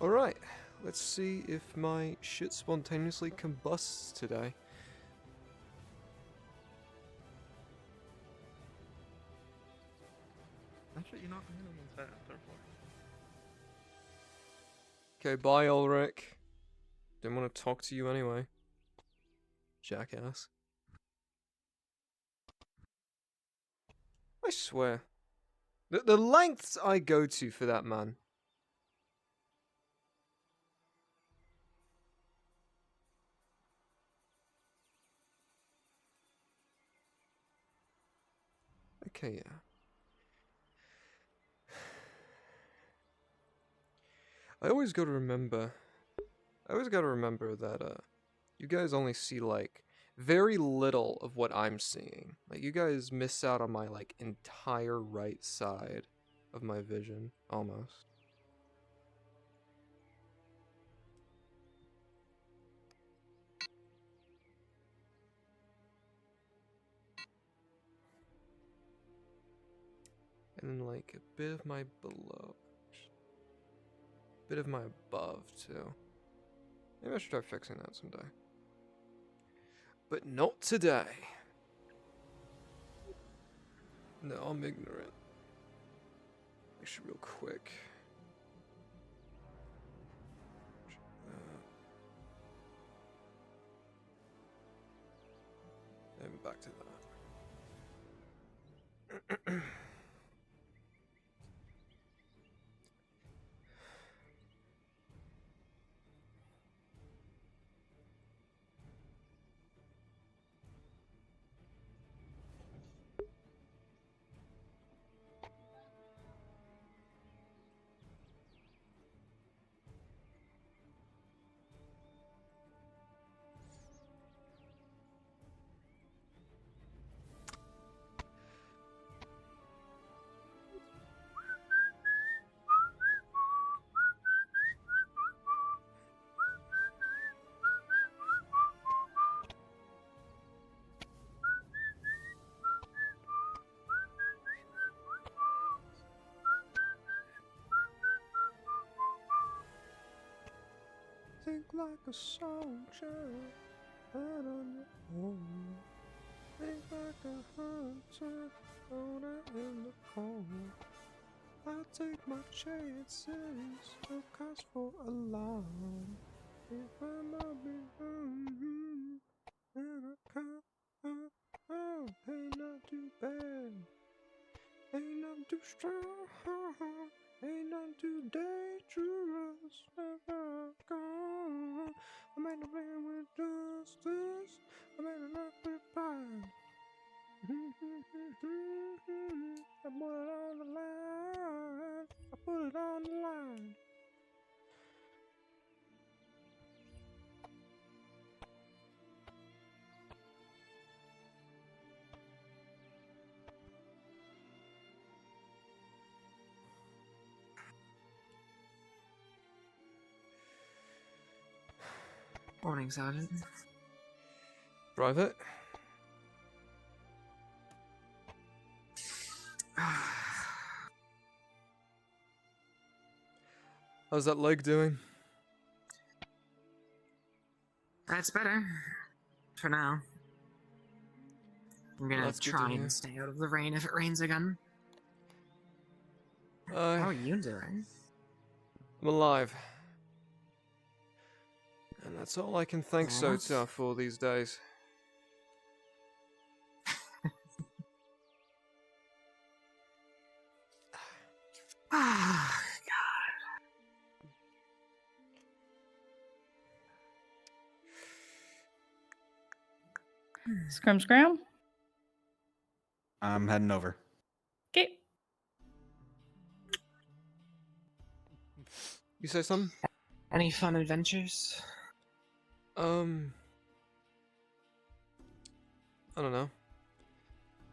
Alright, let's see if my shit spontaneously combusts today. Actually, you're not going to that after. Okay, bye, Ulrich. Didn't want to talk to you anyway. Jackass. I swear. The lengths I go to for that man. Okay, yeah. I always gotta remember that, you guys only see, like, very little of what I'm seeing. Like, you guys miss out on my, like, entire right side of my vision, almost. And then, like, a bit of my below. Bit of my above, too. Maybe I should try fixing that someday. But not today. No, I'm ignorant. Actually, real quick. And back to that. Think like a soldier out on your own. Think like a hunter out in the cold. I take my chances, no cause for alarm. If I'm not be then I can't. Ain't not too bad, ain't not too strong. Ain't nothing too dangerous. Never gone. I made a plan with justice. I made a lot with pride. I put it on the line. I put it on the line. Morning, Sergeant. Private? How's that leg doing? That's better. For now. I'm gonna That's good to try hear. and stay out of the rain if it rains again. How are you doing? I'm alive. And that's all I can thank Sota for these days. Ah, God. Scrum scram? I'm heading over. Okay. You say something? Any fun adventures? I don't know.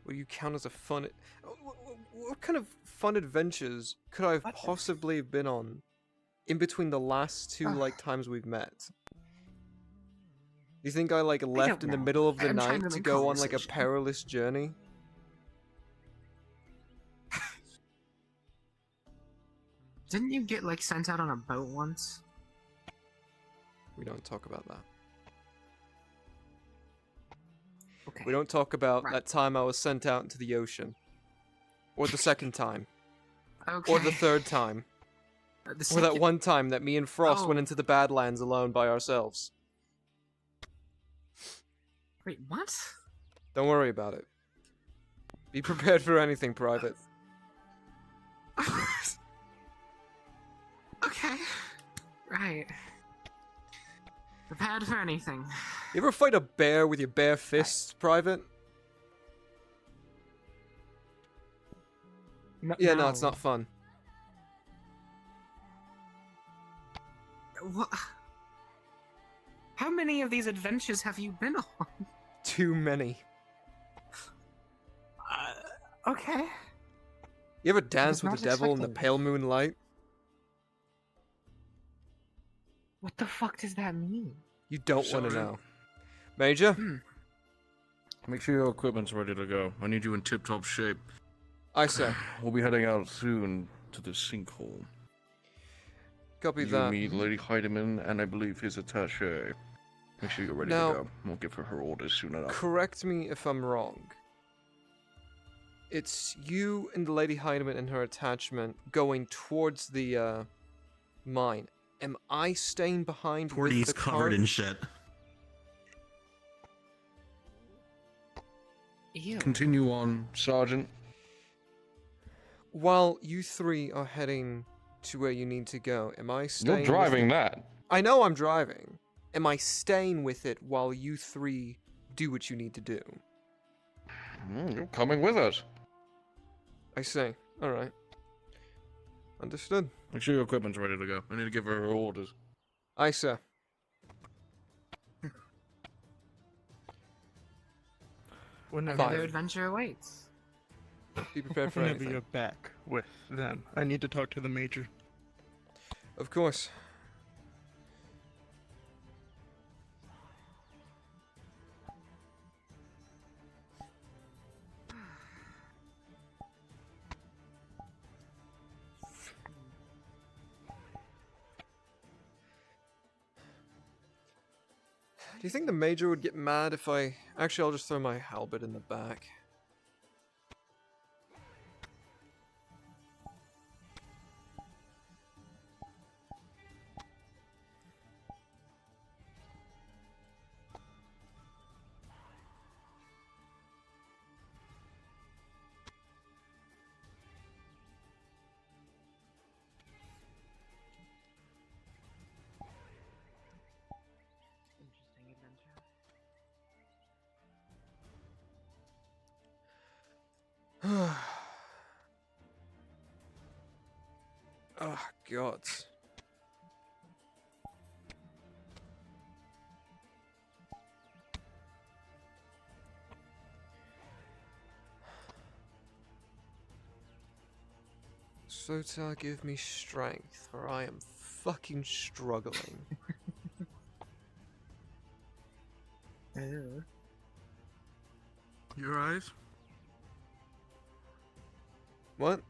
Will you count as a fun... What kind of fun adventures could I have possibly been on in between the last two, like, times we've met? You think I, like, left in the middle of the night to go on, like, a perilous journey? Didn't you get, like, sent out on a boat once? We don't talk about that. Okay. We don't talk about Right. that time I was sent out into the ocean. Or the second time. Okay. Or the third time. The Or that second- one time that me and Frost went Oh. into the Badlands alone by ourselves. Wait, what? Don't worry about it. Be prepared for anything, Private. Okay. Right. Prepared for anything. You ever fight a bear with your bare fists, Private? Yeah, no, it's not fun. What? How many of these adventures have you been on? Too many. Okay. You ever dance with not the devil in the expecting pale moonlight? What the fuck does that mean? You don't want to Sorry. know. Major? Hmm. Make sure your equipment's ready to go. I need you in tip-top shape. I say. We'll be heading out soon to the sinkhole. Copy You that. meet Lady Heidemann and I believe his attaché. Make sure you're ready Now- to go. We'll give her orders soon enough. Correct me if I'm wrong. It's you and the Lady Heidemann and her attachment going towards the mine. Am I staying behind with Porty's the covered cart? in shit. Ew. Continue on, Sergeant. While you three are heading to where you need to go, am I staying You're with driving the- that. I know I'm driving. Am I staying with it while you three do what you need to do? You're coming with us. I see. Alright. Understood. Make sure your equipment's ready to go. I need to give her orders. Aye, sir. Whenever, Fine. Another adventure awaits. Be prepared for whenever anything. you're back with them, I need to talk to the major. Of course. Do you think the major would get mad if I... Actually, I'll just throw my halberd in the back. Interesting adventure. Oh, God. Sota, give me strength, or I am fucking struggling. Ew. Your eyes? What?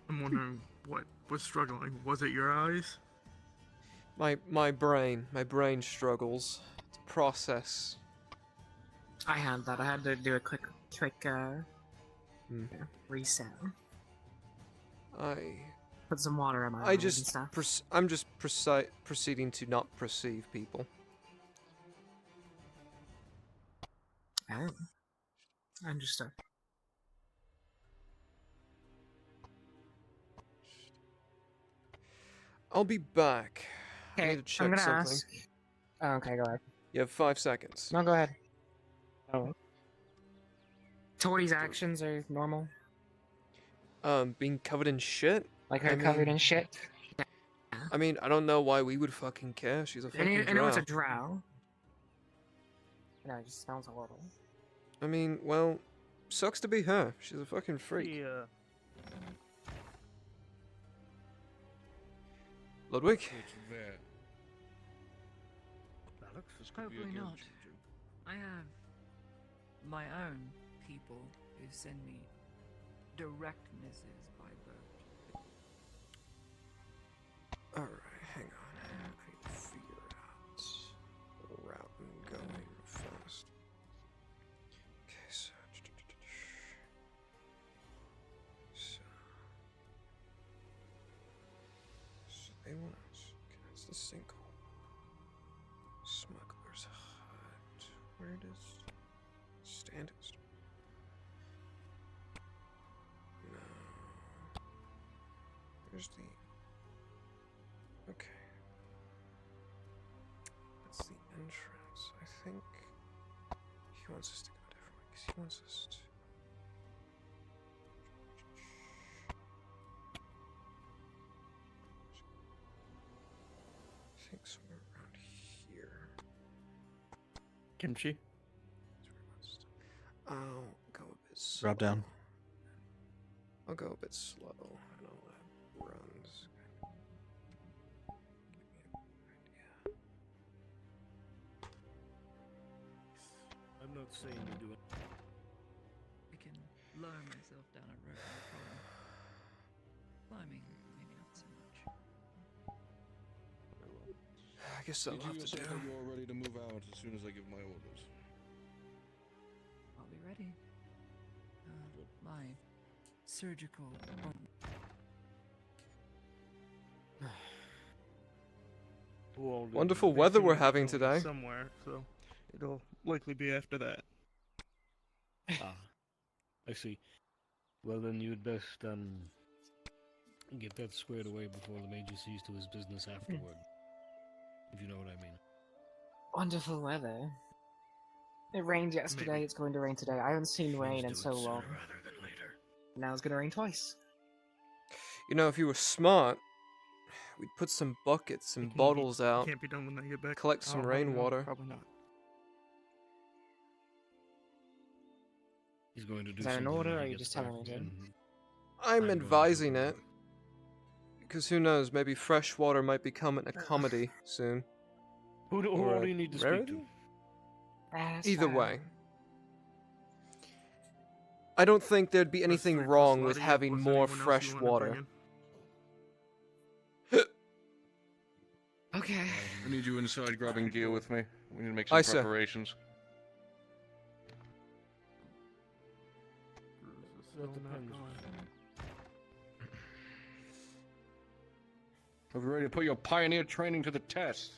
I'm wondering what was struggling. Was it your eyes? My brain struggles to process. I had that. I had to do a quick Hmm. reset. I Put some water in my I eyes and just stuff. I'm just proceeding to not perceive people. Oh. Understood. I'll be back. I Okay, need to check I'm gonna something. ask. Oh, okay, go ahead. You have 5 seconds. No, go ahead. Oh. Tori's actions are normal. Being covered in shit? Like her I covered mean- in shit. I mean, I don't know why we would fucking care. She's a fucking I know it's a drow. drow. No, it just smells horrible. I mean, well, sucks to be her. She's a fucking freak. Yeah. Ludwig? there. That looks Hopefully not. I have my own people who send me directness is by birth. Alright, hang on. I need to figure out the route I'm going first. Okay, so. So they want us. Okay, that's the sinkhole. Smuggler's hut. Where does stand it? No. Where's the. Okay. That's the entrance. I think he wants us to go a different way because he wants us to. I think somewhere around here. Kimchi. That's where he wants to. I'll go a bit slow. Drop down. I'll go a bit slow and I'll let runs. Give me an idea. I'm not saying you do it. I can lower myself down a rope, no problem. Climbing, maybe not so much. I guess that'll have to do. yourself when you're ready to move out as soon as I give my orders. I'll be ready. My surgical appointment. Wonderful weather we're having today. Somewhere, so it'll likely be after that. Ah, I see. Well, then you'd best get that squared away before the major sees to his business afterward. If you know what I mean. Wonderful weather. It rained yesterday, Maybe. it's going to rain today. I haven't seen rain in Please do so it sooner long. rather than later. Now it's gonna rain twice. You know, if you were smart, we'd put some buckets and bottles out, Can't be done when they get back. collect some Oh, rainwater. Probably not. He's going to do Is that an something order, when or he are you gets just telling back, me, Jim? and I'm going to do advising the it, order. because who knows, maybe freshwater might become a comedy soon. Who Or all do a you need to speak rarity? to? That's Either fine. way. I don't think there'd be anything Plus wrong with Lottie, having plus more anyone else fresh you wanna bring water. in. Okay. I need you inside grabbing gear with me. We need to make some Aye, sir. preparations. Still not depends. going. Are we ready to put your pioneer training to the test?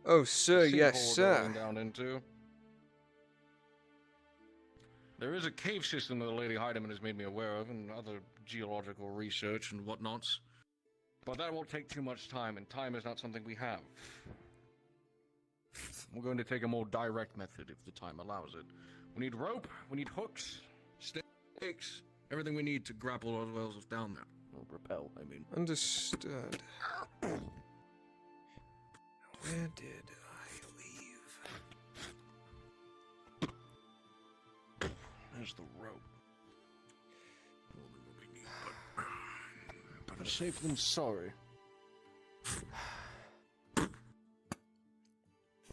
Oh, sir, The yes, sinkhole sir. going down into. There is a cave system that the Lady Heidemann has made me aware of, and other geological research and whatnots. But that won't take too much time, and time is not something we have. We're going to take a more direct method if the time allows it. We need rope, we need hooks, stakes, everything we need to grapple ourselves down there. Or repel, I mean. Understood. Where did I leave? There's the rope. Only what we need, but better safe than sorry.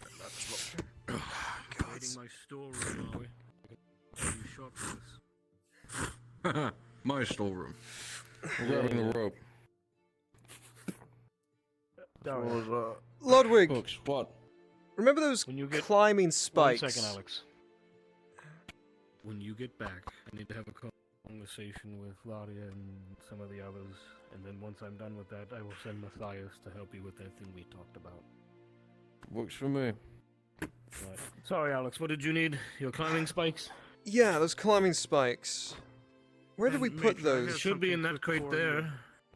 That's what. Raiding my storeroom, are we? Are you shot for this? My storeroom. We're grabbing the rope. Ludwig, Hooks, what? remember those When you get- climbing spikes? 1 second, Alex. When you get back, I need to have a conversation with Ladia and some of the others, and then once I'm done with that, I will send Matthias to help you with that thing we talked about. Works for me. Right. Sorry, Alex, what did you need? Your climbing spikes? Yeah, those climbing spikes. Where did we And put Major, I those? have Should be in something that crate for you. there.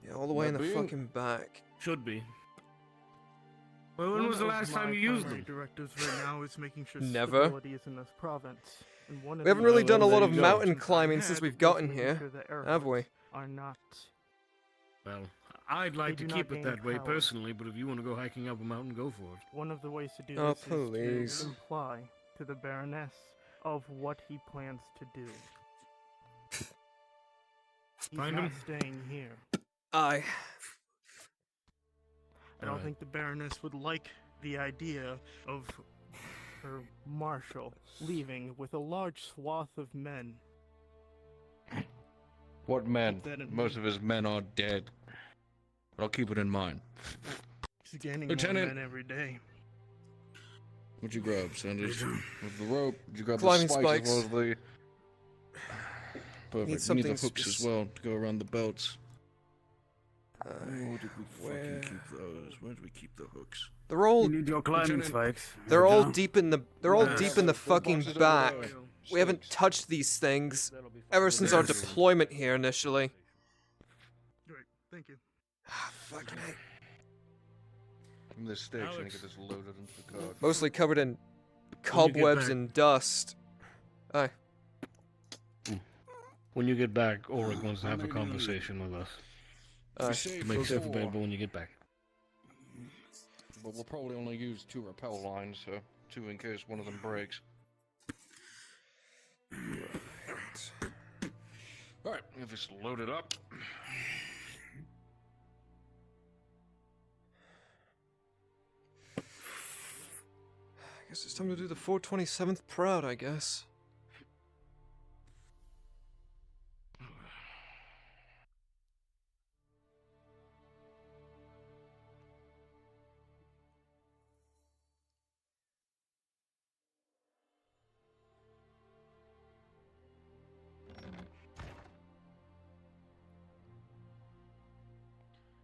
Yeah, all the way in the That being- fucking back. Should be. Well, when One was the of last my time you used primary them? directives right now is making sure Never. stability is in this province. And one of We haven't the really done a well, lot there of you go. mountain options I climbing since had we've was gotten making here, sure the have we? airports are not. Well, I'd like They to do keep not it gain that way power. personally, but if you want to go hiking up a mountain, go for it. One of the ways to do Oh, this please. is to imply to the Baroness of what he plans to do. He's Find not him. staying here. Aye. I don't Alright. think the Baroness would like the idea of her marshal leaving with a large swath of men. What men? Keep that in Most mind. of his men are dead. But I'll keep it in mind. He's gaining Lieutenant. more men every day. What'd you grab, Sanders? With the rope? Did you grab Climbing the spikes, spikes. as well as the... Perfect. Need We need the something hooks as spec- well to go around the belts. Uh, Where did we where- fucking keep those? Where did we keep the hooks? they're all You need your climbing Lieutenant. spikes. they're Here you all go. deep in the Yeah. fucking Boxes over back. there. We haven't Sticks. touched these things That'll be ever fine. since our Yes. deployment here initially. Great, thank you. Fucking A. From the sticks, and Alex. get this loaded into the cart. Mostly covered in cobwebs back- and dust. Aye. When you get back, Ulrich wants to have a conversation with us. Aye. Say Make yourself four, available when you get back. but we'll probably only use 2 rappel lines, so 2 in case one of them breaks. Alright, if it's loaded up. I guess it's time to do the 427th proud, I guess.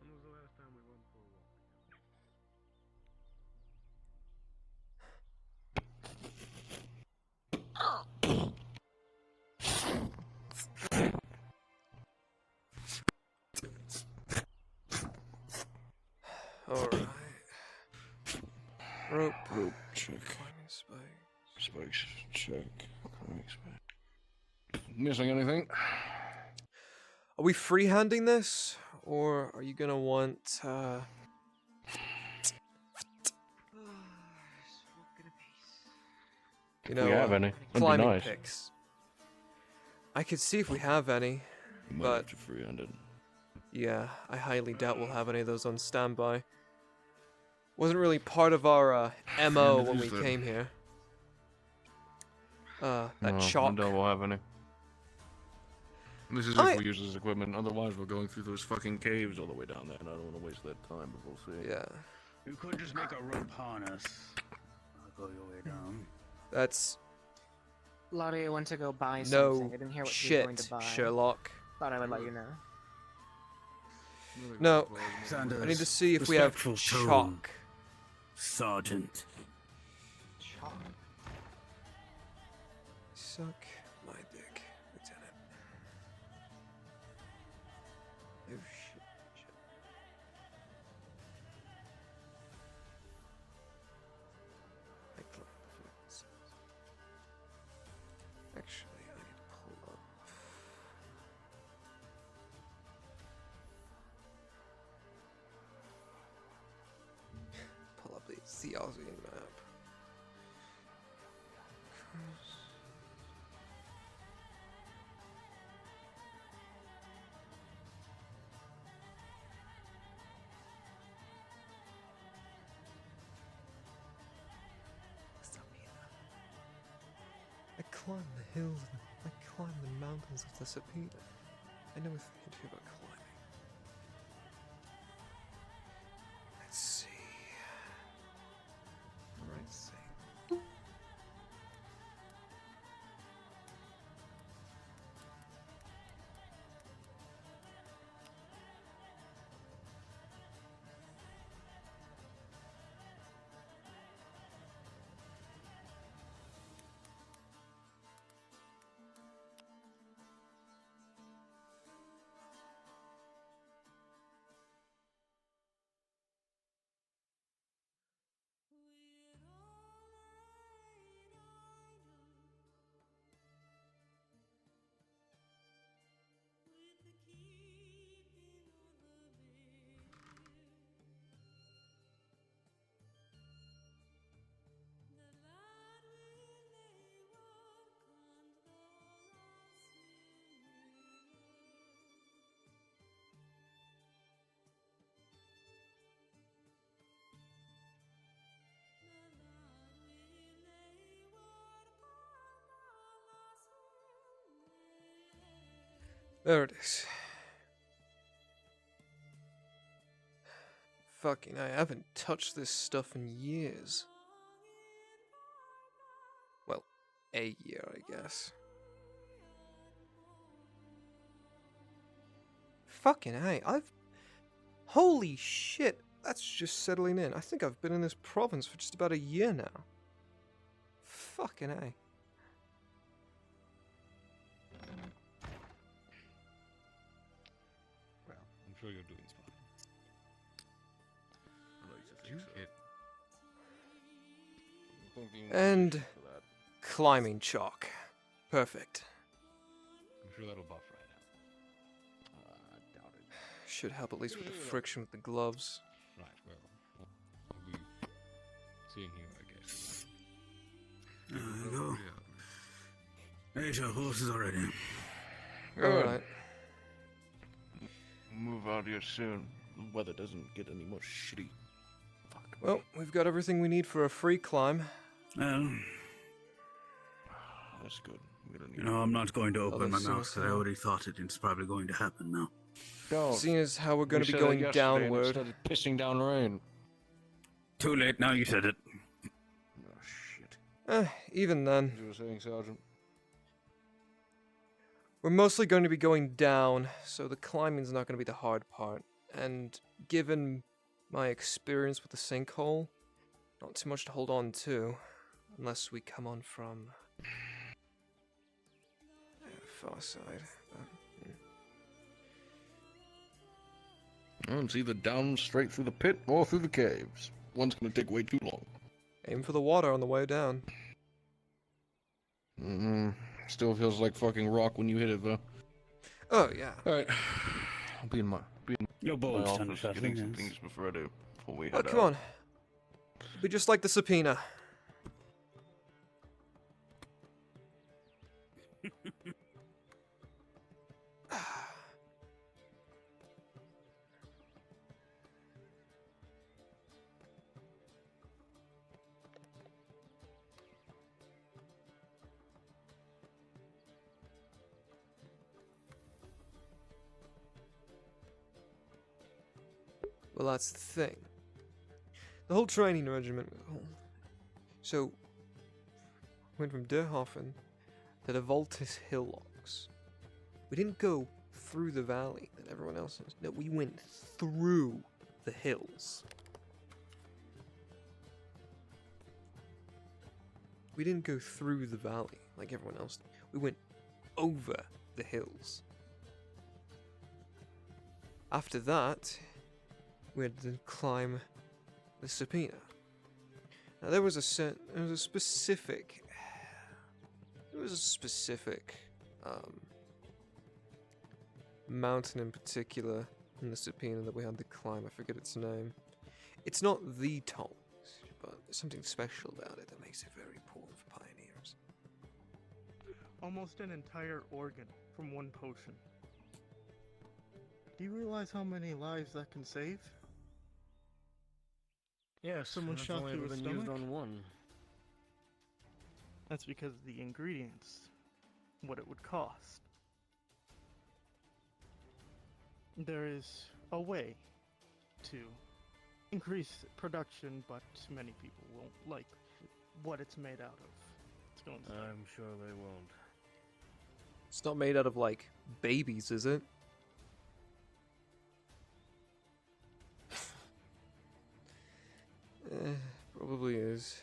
When was the last time we went for a walk? Alright. Rope. Rope, check. Climbing spike. Spikes, check. Climbing spike. Missing anything? Are we freehanding this? Or are you gonna want, What could it be? you know, we have any. That'd be climbing nice. picks? I could see if we have any. Might but- have to freehand it. Yeah, I highly doubt we'll have any of those on standby. Wasn't really part of our MO And when is we that- came here. That No, chalk. I doubt we'll have any. This is I- if we use this equipment, otherwise we're going through those fucking caves all the way down there, and I don't want to waste that time, but we'll see. Yeah, You could just make a rope harness. I'll go your way down. that's Laudia went to go buy no something. I didn't hear what she was going to shit, buy. Sherlock. Thought I would let you know. No, Sanders, I need to see if we have respectful tone, chalk. Sergeant. Chalk. Suck my dick, Lieutenant. Oh shit. Actually, I need to pull up. Pull up the Aussie map. I climb the hills and I climb the mountains of the Sapita. I know a thing or two about climbing. Let's see. Right thing. There it is. Fucking, I haven't touched this stuff in years. Well, a year, I guess. Fucking hey, Holy shit, that's just settling in. I think I've been in this province for just about a year now. Fucking hey. Well, I'm sure you're doing fine. And climbing chalk. Perfect. I'm sure that'll buff right now. I doubt it. Should help at least with the friction with the gloves. Right, well, I'll be seeing you, I guess. There you go. There's your horses already. Alright. Move out here soon. The weather doesn't get any more shitty. Fuck. Well, we've got everything we need for a free climb. Well, That's good. We don't need you know, I'm not going to open my let's see mouth. what's I going on. already thought it's probably going to happen now. Don't. Seeing as how we're going You to be said that going yesterday and it downward. started pissing down rain. Too late now, you said it. Oh shit. Even then, You were saying, Sergeant? we're mostly going to be going down, so the climbing's not going to be the hard part. And given my experience with the sinkhole, not too much to hold on to, unless we come on from far side. Well, it's either down straight through the pit or through the caves. One's gonna take way too long. Aim for the water on the way down. Still feels like fucking rock when you hit it, though. Oh yeah. Alright. I'll be in my Your my bold son office of getting some things. things before we Oh, head come out. on. Be just like the subpoena. Well, that's the thing. The whole training regiment. So, went from Derhofen to the Voltis Hillocks. We didn't go through the valley that everyone else is. No, we went through the hills. We didn't go through the valley like everyone else did. We went over the hills. After that, we had to climb the subpoena. Now there was a specific mountain in particular in the subpoena that we had to climb. I forget its name. It's not the tongs, but there's something special about it that makes it very important for pioneers. Almost an entire organ from one potion. Do you realize how many lives that can save? Yes, Someone and it's shot only through ever his been used stomach? on one. That's because of the ingredients, what it would cost. There is a way to increase production, but many people won't like what it's made out of. It's going to I'm sure they won't. It's not made out of, like, babies, is it? Probably is.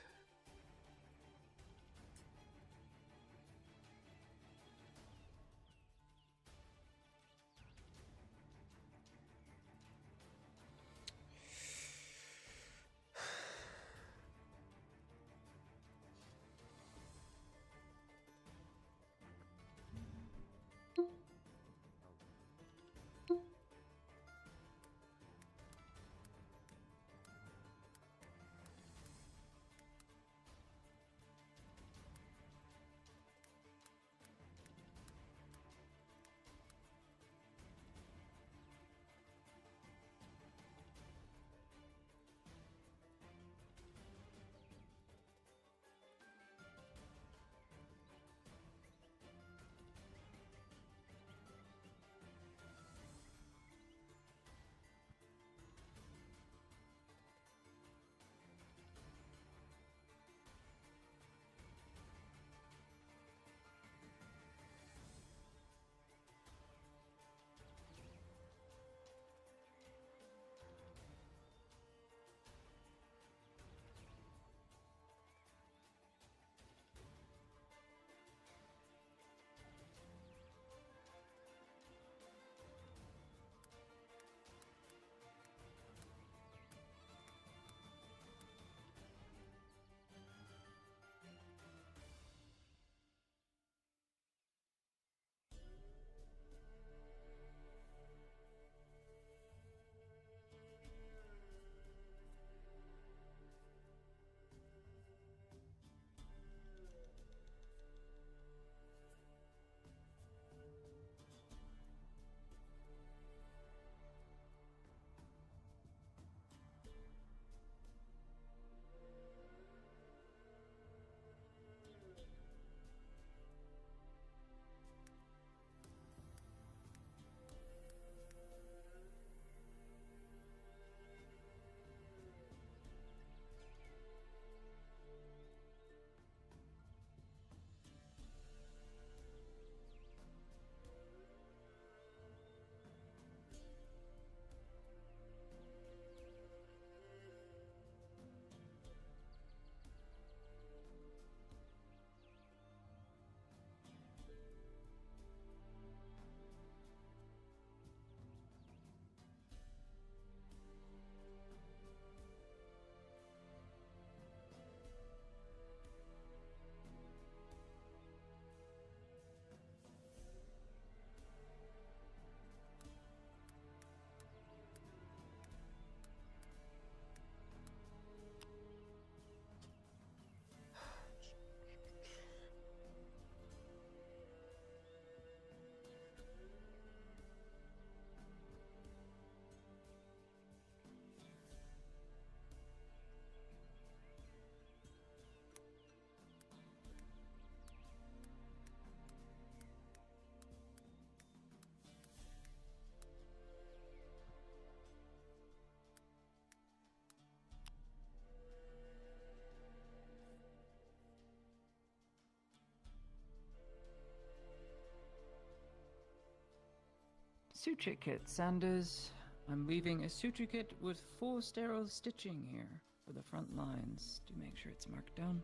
Suture kit, Sanders. I'm leaving a suture kit with 4 sterile stitching here for the front lines to make sure it's marked down.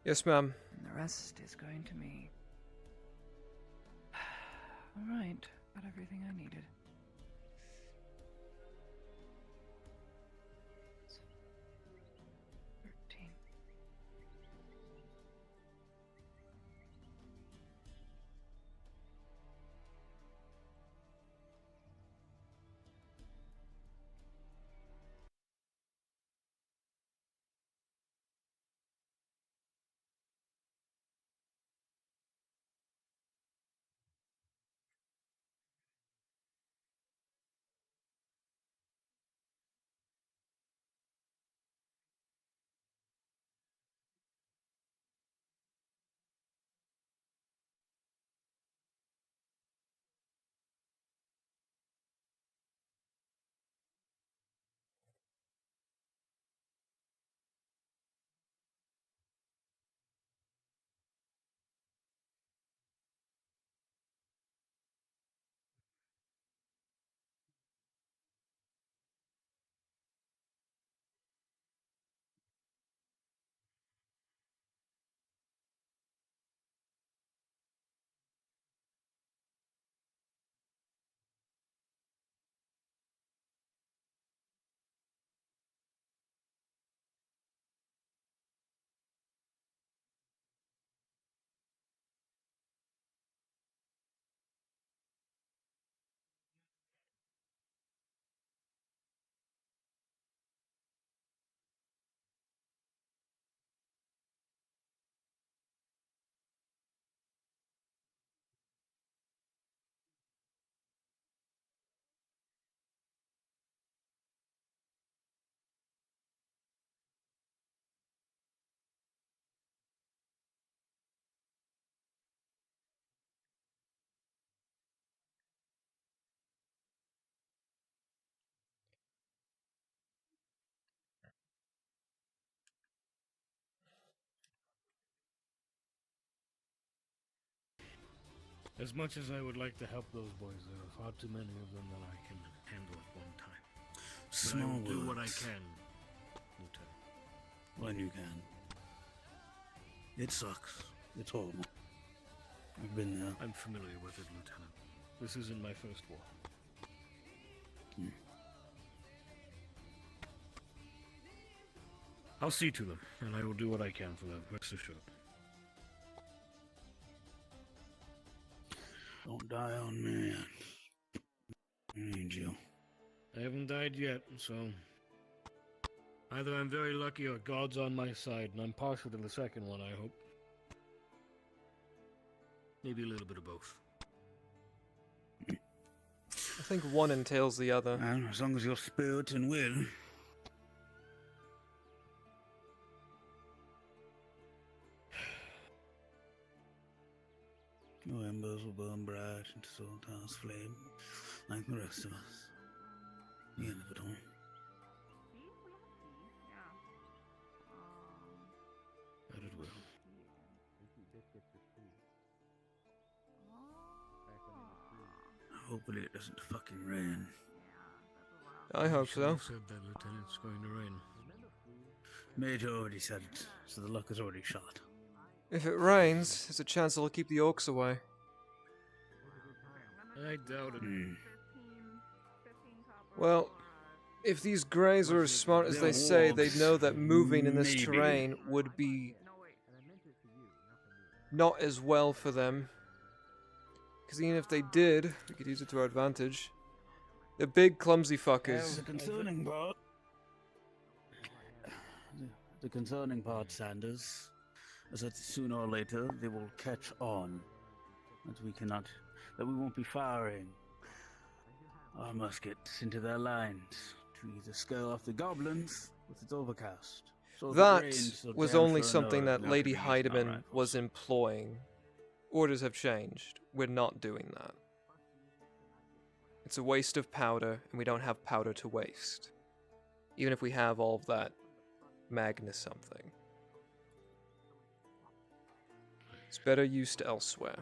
Yes, ma'am. And the rest is going to me. Alright, got everything I needed. As much as I would like to help those boys, there are far too many of them that I can handle at one time. But I Small will do what I words. can, Lieutenant. When you can. It sucks. It's horrible. I've been there. I'm familiar with it, Lieutenant. This isn't my first war. I'll see to them, and I will do what I can for them, rest assured. Don't die on me. I need you. I haven't died yet, so either I'm very lucky or God's on my side, and I'm partial to the second one, I hope. Maybe a little bit of both. I think one entails the other. And as long as your spirit and will. Your embers will burn bright into Sultan's flame, like the rest of us. The end of it all. That it will. Hopefully it doesn't fucking rain. I hope Should so. have said that, Lieutenant. It's going to rain. Major already said it, so the luck is already shot. If it rains, there's a chance it'll keep the orcs away. I doubt it. Well, if these Greys are as smart as they say, they'd know that moving in this Maybe. terrain would be not as well for them. Because even if they did, we could use it to our advantage. They're big, clumsy fuckers. The concerning part. The concerning part, Sanders, is that sooner or later they will catch on. That we won't be firing our muskets into their lines to either scare off the goblins with its overcast. So if it That rains, they'll was damn only sure something know that not to Lady be using our Heidemann rifles. was employing. Orders have changed. We're not doing that. It's a waste of powder, and we don't have powder to waste. Even if we have all of that Magnus something. It's better used elsewhere.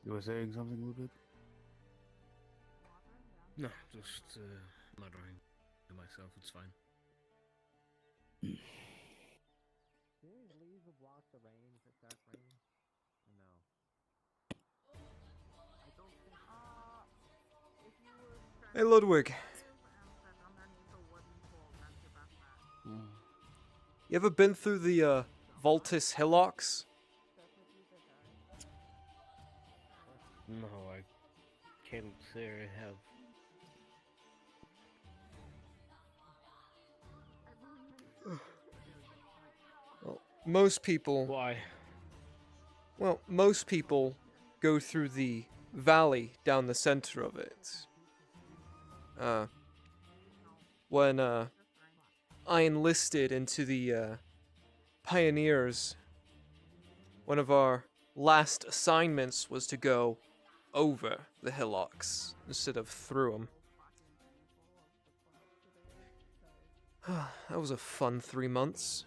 You were saying something, Ludwig? No, just muttering to myself. It's fine. Hey, Ludwig. You ever been through the Voltis Hillocks? No, I can't say I have. Well, most people. Why? Well, most people go through the valley down the center of it. When I enlisted into the Pioneers, one of our last assignments was to go over the hillocks instead of through them. That was a fun 3 months.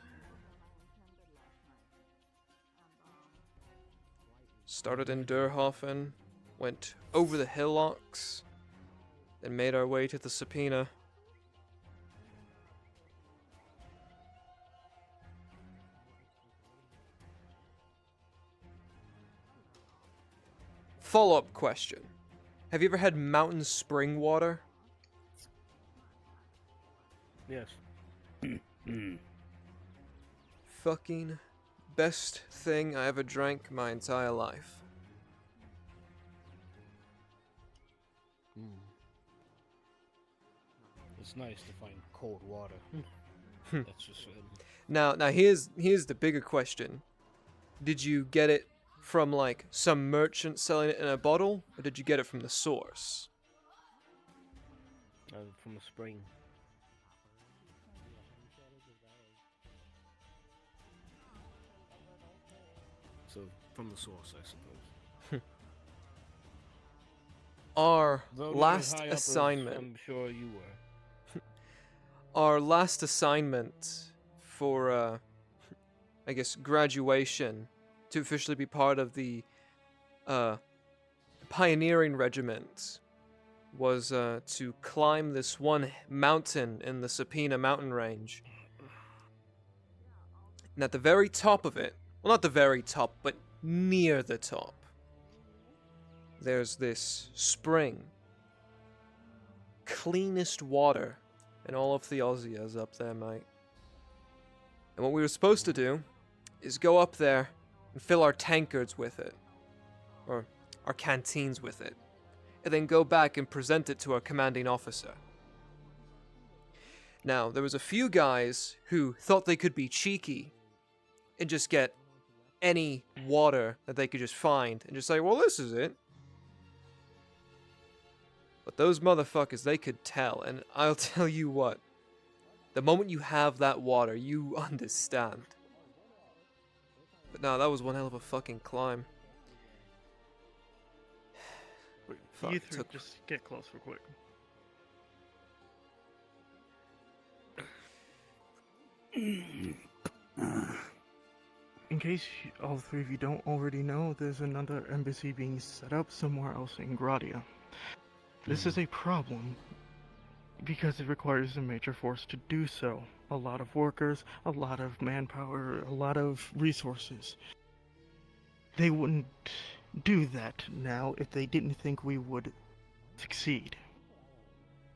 Started in Durhofen, went over the hillocks, then made our way to the Subpoena. Follow-up question. Have you ever had mountain spring water? Yes. Fucking best thing I ever drank my entire life. It's nice to find cold water. That's just Now here's the bigger question. Did you get it from like some merchant selling it in a bottle, or did you get it from the source? from a spring. So from the source, I suppose. Our Though not as last high up as assignment. I'm sure you were. Our last assignment for, I guess, graduation to officially be part of the pioneering regiment was to climb this one mountain in the Subpoena mountain range. And at the very top of it, well, not the very top, but near the top, there's this spring. Cleanest water in all of Theosia's up there, mate. And what we were supposed to do is go up there and fill our tankards with it. Or our canteens with it. And then go back and present it to our commanding officer. Now, there was a few guys who thought they could be cheeky and just get any water that they could just find and just say, well, this is it. But those motherfuckers, they could tell, and I'll tell you what. The moment you have that water, you understand. But no, that was one hell of a fucking climb. Fuck, You it three, took... just get close real quick. In case all three of you don't already know, there's another embassy being set up somewhere else in Gradia. This is a problem because it requires a major force to do so. A lot of workers, a lot of manpower, a lot of resources. They wouldn't do that now if they didn't think we would succeed.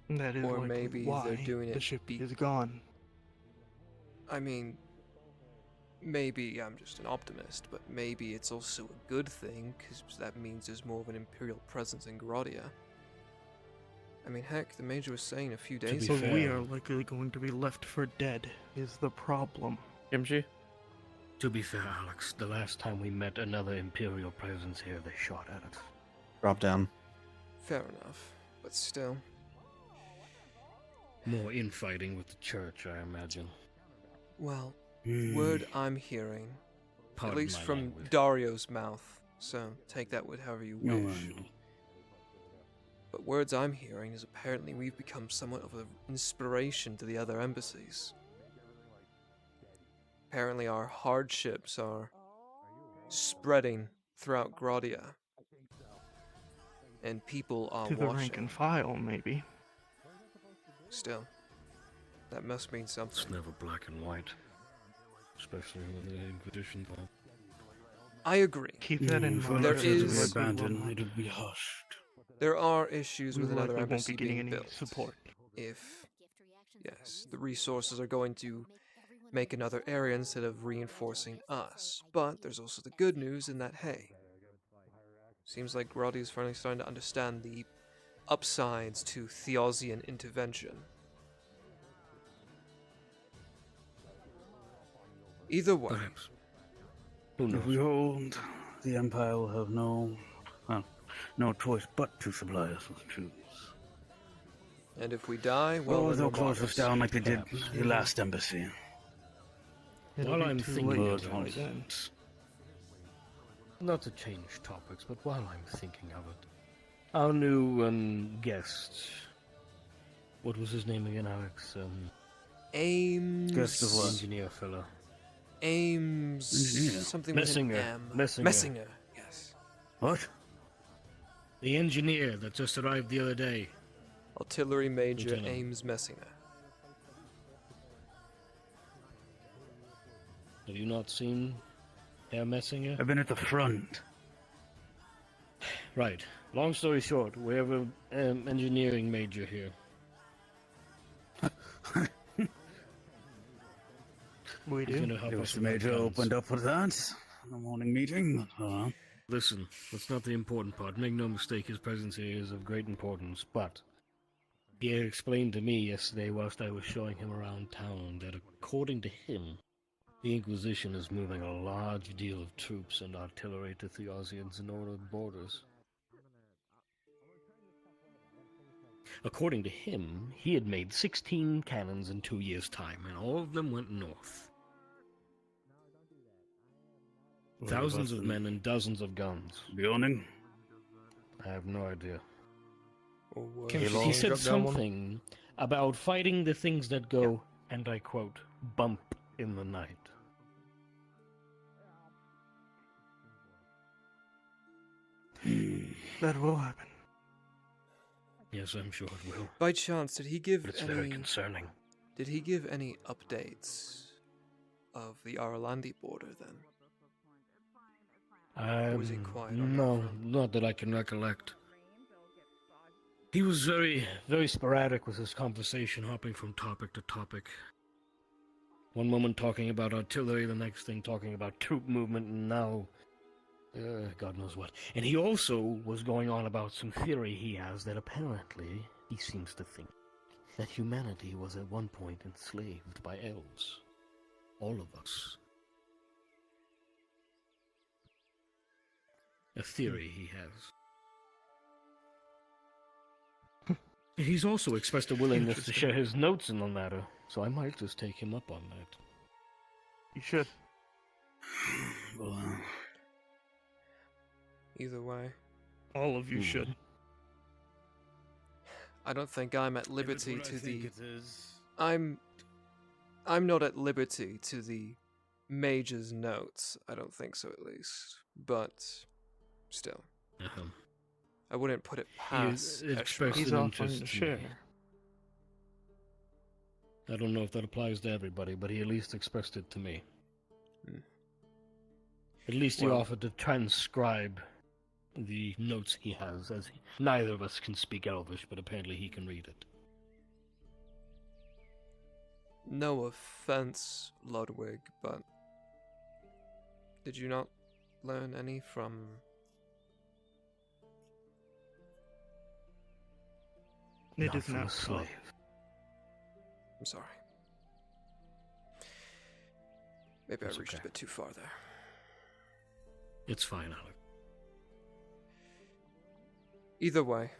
And that is Or likely maybe why they're doing the it ship is gone. I mean, maybe I'm just an optimist, but maybe it's also a good thing, because that means there's more of an Imperial presence in Gradia. I mean, heck, the Major was saying a few days So ago. we are likely going to be left for dead, is the problem. Kimchi? To be fair, Alex, the last time we met another Imperial presence here, they shot at us. Drop down. Fair enough, but still. More infighting with the church, I imagine. Well, word I'm hearing, Pardon at least my from language. Dario's mouth, so take that with however you wish. But words I'm hearing is apparently we've become somewhat of an inspiration to the other embassies. Apparently our hardships are spreading throughout Gradia. and people are To the rank watching. and file, maybe. Still, that must mean It's something. never black and white. Especially when the Inquisition thought. I agree. Keep that in If mind. There our because is- otherwise we will abandoned, not- it'll be hushed. There are issues we with another likely won't be embassy getting being any built. support. If, yes, the resources are going to make another area instead of reinforcing us. But there's also the good news in that, hey, seems like Grotti is finally starting to understand the upsides to Theosian intervention. Either way, Perhaps. Who If knows? we hold, the Empire will have no choice but to supply us with troops. and if we die, well, Or then they'll we're close us martyrs. down like they did Perhaps. the last embassy. It'll While be I'm too thinking late about by it, then. Not to change topics, but while I'm thinking of it, our new guest. What was his name again, Alex? Ames. Guest of The what? engineer fella. Ames. Engineer. Something with an Messinger. M. Messinger. Messinger. Yes. What? The engineer that just arrived the other day. Artillery Major Lieutenant. Ames Messinger. Have you not seen Herr Messinger? I've been at the front. Right. Long story short, we have an engineering major here. We He's do. gonna help It us was the with our major plans. opened up with that in the morning meeting. Listen, that's not the important part. Make no mistake, his presence here is of great importance, but he had explained to me yesterday whilst I was showing him around town that according to him, the Inquisition is moving a large deal of troops and artillery to Theosian's northern borders. According to him, he had made 16 cannons in 2 years' time, and all of them went north. Thousands of men and dozens of guns. Bjorning? I have no idea. Or Can worse. you He said drop down one? something about fighting the things that go, and I quote, bump in the night. That will happen. Yes, I'm sure it will. By chance, did he give But it's any? very concerning. Did he give any updates of the Arlandi border then? was he quiet on that No, front? not that I can recollect. He was very, very sporadic with his conversation, hopping from topic to topic. One moment talking about artillery, the next thing talking about troop movement, and now, God knows what. And he also was going on about some theory he has that apparently he seems to think that humanity was at one point enslaved by elves. All of us. A theory he has. He's also expressed a willingness to share his notes in the matter, so I might just take him up on that. You should. Well, Either way, All of you should. I don't think I'm at liberty to the. it is. I'm not at liberty to the Major's notes. I don't think so, at least. But still, I wouldn't put it past. it Eshma. expressed He's an offering interest to in me. share. I don't know if that applies to everybody, but he at least expressed it to me. Hmm. At least he Well- offered to transcribe the notes he has, as neither of us can speak Elvish, but apparently he can read it. No offense, Ludwig, but did you not learn any from It Not is from not a slave. I'm sorry. Maybe That's I reached okay. a bit too far there. It's fine, Alex. Either way,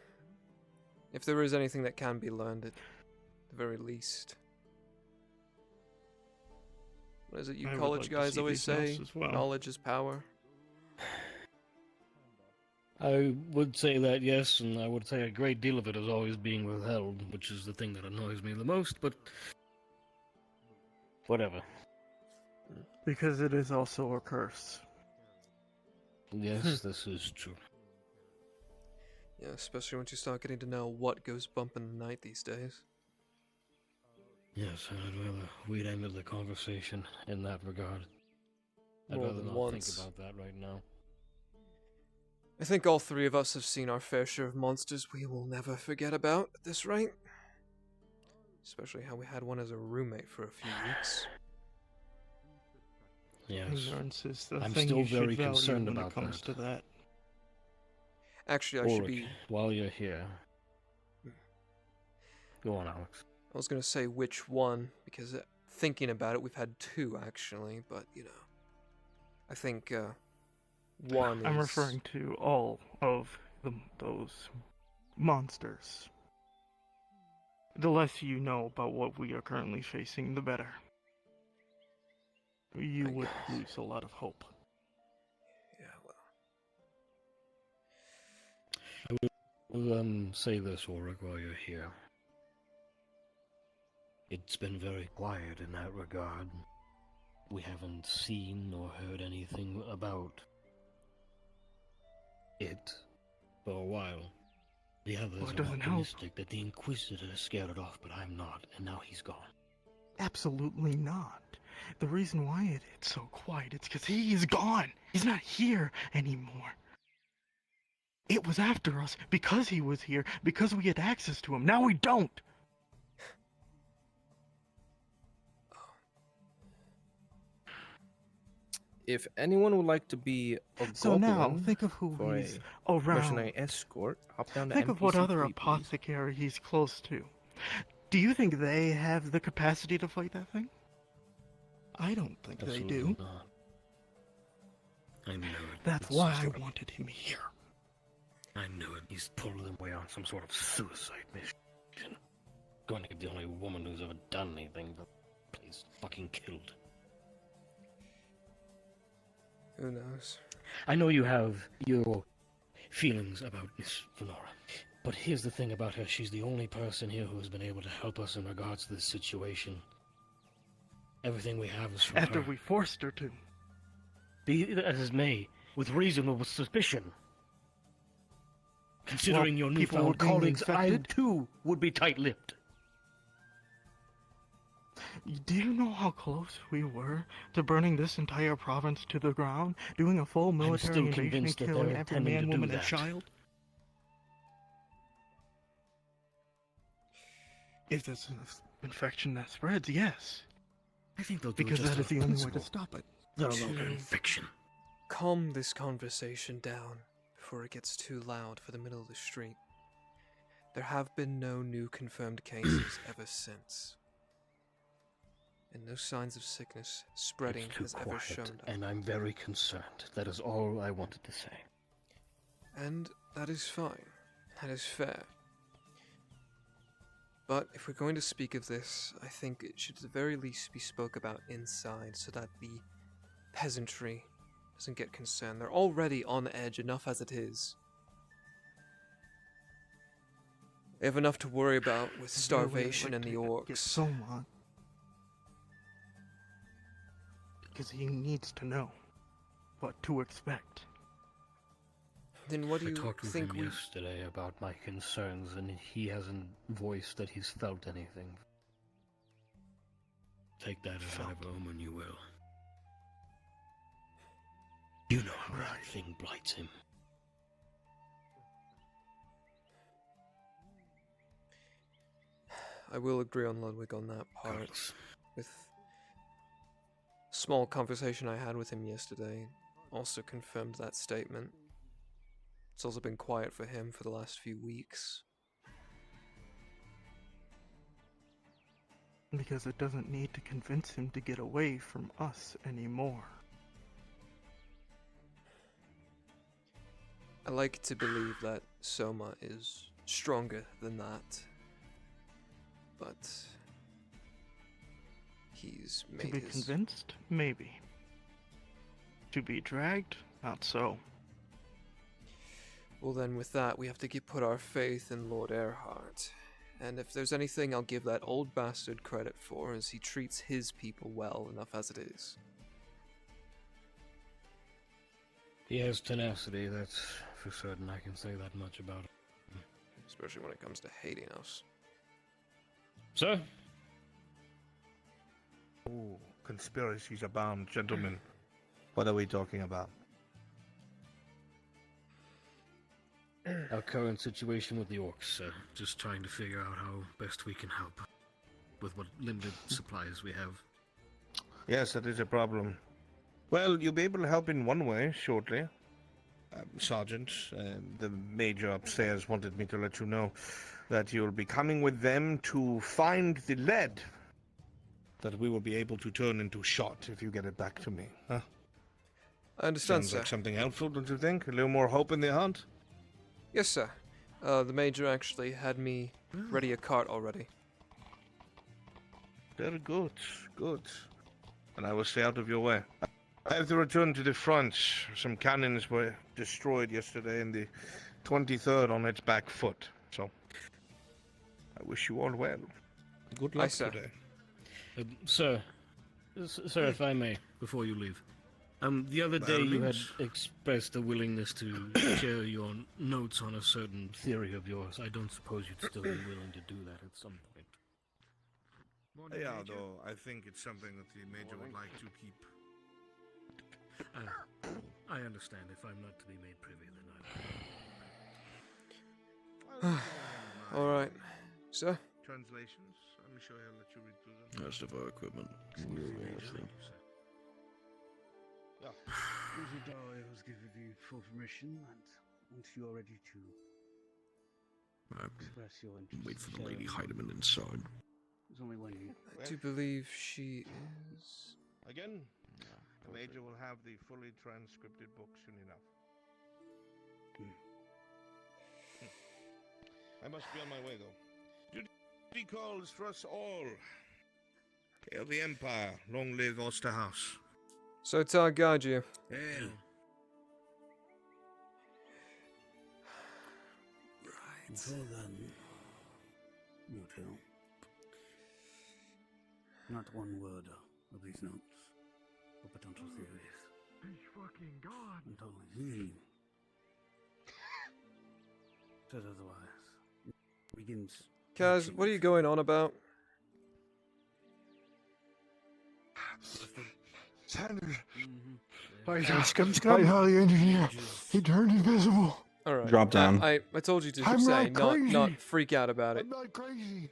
if there is anything that can be learned, at the very least. What is it you I would college like to guys see always these notes say? as well. Knowledge is power. I would say that, yes, and I would say a great deal of it is always being withheld, which is the thing that annoys me the most, but whatever. Because it is also a curse. Yes, this is true. Yeah, especially once you start getting to know what goes bump in the night these days. Yes, and I'd rather we'd ended the conversation in that regard. I'd More rather than not once. think about that right now. I think all three of us have seen our fair share of monsters we will never forget about at this rate. Especially how we had one as a roommate for a few weeks. Yes. Ignorance is the I'm thing still you should very value concerned when about it comes that. to that. Actually, I should be... while you're here. Go on, Alex. I was gonna say which one, because thinking about it, we've had two actually, but you know. I think, one I'm is... referring to all of those monsters. The less you know about what we are currently facing, the better. You would lose a lot of hope. Yeah, well... I will say this, Ulrich, while you're here. It's been very quiet in that regard. We haven't seen or heard anything about it for a while. The others Well, it are doesn't help. optimistic that the Inquisitor scared it off, but I'm not, and now he's gone. Absolutely not. The reason why it's so quiet is because he is gone. He's not here anymore. It was after us because he was here, because we had access to him. Now we don't. If anyone would like to be a So now, goblin think of who for he's a around. mercenary escort, hop down to Think of what NPC other 3, please. apothecary he's close to. Do you think they have the capacity to fight that thing? I don't think they do. Not. I knew it. That's It's why just I sort of- wanted him here. I knew it. He's pulled them away on some sort of suicide mission. Going to get the only woman who's ever done anything, but he's fucking killed. Who knows? I know you have your feelings about Miss Venora, but here's the thing about her. She's the only person here who has been able to help us in regards to this situation. Everything we have is from After her. we forced her to. Be that as may, with reasonable suspicion. Considering your people were newfound being colleagues, I infected? too would be tight-lipped. Do you know how close we were to burning this entire province to the ground? Doing a full military still invasion and convinced that killing they're every intending man, to do woman, and that. child? If there's an infection that spreads, yes. I think they'll do Because it just that is out the of only way to principle, stop it. let alone an infection. Calm this conversation down before it gets too loud for the middle of the street. There have been no new confirmed cases ever since. And no signs of sickness spreading It's too has ever shown quiet, up. and I'm very concerned. That is all I wanted to say. And that is fine. That is fair. But if we're going to speak of this, I think it should at the very least be spoke about inside so that the peasantry doesn't get concerned. They're already on edge enough as it is. They have enough to worry about with Is there a way I'd starvation like and the to orcs. get Soma? Because he needs to know what to expect. Then what do I you talked with think him we... yesterday about my concerns, and he hasn't voiced that he's felt anything. Take that as an omen, you will. You know how that thing blights him. I will agree on Ludwig on that part. Carlos. With small conversation I had with him yesterday also confirmed that statement. It's also been quiet for him for the last few weeks. Because it doesn't need to convince him to get away from us anymore. I like to believe that Soma is stronger than that. But he's To made be his... convinced? Maybe. To be dragged? Not so. Well then, with that, we have to put our faith in Lord Earhart. And if there's anything I'll give that old bastard credit for, is he treats his people well enough as it is. He has tenacity, that's for certain. I can say that much about him. especially when it comes to hating us. Sir? Oh, conspiracies abound, gentlemen. What are we talking about? Our current situation with the orcs, sir. Just trying to figure out how best we can help with what limited supplies we have. Yes, that is a problem. Well, you'll be able to help in one way shortly. Sergeant, the major upstairs wanted me to let you know that you'll be coming with them to find the lead that we will be able to turn into shot if you get it back to me. Huh? I understand, Sounds sir. like something helpful, don't you think? A little more hope in the hunt? Yes, sir. The Major actually had me ready a cart already. Very good, good. And I will stay out of your way. I have to return to the front. Some cannons were destroyed yesterday and the 23rd on its back foot. So, I wish you all well. Good luck today. Sir, if I may, before you leave. The other day you had expressed a willingness to share your notes on a certain theory of yours. I don't suppose you'd still be willing to do that at some point. Yeah, though I think it's something that the Major would like to keep. I understand. If I'm not to be made privy, then I Alright. Sir? Translations? I'm sure he'll let you read through them. Most of our equipment. Yeah. Dario has given you full permission, and once you are ready to express your interest, Wait for the Lady Heidemann inside. It's only when you. I do believe she is. Again? The Major will have the fully transcripted book soon enough. I must be on my way, though. Duty calls for us all. Hail the Empire. Long live Osterhaus. So Tar guide you. Hail. Until then, you tell. Not one word of these notes or potential theories. He's fucking gone. Until he says otherwise. Begins. Kaz, what are you going on about? Sanders. I how the engineer. He turned invisible. Alright. Drop down. I told you to I'm say, not crazy. not freak out about it. I'm not crazy.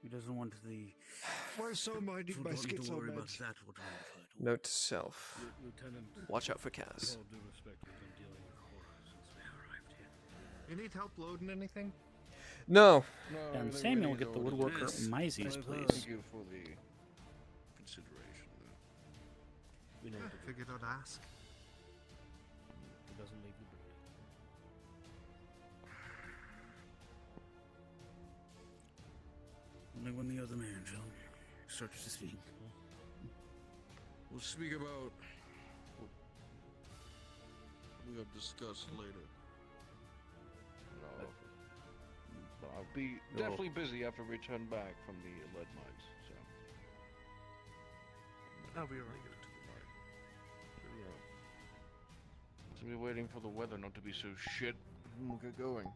He doesn't want the. Why so my schizo meds? Note to self. Lieutenant, Watch out for Kaz. with all due respect, we've been dealing with horror since we arrived here. You need help loading anything? No. And Samuel, get the woodworker Mises, please. Thank you for the consideration. We know I what to do. figured I'd ask. It doesn't leave the building. Only when the other man, John, starts to speak. We'll speak about what we have discussed later. No. But I'll be definitely busy after we return back from the lead mines, so. I'll be alright. So we're waiting for the weather not to be so shit, and we'll get going.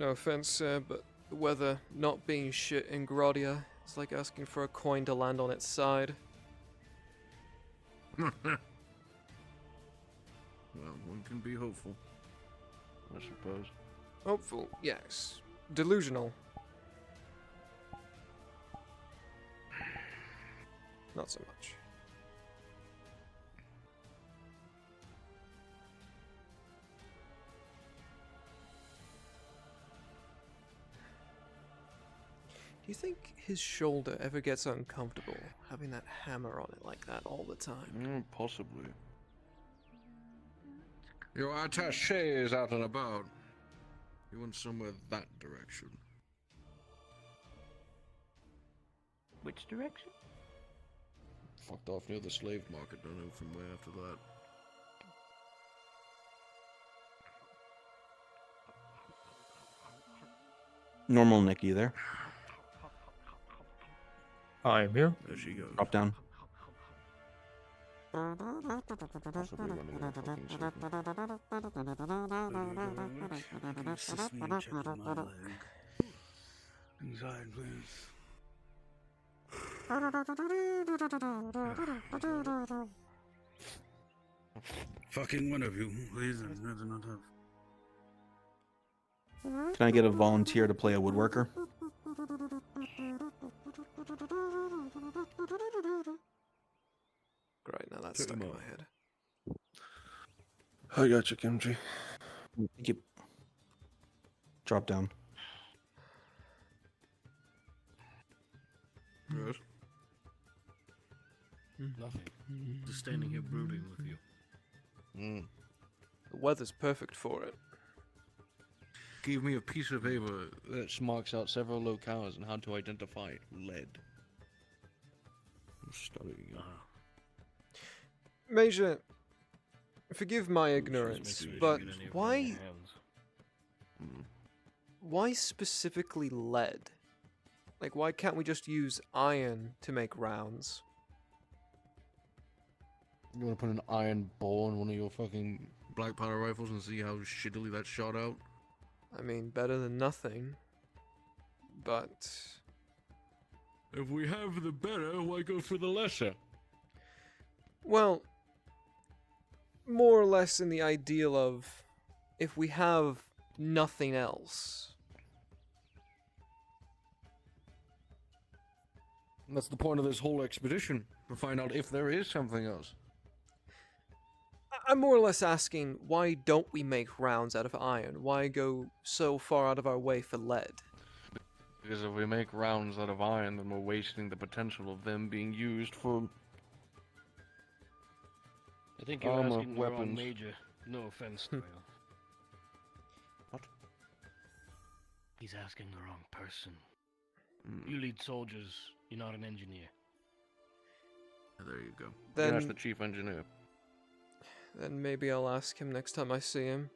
No offense, sir, but the weather not being shit in Grodia is like asking for a coin to land on its side. Well, one can be hopeful, I suppose. Hopeful, yes. Delusional. Not so much. Do you think his shoulder ever gets uncomfortable, having that hammer on it like that all the time? Possibly. Your attaché is out and about. You went somewhere that direction. Which direction? Fucked off near the slave market, don't know from where after that. Normal Nikki there. I am here. There she goes. Drop down. Possibly running in a fucking Assist me in checking my leg. Inside, please. Fucking one of you, please. That's not tough. Can I get a volunteer to play a woodworker? Great, now that's stuck in my head. I got you, Kimchi. Thank you. Drop down. Good. Nothing. Just standing here brooding with you. The weather's perfect for it. Gave me a piece of paper. That marks out several locales and how to identify lead. I'm studying it. Major, forgive my ignorance, but why specifically lead? Like, why can't we just use iron to make rounds? You want to put an iron ball in one of your fucking black powder rifles and see how shittily that shot out? I mean, better than nothing. But if we have the better, why go for the lesser? Well, more or less in the ideal of if we have nothing else. And that's the point of this whole expedition, to find out if there is something else. I'm more or less asking, why don't we make rounds out of iron? Why go so far out of our way for lead? Because if we make rounds out of iron, then we're wasting the potential of them being used for I think you're armor, asking the wrong weapons. major. No offense, Doyle. What? He's asking the wrong person. You lead soldiers. You're not an engineer. There you go. Then That's the chief engineer. Then maybe I'll ask him next time I see him.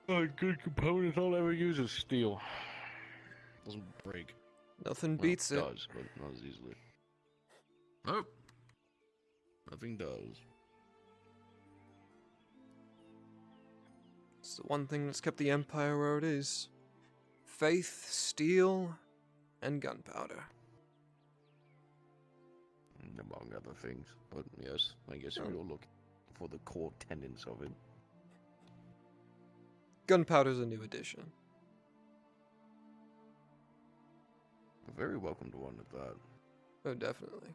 Good components I'll ever use is steel. Doesn't break. Nothing Well, beats it. Does, but not as easily. Oh, nothing does. It's the one thing that's kept the Empire where it is. Faith, steel, and gunpowder. Among other things, but yes, I guess if you're looking for the core tenets of it. Gunpowder's a new addition. You're very welcome to one at that. Oh, definitely.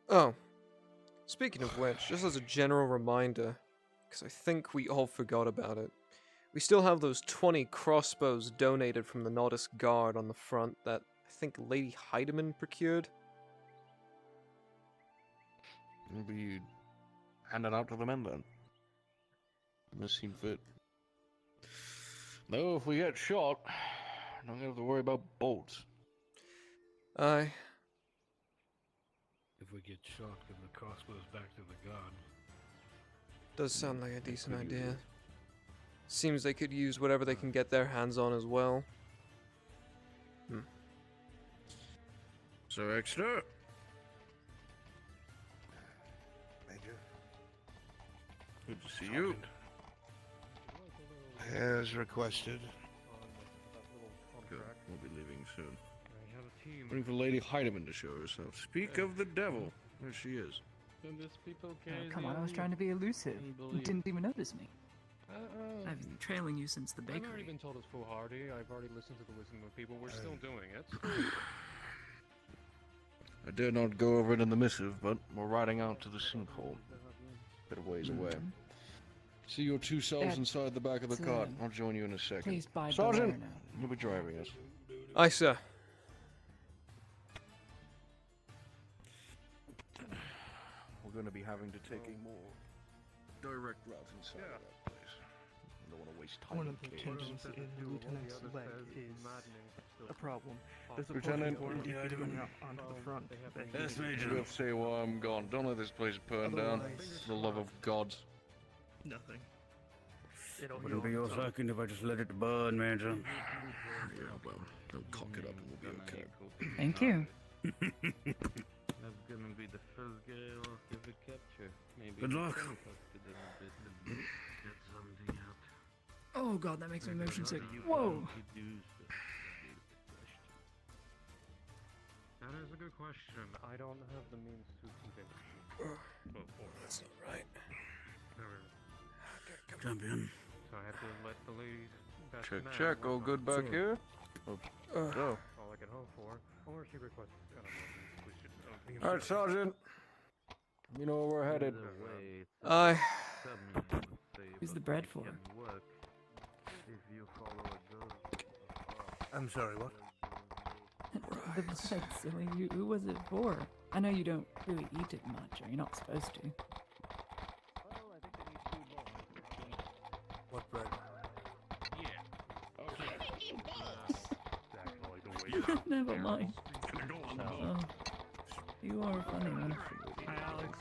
Oh, speaking of which, just as a general reminder, because I think we all forgot about it, we still have those 20 crossbows donated from the Nordis Guard on the front that I think Lady Heidemann procured. Maybe hand it out to the men then. Must seem fit. Though if we get shot, don't have to worry about bolts. Aye. If we get shot, give the crossbows back to the god. Does sound like a decent idea. Seems they could use whatever they can get their hands on as well. So extra. Major. Good to see you. As requested. Good. We'll be leaving soon. Waiting for Lady Heidemann to show herself. Speak of the devil. There she is. Come on, I was trying to be elusive. You didn't even notice me. I've been trailing you since the I've already bakery. been told it's foolhardy. I've already listened to the wisdom of people. We're still doing it. I dare not go over it in the missive, but we're riding out to the sinkhole. Bit of ways away. See your two selves inside the back of the cart. I'll join you in a second. Please buy Sergeant, Bolero now. you'll be driving us. Aye, sir. We're going to be having to take a more direct route inside that place. don't want to waste time. One of in the chaos. tendons in the lieutenant's leg is a problem. There's a Lieutenant, portion of organ coming out onto the front. that he Yes, needs- Major. Just say while I'm gone. Don't let this place burn down. For the love of God. Nothing. It'll Wouldn't be your second if I just let it burn, Major. Yeah, well, don't cock it up and we'll be okay. Thank you. That's gonna be the first girl to be captured. Maybe Good luck. get something out. Oh god, that makes me motion sick. Whoa! That is a good question. I don't have the means to convince you. That's not right. Champion. So I have to let the ladies. Check. All good back here? Oh, so. All I can hope for. Or she requests. We should. Alright, Sergeant. You know where we're headed. Aye. Who's the bread for? I'm sorry, what? The bread, silly. Who was it for? I know you don't really eat it much, or you're not supposed to. What bread? Never mind. Oh, you are a funny one. Hi, Alex.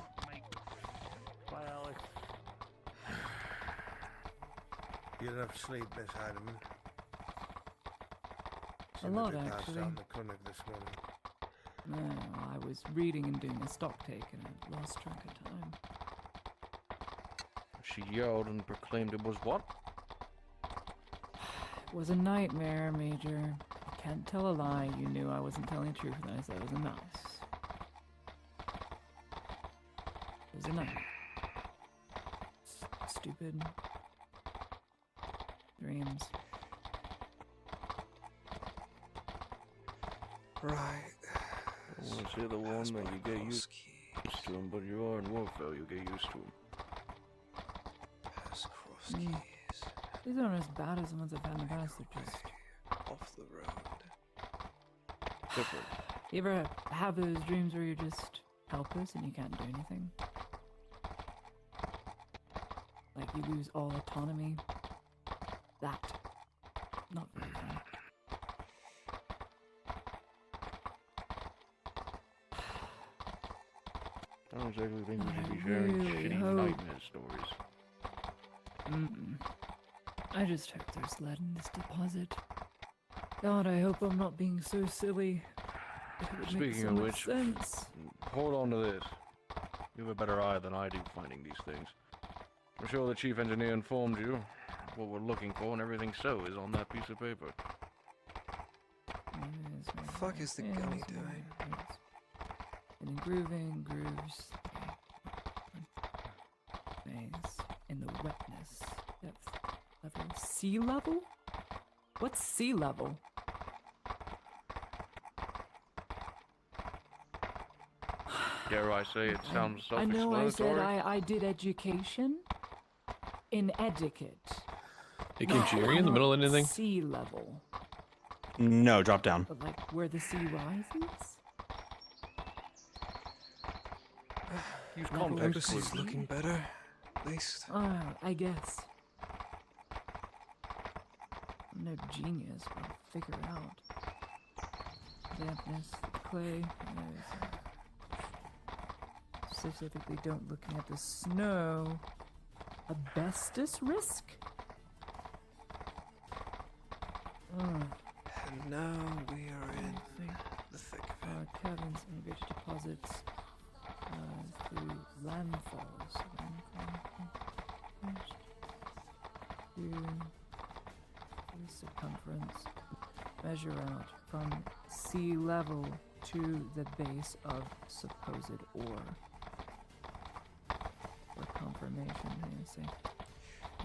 Bye, Alex. You had enough sleep, Miss Heidemann? A lot, Seemed to be passed actually. out in the clinic this morning. No, I was reading and doing a stock take, and I lost track of time. She yelled and proclaimed it was what? It was a nightmare, Major. I can't tell a lie. You knew I wasn't telling the truth when I said it was a mouse. It was a nightmare. Stupid dreams. Right. I want to say the one that you get used to him, but you are in warfare, you get used to him. Pass cross Mm. keys. These aren't as bad as the ones I've had in the past. They're just Off the road. Different. You ever have those dreams where you're just helpless and you can't do anything? Like you lose all autonomy? That. Not very fun. I don't exactly think we should be I sharing really shitty hope- nightmare stories. Mm-mm. I just hope there's lead in this deposit. God, I hope I'm not being so silly. It would make Speaking so of much which, sense. hold on to this. You have a better eye than I do finding these things. I'm sure the chief engineer informed you what we're looking for, and everything so is on that piece of paper. The fuck is the gunny doing? And grooving grooves. Maze in the wetness. Depth level. Sea level? What's sea level? Dare I say it sounds I know I said self-explanatory? I did education in etiquette. Hey, Kimchi, are you in the middle of anything? Sea level. No, drop down. But like where the sea rises? Use Level context Embassy's clues. looking better, at least. Oh, I guess. I'm no genius, but I'll figure it out. Dampness, clay. Specifically, don't looking at the snow. Asbestos risk? And now we are in the thick of it. Caverns, integrated deposits through landfalls. To circumference. Measure out from sea level to the base of supposed ore. For confirmation, I say.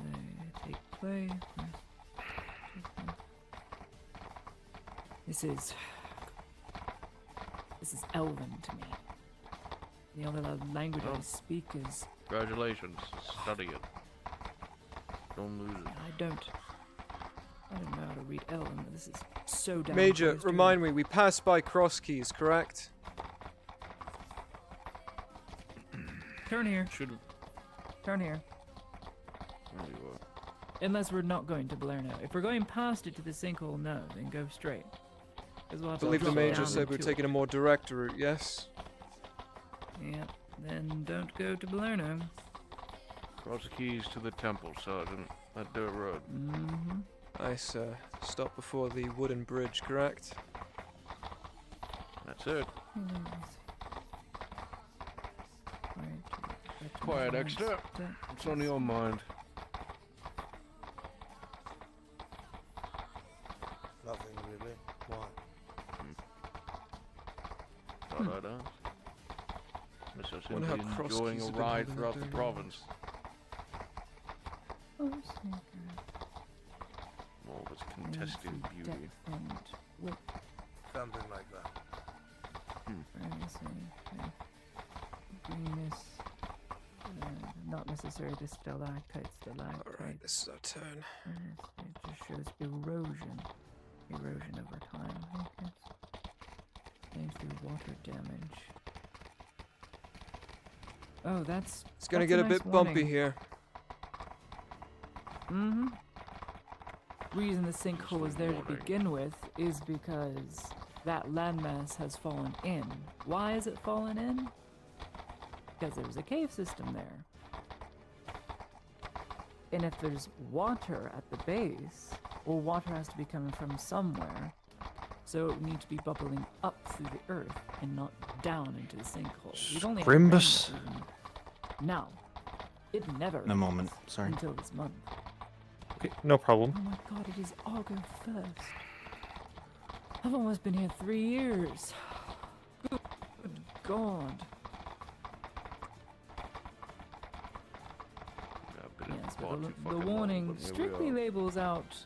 They take play. This is Elven to me. The only language I speak is. Congratulations. Study it. Don't lose it. I don't know how to read Elven, but this is so damn Major, close to remind me, we passed by cross keys, correct? Turn here. Should Turn here. There you are. Unless we're not going to Balerno. If we're going past it to the sinkhole, no, then go straight. 'Cause we'll I have to believe the drop major down said we're into taking it. a more direct route, yes? Yeah, then don't go to Balerno. Cross keys to the temple, Sergeant. That dirt road. Mm-hmm. Nice, stop before the wooden bridge, correct? That's it. Quiet, Dexter. What's on your mind? Nothing really. Why? Thought I'd ask. Miss us Wonder how simply cross enjoying keys a have been ride holding throughout up the their province. Oh, Sneaker. All of its contested beauty. Something like that. Greenness. Not necessarily to stalactites, stalactites. Alright, this is our turn. It just shows erosion. Erosion over time, I think it's named through water damage. Oh, that's... It's gonna that's get a nice bit bumpy warning. here. Mm-hmm. Reason the sinkhole is there to begin with is because that landmass has fallen in. Why has it fallen in? Because there's a cave system there. And if there's water at the base, well, water has to be coming from somewhere. So it would need to be bubbling up through the earth and not down into the sinkhole. We've only had rain Grimbus? this season. Now, it never In a moment, rains sorry. until this month. Okay, no problem. Oh my god, it is August 1st. I've almost been here 3 years. Good god. Yes, but the warning strictly labels out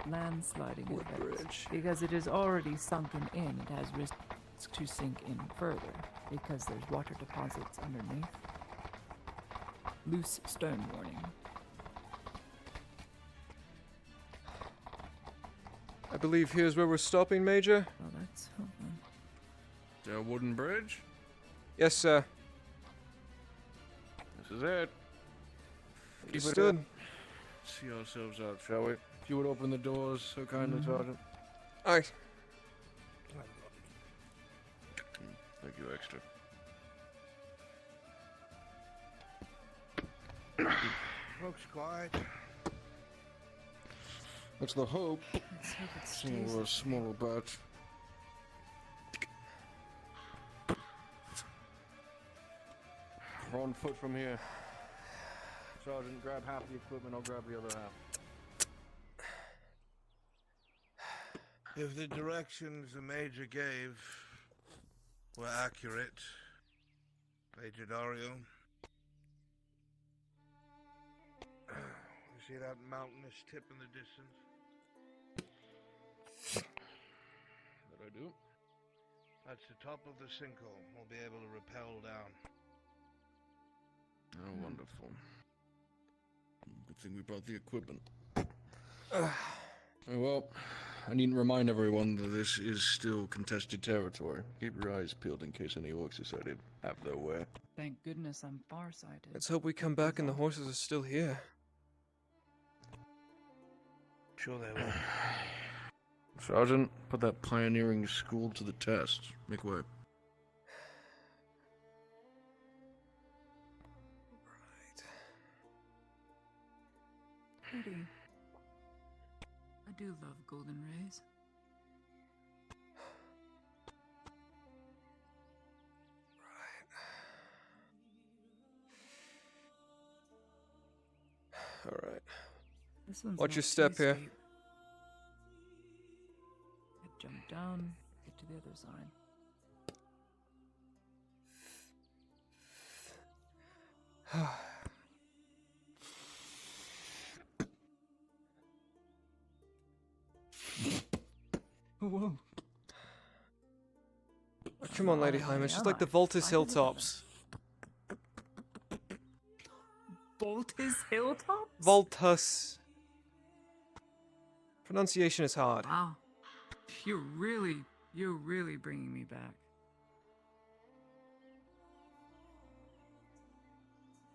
landsliding events because it is already sunken in. It has risk to sink in further because there's water deposits underneath. Loose stone warning. I believe here's where we're stopping, Major. Well, that's something. The wooden bridge? Yes, sir. This is it. Understood. See ourselves out, shall we? If you would open the doors so kindly, Sergeant. Aye. Thank you, Extra. Looks quiet. That's the hope. Let's hope it stays. Or a smaller batch. We're on foot from here. Sergeant, grab half the equipment, I'll grab the other half. If the directions the Major gave were accurate, Major Dario, you see that mountainous tip in the distance? That I do. That's the top of the sinkhole. We'll be able to rappel down. Oh, wonderful. Good thing we brought the equipment. Well, I need to remind everyone that this is still contested territory. Keep your eyes peeled in case any orcs decide to have their way. Thank goodness I'm farsighted. Let's hope we come back and the horses are still here. Sure they will. Sergeant, put that pioneering school to the test. Make way. Pretty. I do love golden rays. Alright. This one's Watch not your step too here. steep. I jump down, get to the other side. Whoa. Come on, Lady Hyman. It's just like the Voltus Hilltops. Voltus Hilltop? Voltus. Pronunciation is hard. Wow. You're really bringing me back.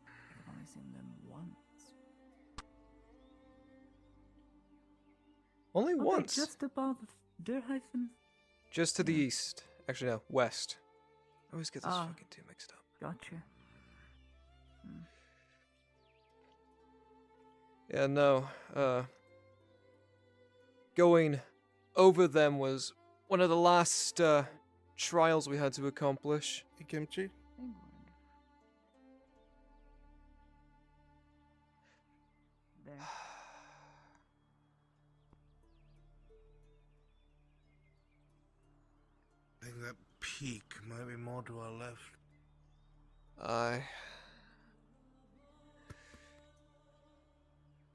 I've only seen them once. Only Are they once. just above Durheifen? Just to the east. Actually, no, west. I always get this Ah. fucking two mixed up. Gotcha. Yeah, no. Going over them was one of the last trials we had to accomplish. Hey, Kimchi. England. There. I think that peak might be more to our left. Aye.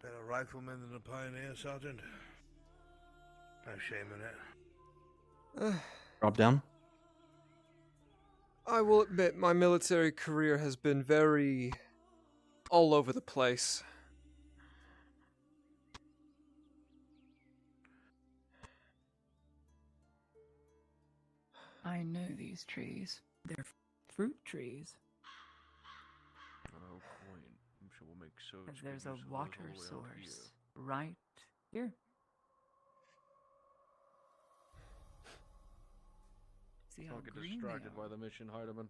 Better rifleman than a pioneer, Sergeant. No shame in it. Drop down. I will admit my military career has been very all over the place. I know these trees. They're fruit trees. Oh, point. I'm sure we'll make so. And there's a water source right here. See how Don't get green distracted they by are. the mission, Heidemann.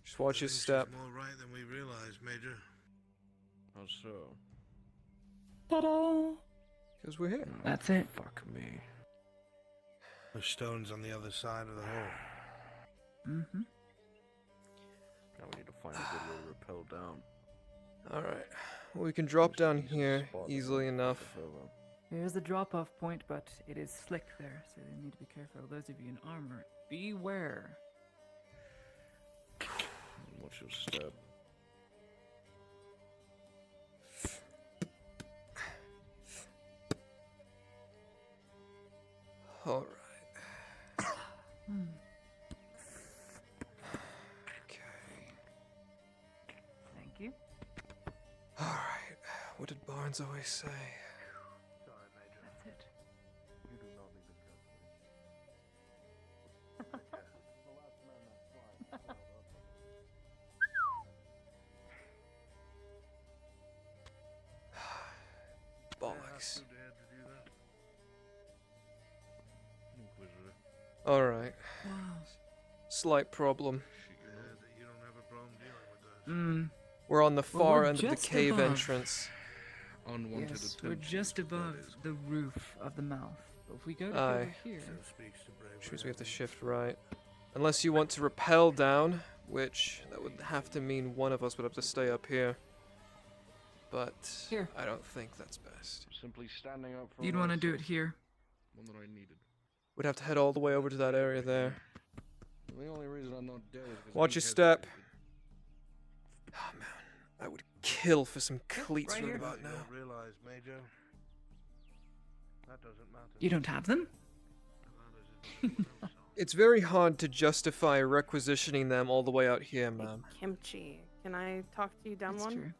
Just watch your step. More right than we realized, Major. How so? Ta-da! Because we're here. That's it. Fuck me. The stone's on the other side of the hole. Mm-hmm. Now we need to find a good way to rappel down. Alright. We can drop down Just here spot easily it. enough. Here's the drop-off point, but it is slick there, so you need to be careful. Those of you in armor, beware. Watch your step. Alright. Hmm. Okay. Thank you. Alright. What did Barnes always say? That's it. You do not need to Bollocks. Inquisitor. Alright. Wow. Slight problem. You don't have a problem dealing with that. We're on the far we're end of the just cave above. entrance. Unwanted Yes, attention. we're just that above is. the roof of the mouth. But if we go to Aye. over here, Speaks to bravery. Which means we have to shift right. Unless you want to rappel down, which that would have to mean one of us would have to stay up here. But Here. I don't think that's best. Simply standing up for you'd want to do it myself. here. One that I needed. We'd have to head all the way over to that area there. The only reason I'm not dead is 'cause Watch he your step. hesitated. Oh man, I would kill for some cleats right right here. about You now. don't realize, Major. That doesn't matter. You don't have them? It's very hard to justify requisitioning them all the way out here, ma'am. Kimchi, can I talk to you down That's one? true.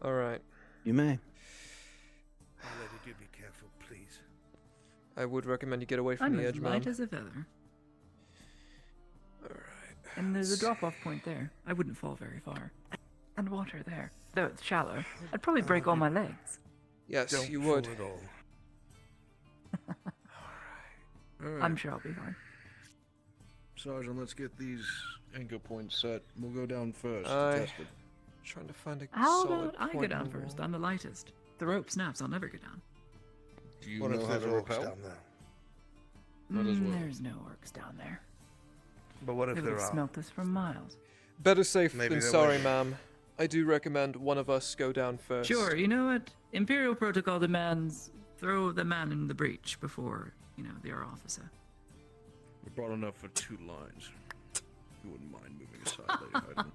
Alright, You may. My lady, do be careful, please. I would recommend you get away from I'm the as edge, ma'am. light as a feather. Alright. And there's a drop-off point there. I wouldn't fall very far. And water there. Though it's shallow. I'd probably break all my legs. Yes, Don't you fool would. at all. Alright. I'm sure I'll be fine. Sergeant, let's get these anchor points set. We'll go down first Aye. to test it. Trying to find a How solid about I go point down in the first? wall. I'm the lightest. The rope snaps, I'll never go down. Do you What know if how there's to orcs rappel? down there? Not as well. There's no orcs down there. But what They if would there have are? smelt this from miles. Better safe Maybe than there sorry, was. ma'am. I do recommend one of us go down first. Sure, you know what? Imperial protocol demands throw the man in the breach before, their officer. We brought enough for 2 lines. You wouldn't mind moving aside, Lady Heidemann.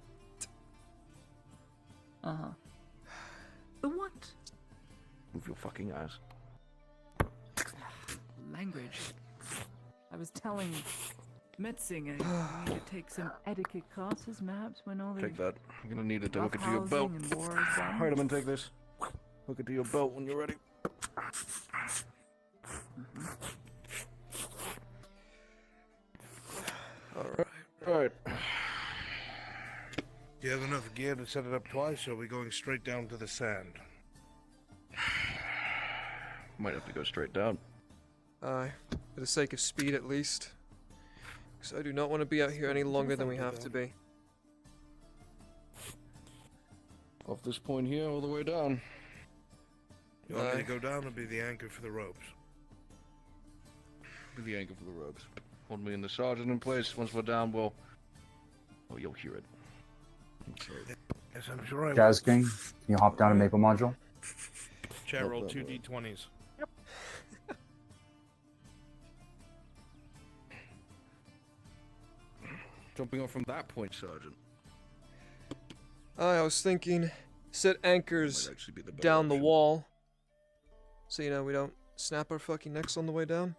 Uh-huh. The what? Move your fucking ass. Language. I was telling Metzing I need to take some etiquette classes, maps, when all the Take that. I'm gonna need it to hook it to your roughhousing belt. and war is done. Heidemann, take this. Hook it to your belt when you're ready. Alright. Alright. Do you have enough gear to set it up twice, or are we going straight down to the sand? Might have to go straight down. Aye, for the sake of speed at least. Because I do not want to be out here any longer than we have to be. Off this point here, all the way down. You want me to go down and be the anchor for the ropes? Be the anchor for the ropes. Hold me and the sergeant in place. Once we're down, we'll... Oh, you'll hear it. Okay. Yes, I'm sure I will. Jazz King, can you hop down a maple module? Chat roll 2 d20s. Yep. Jumping off from that point, Sergeant. I was thinking, set anchors down the wall. So, you know, we don't snap our fucking necks on the way down.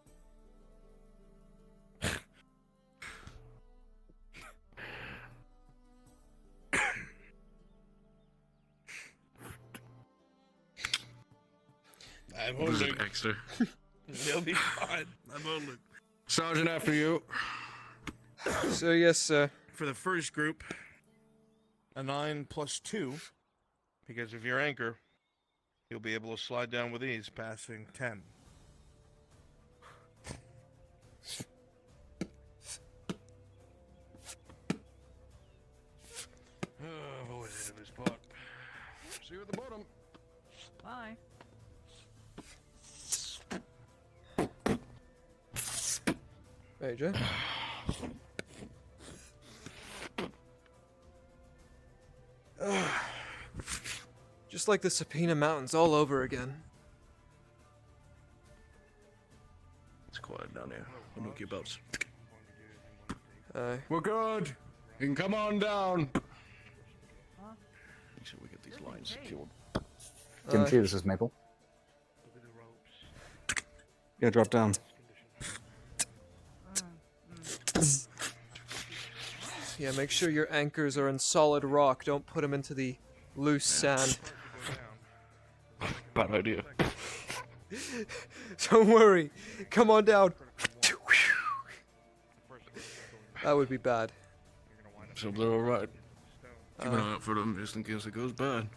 I'm holding. Extra. They'll be fine. I'm holding. Sergeant, after you. So, yes, sir. For the first group, a 9 plus 2. Because of your anchor, you'll be able to slide down with ease, passing 10. I've always hated this part. See you at the bottom. Bye. Major. Just like the Subpoena Mountains all over again. It's quiet down here. Unhook your belts. Aye. We're good. You can come on down. Make sure we get these lines secured. Kimchi, this is Maple. Yeah, drop down. Yeah, make sure your anchors are in solid rock. Don't put them into the loose sand. Bad idea. Don't worry. Come on down. That would be bad. So they're alright. Keep an eye out for them just in case it goes bad.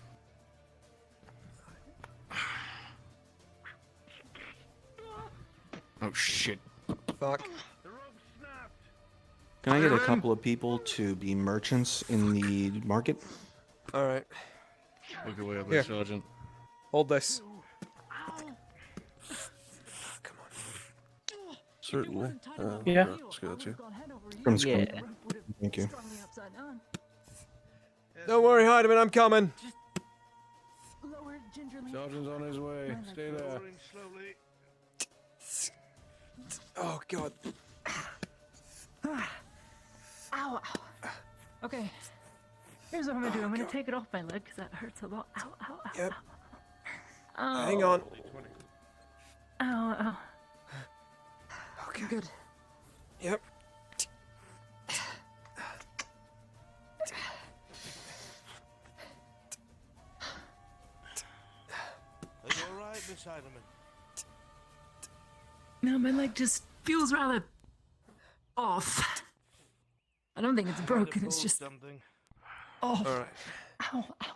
Oh shit. Fuck. Can I get a couple of people to be merchants in the market? Alright. Look away up Here. there, Sergeant. Hold this. Certainly. Yeah. Let's get that too. From screen. Yeah. Thank you. Don't worry, Heidemann, I'm coming. Sergeant's on his way. Stay there. Oh, God. Ow, ow. Okay. Here's what I'm gonna do. I'm gonna take it off my leg because that hurts a lot. Ow, ow, ow. Yep. Ow. Hang on. Ow, ow. Okay. Good. Yep. Are you alright, Miss Heidemann? No, my leg just feels rather off. I don't think it's broken. It's just something. off. Alright. Ow, ow.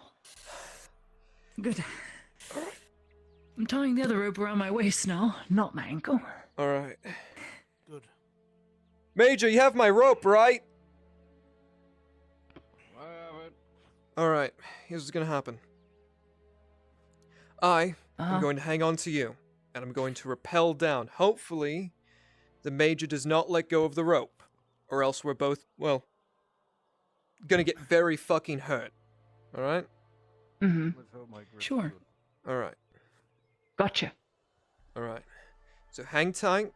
Good. I'm tying the other rope around my waist now, not my ankle. Alright. Good. Major, you have my rope, right? I have it. Alright. Here's what's gonna happen. I am going to hang on to you, and I'm going to rappel down. Hopefully, the Major does not let go of the rope, or else we're both, well, gonna get very fucking hurt. Alright? Mm-hmm. Sure. Alright. Gotcha. Alright. So hang tight,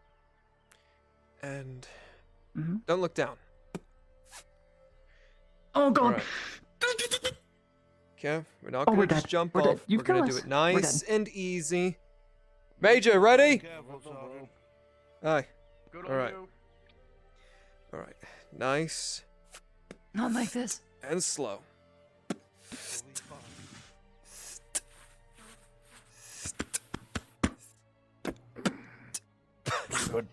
and don't look down. Oh, God. Alright. Okay, we're not Oh, gonna we're just dead. jump We're off. dead. You've We're gonna got do us. it We're nice dead. and easy. Major, ready? Careful, Sergeant. Aye. Good on Alright. you. Alright. Nice Not like this. and slow. Good.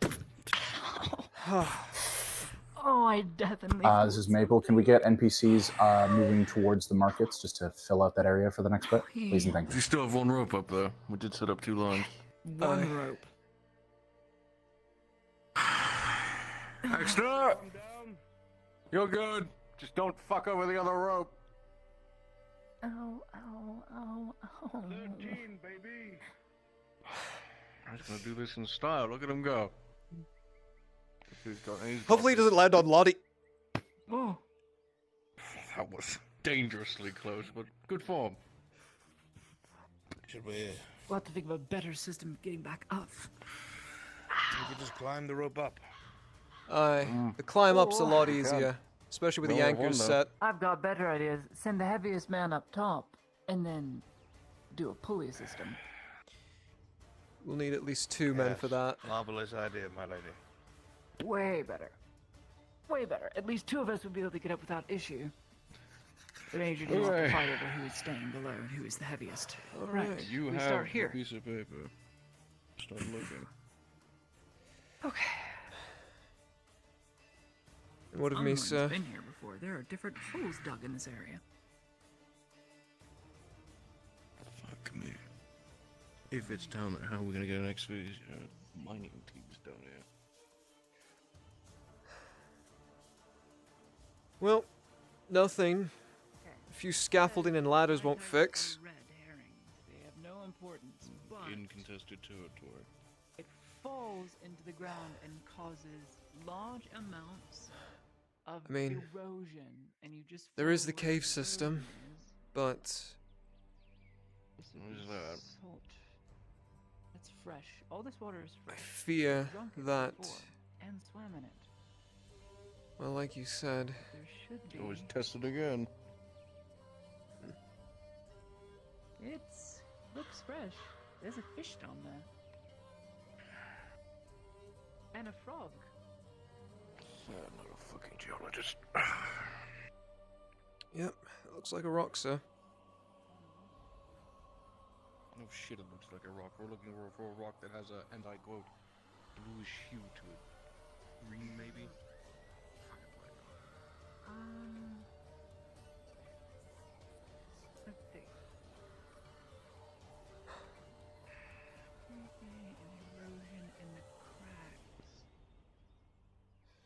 Oh, I definitely. This is Maple. Can we get NPCs moving towards the markets just to fill out that area for the next bit? Please and thank you. You still have one rope up there. We did set up 2 lines. One rope. Extra! You're good. Just don't fuck over the other rope. Ow, ow, ow, ow. 13, baby. I'm just gonna do this in style. Look at him go. Hopefully he doesn't land on Lottie. Oh. That was dangerously close, but good form. Should we We'll have to think of a better system of getting back up. could just climb the rope up? Aye. The climb up's a lot easier. Especially with the anchors set. I've got better ideas. Send the heaviest man up top, and then do a pulley system. We'll need at least 2 men for that. Marvelous idea, my lady. Way better. Way better. At least 2 of us would be able to get up without issue. But I usually have to fight over who is staying below and who is the heaviest. Alright, You we have start here. a piece of paper. Start looking. Okay. What of me, sir? I've been here before. There are different holes dug in this area. Fuck me. If it's down there, how are we gonna get an mining teams down here? Well, nothing. A few scaffolding and ladders won't fix. Red herrings. They have no importance, but Uncontested territory. it falls into the ground and causes large amounts of I mean, erosion, and you just there is the follow where cave the system, erosion is. but What is that? Salt. It's fresh. All this water is I fresh. fear Drunk it that, before and swam in it. well, like you said, There should be. Always test it again. It's looks fresh. There's a fish down there. And a frog. I'm not a fucking geologist. yep, it looks like a rock, sir. No shit, it looks like a rock. We're looking for a rock that has a, and I quote, bluish hue to it. Green, maybe? Let's see. An erosion in the cracks.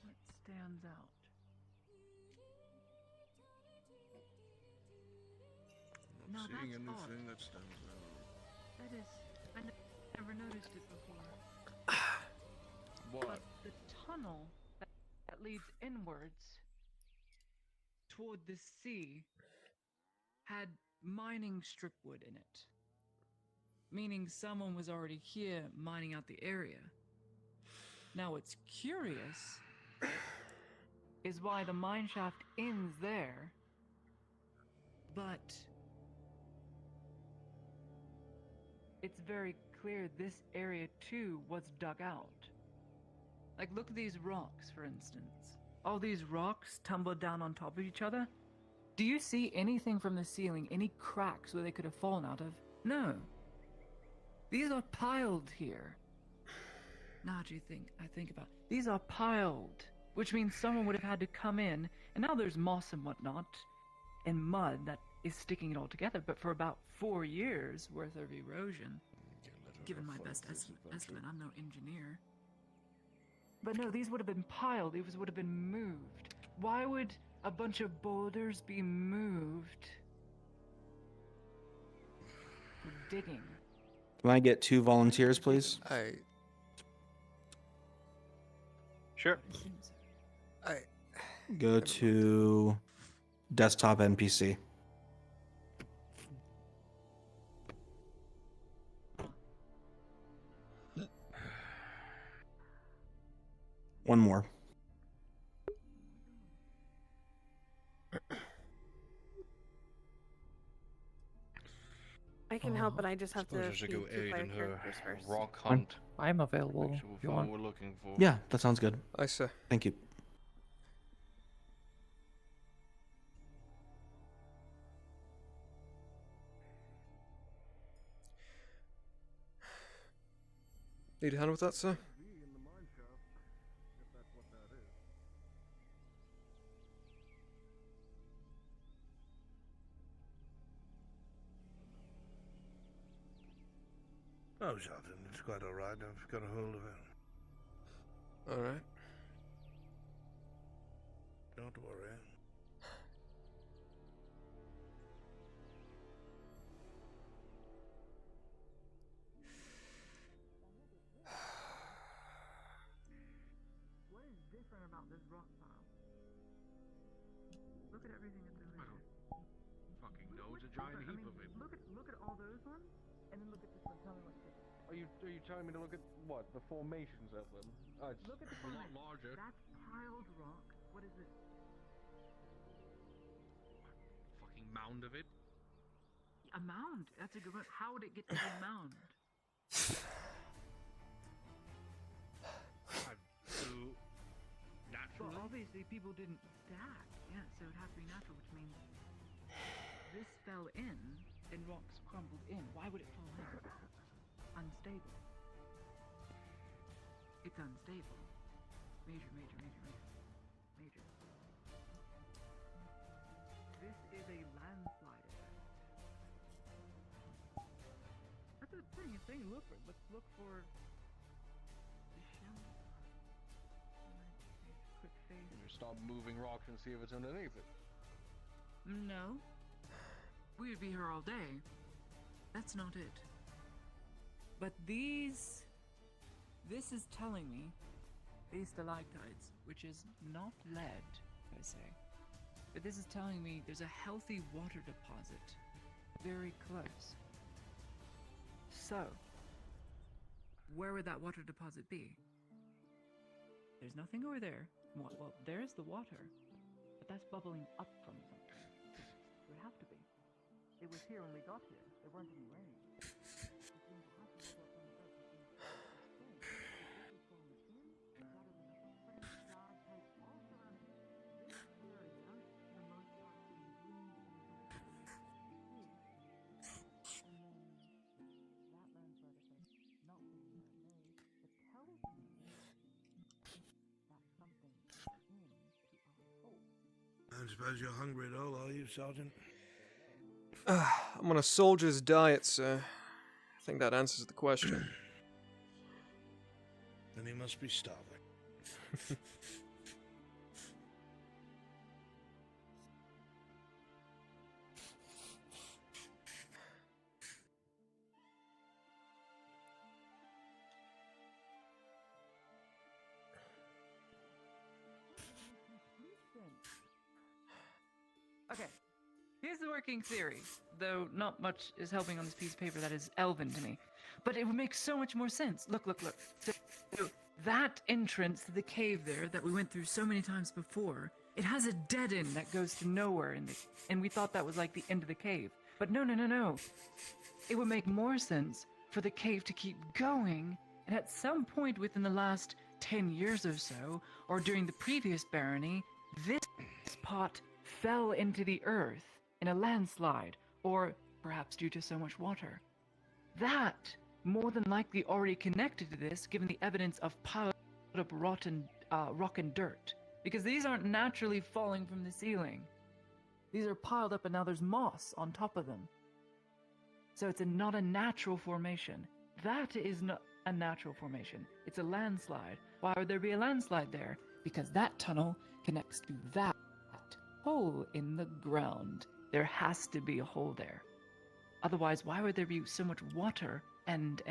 What stands out? I'm No, not seeing that's anything odd. that stands out. That is, I never noticed it before. What? But the tunnel that leads inwards toward the sea had mining stripwood in it. Meaning someone was already here mining out the area. Now what's curious is why the mine shaft ends there, but it's very clear this area too was dug out. Like, look at these rocks, for instance. All these rocks tumbled down on top of each other. Do you see anything from the ceiling, any cracks where they could have fallen out of? No. These are piled here. Now do you think, I think about it. These are piled, which means someone would have had to come in, and now there's moss and whatnot, and mud that is sticking it all together, but for about 4 years worth of erosion. Given my best estimate, I'm no engineer. But no, these would have been piled, these would have been moved. Why would a bunch of boulders be moved for digging? Can I get 2 volunteers, please? Sure. Go to desktop NPC. One more. I can help, but I just have to Suppose I should feed go 2 aid player in her characters first. rock hunt. I'm available Make sure if you we'll want. find what we're looking for. Yeah, that sounds good. Aye, sir. Thank you. Need a hand with that, sir? Oh, Sergeant, it's quite all right. I've got a hold of it. All right. Don't worry. What is different about this rock pile? Look at everything in the I don't fucking know. It's a giant heap of it. Look at all those ones, and then look at this one. Tell me what's different. Are you telling me to look at what? The formations of them? It's Look at the a lot formation. larger. That's piled rock. What is this? Fucking mound of it. A mound. That's a good one. How would it get to be a mound? Naturally. Well, obviously people didn't stack. Yeah, so it has to be natural, which means this fell in and rocks crumbled in. Why would it fall in? Unstable. It's unstable. Major. This is a landslide effect. That's the thing. It's saying look for it. Let's look for the shell. Quick face. You start moving rocks and see if it's underneath it. No. We would be here all day. That's not it. But this is telling me these stalactites, which is not lead, per se, but this is telling me there's a healthy water deposit very close. So, where would that water deposit be? There's nothing over there. Well, there's the water, but that's bubbling up from something. It would have to be. It was here when we got here. There weren't any rain. I suppose you're hungry at all, are you, Sergeant? I'm on a soldier's diet, sir. I think that answers the question. Then he must be starving. Okay, here's the working theory, though not much is helping on this piece of paper that is elven to me. But it would make so much more sense. Look. So that entrance to the cave there that we went through so many times before, it has a dead end that goes to nowhere, and we thought that was like the end of the cave. But no. It would make more sense for the cave to keep going, and at some point within the last 10 years or so, or during the previous barony, this pot fell into the earth in a landslide, or perhaps due to so much water. That, more than likely already connected to this, given the evidence of piled up rotten rock and dirt. Because these aren't naturally falling from the ceiling. These are piled up and now there's moss on top of them. So it's not a natural formation. That is not a natural formation. It's a landslide. Why would there be a landslide there? Because that tunnel connects to that hole in the ground. There has to be a hole there. Otherwise, why would there be so much water and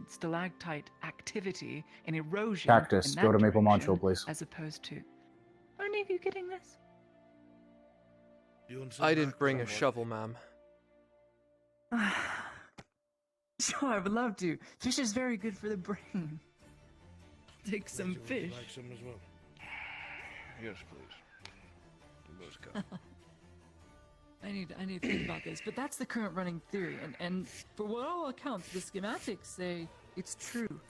stalactite activity and erosion? Cactus, in go that to Maple direction, Moncho, please. As opposed to... Are any of you getting this? I didn't bring a shovel, ma'am. Sure, I would love to. Fish is very good for the brain. Take some Would you fish. like some as well? Yes, please. You must go. I need to think about this, but that's the current running theory, and for what all accounts, the schematics say it's true.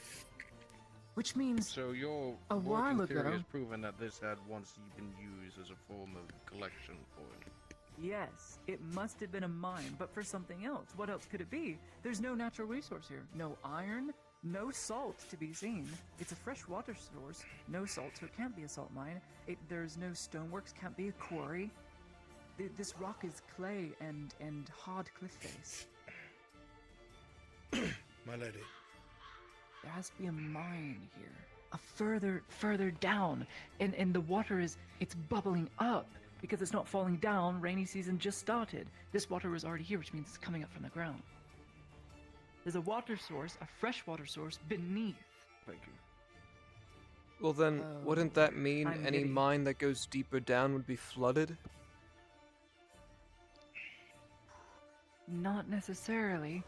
Which means So your a while working theory ago, has proven that this had once been used as a form of collection point. yes, it must have been a mine, but for something else. What else could it be? There's no natural resource here. No iron, no salt to be seen. It's a fresh water source, no salt, so it can't be a salt mine. There's no stoneworks, can't be a quarry. This rock is clay and hard cliff face. my lady. There has to be a mine here. A further down. And the water it's bubbling up because it's not falling down. Rainy season just started. This water is already here, which means it's coming up from the ground. There's a water source, a fresh water source beneath. Thank you. Well then, wouldn't that mean I'm any giddy. mine that goes deeper down would be flooded? Not necessarily.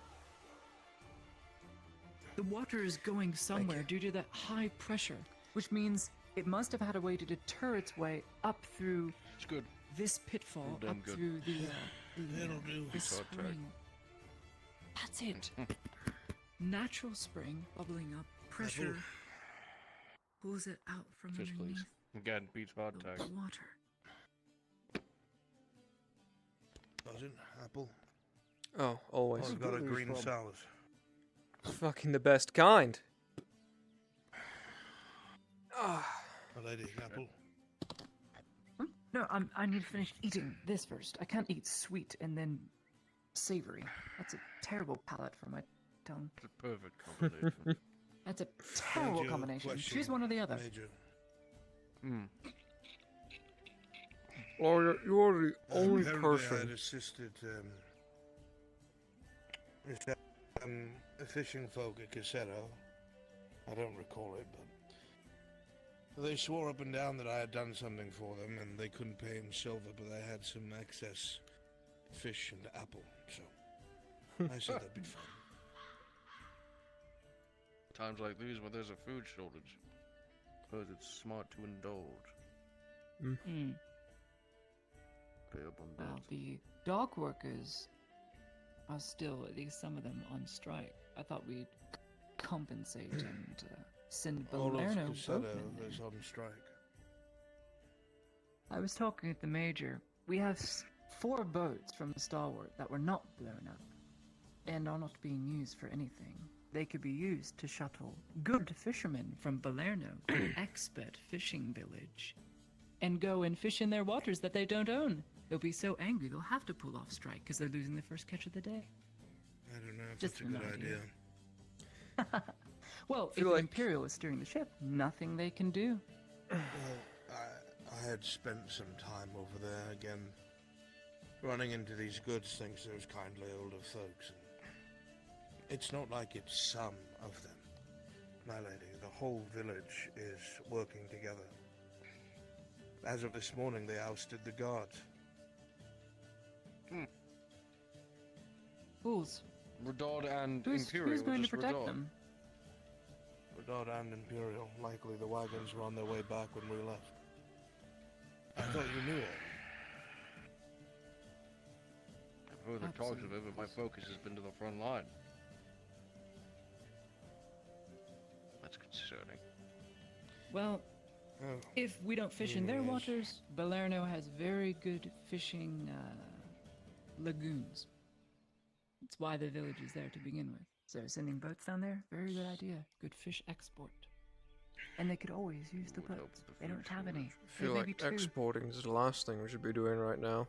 The water is going somewhere due to that high pressure, which means it must have had a way to deter its way up through It's good. this pitfall, Damn up good. through That'll do. this Short track. spring. That's it. Natural spring bubbling up, pressure pulls it out from Fish, please. underneath Again, beach hard the tag. water. Sergeant, apple. Oh, always. I've got a green salad. Fucking the best kind. Ah. My lady, apple. No, I need to finish eating this first. I can't eat sweet and then savory. That's a terrible palate for my tongue. It's a perfect combination. That's a terrible Major combination. question, Choose one or the other. Major. Well, you're the only Apparently I person. had assisted a fishing folk at Cassetto. I don't recall it, but they swore up and down that I had done something for them, and they couldn't pay in silver, but they had some excess fish and apple, so I said that'd be fine. Times like these when there's a food shortage, because it's smart to indulge. Pay up on Well, that. the dock workers are still, at least some of them, on strike. I thought we'd compensate and send All of Balerno Cassetto boatmen there. is on strike. I was talking with the major. We have 4 boats from the Stalwart that were not blown up and are not being used for anything. They could be used to shuttle good fishermen from Balerno, an expert fishing village, and go and fish in their waters that they don't own. They'll be so angry they'll have to pull off strike because they're losing the first catch of the day. I don't know if Just that's a good an idea. idea. Well, if feel the like- Imperial is steering the ship, nothing they can do. Well, I had spent some time over there again, running into these goods things, those kindly older folks. And it's not like it's some of them, my lady. The whole village is working together. As of this morning, they ousted the guards. Fools. Redod and Who's Imperial. going to just protect Redod. them? Redod and Imperial. Likely the wagons were on their way back when we left. I thought you knew all. I've heard the talks of it, but my focus has been to the front line. That's concerning. Well, Oh. if we don't fish in their Yes. waters, Balerno has very good fishing lagoons. That's why the village is there to begin with. So sending boats down there, very good idea. Good fish export. And they could always use the boats. They don't have any. I feel Maybe like 2. exporting is the last thing we should be doing right now.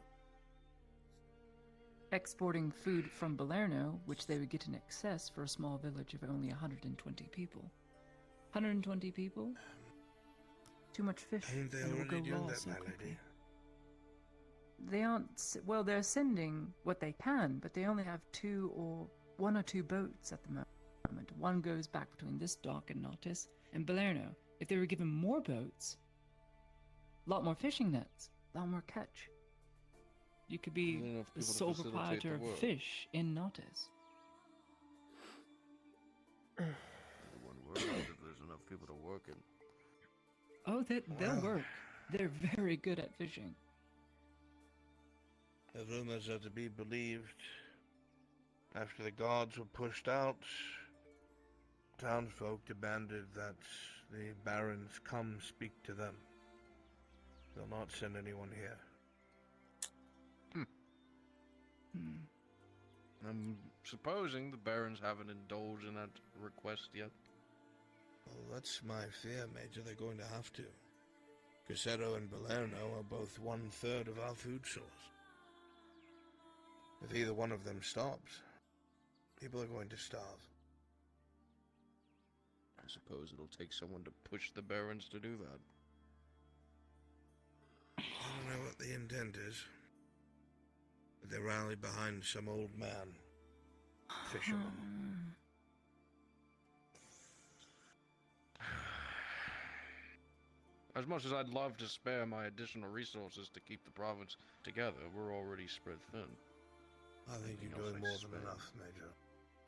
Exporting food from Balerno, which they would get in excess for a small village of only 120 people. 120 people? Too much fish. Aren't they and it will already go doing raw that, so my quickly. lady? They aren't. Well, they're sending what they can, but they only have 1 or 2 boats at the moment. One goes back between this dock and Nautis and Balerno. If they were given more boats, a lot more fishing nets, a lot more catch. You could be Enough the people to sole facilitate proprietor the of work. fish in Nautis. I wouldn't worry about if there's enough people to work in. Oh, they'll Wow. work. They're very good at fishing. The rumors are to be believed. After the guards were pushed out, townsfolk demanded that the barons come speak to them. They'll not send anyone here. I'm supposing the barons haven't indulged in that request yet. Well, that's my fear, Major. They're going to have to. Cassetto and Balerno are both 1/3 of our food source. If either one of them stops, people are going to starve. I suppose it'll take someone to push the barons to do that. I don't know what the intent is. But they rallied behind some old man. Fisherman. As much as I'd love to spare my additional resources to keep the province together, we're already spread thin. I think you're doing more than enough, Major.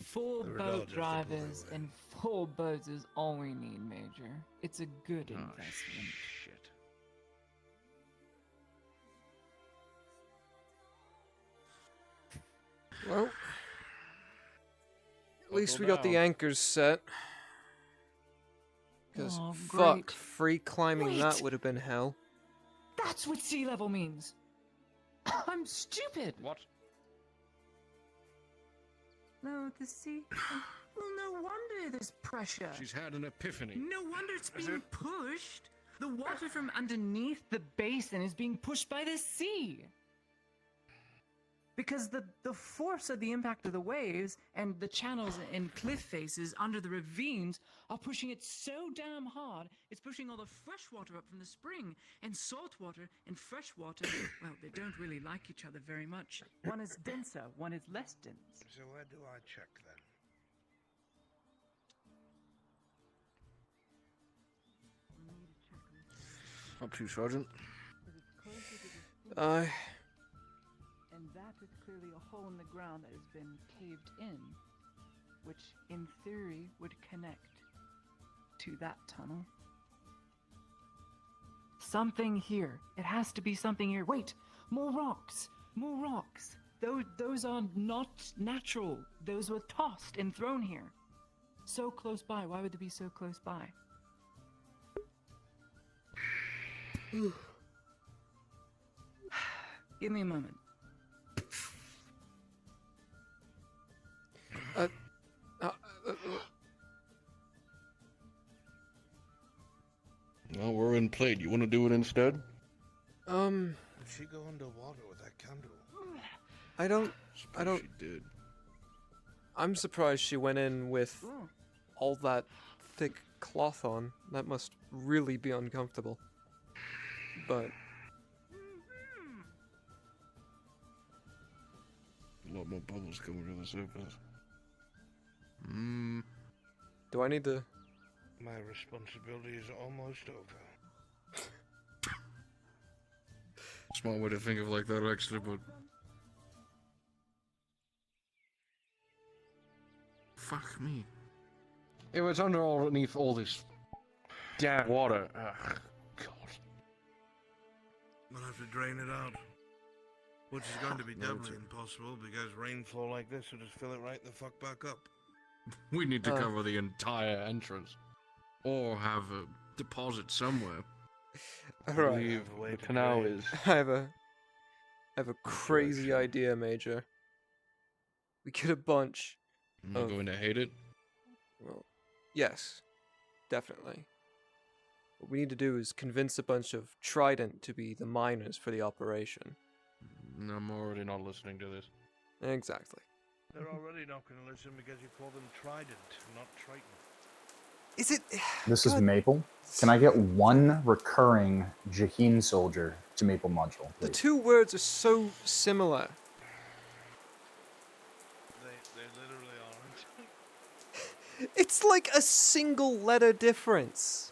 4 The boat Redodgers deploy drivers away. and 4 boats is all we need, Major. It's a good investment. Shit. Well, at least we Buckle got the down. anchors set. Because Oh, fuck, great. free climbing that Wait. would have been hell. That's what sea level means. I'm stupid. What? No, the sea. Well, no wonder there's pressure. She's had an epiphany. No wonder it's being pushed. The water from underneath the basin is being pushed by the sea. Because the force of the impact of the waves and the channels and cliff faces under the ravines are pushing it so damn hard, it's pushing all the fresh water up from the spring. And salt water and fresh water, well, they don't really like each other very much. One is denser, one is less dense. So where do I check then? Up to you, Sergeant. And that is clearly a hole in the ground that has been caved in, which in theory would connect to that tunnel. Something here. It has to be something here. Wait, more rocks. More rocks. Those are not natural. Those were tossed and thrown here. So close by. Why would they be so close by? Give me a moment. Well, we're in plate. You want to do it instead? Did she go underwater with that candle? I don't. She did. I'm surprised she went in with all that thick cloth on. That must really be uncomfortable. But A lot more bubbles coming to the surface. do I need to? My responsibility is almost over. Smart way to think of like that, actually, but Fuck me. if it's underneath all this damn water, God. We'll have to drain it out. Which is going to be doubly impossible because rainfall like this will just fill it right the fuck back up. We need to cover the entire entrance, or have a deposit somewhere. I Alright. believe The canal is. I have a crazy idea, Major. We get a bunch. I'm not going to hate it. Well, yes, definitely. What we need to do is convince a bunch of Trident to be the miners for the operation. I'm already not listening to this. Exactly. They're already not going to listen because you call them Trident, not Triton. Is it? This is Maple. Can I get one recurring Jaheen soldier to Maple module, The please? two words are so similar. They literally aren't. It's like a single letter difference.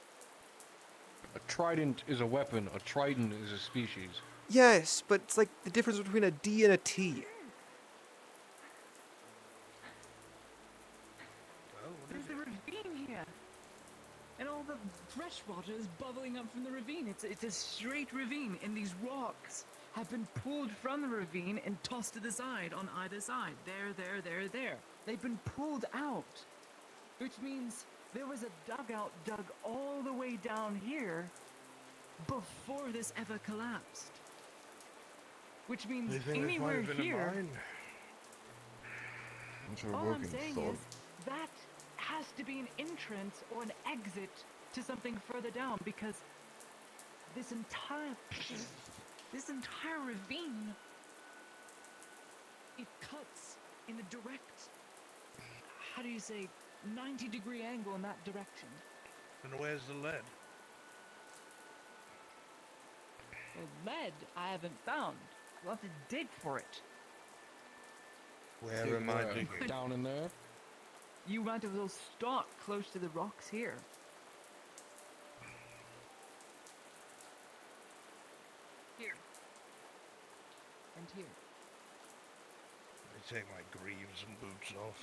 A trident is a weapon. A trident is a species. Yes, but it's like the difference between a D and a T. There's a ravine here. And all the fresh water is bubbling up from the ravine. It's a straight ravine, and these rocks have been pulled from the ravine and tossed to the side on either side. There. They've been pulled out. Which means there was a dugout dug all the way down here before this ever collapsed. Which means They think this might anywhere have been a here. mine. That's our All I'm working saying thought. is that has to be an entrance or an exit to something further down, because this entire ravine, it cuts in a direct, how do you say, 90-degree angle in that direction. And where's the lead? The lead I haven't found. We'll have to dig for it. Where am I digging? Down in there? You might have a little stalk close to the rocks here. Here. And here. Let me take my greaves and boots off.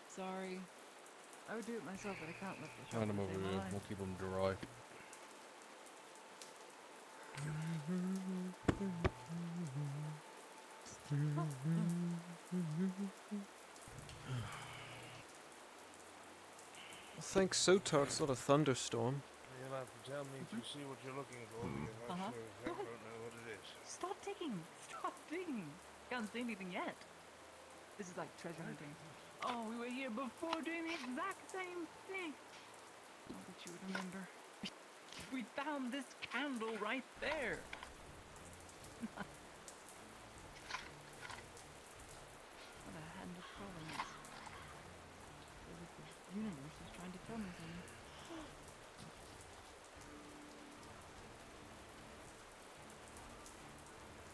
Sorry. I would do it myself, but I can't lift the shop. Find them over here. We'll keep them dry. Thanks, Sotar. It's not a thunderstorm. You'll have to tell me if you see what you're looking for, because I sure as heck don't know what it is. Stop digging! Stop digging! Can't see anything yet. This is like treasure hunting. Oh, we were here before doing the exact same thing. Not that you would remember. We found this candle right there. What a hand of providence. As if the universe is trying to tell me something.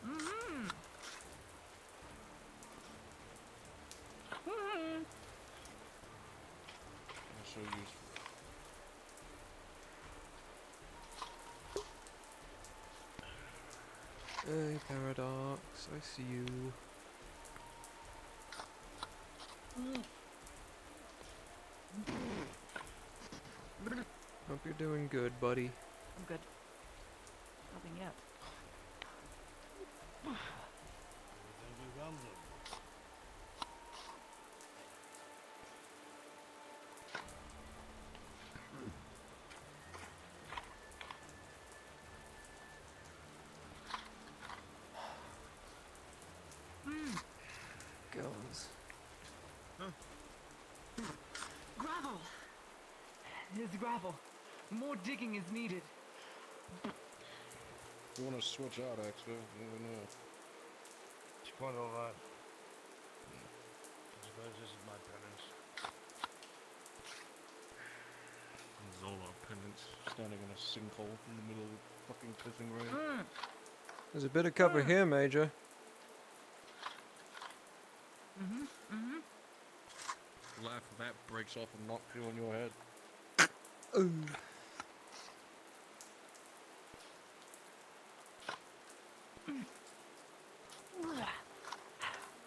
Mm-hmm. Mm-hmm. That's so useful. Hey, Paradox, I see you. Hope you're doing good, buddy. I'm good. Nothing yet. Goes. Gravel! It's gravel. More digging is needed. You want to switch out, actually? I don't know. It's quite alright. I suppose this is my penance. Zola penance. Standing in a sinkhole in the middle of the fucking pissing rain. There's a bit of cover here, Major. Laugh if that breaks off and knocks you on your head. Ooh.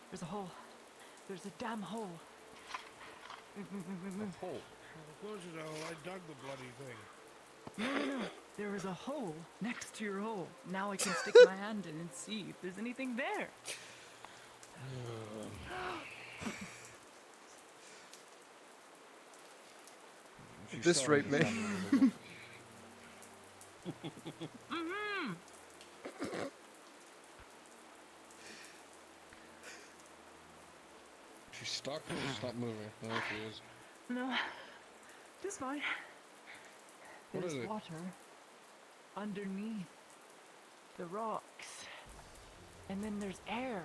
There's a hole. There's a damn hole. A hole? Of course it's a hole. I dug the bloody thing. No. There is a hole next to your hole. Now I can stick my hand in and see if there's anything there. At this rate, man. She's stuck. Stop moving. There she is. No, this fine. What There's is it? water underneath the rocks, and then there's air.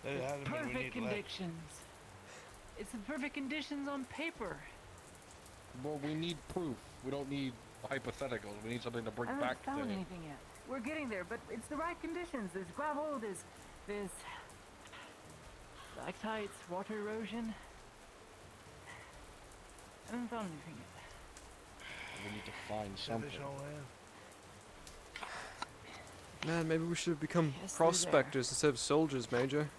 It's perfect conditions. It's the perfect conditions on paper. Well, we need proof. We don't need hypotheticals. We need something to bring I back haven't found there. anything yet. We're getting there, but it's the right conditions. There's gravel, there's stalactites, water erosion. I haven't found anything yet. We need to find something. Man, maybe we should have become Yes, they're prospectors instead of soldiers, Major.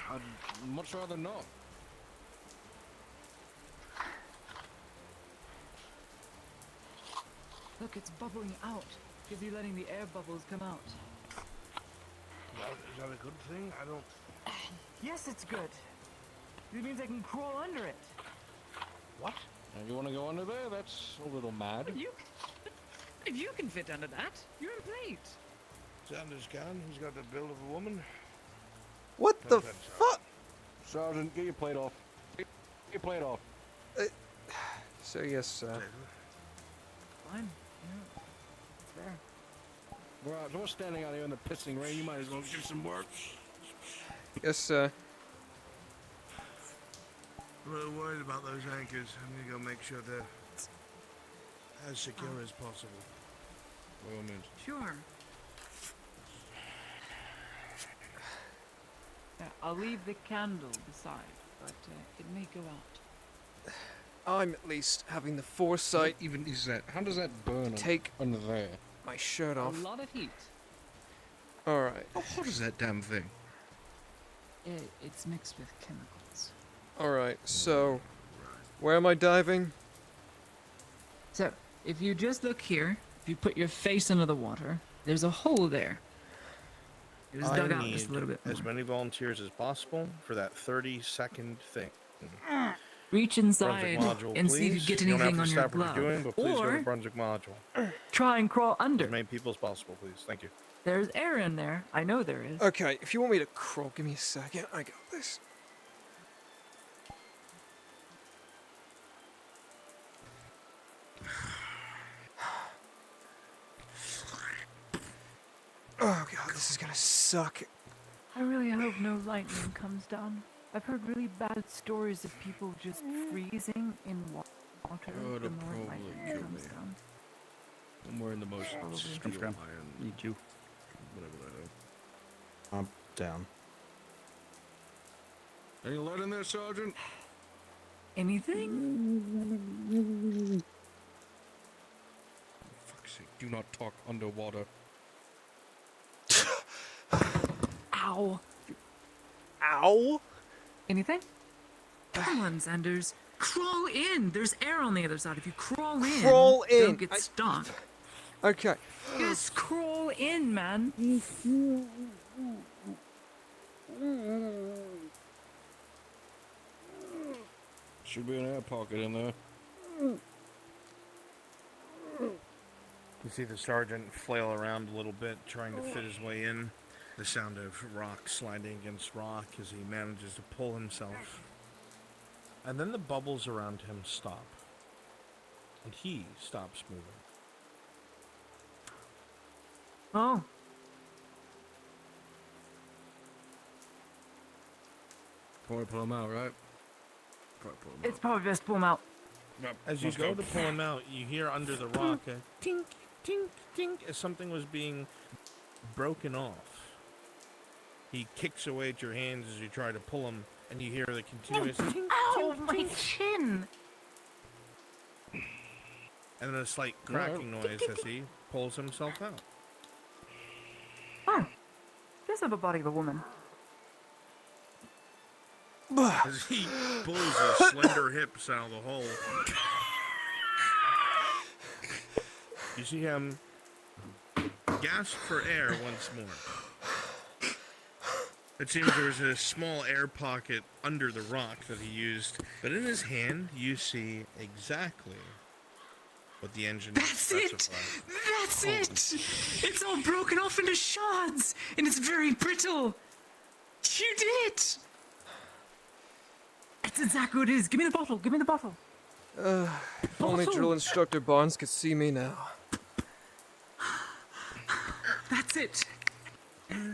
I'd much rather not. Look, it's bubbling out because you're letting the air bubbles come out. Is that a good thing? I don't... Yes, it's good. It means I can crawl under it. What? And you want to go under there? That's a little mad. If you can fit under that, you're in plate. Sanders can. He's got the build of a woman. What the fuck? Sergeant, get your plate off. Get your plate off. So yes, sir. Fine. Yeah. It's there. Right, so we're standing out here in the pissing rain. You might as well get some work. Yes, sir. I'm a little worried about those anchors. I'm gonna go make sure they're as secure as possible. By all means. Sure. I'll leave the candle beside, but it may go out. I'm at least having the foresight. What even is that? How does that burn Take under there? my shirt off. A lot of heat. Alright. How hot is that damn thing? It's mixed with chemicals. Alright, so where am I diving? So, if you just look here, if you put your face under the water, there's a hole there. It was dug out just a little bit more. as many volunteers as possible for that 30-second thing. Reach inside module, and see if you please. get You don't have anything to on your stop what glove. you're doing, but please go to Or the Brunswick module. try and crawl under. As many people as possible, please. Thank you. There's air in there. I know there is. Okay, if you want me to crawl, give me a second. I got this. Oh god, this is gonna suck. I really hope no lightning comes down. I've heard really bad stories of people just freezing in water Oh, the it'll more probably lightning kill comes me. down. I'm wearing the most steel iron. Need you. Whatever that is. I'm down. Any lead in there, Sergeant? Anything? For fuck's sake, do not talk underwater. Ow. Ow! Anything? Come on, Sanders. Crawl in. There's air on the other side. If you crawl in, Crawl in. don't get stuck. Okay. Just crawl in, man. Should be an air pocket in there. You see the sergeant flail around a little bit, trying to fit his way in. The sound of rock sliding against rock as he manages to pull himself. And then the bubbles around him stop. And he stops moving. Oh. Probably pull him out, right? Probably pull him It's probably best to pull him out. Yep, As you let's go to pull him out, you hear under the rock a tink, tink, tink as something was being broken off. He kicks away at your hands as you try to pull him, and you hear the continuous tink, Ow, tink, my tink, chin. and then a slight cracking noise as he pulls himself out. Oh, does have a body of a woman. As he pulls his slender hips out of the hole, you see him gasp for air once more. It seems there was a small air pocket under the rock that he used, but in his hand you see exactly what the engine That's it! specified. That's it! It's all broken off into shards, and it's very brittle. You did it! That's exactly what it is. Give me the bottle. Give me the bottle. If only drill instructor Barnes could see me now. That's it.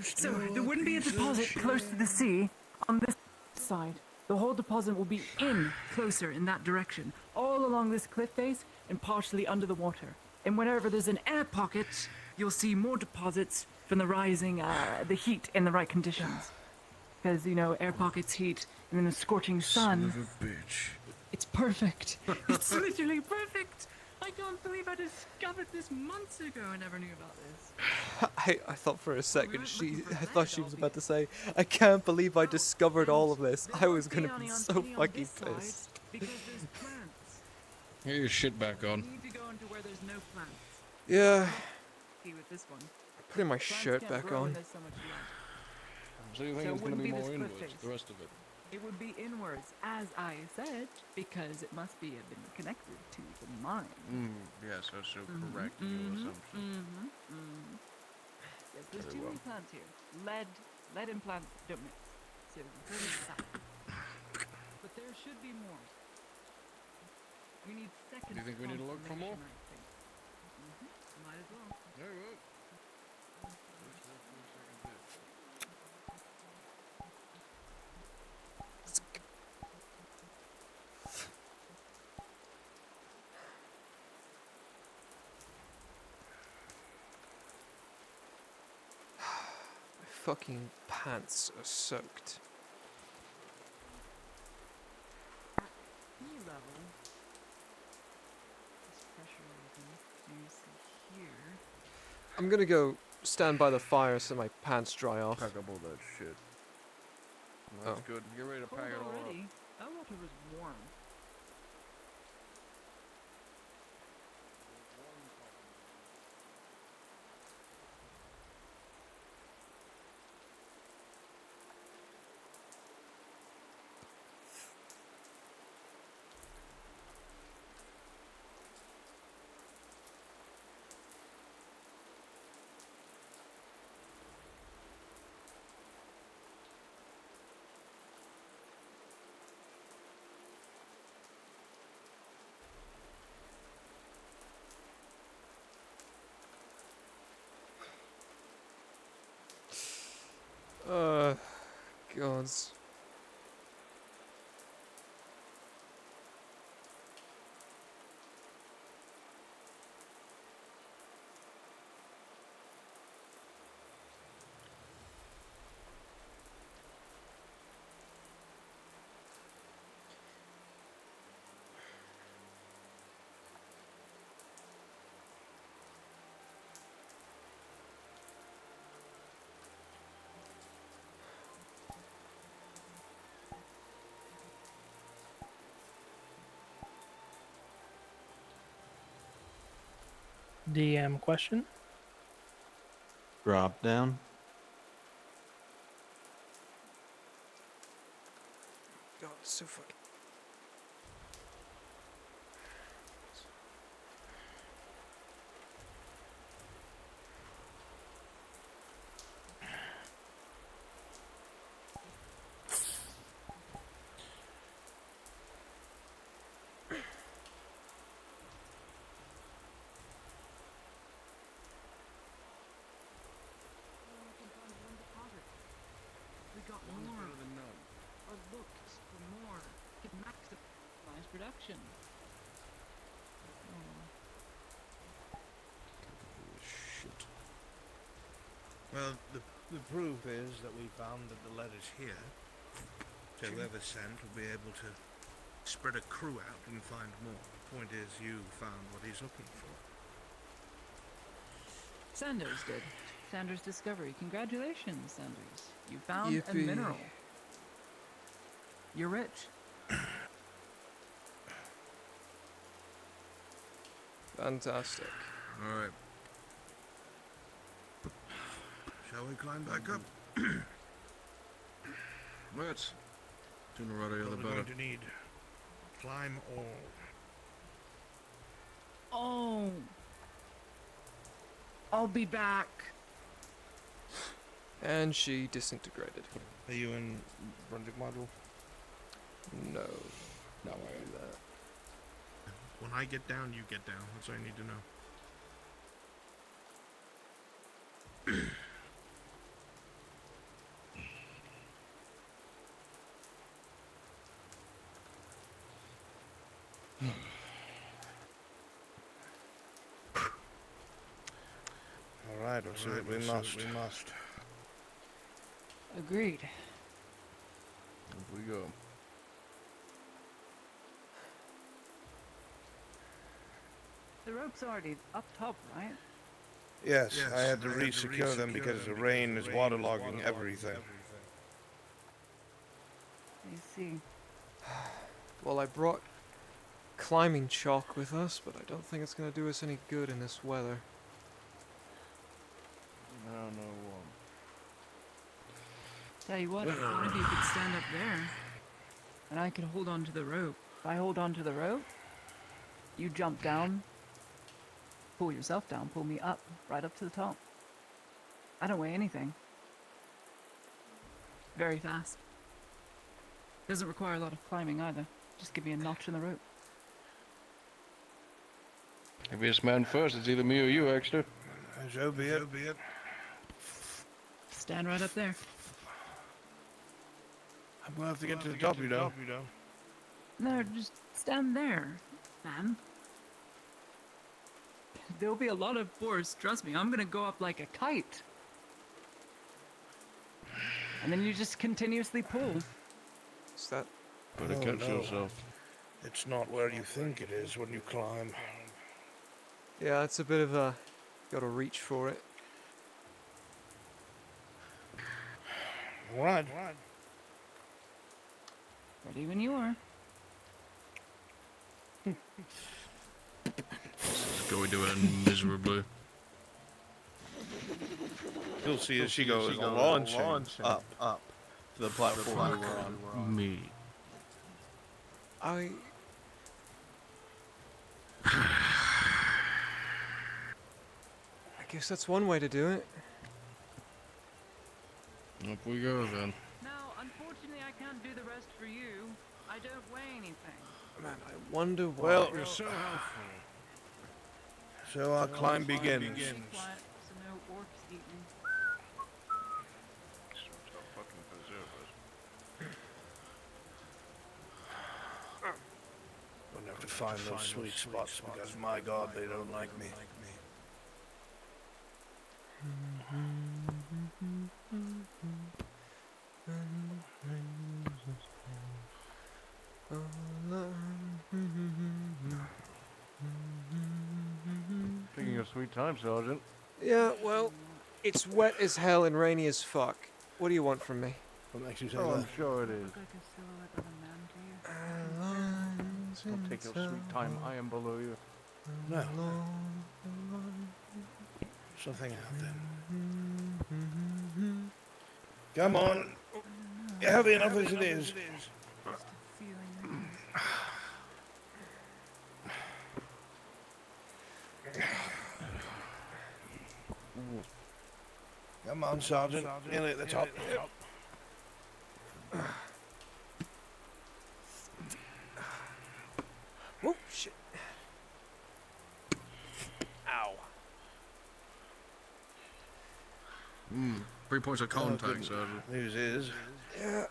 So there wouldn't be a deposit close to the sea on this side. The whole deposit will be in closer in that direction, all along this cliff face and partially under the water. And whenever there's an air pocket, you'll see more deposits from the rising, the heat in the right conditions. Because, you know, air pockets, heat, and then the scorching sun. Son of a bitch. It's perfect. It's literally perfect. I can't believe I discovered this months ago. I never knew about this. I thought for a second I thought she was about to say, I can't believe I discovered all of this. I was gonna be so fucking pissed. Because there's plants. Get your shit back on. You need to go into where there's no plants. Yeah, See with this one. putting my Plants shirt can't back grow when on. there's so much light. So you think So it it's going to wouldn't be be this more cliff inwards, face. the rest of it? It would be inwards, as I said, because it must be have been connected to the mine. Yes, I so correct in your assumption. Yes, there's Very too well. many plants here. Lead and plants don't mix. So we're going south. But there should be more. We need second. Do you think we need to look for more? confirmation, I think. Might as well. Very well. fucking pants are soaked. Sea level. This pressure reading. You see here. I'm gonna go stand by the fire so my pants dry off. Pack up all that shit. That's Oh. good. Get ready to Cold pack it all up. already. That water was warm. Gods. DM question? Drop down. God, it's so fucking. We got One's more. better than none. Or looked for more. Could maximize production. Shit. Well, the proof is that we found that the letter's here. So whoever sent will be able to spread a crew out and find more. The point is, you found what he's looking for. Sanders did. Sanders' discovery. Congratulations, Sanders. You found a Yippee. mineral. You're rich. Fantastic. Alright. Shall we climb back up? Let's. Sooner rather the We're better. going to need climb all. Oh. I'll be back. And she disintegrated. Are you in Brunswick module? No. No, I do that. When I get down, you get down. That's all I need to know. All right, we'll see what we must. Agreed. Off we go. The rope's already up top, right? Yes, I had to re-secure them because the rain is waterlogging everything. I see. Well, I brought climbing chalk with us, but I don't think it's gonna do us any good in this weather. No. Tell you what, if one of you could stand up there, and I could hold on to the rope. If I hold on to the rope, you jump down, pull yourself down, pull me up, right up to the top. I don't weigh anything. Very fast. Doesn't require a lot of climbing either. Just give me a notch in the rope. Heaviest man first, it's either me or you, Exeter. So be it. Stand right up there. I'm gonna have to get to the top, you know. No, just stand there, man. There'll be a lot of force, trust me. I'm gonna go up like a kite. and then you just continuously pull. Is that? Better Oh, catch no. yourself. It's not where you think it is when you climb. Yeah, it's a bit of a. Gotta reach for it. Right. Ready when you are. Go do it miserably. You'll see as she goes launching up to the platform we're on. Me. I guess that's one way to do it. Up we go then. Now, unfortunately, I can't do the rest for you. I don't weigh anything. Man, I wonder why. Well, You're so helpful. So our climb begins. Be quiet, so no orcs eat me. We'll have to find those sweet spots because, my God, they don't like me. Taking your sweet time, Sergeant. Yeah, well, it's wet as hell and rainy as fuck. What do you want from me? What makes you say Oh, that? I'm sure it is. Look like a silhouette of a man to you. Don't take your sweet time. I am below you. No. Something out then. Come on. You're heavy enough as it is. Just a feeling. Come on, Sergeant. Nearly at the top. Oh, shit. Ow. 3 points of contact, Sergeant. News is,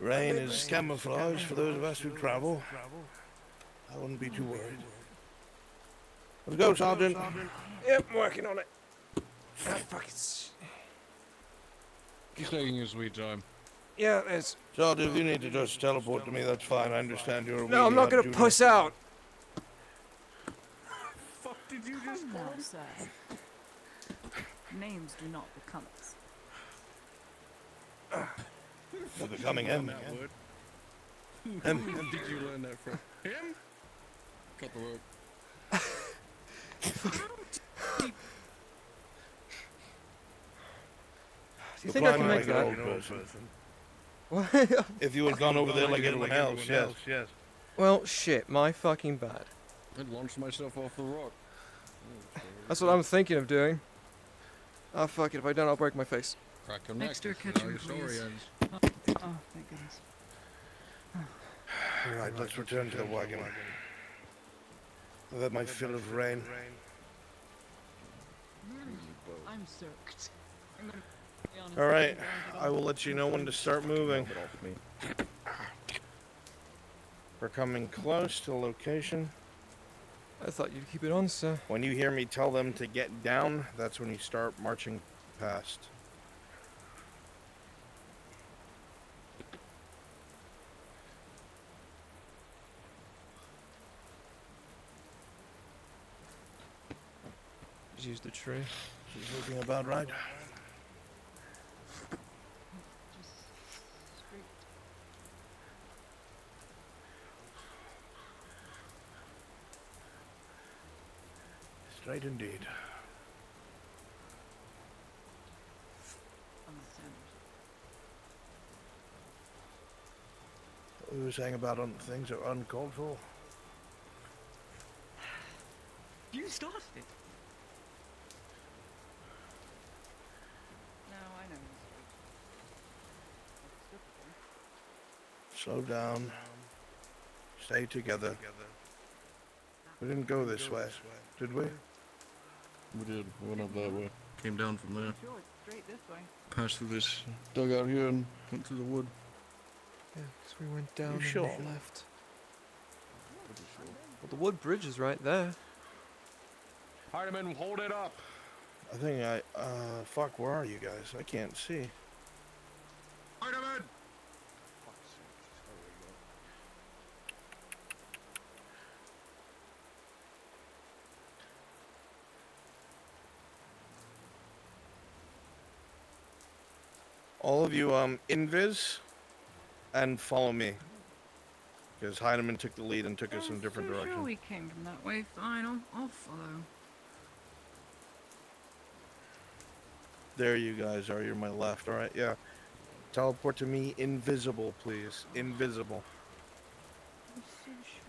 rain is camouflage for those of us who travel. I wouldn't be too worried. Let's go, Sergeant. Yep, I'm working on it. Ah, fuck it. He's taking his sweet time. Yeah, there's. Sergeant, if you need to just teleport to me, that's fine. I understand you're a No, I'm weenie not up gonna junior. puss out. Fuck did you just call him? Sir. Names do not become us. You're becoming him. That word. Him. Who did you learn that from? Him? Cut the rope. Do you think I can make that? Old person. What? If you had gone over there like everyone else, yes. Well, shit, my fucking bad. I'd launched myself off the rock. That's what I'm thinking of doing. Ah, fuck it. If I don't, I'll break my face. Crack your Next neck. door That's how kitchen, your story please. ends. Oh, thank goodness. All right, let's return to the wagon. I've had my fill of rain. I'm soaked. I'm gonna be honest. All right, I will let you know when to start moving. We're coming close to the location. I thought you'd keep it on, sir. When you hear me tell them to get down, that's when you start marching past. Just use the tree. She's looking about right. Just straight. Straight indeed. On the sandwich. What we were saying about things that are uncalled for. You started it. No, I know. Slow down. Stay together. We didn't go this way, did we? We did. We went up that way. Came down from there. Sure, it's straight this way. Passed through this dugout here and went through the wood. Yeah, because we went down and sure? left. Well, the wood bridge is right there. Hardiman, hold it up. I think fuck, where are you guys? I can't see. Hardiman! All of you, invis and follow me. Because Heinemann took the lead and took us in a different direction. Sure, we came from that way. Fine, I'll follow. There you guys are. You're my left. All right, yeah. Teleport to me, invisible, please. Invisible. I'm so sure.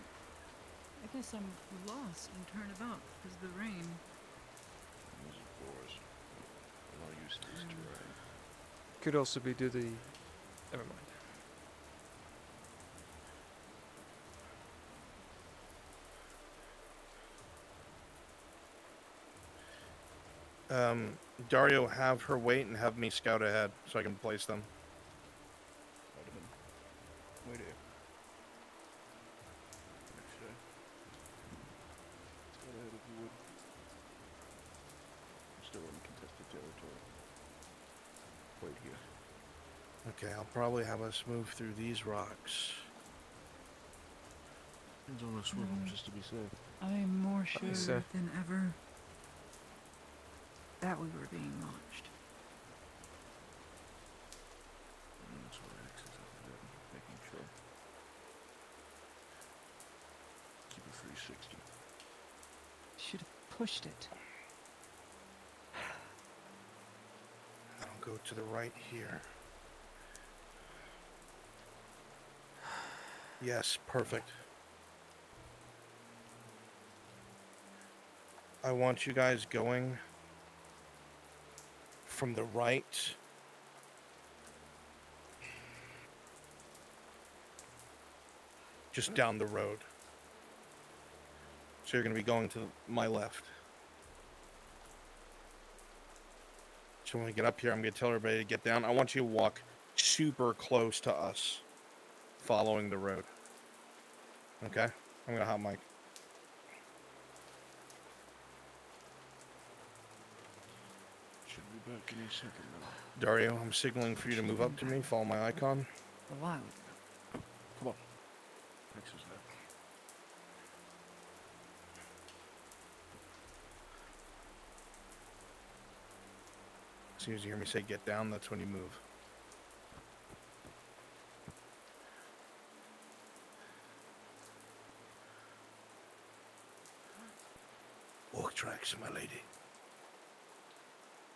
I guess I'm lost and turned about because of the rain. Could also be due to the... Never mind. Dario, have her wait and have me scout ahead so I can place them. Wait here. Scout ahead if you would. Still in contested territory. Wait here. Okay, I'll probably have us move through these rocks. Hands on a swivel, just to be safe. I'm more sure sir. than ever that we were being watched. That's what X is up there, making sure. Keep it 360. Should have pushed it. I'll go to the right here. Yes, perfect. I want you guys going from the right just down the road. So you're going to be going to my left. So when we get up here, I'm going to tell everybody to get down. I want you to walk super close to us, following the road. Okay? I'm going to hot mic. Should be back in a second now. Dario, I'm signaling for you to move up to me. Follow my icon. Wow. Come on. X is there. As soon as you hear me say get down, that's when you move. Walk tracks, my lady.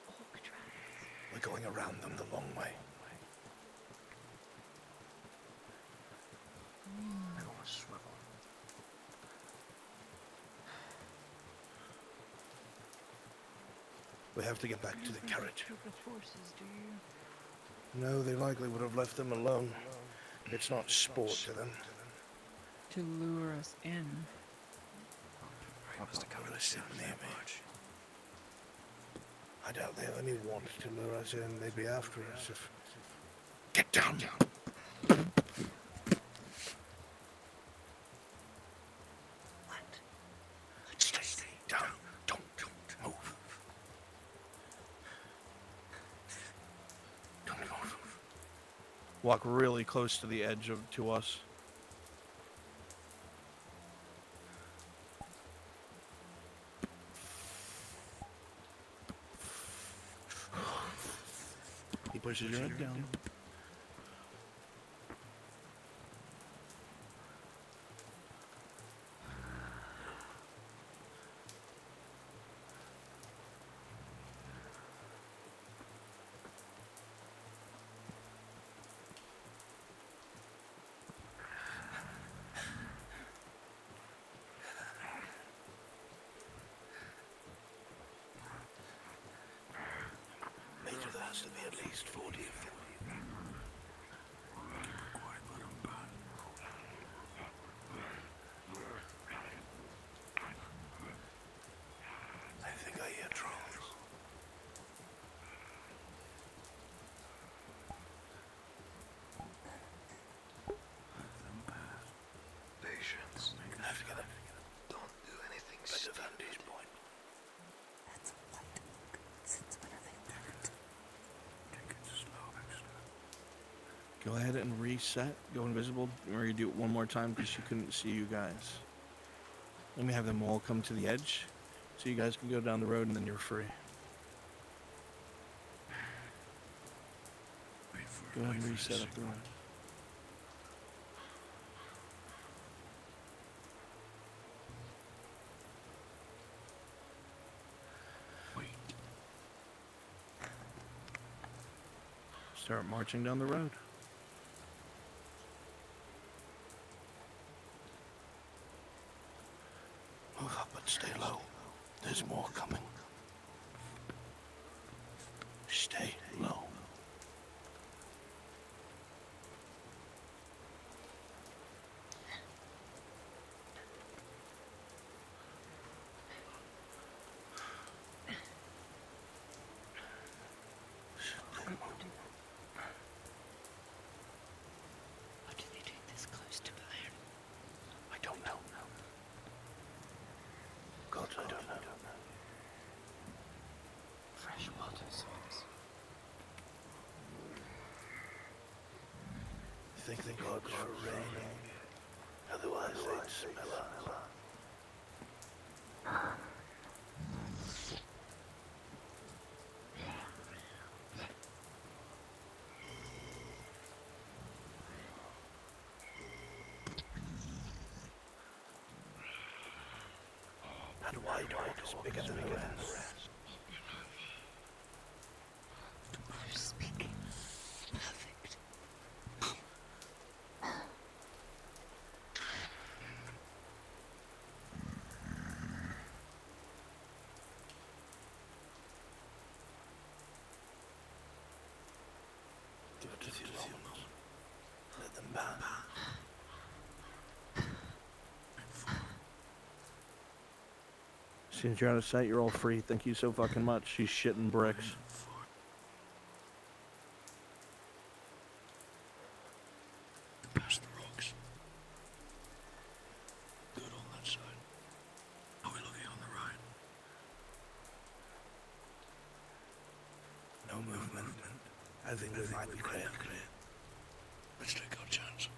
Walk tracks. We're going around them the long way. I want to swivel. We have to get back to the carriage. Took the forces, do you? No, they likely would have left them alone. It's not sport to them. To lure us in. Must have come to sit near me. I doubt they only want to lure us in. They'd be after us if... Get down! What? Stay down. Don't move. Don't move. Walk really close to the edge to us. He pushes your head down. Later there has to be at least 40 of them. I think I hear trolls. Patience. Don't do anything better than this point. That's what? Since when are they learned? Take it slow, actually. Go ahead and reset. Go invisible. We're going to do it one more time because she couldn't see you guys. Let me have them all come to the edge so you guys can go down the road and then you're free. Go ahead and reset up the round. Start marching down the road. Move up, but stay low. There's more coming. Stay low. How do they do this close to fire? I don't know. God, I don't know. Fresh water source. Think the gods are raining. Otherwise they'd smell us. That white orc is bigger than the rest. You're speaking. Perfect. Give it to the Romans. Let them burn. Since you're out of sight, you're all free. Thank you so fucking much. She's shitting bricks. Past the rocks. Good on that side. Are we looking on the right? No movement. I think we might be clear. Let's take our chance.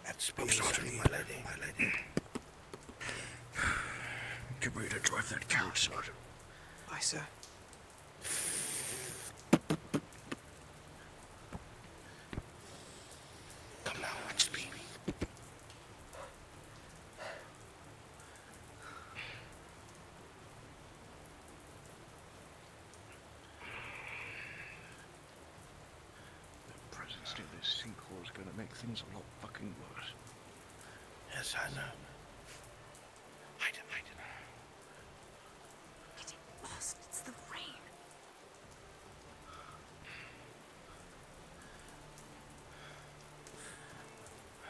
At speed, my lady. Get ready to drive that carriage, Sergeant. Aye, sir. Come now, at speed. The presence near this sinkhole is going to make things a lot fucking worse. Yes, I know. Hide him. Getting lost. It's the rain.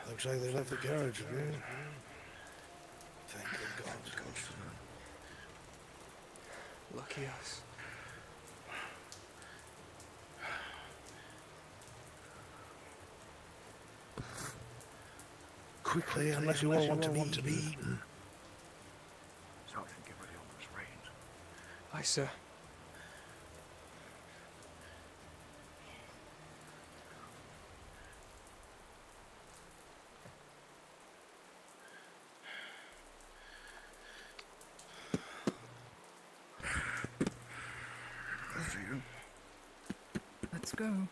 Looks like they left the carriage again. Thank the gods. Lucky us. Quickly, unless you all want to be eaten. Sergeant, get ready on those reins. Aye, sir. After you. Let's go.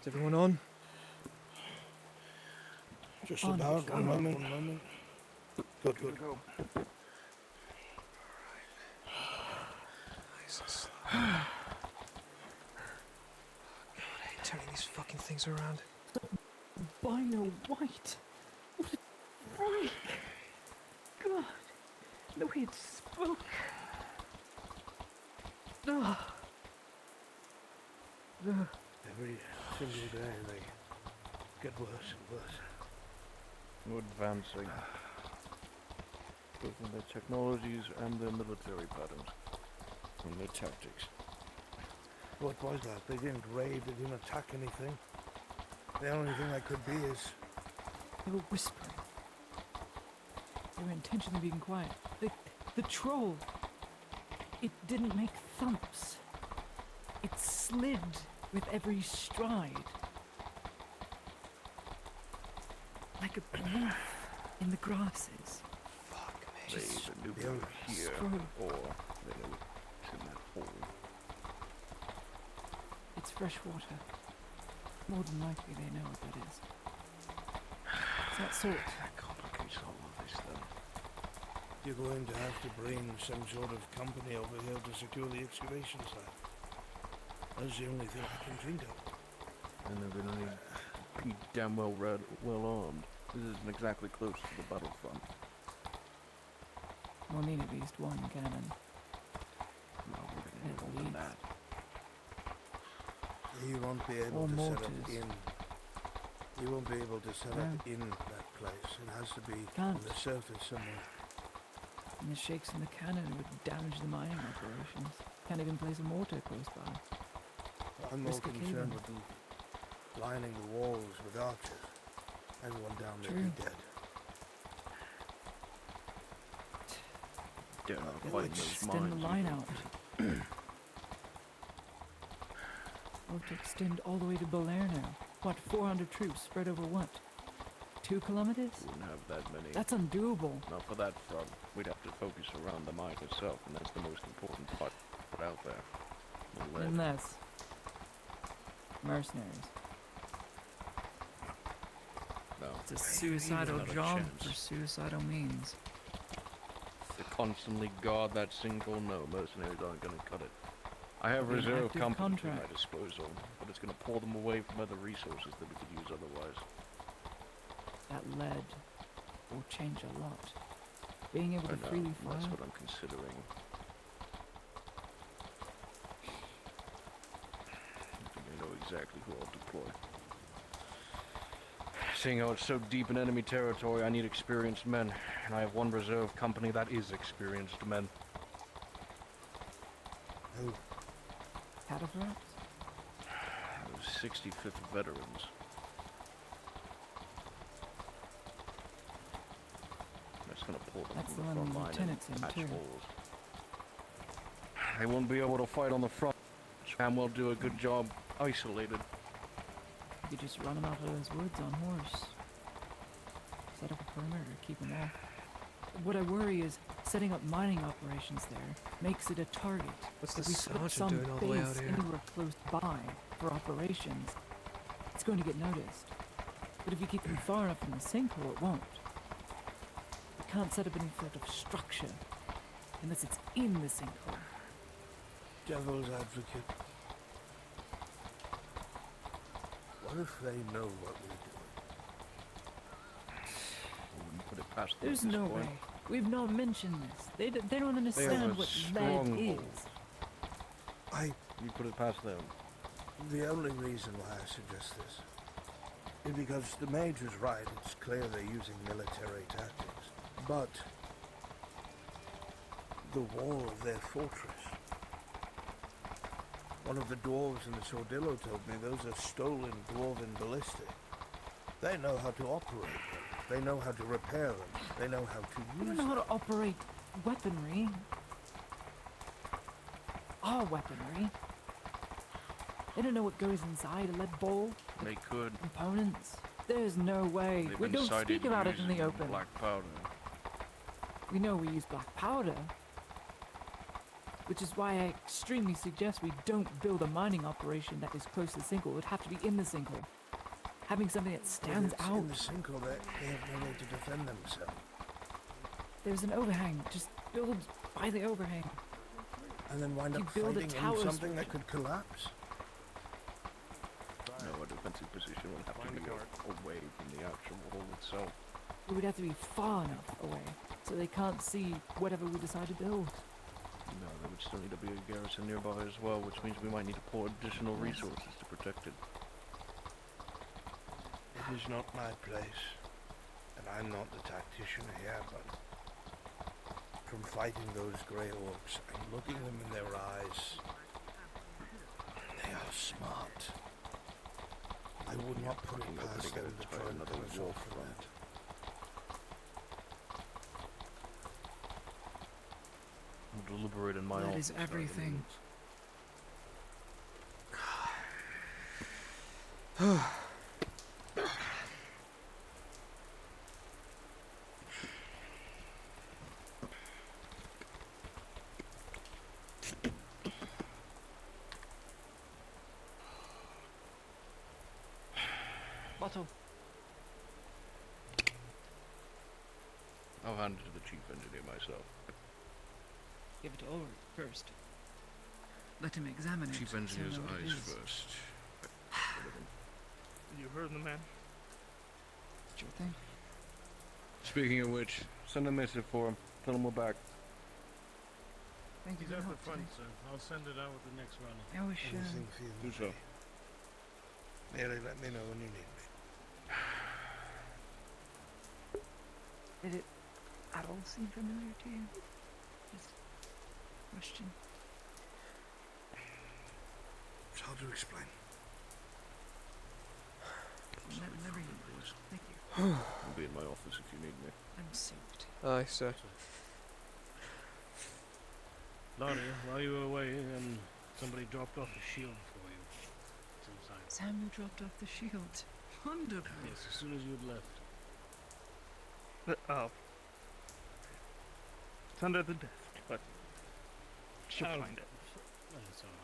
Is everyone on? Just On about. the One go. moment. Good. Go. Nice and slow. God, I hate turning these fucking things around. Albino white. What a freak. God. The way it spoke. Ugh. Ugh. Every single day they get worse and worse. We're advancing. Both in their technologies and their military patterns. And their tactics. What was that? They didn't raid, they didn't attack anything. The only thing that could be is... They were whispering. They were intentionally being quiet. The troll. It didn't make thumps. It slid with every stride. Like a brief in the grasses. They Just either knew we were here, or they knew it's in that hole. It's fresh water. More than likely they know what that is. It's not salt. That complicates all of this, then. You're going to have to bring some sort of company over here to secure the excavation site. That's the only thing I can think of. And they're gonna need pretty damn well armed. This isn't exactly close to the battlefront. We'll need at least one cannon. No, we're gonna need more than that. You won't be able Or to mortars. set up in. You won't be able to set up in that place. It has to be on the surface somewhere. And the shakes in the cannon would damage the mining operations. Can't even place a mortar close by. I'm more Risk a concerned cave-in. with them lining the walls with archers. Everyone down there True. be dead. Dare not They'll fight those extend the mines. line out. Or to extend all the way to Balerno. What, 400 troops spread over what? 2 kilometers? Wouldn't have that many. That's undoable. Not for that front. We'd have to focus around the mine itself, and that's the most important part put out there. The lead. Unless mercenaries. No. It's a suicidal Not a job chance. for suicidal means. To constantly guard that sinkhole, no, mercenaries aren't going to cut it. I have Be an reserve active companies at my contract. disposal, but it's going to pull them away from other resources that we could use otherwise. That lead will change a lot. Being able I to know, freely and that's fire. what I'm considering. I know exactly who I'll deploy. Seeing how it's so deep in enemy territory, I need experienced men, and I have one reserve company that is experienced men. Who? Cataphracts? Those 65th veterans. That's gonna pull them That's from the the one front the line lieutenant's and in, patch too. holes. They won't be able to fight on the front. And we'll do a good job isolated. You could just run them out of those woods on horse. Set up a perimeter, keep them off. What I worry is setting up mining operations there makes it a target. What's If the we put sergeant some doing all the way out base here? anywhere close by for operations, it's going to get noticed. But if you keep them far enough from the sinkhole, it won't. You can't set up any sort of structure unless it's in the sinkhole. Devil's advocate. What if they know what we're doing? Wouldn't put it past them There's at this no point. way. We've not mentioned this. They don't They have understand a what lead stronghold. is. You put it past them. The only reason why I suggest this is because the Major's right. It's clear they're using military tactics. But the wall of their fortress. One of the dwarves in the Sordillo told me those are stolen dwarven ballistic. They know how to operate them. They know how to repair them. They know how to They use don't know how them. to operate weaponry. Our weaponry. They don't know what goes inside a lead ball. They could. Components. There's no way. They've We been don't cited speak about it in the using open. black powder. We know we use black powder. Which is why I extremely suggest we don't build a mining operation that is close to the sinkhole. It would have to be in the sinkhole. Having something that stands When it's out. in the sinkhole, they have no way to defend themselves. There's an overhang. Just build by the overhang. And then wind You up build a fighting tower in something that could collapse. No, a defensive position would have to be away from the actual hole itself. It would have to be far enough away so they can't see whatever we decide to build. No, there would still need to be a garrison nearby as well, which means we might need to pour additional resources to protect it. It is not my place, and I'm not the tactician here, but from fighting those grey orcs and looking them in their eyes, they are smart. I would not put it past them to try and pull us off from that. I'll deliberate in my That office. is everything. Otto. I'll hand it to the chief engineer myself. Give it to Ulrich first. Let him examine it. Chief so engineer's know what it eyes is. first. You heard the man. Sure thing. Speaking of which, Send a message for him. Tell him we're back. Thank you He's for at your the help front, today. sir. I'll send it out with the next run. I wish, Anything for you, do so. Mary, let me know when you need me. did it at all seem familiar to you? Just question. It's hard to explain. Never you. Thank you. I'll be in my office if you need me. I'm soaked. Aye, sir. Lottie, while you were away, somebody dropped off a shield for you. It's inside. Samuel dropped off the shield. Wonderful. Yes, as soon as you'd left. Oh. It's under the desk, but she'll Oh. find it. That's all right.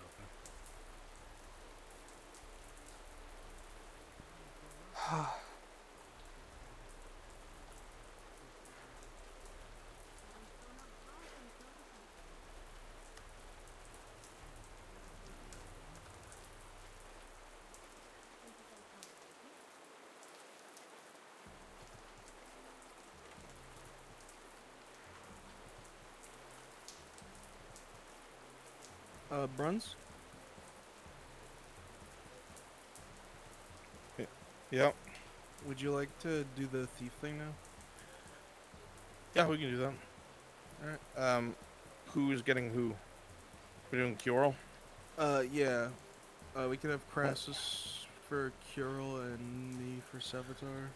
Bruns? Yep. Would you like to do the thief thing now? Yeah, we can do that. Alright. Who's getting who? We're doing Kyorl? Yeah. We can have Crassus for Curel and me for Savitar.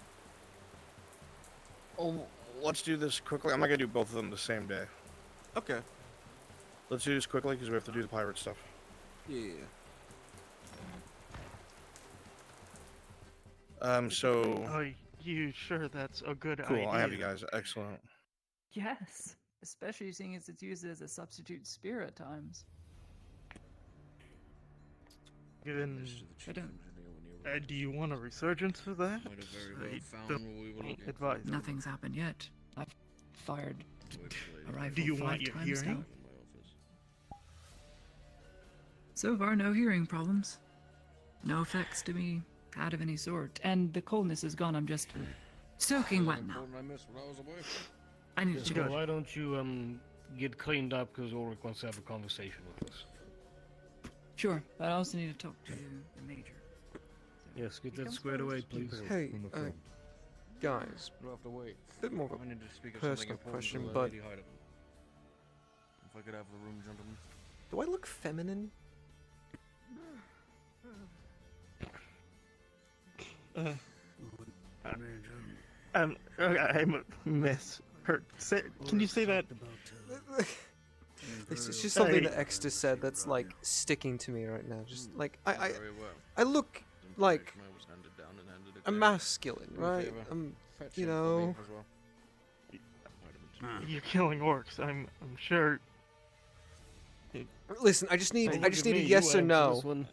Oh, let's do this quickly. I'm not gonna do both of them the same day. Okay. Let's do this quickly because we have to do the pirate stuff. Yeah. So Are you sure that's a good cool. idea? I have you guys. Excellent. Yes. Especially seeing as it's used as a substitute spear at times. Given, I don't. do you want a resurgence for that? Might have very well I found don't what we were looking advise. Nothing's happened yet. I've fired a rifle Do you 5 want your times hearing? now. So far, no hearing problems. No effects to be had of any sort. And the coldness is gone. I'm just soaking wet now. I missed when I was away. I need to So go. why don't you get cleaned up because Ulrich wants to have a conversation with us. Sure, but I also need to talk to the major. Yes, get that squared away, please. Hey, guys. We'll have to wait. Bit more I need to speak of personal something important question, to but Lady Hyde. If I could have the room, gentlemen. do I look feminine? I miss her. Can you say that? It's just something that Exta said that's like sticking to me right now. Just like I look like I'm masculine, right? I'm, you know. You're killing orcs. I'm sure. Listen, I just need a yes or no.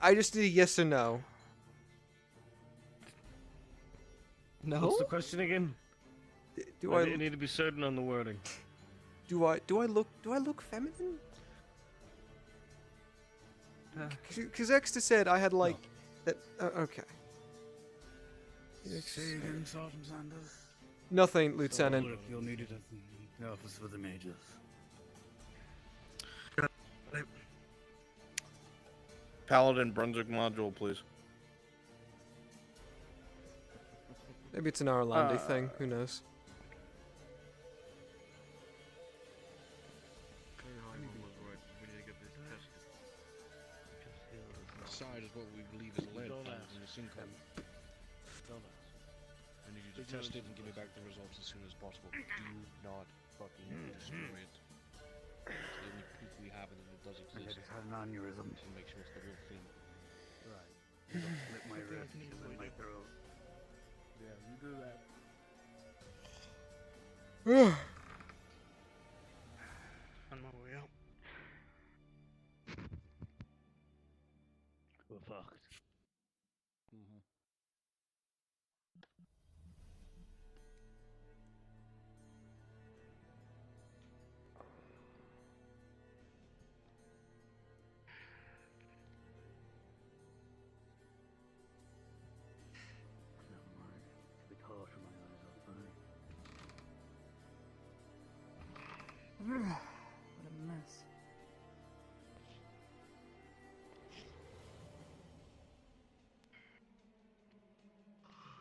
I just need a yes or no. No. What's the question again? Do I I need to be certain on the wording. do I look feminine? Because Exta said I had like that. Okay. Say again, Sergeant Sanders. Nothing, Lieutenant. Look, you'll need it at the office for the majors. Paladin Brunswick module, please. Maybe it's an Arlandi thing. Who knows? Side is what we believe is lead in the sinkhole. I need you to test it and give me back the results as soon as possible. Do not fucking destroy it. It's the only proof we have that it does I exist. just had an aneurysm. To make sure it's the real thing. Right. You don't slit my wrist and my throat. Yeah, you do that. On my way out. We're fucked. What a mess.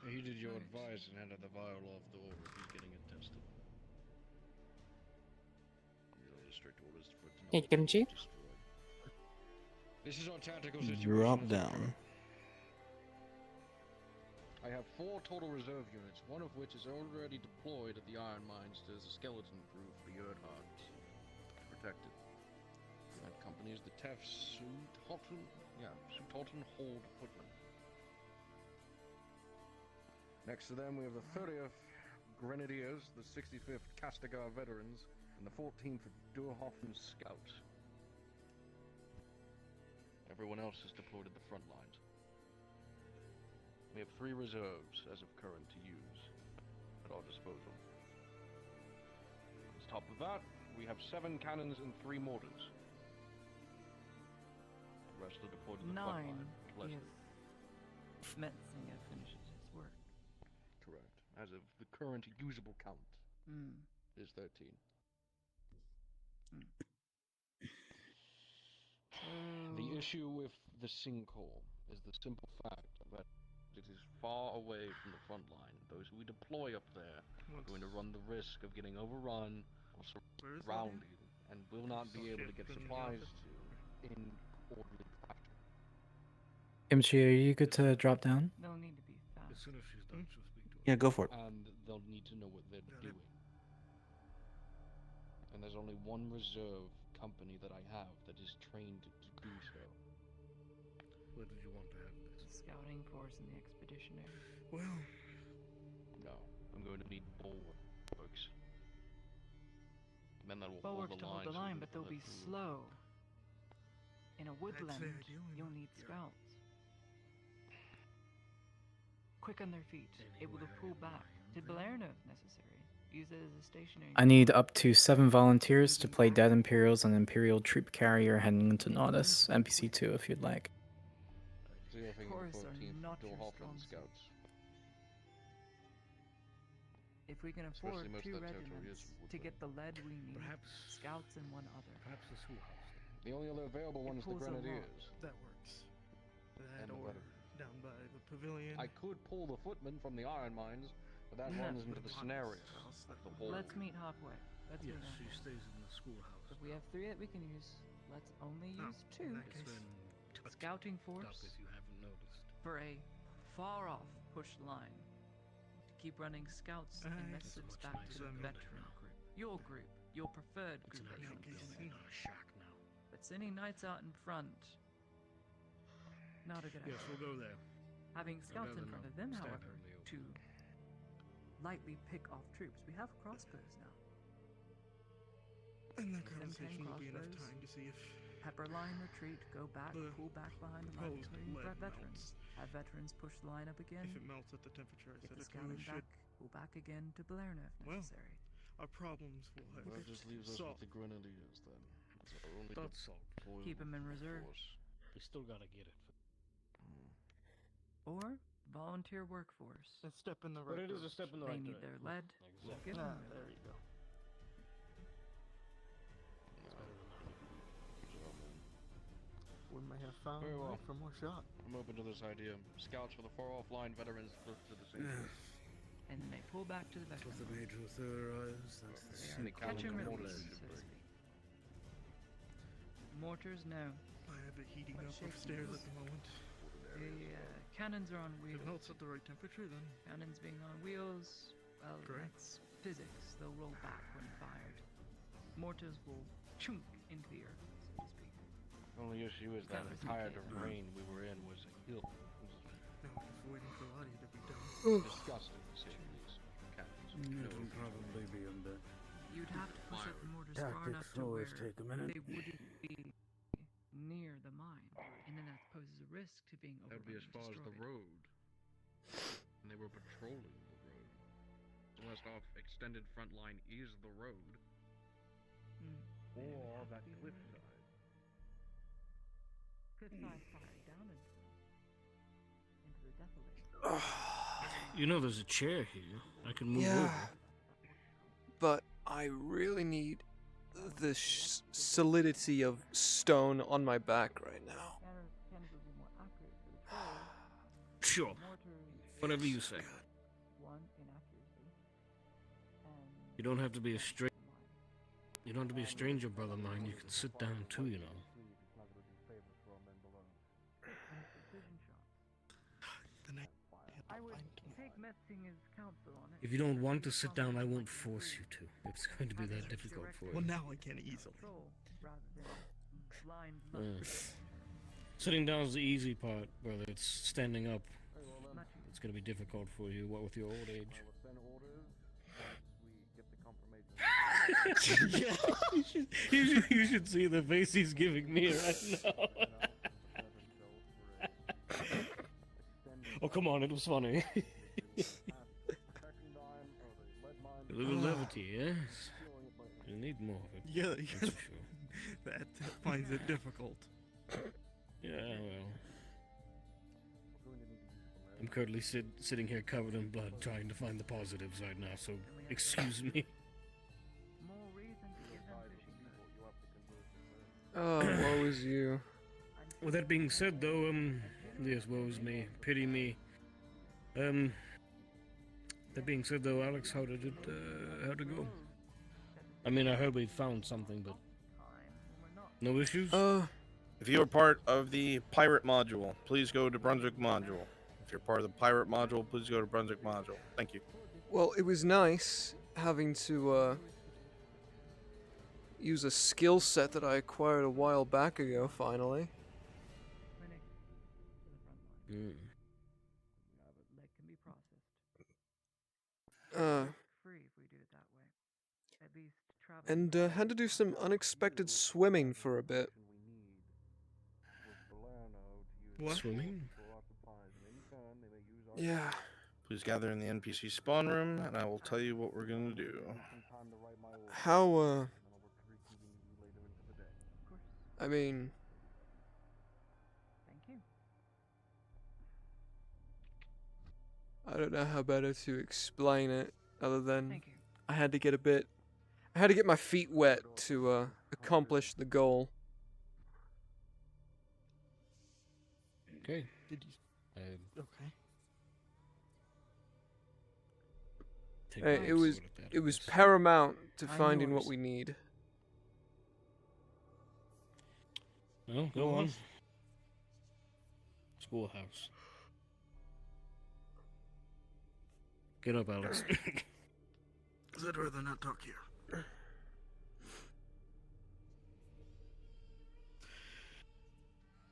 I heeded your advice and handed the vial off the ore. He's getting it tested. These are the strict orders for it to Hey, not Kimchi? be destroyed. This is our tactical situation. Drop as we down. go. I have 4 total reserve units, one of which is already deployed at the iron mines as a skeleton crew for the Erdhardt. Protected. That company is the Tef Sutholten Hold Footman. Next to them we have the 30th Grenadiers, the 65th Castigar Veterans, and the 14th Durhoffen Scouts. Everyone else is deployed at the front lines. We have 3 reserves as of current to use at our disposal. On top of that, we have 7 cannons and 3 mortars. The rest are deployed to the front 9 line. Less if Metzinger finishes his work. correct. As of the current usable count is 13. The issue with the sinkhole is the simple fact that it is far away from the front line. Those who we deploy up there are going to run the risk of getting overrun or surrounded and will not be able to get supplies to in orderly fashion. Kimchi, are you good to drop down? They'll need to be fast. As soon as she's done, she'll speak to her. Yeah, go for it. And they'll need to know what they're doing. And there's only one reserve company that I have that is trained to do so. Where did you want to have this? Scouting force and the expeditionary. Well, no, I'm going to need bulwarks. Men that will Bulwarks hold to the hold line, the line, but they'll be through. slow. In a woodland, ideal, you'll need scouts. Quick on their feet, able to pull back. Did Balerno if necessary? Use it as a stationary. I need up to 7 volunteers to play Dead Imperials on Imperial Troop Carrier heading into Nautis. NPC 2 if you'd like. So you're thinking Chorus are 14th not your Dorhoffen strong suit. Scouts. If we can Especially afford most 2 of that territory regiments is to get the lead we need, Perhaps scouts and 1 other. Perhaps the schoolhouse. The only other available one is the pulls a lot. Grenadiers. That works. That And the or veterans. down by the pavilion. I could pull the footmen from the iron mines, but that No. runs into the scenario of the whole. Let's meet halfway. Let's Yes, meet she halfway. stays in the schoolhouse. If we have 3 that we can use, let's only use 2. in that case. Then touch Scouting stop force if you haven't noticed. for a far off push line. To keep running scouts and Nice. messages Much back to nicer the building veteran now. group. Your group. Your preferred It's group. an that actual you'll be building, in. not a shack now. But sending knights out in front, not a good idea. Yes, we'll go there. Having scouts in rather front not of them, stand however, out in the to lightly pick off troops. We have crossbows now. And that Them conversation will be enough crossbows. time to see if Pepper line retreat, go back, The pull back behind the line, proposed between lead veterans. Have veterans push the line up again. if it melts at the temperature I Get said the it scouting should. back, pull back again to Balerno if Well, necessary. Our problems will have That just leaves us solved. with the Grenadiers then. It's our only That's solved. deployable Keep 'em in reserve. force. We still gotta get it. Or volunteer workforce. A step in the right But it is a direction. step in the They right need their direction. lead. We'll Exactly. give Ah, them their there lead. you go. We may have found Very a well. way for more shot. I'm open to this idea. Scouts for the far off line, veterans for the same. And then they pull back to the veteran. With the major theorize, that's the And the Catch cannon and and release, mortars we so should to bring. speak. Mortars, no. I have it heating What up shape upstairs is at the moment. The cannons are on If wheels. it melts at the right temperature, then Cannons being on wheels, well, Correct. that's physics. They'll roll back when fired. Mortars will chunk into the earth, so to speak. The only issue is that Can't entire repeat it. terrain we were in was a hill. no, I'm just waiting for Lottie to be done. Disgusting to say the least. Cannons. It will probably be a bit. You'd have to push up the mortars far enough Tactics to where always take a minute. they wouldn't be near the mine, and then that poses a risk to being That would be as far overrun as and the road. And they were patrolling the road. Unless our extended front line is the road. destroyed. Or that cliffside. Cliffside fire down into the desolate. You know there's a chair here. I can move Yeah. over. But I really need the solidity of stone on my back right now. Sure. Whatever you say. You don't have to be a stranger. You don't have to be a stranger, brother mine. You can sit down too, you know. I would take messing his counsel on it. If you don't want to sit down, I won't force you to. It's going to be that difficult for you. Well, now I can easily. Sitting down is the easy part, brother. It's standing up. It's going to be difficult for you, what with your old age. Yeah, you should see the face he's giving me right now. Oh, come on, it was funny. A little levity, yes? You need more of it. Yeah, that's for sure. That finds it difficult. Yeah, well. I'm currently sitting here covered in blood trying to find the positives right now, so excuse me. Oh, woe is you. With that being said, though, yes, woe is me. Pity me. That being said, though, Alex, how'd it go? I mean, I heard we found something, but no issues? If you're part of the pirate module, please go to Brunswick module. If you're part of the pirate module, please go to Brunswick module. Thank you. Well, it was nice having to use a skill set that I acquired a while back ago, finally. And had to do some unexpected swimming for a bit. What? Swimming? Yeah. Please gather in the NPC spawn room, and I will tell you what we're gonna do. How, I mean... I don't know how better to explain it, other than I had to get my feet wet to accomplish the goal. Okay. Did you? Okay. Hey, it was paramount to finding what we need. Well, go on. Schoolhouse. Get up, Alex. I'd rather not talk here.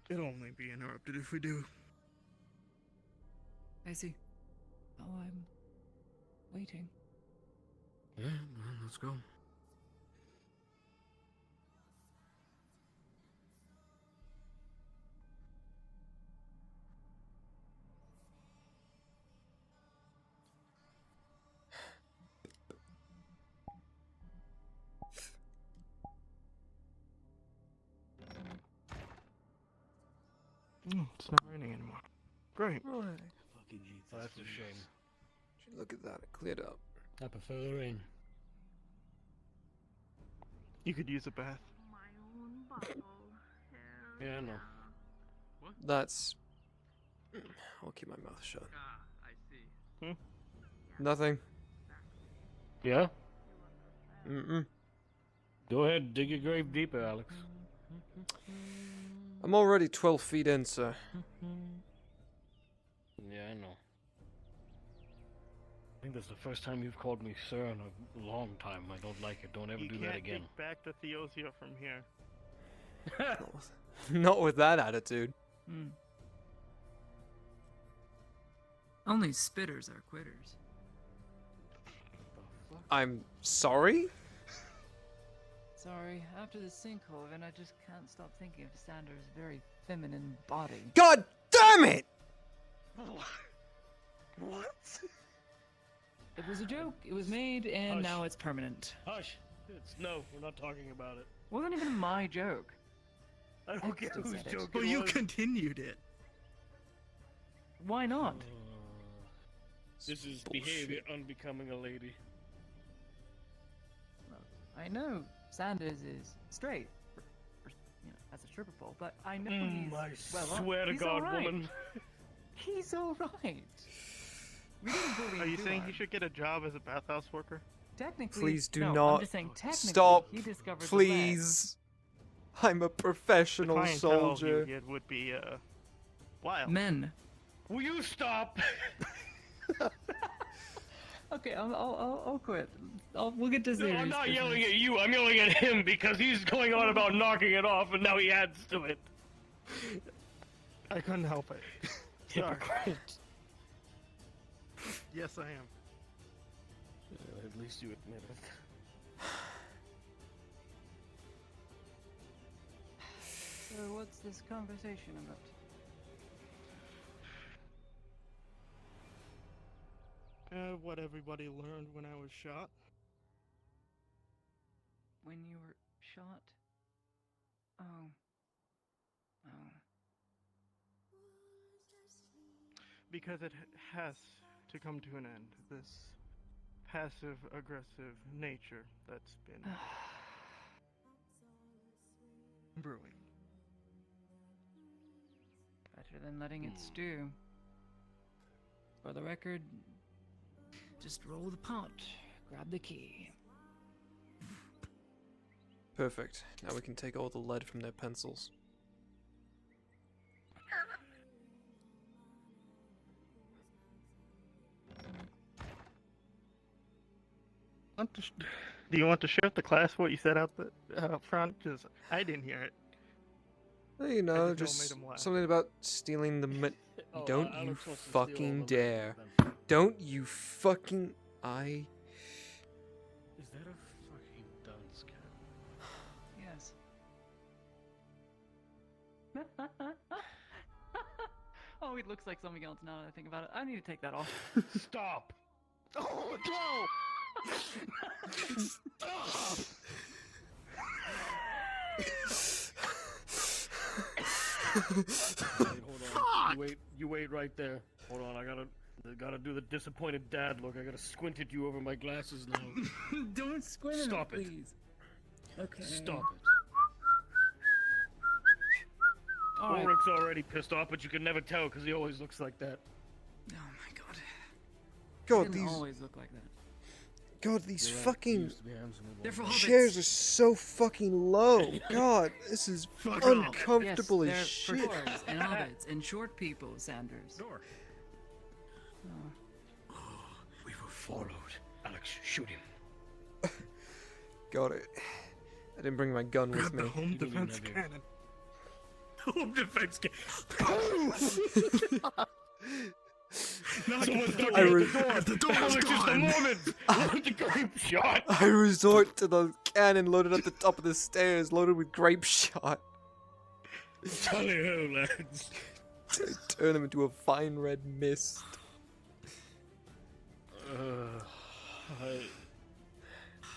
It'll only be interrupted if we do. I see. Oh, I'm waiting. Yeah, well, let's go. Oh, it's not raining anymore. Great. Right. Fucking Jesus. Oh, that's a shame. Look at that, it cleared up. I prefer the rain. You could use a bath. Yeah, I know. That's... I'll keep my mouth shut. I see. Nothing. Yeah? Mm-mm. Go ahead, dig your grave deeper, Alex. I'm already 12 feet in, sir. Yeah, I know. I think that's the first time you've called me sir in a long time. I don't like it. Don't ever do that again. You can't take back to Theosia from here. Not with that attitude. Only spitters are quitters. I'm sorry? Sorry, after the sinkhole event, I just can't stop thinking of Sandra's very feminine body. God damn it! What? It was a joke. It was made, and Hush. now it's permanent. Hush! No, we're not talking about it. Wasn't even my joke. I don't care Exton whose said it. joke Well, it you was. continued it. Why not? This is Bullshit. behavior unbecoming a lady. I know Sanders is straight, as a stripper pole, but I know he's I well off. swear to He's God, all right. woman. He's all right. We didn't bully him Are you too saying hard. he should get a job as a bathhouse worker? Technically, Please do no, not I'm just saying technically, stop. he discovered Please. I'm a professional The clientele he soldier. would get would be wild. the lead. Men. Will you stop? Okay, I'll quit. We'll get to No, serious I'm not business. yelling at you. I'm yelling at him because he's going on about knocking it off, and now he adds to it. I couldn't help it. Sorry. Hypocrite. Yes, I am. At least you admit it. So what's this conversation about? What everybody learned when I was shot. When you were shot? Oh. Because it has to come to an end. This passive-aggressive nature that's been brewing. Better than letting it stew. For the record, just roll the pot, grab the key. Perfect. Now we can take all the lead from their pencils. Do you want to share with the class what you said out front? Because I didn't hear it. You know, I just made him laugh. something about stealing the Oh, Don't Alex you wants to steal all fucking the dare. lead. Don't you fucking... Is that a fucking dunce cat? Yes. Oh, it looks like something else now that I think about it. I need to take that off. Stop! Oh, no! Stop! Wait, you wait right there. Hold on, I gotta do the disappointed dad look. I gotta squint at you over my glasses now. Don't squint at Stop me, it. please. Okay. Stop it. All right. Ulrich's already pissed off, but you can never tell because he always looks like that. Oh my god. God, He didn't these... always look like that. God, these You're right, he fucking used to be handsome with They're for one. chairs hobbits. are so fucking low. God, this is Fuck off. uncomfortable Yes, as they're shit. for dwarves and hobbits and short people, Sanders. Door. Oh. We were followed. Alex, shoot him. Got it. I didn't bring my gun with Grab the me. home You didn't even defense have your- cannon. Home defense game. Someone's Someone's I knocking re- at the door. Alex, it's the Mormons. Load the grape shot. I resort to the cannon loaded at the top of the stairs, loaded with grape shot. Tally ho, lads. Turn them into a fine red mist.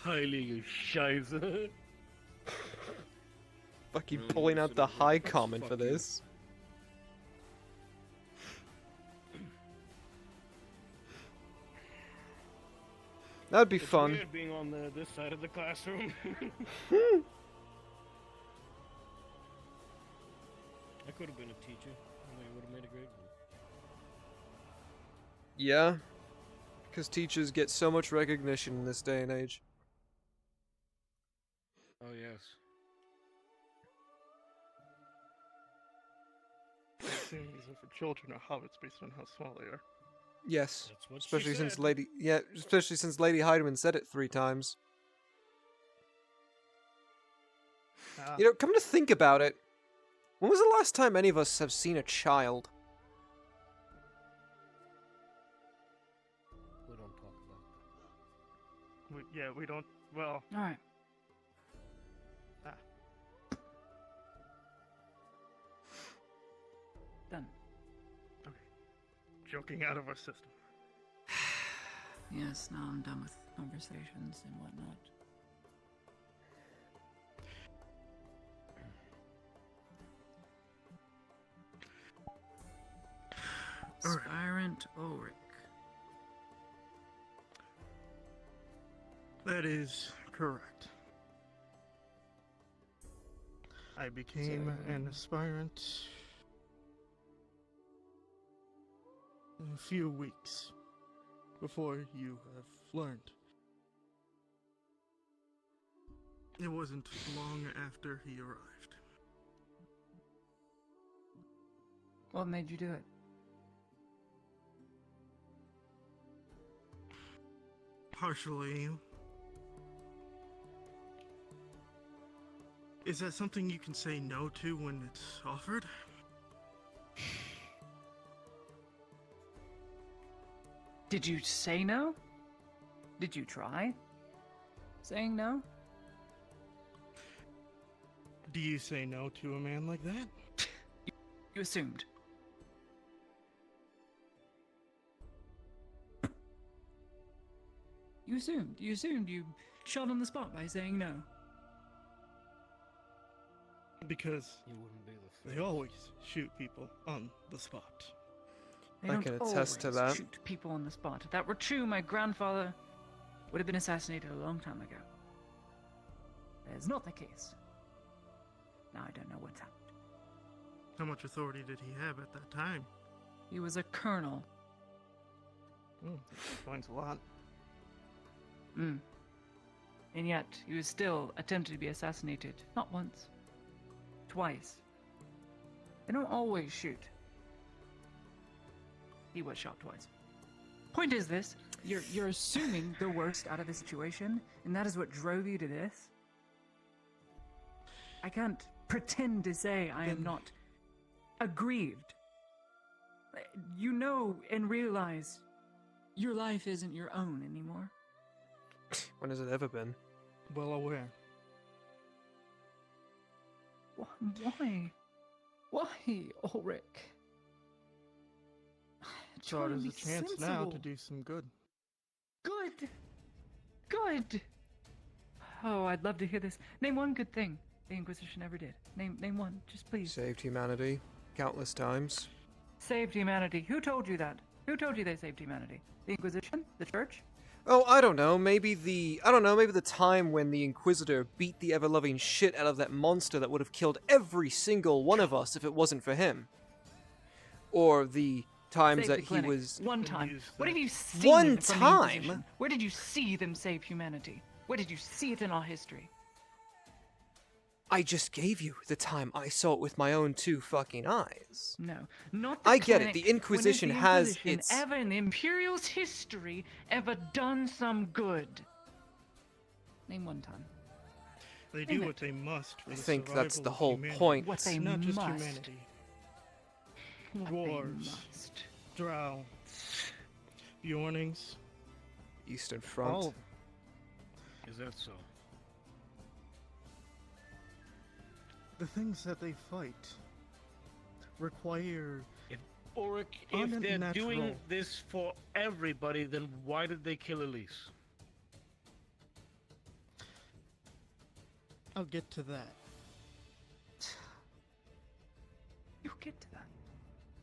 Heilige Scheiße. Fucking Really, pulling out the should've high been- comment for fuck you. this. That'd be It's fun. weird being on this side of the classroom. I could have been a teacher. I think I would have made a great one. Yeah. Because teachers get so much recognition in this day and age. Oh, yes. Things are for children or hobbits based on how small they are. Yes. That's what she Especially since said. especially since Lady Heidemann said it 3 times. Ah, You know, come to think about it, when was the last time any of us have seen a child? We don't talk about that. we don't. Well, All right. Done. joking out of our system. Yes, now I'm done with conversations and whatnot. All right. Spirant Ulrich. That is correct. I became an aspirant in a few weeks before you have learned. It wasn't long after he arrived. What made you do it? Partially. Is that something you can say no to when it's offered? Did you say no? Did you try saying no? Do you say no to a man like that? You assumed. You assumed. You assumed. You shot on the spot by saying no. Because You wouldn't be the they always shoot people on the spot. They I don't can attest to always that. shoot people on the spot. If that were true, my grandfather would have been assassinated a long time ago. That is not the case. Now I don't know what's happened. How much authority did he have at that time? He was a colonel. Explains a lot. And yet, he was still attempted to be assassinated. Not once. Twice. They don't always shoot. He was shot twice. Point is this, you're assuming the worst out of the situation, and that is what drove you to this. I can't pretend to say I am not aggrieved. You know and realize your life isn't your own anymore. When has it ever been? Well aware. Why? Why, Ulrich? So there's be a chance now sensible. to do some good. Good. Good. Oh, I'd love to hear this. Name one good thing the Inquisition ever did. Name one, just please. Saved humanity countless times. Saved humanity. Who told you that? Who told you they saved humanity? The Inquisition? The Church? Oh, I don't know. Maybe the time when the Inquisitor beat the ever-loving shit out of that monster that would have killed every single one of us if it wasn't for him. Or the times Save the that he clinic. was... One time. What have you seen One from the time? Inquisition? Where did you see them save humanity? Where did you see it in our history? I just gave you the time I saw it with my own two fucking eyes. No, not the I get it. clinic. The Inquisition When has the Inquisition its... ever in the Imperial's history ever done some good? Name one time. They Name do it. what they must for I the think that's survival the of whole humanity. point. What they Not just must. humanity. What Wars, they must. drow, Bjornings, Eastern Front. all Is that so? the things that they fight require Ulrich, if they're unnatural. doing this for everybody, then why did they kill Elise? I'll get to that. You get to that.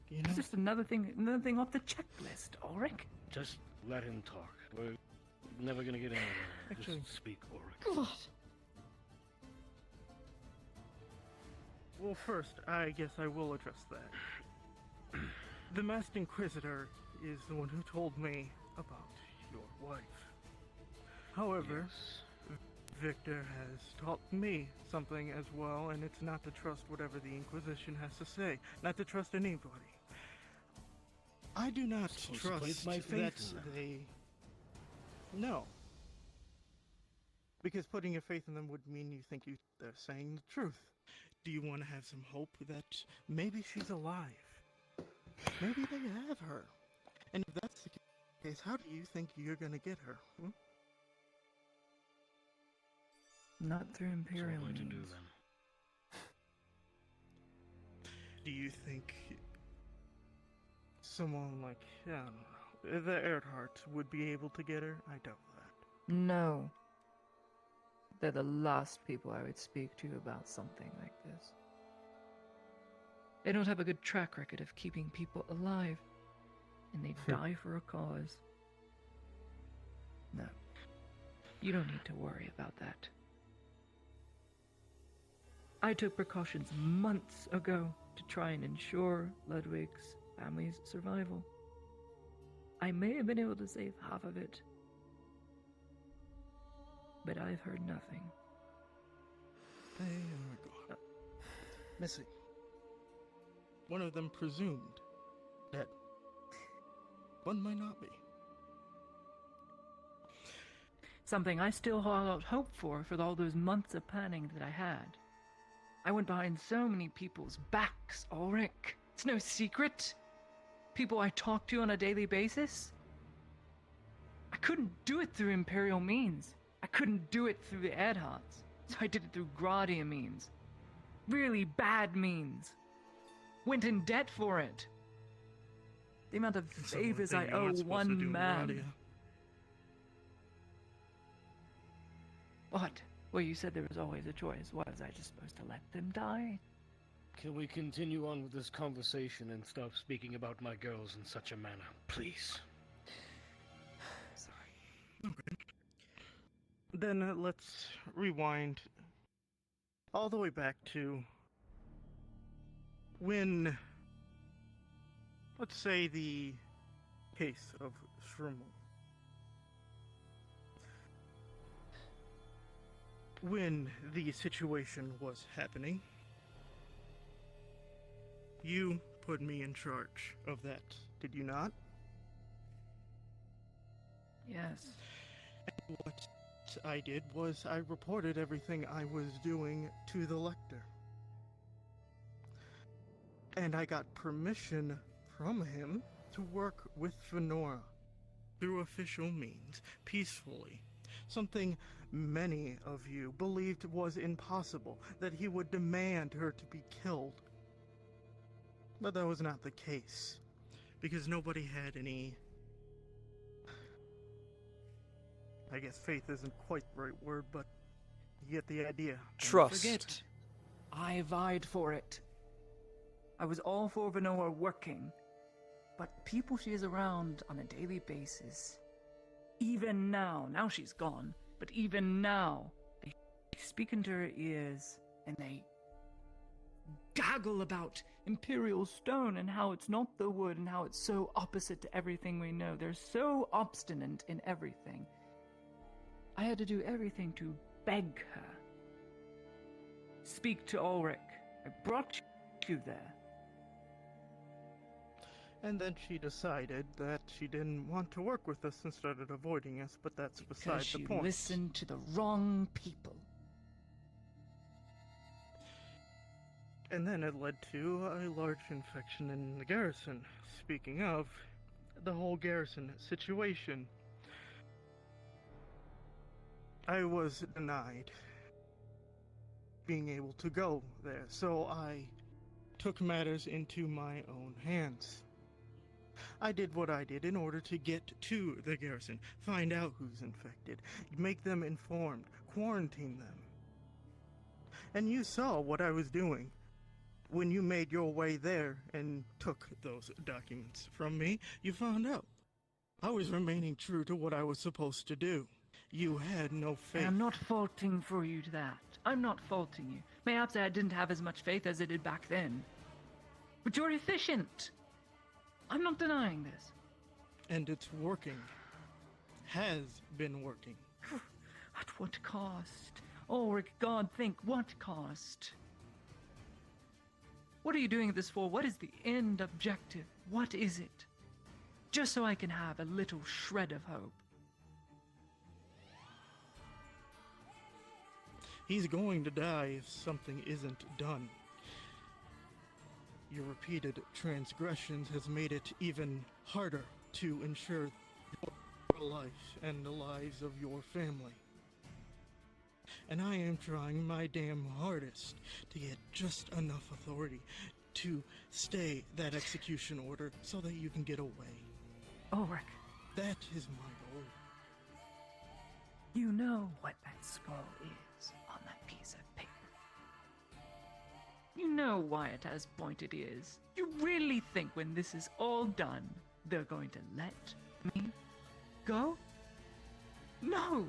You know, It's just another thing off the checklist, Ulrich. Just let him talk. We're never gonna get anywhere. Actually- Just speak, Ulrich. God. well, first, I guess I will address that. The Masked Inquisitor is the one who told me about your wife. However, Victor has taught me something as well, and it's not to trust whatever the Inquisition has to say, not to trust anybody. I do not Supposed to trust place my faith that in them. they... No. Because putting your faith in them would mean you think they're saying the truth. Do you want to have some hope that maybe she's alive? Maybe they have her. And if that's the case, how do you think you're gonna get her? Not through So Imperial what to do means. then? Do you think someone like, I don't know, the Earharts would be able to get her? I doubt that. No. They're the last people I would speak to about something like this. They don't have a good track record of keeping people alive, and they die for a cause. No. You don't need to worry about that. I took precautions months ago to try and ensure Ludwig's family's survival. I may have been able to save half of it, but I've heard nothing. They are gone. Missing. One of them presumed that one might not be. Something I still hold out hope for all those months of planning that I had. I went behind so many people's backs, Ulrich. It's no secret. People I talk to on a daily basis. I couldn't do it through Imperial means. I couldn't do it through the Adhots. So I did it through Gradia means. Really bad means. Went in debt for it. The amount of favors I owe one man. What? Well, you said there was always a choice. Was I just supposed to let them die? Can we continue on with this conversation and stop speaking about my girls in such a manner, please? Sorry. Okay. Then let's rewind all the way back to when, let's say, the case of Shrimmel. When the situation was happening, you put me in charge of that, did you not? Yes. And what I did was I reported everything I was doing to the Lector. And I got permission from him to work with Venora through official means, peacefully. Something many of you believed was impossible, that he would demand her to be killed. But that was not the case, because nobody had any... I guess faith isn't quite the right word, but you get the idea. Trust. Forget. I vied for it. I was all for Venora working, but people she is around on a daily basis, even now she's gone, but even now, they speak into her ears, and they gaggle about Imperial Stone and how it's not the wood and how it's so opposite to everything we know. They're so obstinate in everything. I had to do everything to beg her. Speak to Ulrich. I brought you there. And then she decided that she didn't want to work with us and started avoiding us, but that's beside the point. Because she listened to the wrong people. And then it led to a large infection in the garrison. Speaking of, the whole garrison situation. I was denied being able to go there, so I took matters into my own hands. I did what I did in order to get to the garrison, find out who's infected, make them informed, quarantine them. And you saw what I was doing when you made your way there and took those documents from me. You found out I was remaining true to what I was supposed to do. You had no faith. I'm not faulting for you to that. I'm not faulting you. Mayhaps I didn't have as much faith as I did back then. But you're efficient. I'm not denying this. And it's working. Has been working. At what cost? Oh, God, think, what cost? What are you doing this for? What is the end objective? What is it? Just so I can have a little shred of hope. He's going to die if something isn't done. Your repeated transgressions has made it even harder to ensure your life and the lives of your family. And I am trying my damn hardest to get just enough authority to stay that execution order so that you can get away. Ulrich. That is my goal. You know what that skull is on that piece of paper. You know why it has pointed ears. You really think when this is all done, they're going to let me go? No!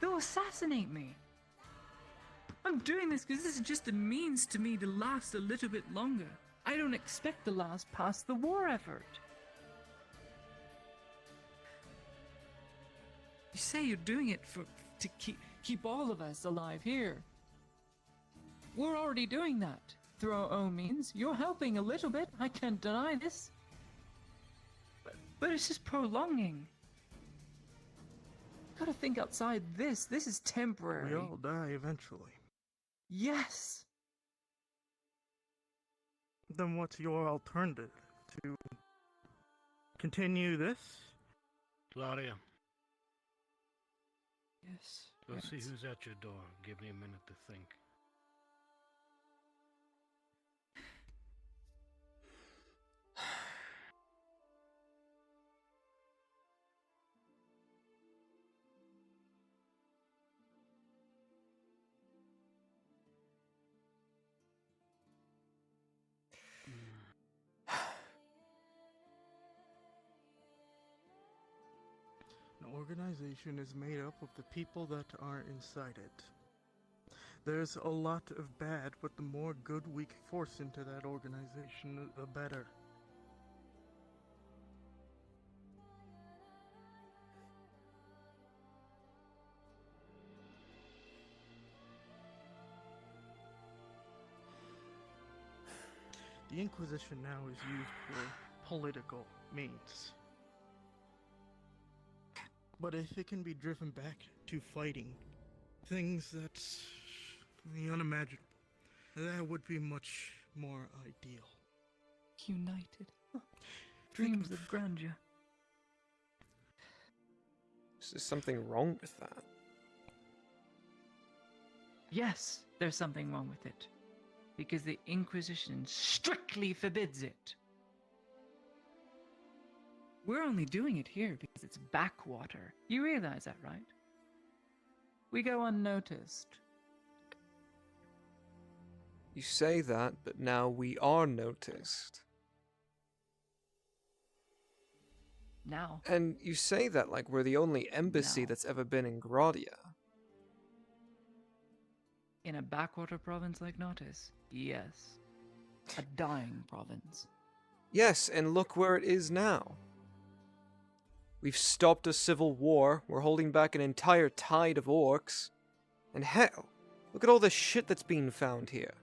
They'll assassinate me. I'm I'm doing this because this is just a means to me to last a little bit longer. I don't expect to last past the war effort. You say you're doing it to keep all of us alive here. We're already doing that through our own means. You're helping a little bit. I can't deny this. But it's just prolonging. Gotta think outside this. This is temporary. We all die eventually. Yes. Then what's your alternative? To continue this? Claudia, Yes. go yes. see who's at your door. Give me a minute to think. An organization is made up of the people that are inside it. There's a lot of bad, but the more good we can force into that organization, the better. The Inquisition now is used for political means. But if it can be driven back to fighting things that's the unimaginable, that would be much more ideal. United. Dreams of grandeur. Is there something wrong with that? Yes, there's something wrong with it. Because the Inquisition strictly forbids it. We're only doing it here because it's backwater. You realize that, right? We go unnoticed. You say that, but now we are noticed. Now. And you say that like we're the only embassy that's ever been in Gradia. In a backwater province like Nautis? Yes. A dying province. Yes, and look where it is now. We've stopped a civil war, we're holding back an entire tide of orcs. And hell, look at all the shit that's being found here.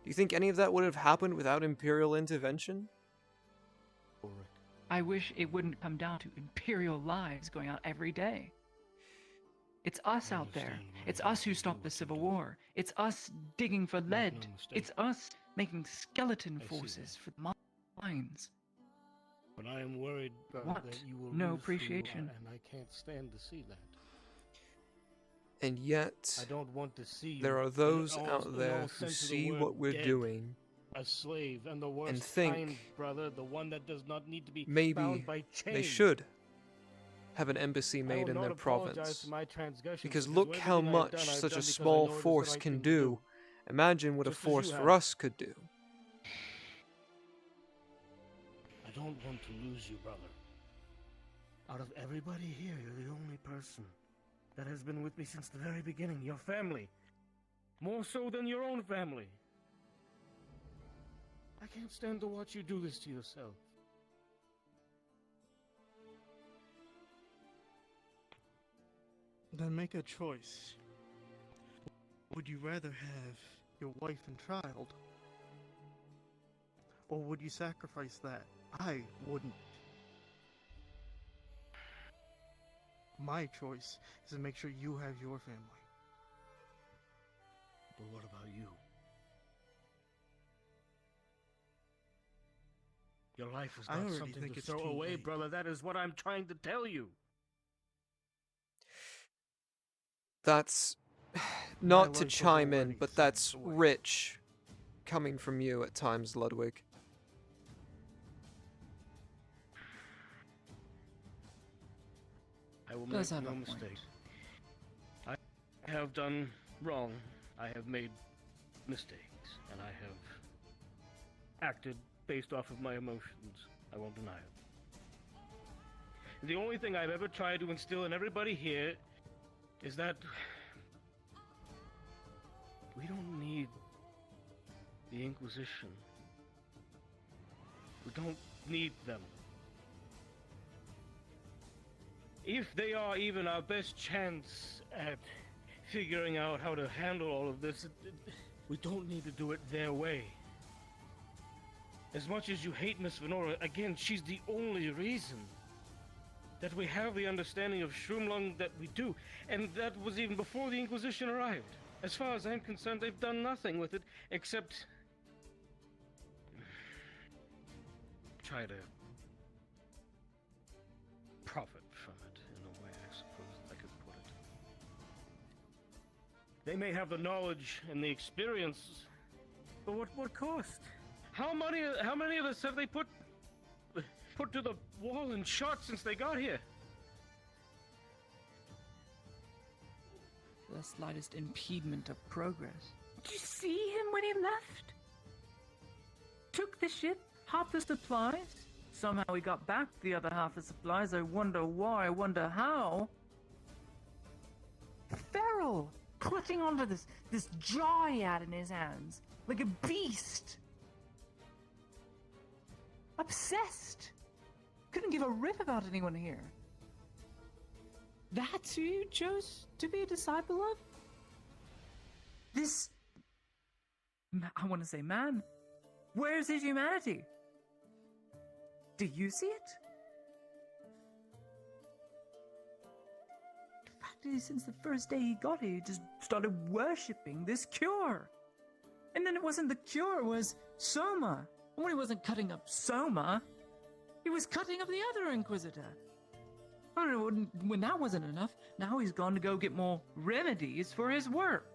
Do you think any of that would have happened without Imperial intervention? I wish it wouldn't come down to Imperial lives going out every day. It's us out there. It's us who stopped the Civil War. It's us digging for lead. It's us making skeleton forces for the mines. But I am worried What? that you will No lose who you are, appreciation. and I can't stand to see that. And yet, I don't want to see you there are in those all- out in there all who sense of the see word what we're dead. doing, A slave, and the worst and think kind, brother, the one that does not need to be maybe bound by chains. they should have an embassy I made will in not their apologize province. for my transgressions, Because because look how everything I have done, much I've such done a because I small know it is the force right can thing to do. Imagine what a Just as you force have. for us could do. I don't want to lose you, brother. Out of everybody here, you're the only person that has been with me since the very beginning. Your family. More so than your own family. I can't stand to watch you do this to yourself. Then make a choice. Would you rather have your wife and child? Or would you sacrifice that? I wouldn't. My choice is to make sure you have your family. But what about you? Your life is I not already something think to it's throw too away, late. brother. That is what I'm trying to tell you. That's My not to life was chime in, already but sent that's away. rich coming from you at times, Ludwig. I will Does make have no a point. mistake. I have done wrong. I have made mistakes, and I have acted based off of my emotions. I won't deny it. The only thing I've ever tried to instill in everybody here is that We don't need the Inquisition. We don't need them. If they are even our best chance at figuring out how to handle all of this, we don't need to do it their way. As much as you hate Miss Venora, again, she's the only reason that we have the understanding of Shroomlung that we do, and that was even before the Inquisition arrived. As far as I'm concerned, they've done nothing with it except try to profit from it, in a way, I suppose I could put it. They may have the knowledge and the experience, but what cost? How many of us have they put to the wall and shot since they got here? The slightest impediment of progress. Did you see him when he left? Took the ship, half the supplies. Somehow he got back the other half the supplies. I wonder why, I wonder how. Feral, clutching onto this dryad in his hands, like a beast. Obsessed. Couldn't give a rip about anyone here. That's who you chose to be a disciple of? This... I want to say man. Where's his humanity? Do you see it? The fact is, since the first day he got here, he just started worshipping this cure. And then it wasn't the cure, it was Soma. And when he wasn't cutting up Soma, he was cutting up the other Inquisitor. I don't know, when that wasn't enough, now he's gone to go get more remedies for his work.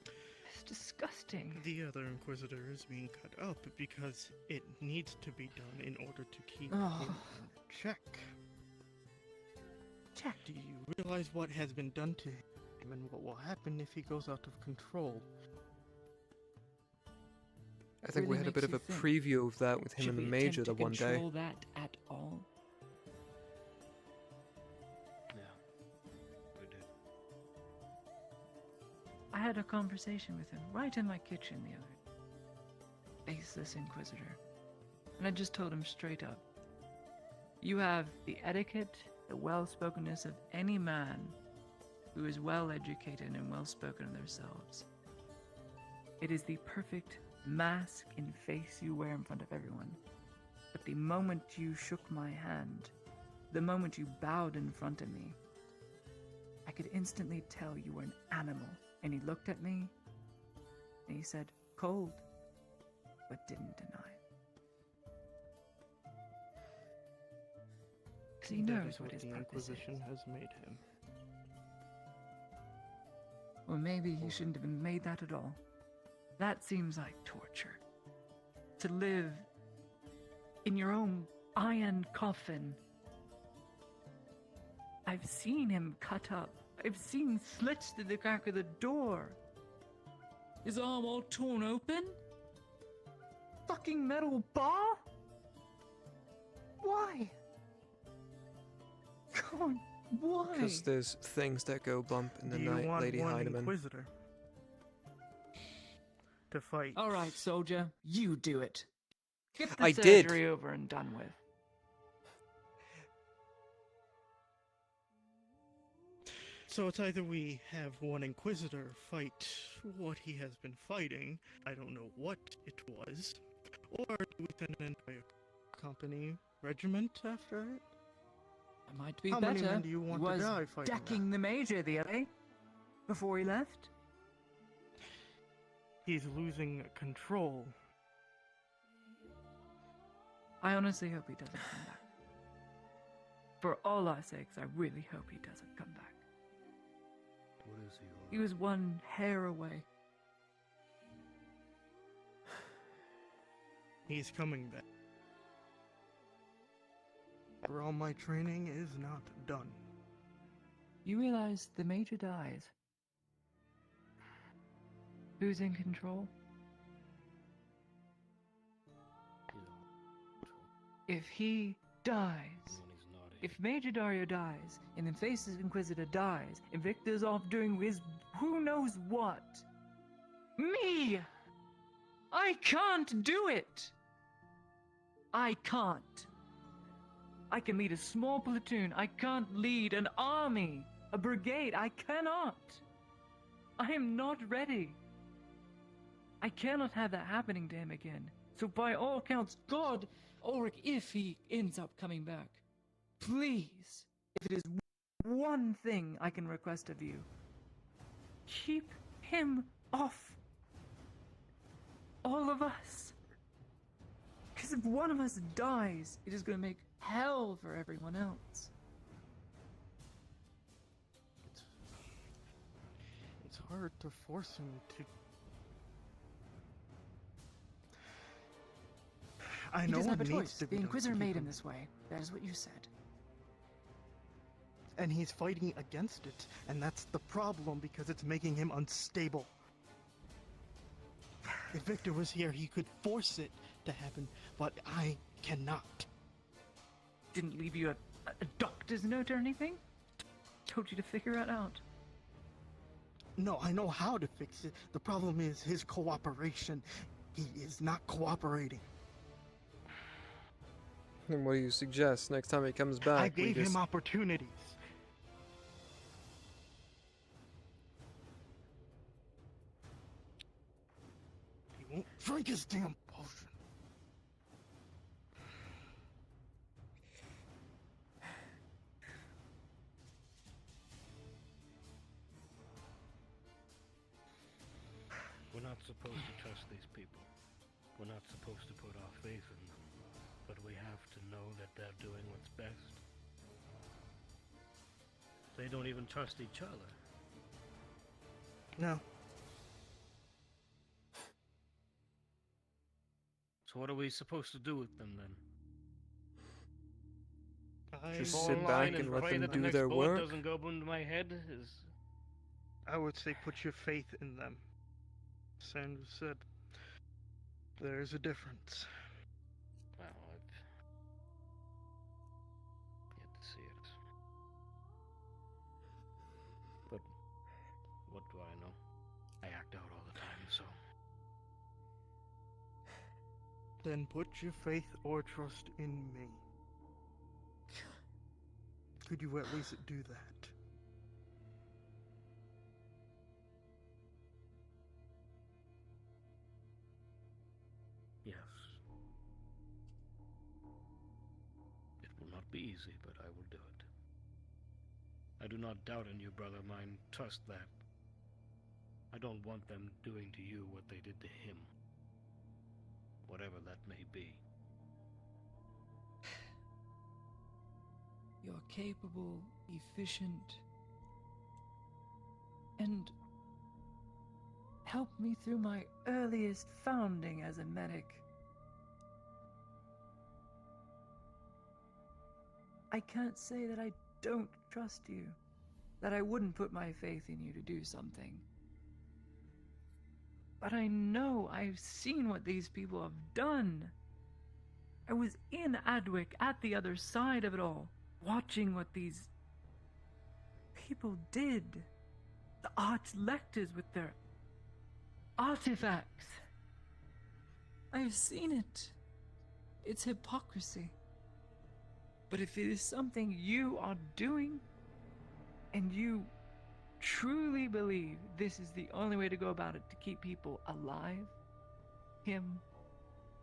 It's disgusting. The other Inquisitor is being cut up because it needs to be done in order to keep Oh. him in check. Check. Do you realize what has been done to him and what will happen if he goes out of control? I think we Really had a bit of makes a you think. preview of that with him Should and the we Major attempt the to one day. control that at all? Yeah, we did. I had a conversation with him right in my kitchen the other day. Faceless Inquisitor. And I just told him straight up. You have the etiquette, the well-spokenness of any man who is well-educated and well-spoken of themselves. It is the perfect mask and face you wear in front of everyone. But the moment you shook my hand, the moment you bowed in front of me, I could instantly tell you were an animal. And he looked at me, and he said, cold, but didn't deny. Because he That knows is what his the purpose Inquisition is. has made him. Or maybe he shouldn't have been made that at all. That seems like torture. To live in your own iron coffin. I've seen him cut up. I've seen slits through the crack of the door. His arm all torn open. Fucking metal bar? Why? God, why? Because there's things that go bump in the Do you night, want Lady one Heidemann. Inquisitor to fight? All right, soldier, you do it. Get the I did. surgery over and done with. So it's either we have one Inquisitor fight what he has been fighting, I don't know what it was, or do we send an entire company regiment after it? That might be How better. many men do you want He to was die fighting decking the Major the other day. Before he left. that? He's losing control. I honestly hope he doesn't come back. For all our sakes, I really hope he doesn't come back. What is he? He was one hair away. He's coming back. For all my training is not done. You realize the Major dies. Who's in control? If he dies, When he's not If Major Dario dies, and then Faceless Inquisitor dies, and Victor's off doing his who knows what, me! I can't do it! I can't. I can lead a small platoon. I can't lead an army, a brigade. I cannot. I am not ready. I cannot have that happening to him again. So by all accounts, God, Ulrich, if he ends up coming back, please, if it is one thing I can request of you, keep him off all of us. Because if one of us dies, it is going to make hell for everyone else. It's hard to force him to. I He know doesn't have a it needs choice. to be The done to Inquisitor keep made him him- this way. That is what you said. And he's fighting against it, and that's the problem because it's making him unstable. If Victor was here, he could force it to happen, but I cannot. Didn't leave you a doctor's note or anything? Told you to figure it out. No, I know how to fix it. The problem is his cooperation. He is not cooperating. And what do you suggest next time he comes back? I we gave just- him opportunities. He won't drink his damn potion. We're not supposed to trust these people. We're not supposed to put our faith in them. But we have to know that they're doing what's best. They don't even trust each other. No. So what are we supposed to do with them then? Just Fall sit in back line and let pray them that the do next their bullet work? doesn't go into my head is... I would say put your faith in them. Sanders said, there's a difference. Well, I've yet to see it. But what do I know? I act out all the time, so... Then put your faith or trust in me. Could you at least do that? Yes. It will not be easy, but I will do it. I do not doubt in you, brother mine. Trust that. I don't want them doing to you what they did to him. Whatever that may be. You're capable, efficient, and helped me through my earliest founding as a medic. I can't say that I don't trust you, that I wouldn't put my faith in you to do something. But I know I've seen what these people have done. I was in Adwick at the other side of it all, watching what these people did. The arch-lectors with their artifacts. I've seen it. It's hypocrisy. But if it is something you are doing, and you truly believe this is the only way to go about it to keep people alive, him,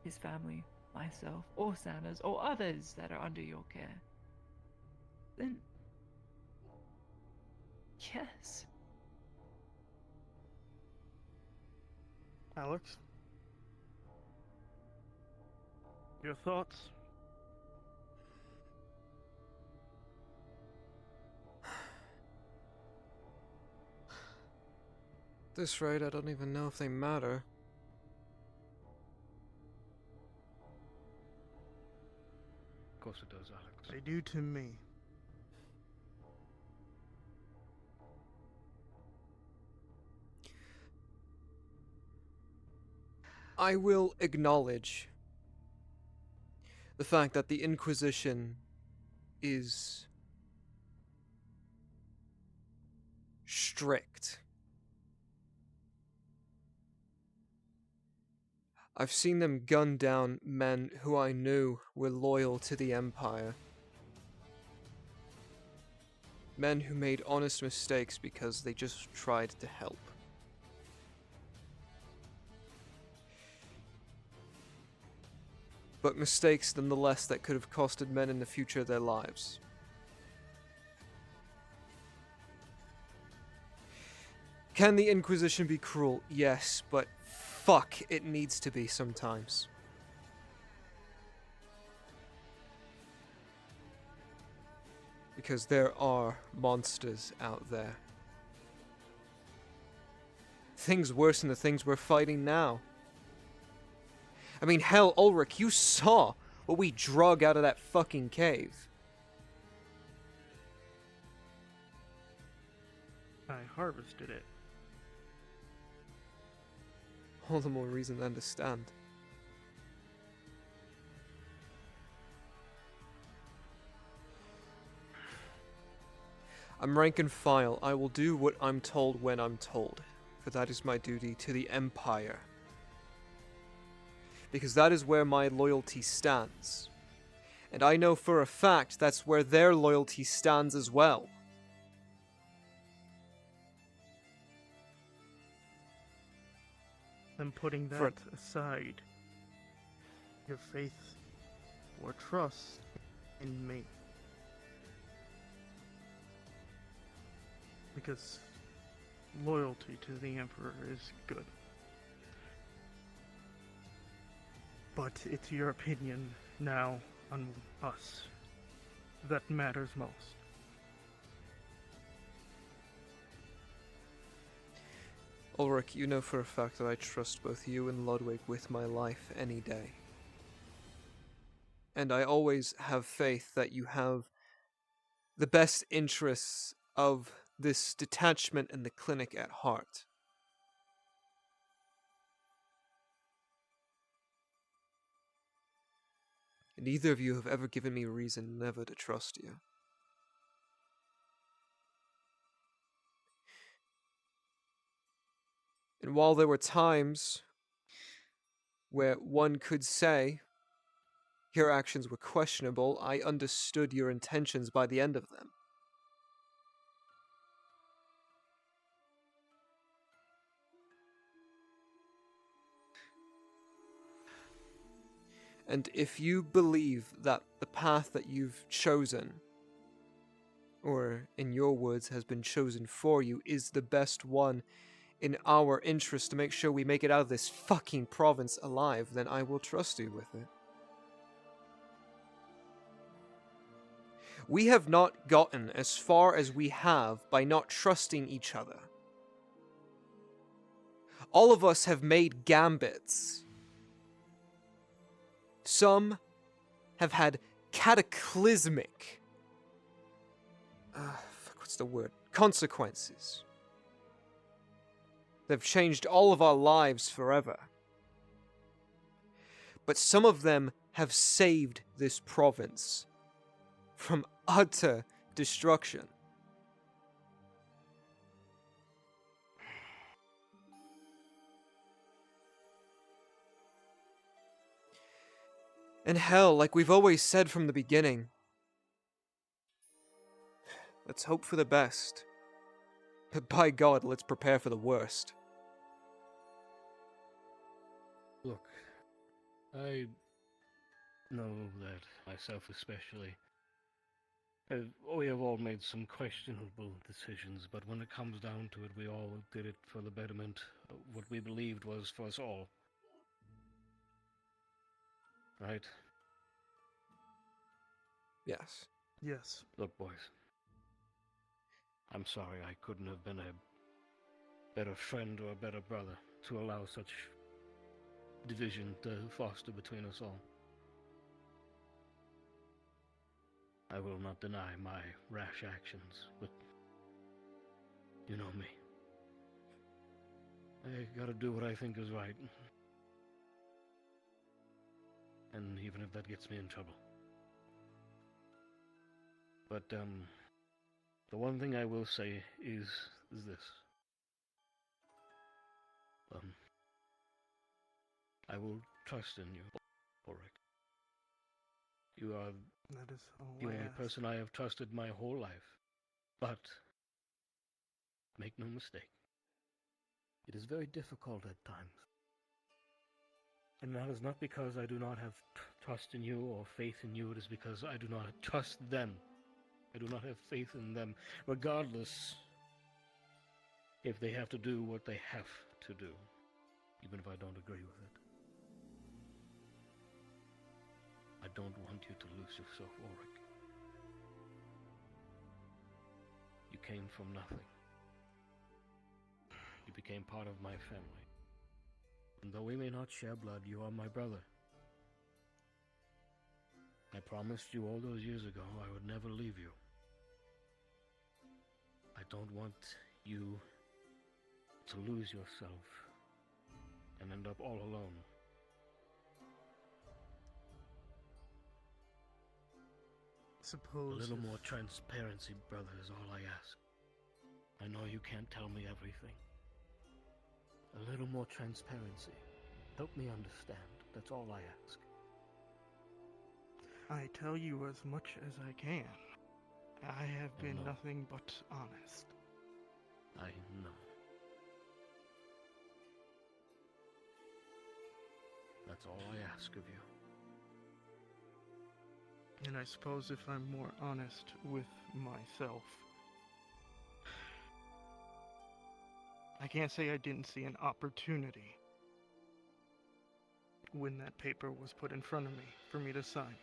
his family, myself, or Sanders, or others that are under your care, then yes. Alex? Your thoughts? At this rate, I don't even know if they matter. Of course it does, Alex. They do to me. I will acknowledge the fact that the Inquisition is strict. I've seen them gun down men who I knew were loyal to the Empire. Men who made honest mistakes because they just tried to help. But mistakes nonetheless that could have costed men in the future their lives. Can the Inquisition be cruel? Yes, but fuck, it needs to be sometimes. Because there are monsters out there. Things worse than the things we're fighting now. I mean, hell, Ulrich, you saw what we drug out of that fucking cave. I harvested it. All the more reason to understand. I'm rank and file. I will do what I'm told when I'm told, for that is my duty to the Empire. Because that is where my loyalty stands. And I know for a fact that's where their loyalty stands as well. Then putting that aside, your faith or trust in me. Because loyalty to the Emperor is good. But it's your opinion now on us that matters most. Ulrich, you know for a fact that I trust both you and Ludwig with my life any day. And I always have faith that you have the best interests of this detachment and the clinic at heart. And neither of you have ever given me reason never to trust you. And while there were times where one could say your actions were questionable, I understood your intentions by the end of them. And if you believe that the path that you've chosen, or in your words has been chosen for you, is the best one in our interest to make sure we make it out of this fucking province alive, then I will trust you with it. We have not gotten as far as we have by not trusting each other. All of us have made gambits. Some have had cataclysmic, what's the word? Consequences. They've changed all of our lives forever. But some of them have saved this province from utter destruction. And hell, like we've always said from the beginning, let's hope for the best. But by God, let's prepare for the worst. Look, I know that myself especially, we have all made some questionable decisions, but when it comes down to it, we all did it for the betterment of what we believed was for us all. Right? Yes. Yes. Look, boys. I'm sorry I couldn't have been a better friend or a better brother to allow such division to foster between us all. I will not deny my rash actions, but you know me. I gotta do what I think is right. And even if that gets me in trouble. But the one thing I will say is this. I will trust in you, Ulrich. You are That is all the I only ask. person I have trusted my whole life. But make no mistake, it is very difficult at times. And that is not because I do not have trust in you or faith in you, it is because I do not trust them. I do not have faith in them, regardless if they have to do what they have to do, even if I don't agree with it. I don't want you to lose yourself, Ulrich. You came from nothing. You became part of my family. And though we may not share blood, you are my brother. I promised you all those years ago I would never leave you. I don't want you to lose yourself and end up all alone. Suppose A little if- more transparency, brother, is all I ask. I know you can't tell me everything. A little more transparency. Help me understand. That's all I ask. I tell you as much as I can. I have been know. nothing but honest. I know. That's all I ask of you. And I suppose if I'm more honest with myself, I can't say I didn't see an opportunity when that paper was put in front of me for me to sign,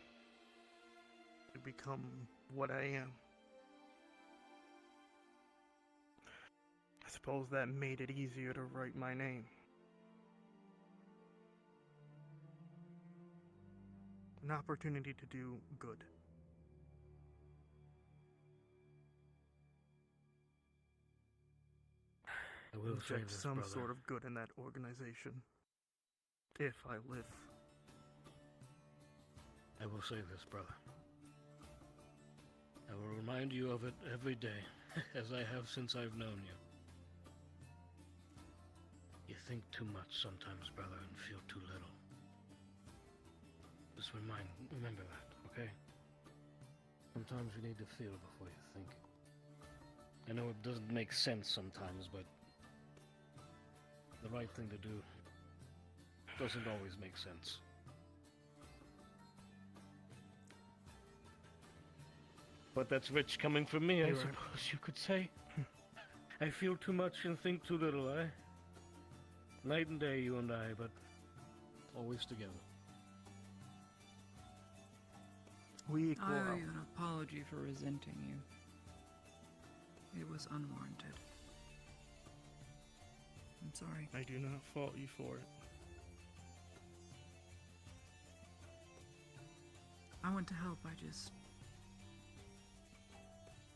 to become what I am. I suppose that made it easier to write my name. An opportunity to do good. I will say Inject this, some brother. sort of good in that organization. If I live. I will say this, brother. I will remind you of it every day, as I have since I've known you. You think too much sometimes, brother, and feel too little. Just remember that, okay? Sometimes you need to feel before you think. I know it doesn't make sense sometimes, but the right thing to do doesn't always make sense. But that's rich coming from me, I You're right. suppose you could say. I feel too much and think too little, eh? Night and day, you and I, but always together. We equal I owe out. you an apology for resenting you. It was unwarranted. I'm sorry. I do not fault you for it. I want to help, I just...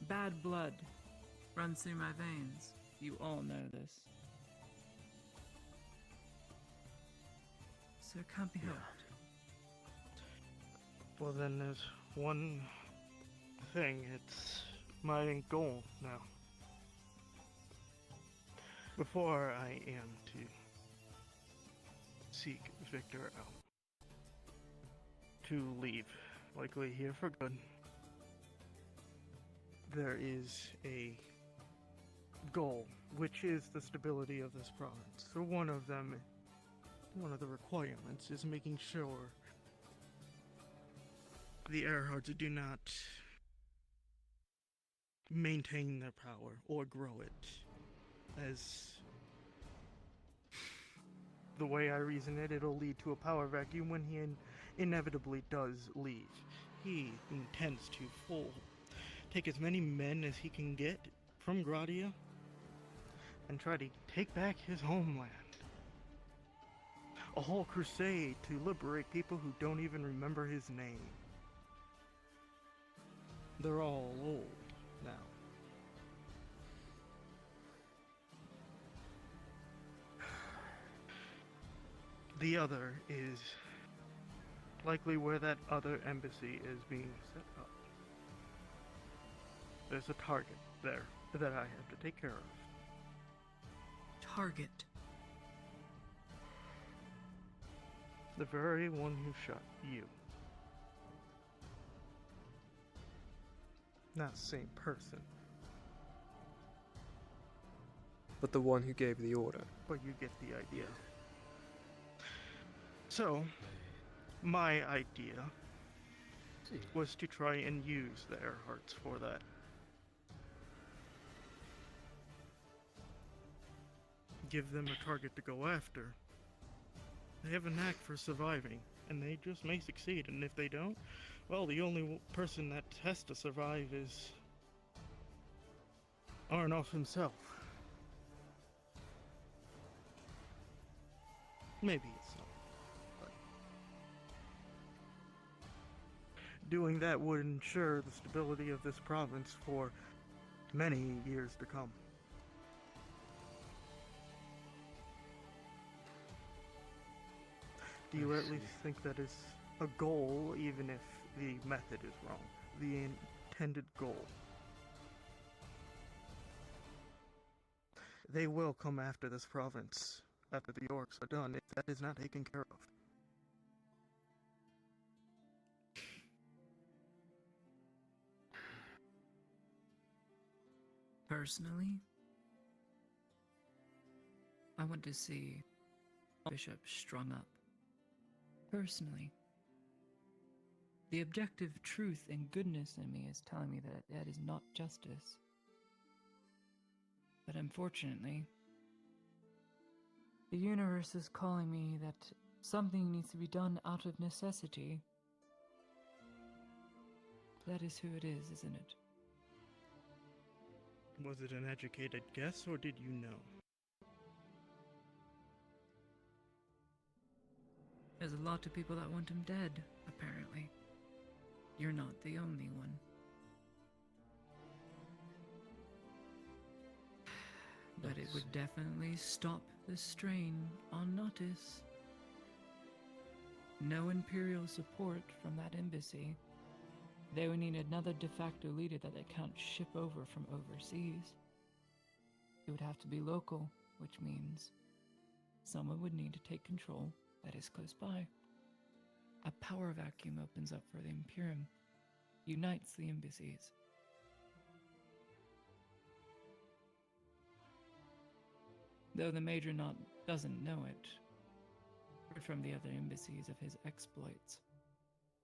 Bad blood runs through my veins. You all know this. So it can't be helped. Well, then there's one thing. It's my goal now. Before I am to seek Victor out. To leave. Likely here for good. There is a goal, which is the stability of this province. So one of the requirements is making sure the Earharts do not maintain their power or grow it. As the way I reason it, it'll lead to a power vacuum when he inevitably does leave. He intends to take as many men as he can get from Gradia and try to take back his homeland. A whole crusade to liberate people who don't even remember his name. They're all old now. The other is likely where that other embassy is being set up. There's a target there that I have to take care of. Target. The very one who shot you. Not the same person, But the one who gave the order. but you get the idea. So, my idea was to try and use the Earharts for that. Give them a target to go after. They have a knack for surviving, and they just may succeed, and if they don't, well, the only person that has to survive is Arnoff himself. Maybe it's not, but doing that would ensure the stability of this province for many years to come. Do you at least think that is a goal, even if the method is wrong? The intended goal. They will come after this province after the orcs are done if that is not taken care of. Personally, I want to see Bishop strung up. Personally, the objective truth and goodness in me is telling me that that is not justice. But unfortunately, the universe is calling me that something needs to be done out of necessity. That is who it is, isn't it? Was it an educated guess, or did you know? There's a lot of people that want him dead, apparently. You're not the only one. But it would definitely stop the strain on Nautis. No Imperial support from that embassy. They would need another de facto leader that they can't ship over from overseas. It would have to be local, which means someone would need to take control that is close by. A power vacuum opens up for the Imperium, unites the embassies. Though the Major doesn't know it, heard from the other embassies of his exploits.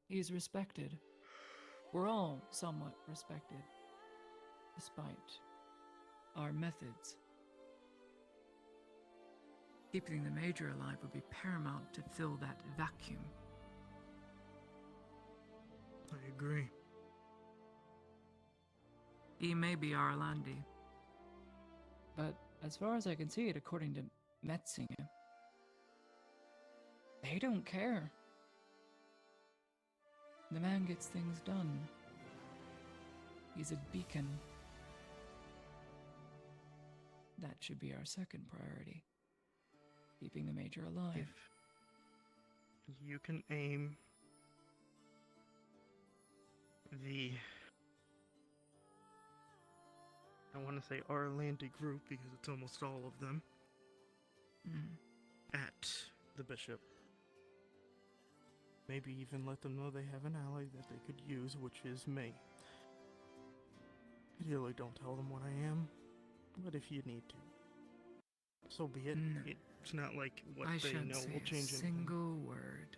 He is respected. We're all somewhat respected, despite our methods. Keeping the Major alive would be paramount to fill that vacuum. I agree. He may be our Landi, but as far as I can see it, according to Metzinger, they don't care. The man gets things done. He's a beacon. That should be our second priority. Keeping the Major alive. If you can aim the... I want to say Arlandi group because it's almost all of them. At the Bishop. Maybe even let them know they have an ally that they could use, which is me. Ideally, don't tell them what I am, but if you need to, so be it. It's not like what I they shan't know say will change a anything. single word,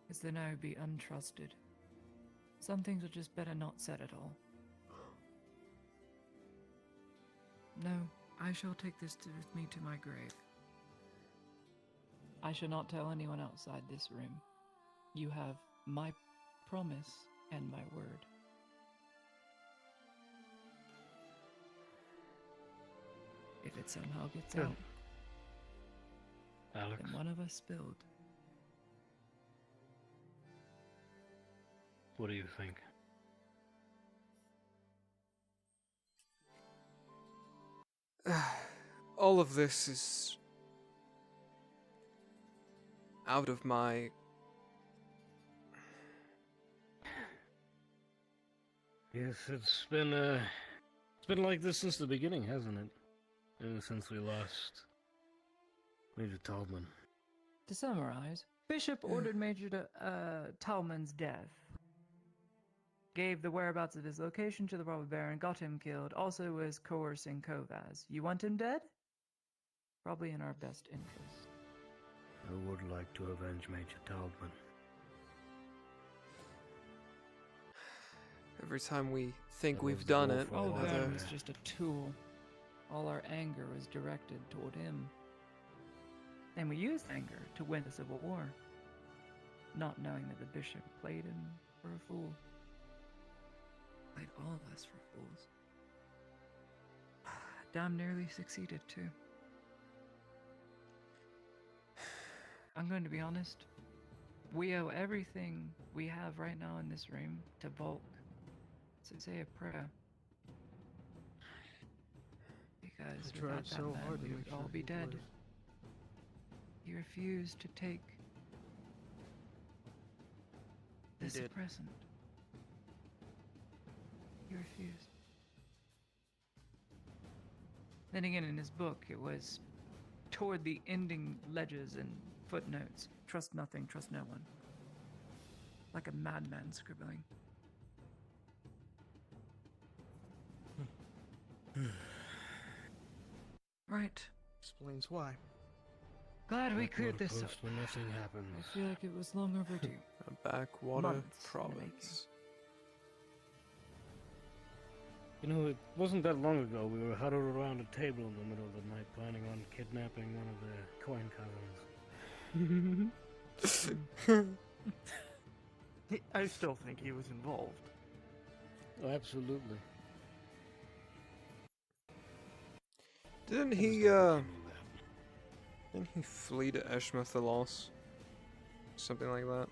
because then I would be untrusted. Some things are just better not said at all. No, I shall take this with me to my grave. I shall not tell anyone outside this room. You have my promise and my word. If it somehow gets Good. out, Alex, then one of us spilled. what do you think? All of this is out of my Yes, it's been like this since the beginning, hasn't it? Since we lost Major Tallman. To summarize, Bishop ordered Major Tallman's death, gave the whereabouts of his location to the robber baron, got him killed, also was coercing Kovaz. You want him dead? Probably in our best interest. I would like to avenge Major Tallman. Every time we think we've done it, All another... that was just a tool. All our anger was directed toward him. And we used anger to win the Civil War, not knowing that the bishop played him for a fool. Played all of us for fools. Damn nearly succeeded too. I'm going to be honest. We owe everything we have right now in this room to Volk. So say a prayer. Because without that man, we would all be dead. He refused to take the suppressant. He refused. Then again, in his book, it was toward the ending ledges and footnotes. Trust nothing, trust no one. Like a madman scribbling. Right. Explains why. Glad we cleared this up. When nothing happens. I feel like it was long overdue. A backwater Months in the province. You know, it wasn't that long ago we were huddled around a table in the middle of the night planning on kidnapping one of the coin cousins. I still think he was involved. Oh, absolutely. Didn't he flee to Eshmathalos? Something like that.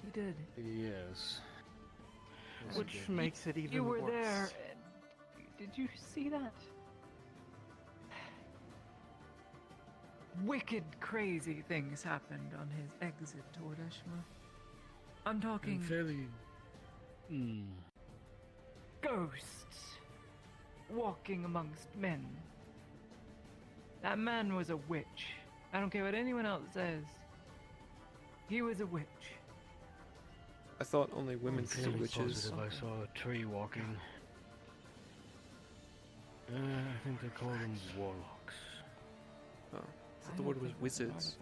He did. Yes. Which makes it even You were worse. there. Did you see that? Wicked, crazy things happened on his exit toward Eshma. I'm talking fairly... ghosts walking amongst men. That man was a witch. I don't care what anyone else says. He was a witch. I thought only women could be Fairly witches. positive I saw a tree walking. I think they call them warlocks. Oh, I thought the word was wizards.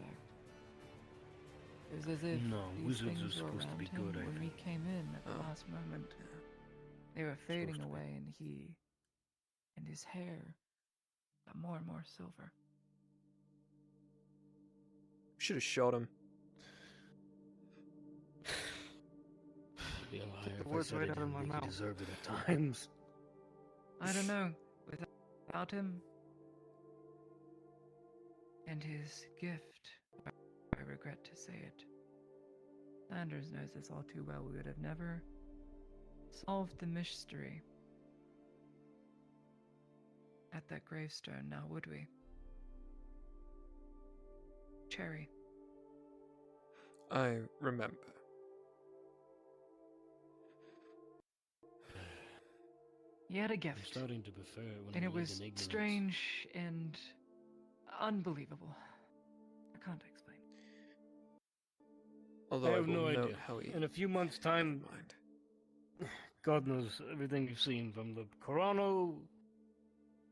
It was as if No, these wizards things are were supposed to around be him good, I when we think. came in at the Oh. last moment. They were fading away, and he and his hair got more and more silver. Should have shot him. Be a liar Took the if I words said right I out of didn't my think mouth. he deserved it at times. I don't know. Without him and his gift, I regret to say it. Landers knows this all too well. We would have never solved the mystery at that gravestone, now would we? Cherry. I remember. He had a I'm gift, starting to prefer it when and I it live was in ignorance. strange and unbelievable. I can't explain. Although I I have will no note idea. how he... In a few months' time, God knows everything you've seen, from the Corano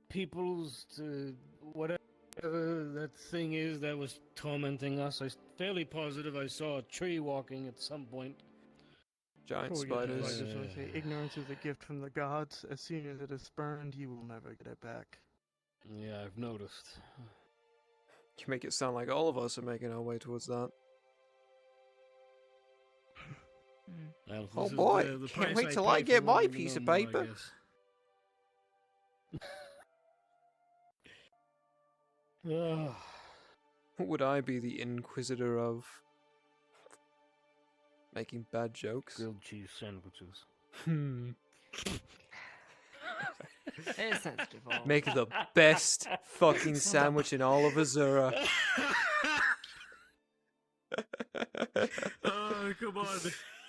peoples to whatever that thing is that was tormenting us. I'm fairly positive I saw a tree walking at some point. Giant Before we get to spiders. spiders, I say ignorance is a gift from the gods. As soon as it is burned, you will never get it back. Yeah, I've noticed. You make it sound like all of us are making our way towards that. Well, Oh this is boy, the can't price wait till pay I for get my wanting to piece know of more, I paper. guess. What would I be the inquisitor of? Making bad jokes? Grilled cheese sandwiches. It's sensitive. Make the best fucking sandwich in all of Azura. Oh, come on.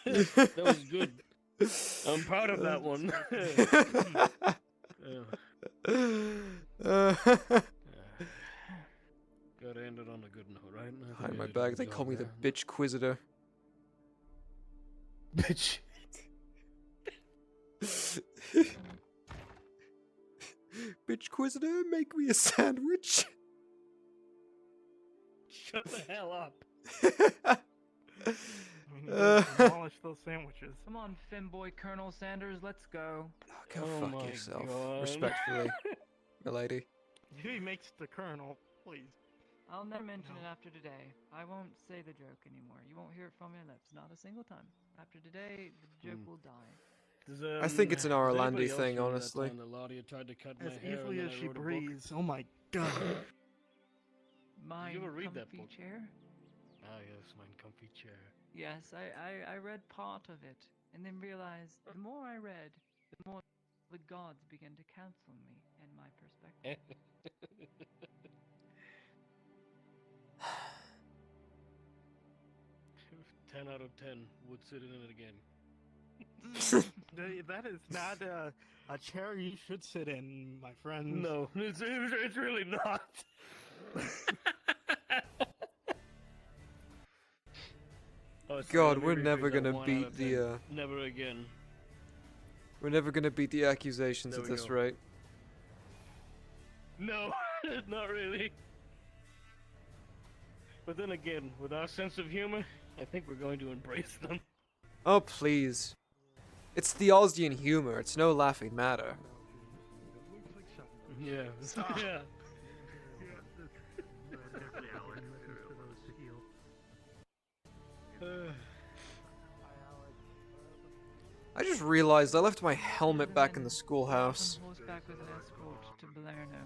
That was good. I'm proud of that one. Gotta end it on a good note, right? Behind my back, they call me the bitch quisitor. Bitch. Bitch quisitor, make me a sandwich. Shut the hell up. Demolish those sandwiches. Come on, femboy Colonel Sanders, let's go. Go Oh fuck my yourself, God. respectfully, milady. He makes the colonel, please. I'll never mention it after today. I won't say the joke anymore. You won't hear it from my lips, not a single time. After today, the joke will die. I think it's an does Orlandi anybody else thing, remember that honestly. time that Laudia tried to cut my As hair easily and as then I she wrote a book? breathes. Oh my god. My you ever read that comfy book? chair? Ah, yes, my comfy chair. Yes, I read part of it, and then realized the more I read, the more the gods began to counsel me and my perspective. 10 out of 10 would sit in it again. That is not a chair you should sit in, my friend. No, it's really not. Oh, sorry, God, let me we're rephrase never that. gonna 1 out beat of the 10. Never again. we're never gonna beat the accusations There at we this go. rate. No, not really. But then again, with our sense of humor, I think we're going to embrace them. Oh please. It's the Ausdian humor, it's no laughing matter. Yeah. Yeah. I just realized I left my helmet back in the schoolhouse. On horseback with an escort to Balerno.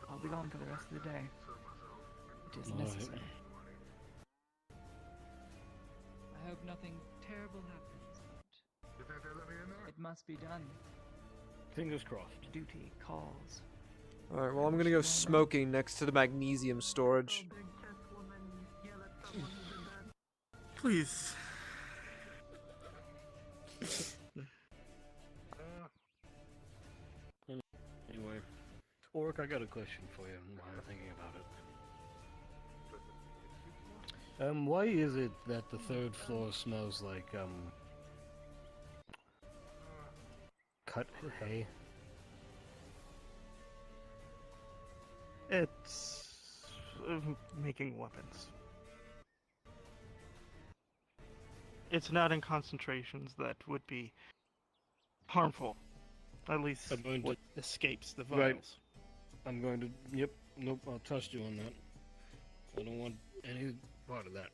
I'll be gone for the rest of the day. It is Alright. necessary. I hope nothing terrible happens, but it must be done. Fingers crossed. Duty calls. Alright, well I'm gonna go smoking next to the magnesium storage. Please. Anyway, Orc, I got a question for you while I'm thinking about it. Why is it that the 3rd floor smells like, cut hay? It's making weapons. It's not in concentrations that would be harmful. At least I'm going to- what escapes the vials. Right. I'm going to, yep, nope, I'll trust you on that. I don't want any part of that.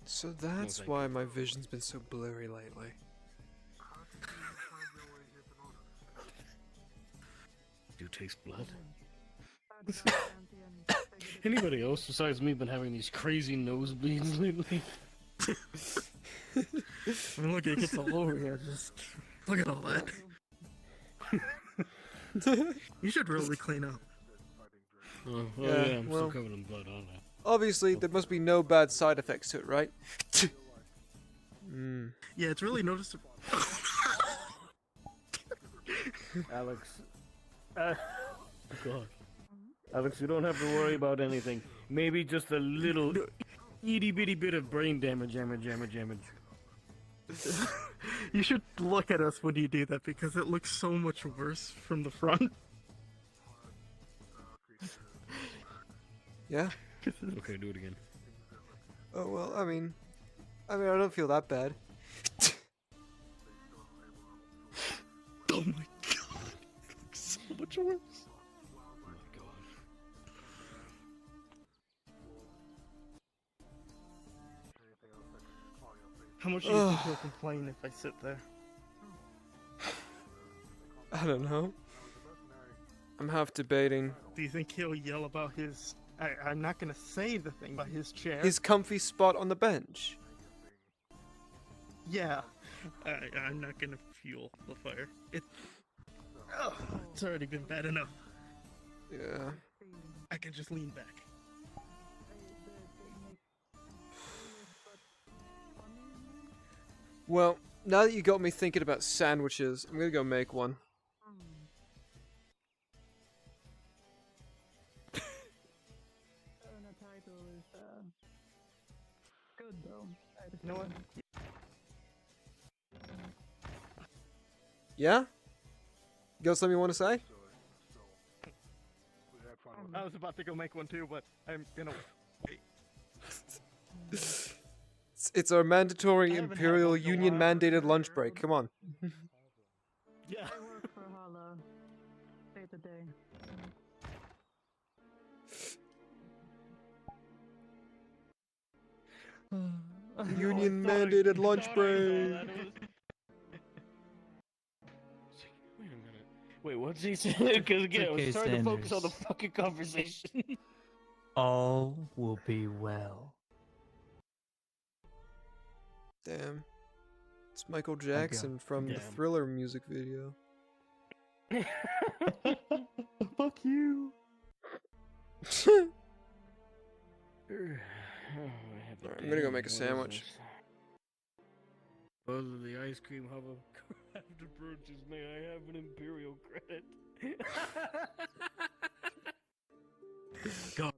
So that's thank why my vision's been so blurry lately. Do you taste blood? Anybody else besides me been having these crazy nosebleeds lately? I mean, look, it gets all over here. Just look at all that. You should really clean up. Oh, Yeah, yeah, I'm well- still covered in blood, aren't I? Obviously, there must be no bad side effects to it, right? Yeah, it's really noticeable. Alex. God. Alex, you don't have to worry about anything. Maybe just a little itty bitty bit of brain damage. You should look at us when you do that because it looks so much worse from the front. Yeah? Okay, do it again. Oh well, I mean I don't feel that bad. Oh my god, it looks so much worse. Oh my god. How much do you think he'll complain if I sit there? I don't know. I'm half debating. Do you think he'll yell about his... I'm not gonna say the thing about his chair. His comfy spot on the bench. Yeah. I'm not gonna fuel the fire. It's already been bad enough. Yeah. I can just lean back. Well, Now that you got me thinking about sandwiches, I'm gonna go make one. Good though. You know what? Yeah? You got something you want to say? I was about to go make one too, but I'm gonna wait. It's our mandatory haven't had Imperial one in a Union while. mandated lunch break. Come on. Yeah. I work for Hala. Day to day. Union mandated lunch break. Wait a minute. Wait, what's he saying? Because again, I was okay, trying to focus on the Sanders. fucking conversation. All will be well. Damn. It's Michael Jackson from the Damn. Thriller music video. Fuck you. Alright, I'm gonna go make a sandwich. Both of the ice cream hovercraft approaches, may I have an Imperial credit? God.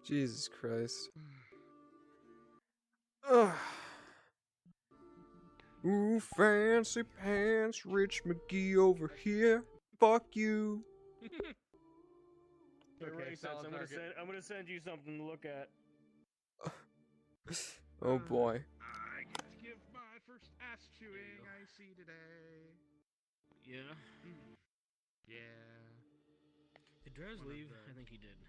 Jesus Christ. Ugh. Ooh, fancy pants, Rich McGee over here. Fuck you. Okay, I'm gonna send you something to look at. Oh boy. I get to give my first ass chewing I see today. Yeah. Yeah. Did Drez One of leave? the- I think he did.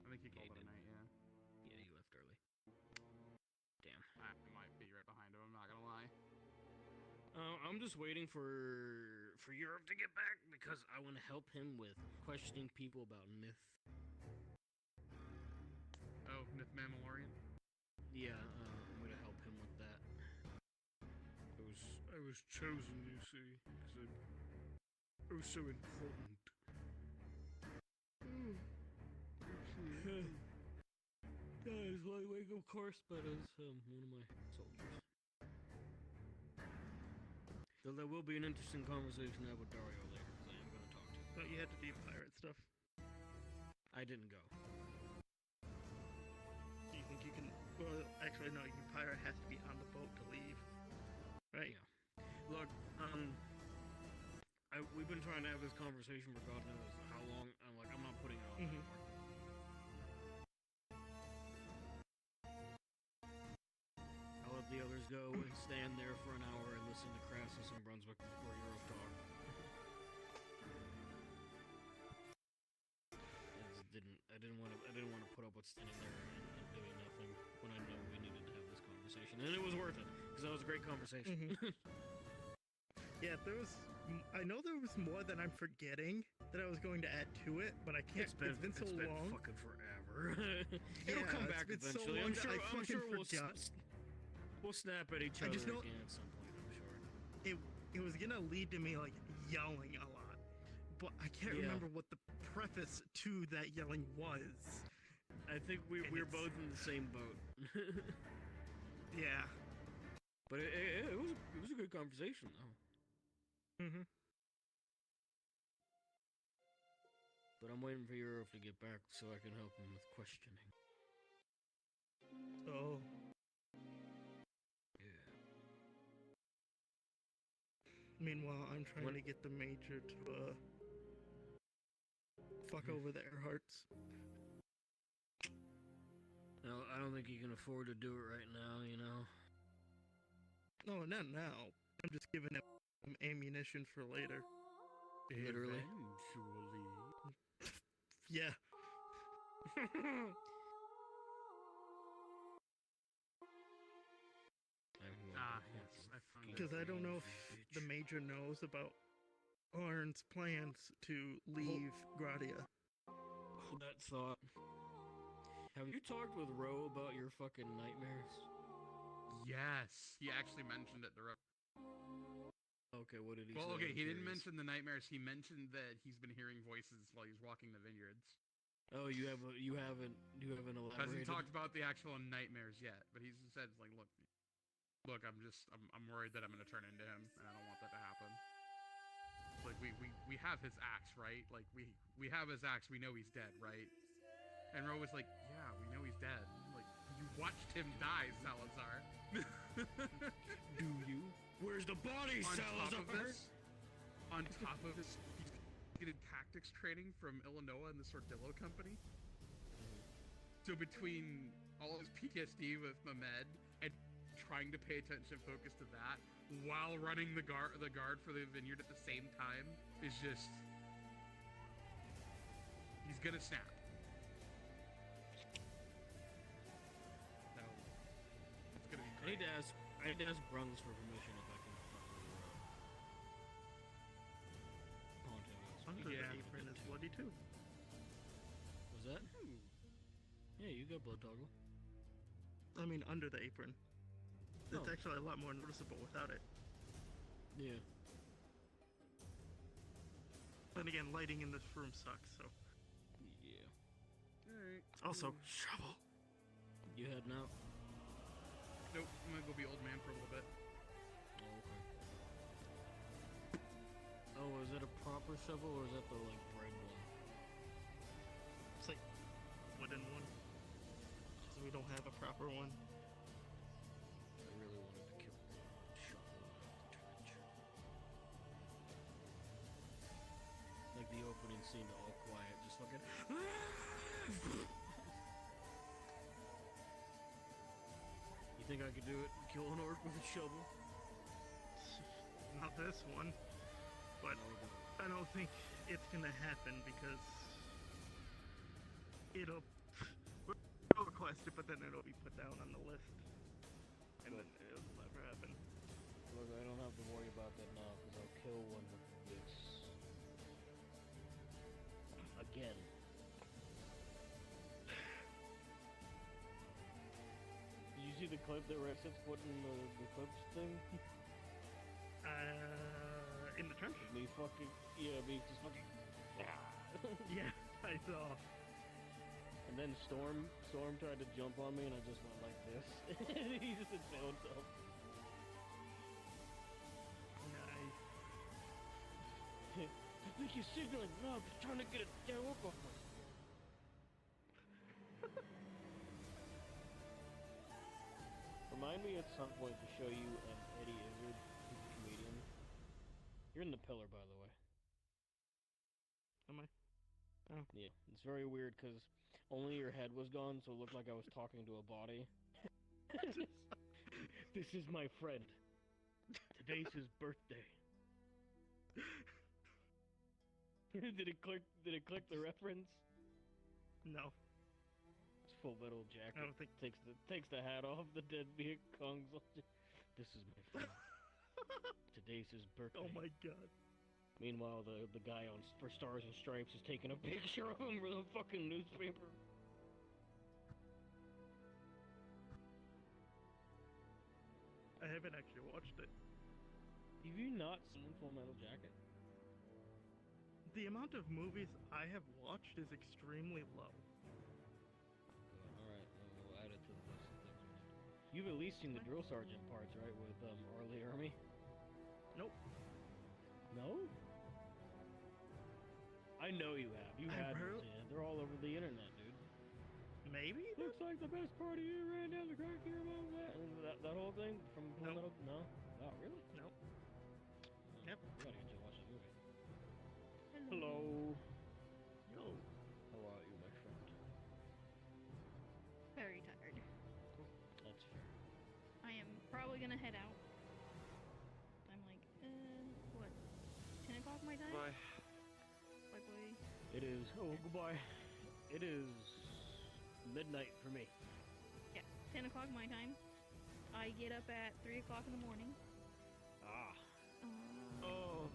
I think he called it a night, yeah. Yeah, he left early. Damn. I might be right behind him, I'm not gonna lie. I'm just waiting for Europe to get back because I want to help him with questioning people about myth. Oh, Myth Mandalorian? Yeah, I'm gonna help him with that. I was chosen, you see, because I was so important. Guys, lightweight, of course, but as one of my soldiers. Though there will be an interesting conversation to have with Dario later, because I am going to talk to him. But you had to do pirate stuff. I didn't go. Do you think you can? Well, actually, no. Your pirate has to be on the boat to leave. Right. Yeah. Look, we've been trying to have this conversation for God knows how long. I'm not putting it on anymore. I'll let the others go and stand there for an hour and listen to Crassus and Brunswick before Europe talk. I didn't want to put up with standing there and doing nothing when I know we needed to have this conversation, and it was worth it because that was a great conversation. Yeah, I know there was more than I'm forgetting that I was going to add to it, but I can't. It's been so long. Fucking forever. It'll come back eventually. So I'm sure forgot. we'll snap at each other again at some point. I'm sure. It was gonna lead to me like yelling a lot, but I can't remember what the preface to that yelling was. I think we're both in the same boat. Yeah. But it was a good conversation though. Mm-hmm. But I'm waiting for Europe to get back so I can help him with questioning. Oh. Yeah. Meanwhile, I'm trying to get the major to fuck over the Earharts. No, I don't think you can afford to do it right now, you know? No, not now. I'm just giving them ammunition for later. Literally. Yeah. Because I don't know if the major knows about Arn's plans to leave Gradia. Hold that thought. Have you talked with Ro about your fucking nightmares? Yes, he actually mentioned it. Okay, what did he say? Well, okay, I'm he didn't curious. mention the nightmares. He mentioned that he's been hearing voices while he's walking the vineyards. Oh, you haven't elaborated. Hasn't talked about the actual nightmares yet, but he's said like, look, I'm worried that I'm gonna turn into him, and I don't want that to happen. Like we have his axe, right? Like we have his axe. We know he's dead, right? And Ro was like, yeah, we know he's dead. Like you watched him die, Salazar. Do you? Where's the body, Salazar? On top of this, he's getting tactics training from Illinois and the Sordillo Company. So between all his PTSD with Mehmed and trying to pay attention and focus to that while running the guard for the vineyard at the same time is just, he's gonna snap. No. It's gonna be I great. need to ask Brungs for permission if I can fuck with Under the apron is bloody too. Was that? Yeah, you got blood toggle. I mean, under the apron. It's Oh. actually a lot more noticeable without it. Yeah. Then again, lighting in this room sucks, so. Yeah. Alright. Also, shovel. You heading out? Nope, I'm gonna go be old man for a little bit. Oh, okay. Oh, is that a proper shovel or is that the like bread one? It's like wooden one. Because we don't have a proper one. I really wanted to kill the shovel in the trench. Like the opening scene to All Quiet, just fucking. You think I could do it? Kill an orc with a shovel? Not this one. But I don't think it's gonna happen because it'll request it, but then it'll be put down on the list. And then it'll never happen. Look, I don't have to worry about that now because I'll kill one with this. Again. Did you see the clip that Rexit's put in the clips thing? In the trench? Me fucking, yeah, me just fucking, yeah, I saw. And then Storm tried to jump on me and I just went like this. And he just impaled himself. Nice. I think you're signaling. No, I'm just trying to get a damn work off my. Remind me at some point to show you an Eddie Izzard, who's a comedian. You're in the pillar, by the way. Am I? Oh. Yeah, it's very weird because only your head was gone, so it looked like I was talking to a body. This is my friend. Today's his birthday. Did it click the reference? No. It's Full Metal Jacket. I don't think takes the hat off the dead Viet Cong soldier. This is my friend. Today's his birthday. Oh my god. Meanwhile, the guy for Stars and Stripes is taking a picture of him with a fucking newspaper. I haven't actually watched it. Have you not seen Full Metal Jacket? The amount of movies I have watched is extremely low. Alright, we'll add it to the list. You've at least seen the drill sergeant parts, right, with Arlie Ermy? Nope. No? I know you have. You have. They're all over the internet, dude. Maybe? Looks like the best party you ran down the crack here about that. That whole thing from Full Metal? No? Oh, really? Nope. Oh, Yep. We gotta get you to watch this movie. Hello. Yo. How are you, my friend? Very tired. That's fair. I am probably gonna head out. I'm like, what? 10 o'clock my time? Bye. Bye bye. It is. Oh, goodbye. It is midnight for me. Yeah, 10 o'clock my time. I get up at 3 o'clock in the morning. Ah. Oh.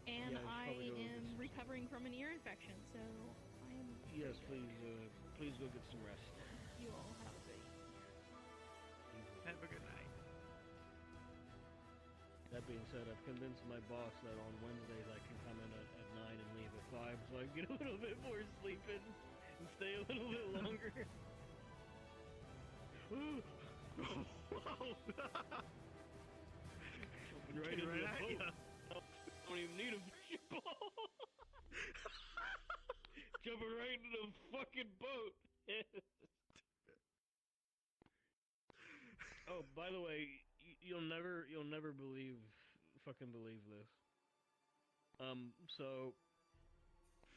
And Yeah, I probably go get am recovering from an ear infection, so I am. Yes, please go get some rest. You all have a good Have a good night. That being said, I've convinced my boss that on Wednesdays I can come in at 9 and leave at 5 so I can get a little bit more sleep in and stay a little bit longer. Jumping right at ya. Don't even need a fishing pole. Jumping right into the fucking boat. Oh, by the way, you'll never fucking believe this. So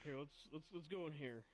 here, let's go in here.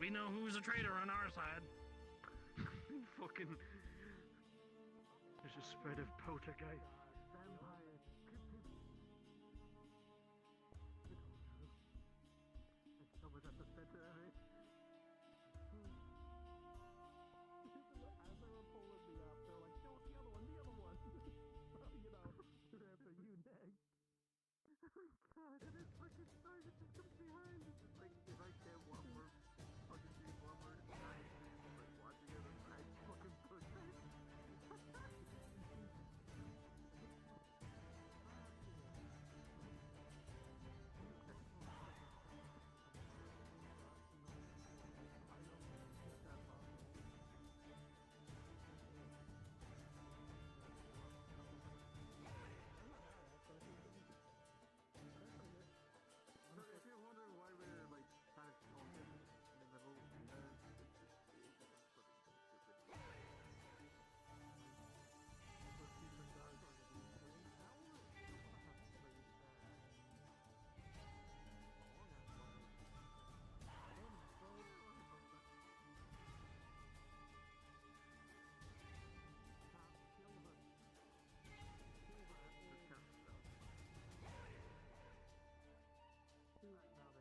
We know who's a traitor on our side. Fucking. There's a spread of poltergeist. Someone's at the center of it. As they were pulling me up, they're like, no, the other one. You know, after you next. Oh god, and this fucking sergeant just comes behind. It's just like, if I get one more fucking dude, one more giant dude, like watching it, I fucking push it. If you're wondering why we're like kind of talking in the middle,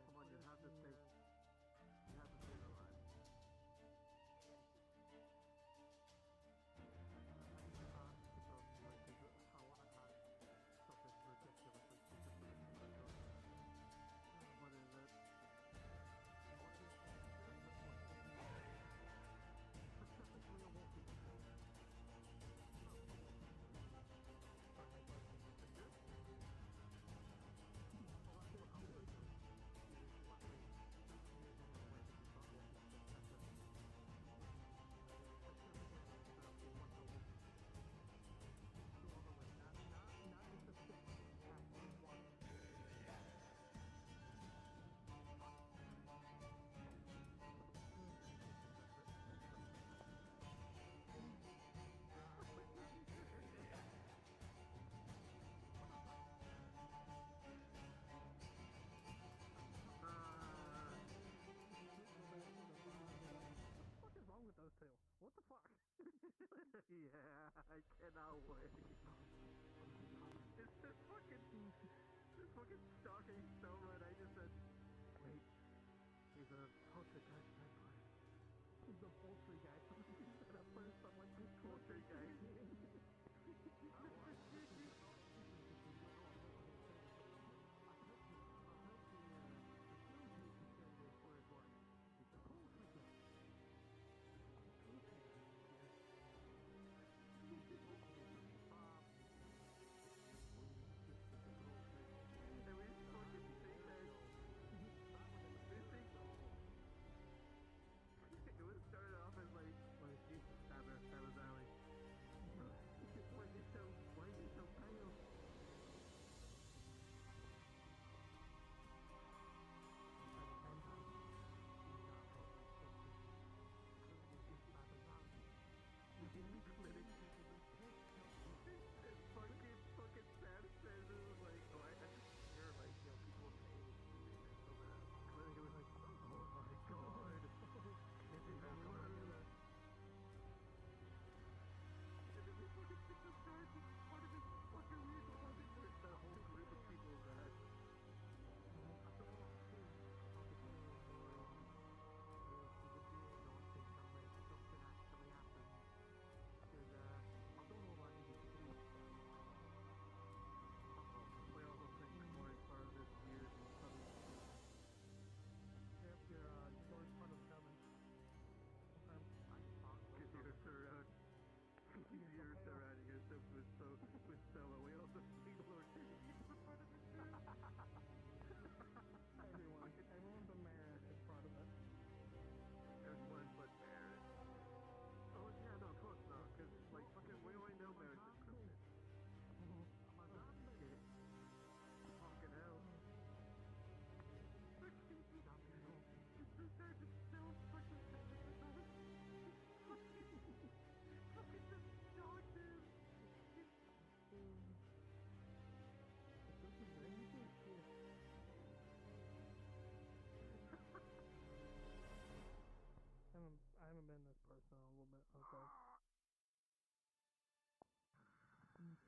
come on, you have to stay alive. What is it? What is wrong with those two? What the fuck? Yeah, I cannot wait. It's this fucking stalking so right. I just said, wait, he's a poltergeist vampire. He's a poltergeist. Instead of first, I'm like, poltergeist. It was started off as like, well, Jesus, that was our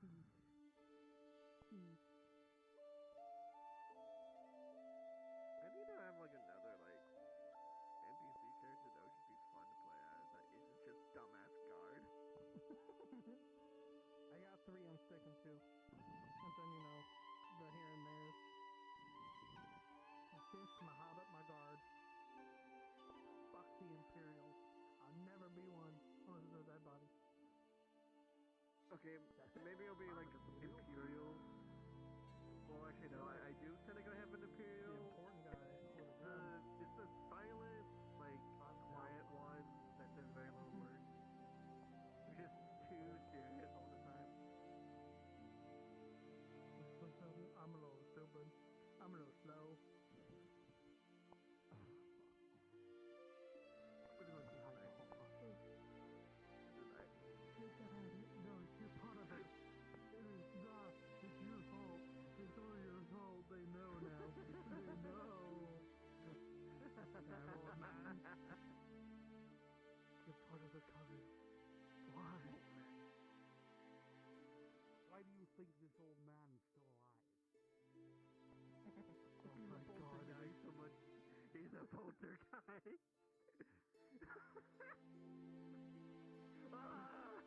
Peace. Peace. I need to have like another like NPC character that would just be fun to play as. That isn't just dumbass guard. I got 3 I'm sticking to. And then, you know, the here and there. My fish, my hobbit, my guard. Fuck the Imperials. I'll never be one unless there's a dead body. Okay, maybe it'll be like Imperial. Well, actually, no, I do technically have an Imperial. The important guy. It's the silent, like, quiet one that says very little words. We're just too serious all the time. I'm a little stupid. I'm a little slow. We're going to hide the whole process. No, you're part of it. It is not. It's your fault. It's all your fault. They know now. They know. That old man. You're part of the coven. Why? Why do you think this old man is still alive? Oh my God! He's so much. He's a poltergeist. Ah!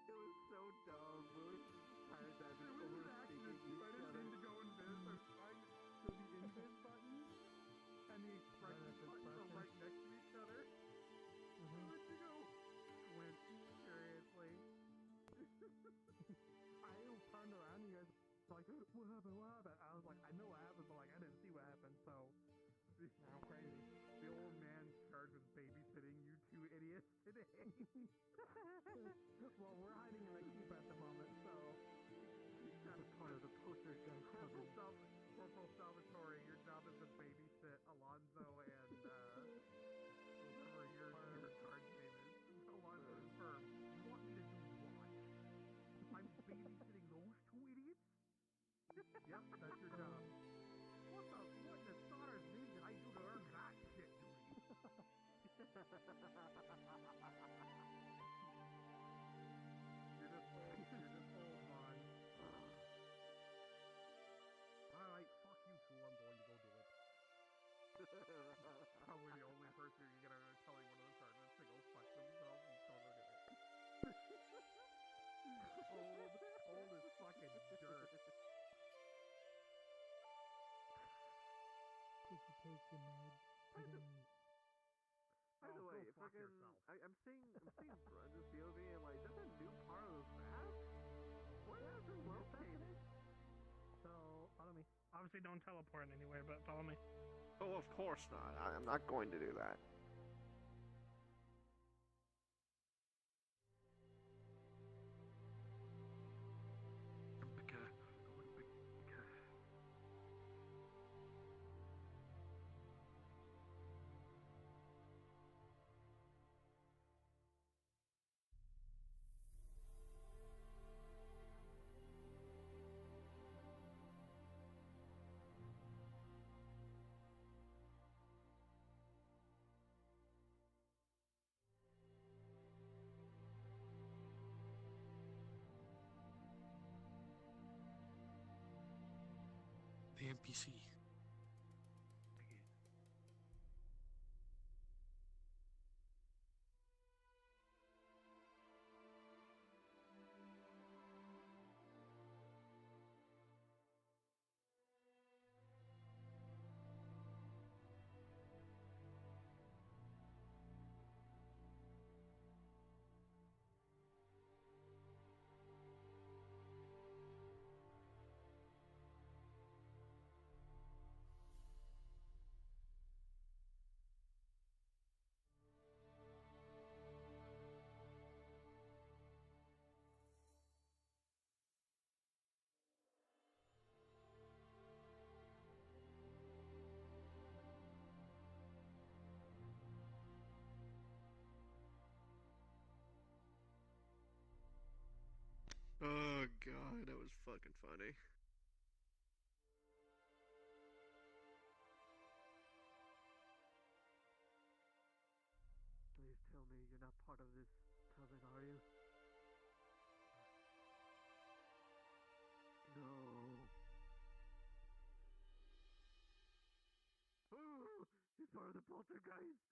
It was so dumb. We were tired that we were overthinking each I didn't other. mean to go in this. I was trying to go the invis button and the expression buttons are right next to each other. Where'd you go? Went seriously. I turned around and you guys were like, what happened? What happened? I was like, I know what happened, but like I didn't see what happened, so now I'm crazy. The old man charged with babysitting you two idiots today. Well, we're hiding in a keep at the moment, so That's part of the poltergeist coven. Corporal Salvatore, your job is to babysit Alonzo and whoever your guard's name is. Alonzo is firm. What should you watch? I'm babysitting those two idiots? Yep, that's your job. What in the stars name did I do to earn that shit duty? You're just full on. Alright, fuck you two, I'm going to go do it. Probably the only person you're gonna telling one of the sergeants to go fuck themselves and still go do it. Old as fucking dirt. did you take your meds today? By the way, I'm seeing Brun's POV and like that's a new part of the map. Where is it located? So follow me. Obviously, don't teleport anywhere, but follow me. Oh, of course not. I'm not going to do that. The NPC. Oh god, that was fucking funny. it, are you? No. Oh, he's part of the poltergeist.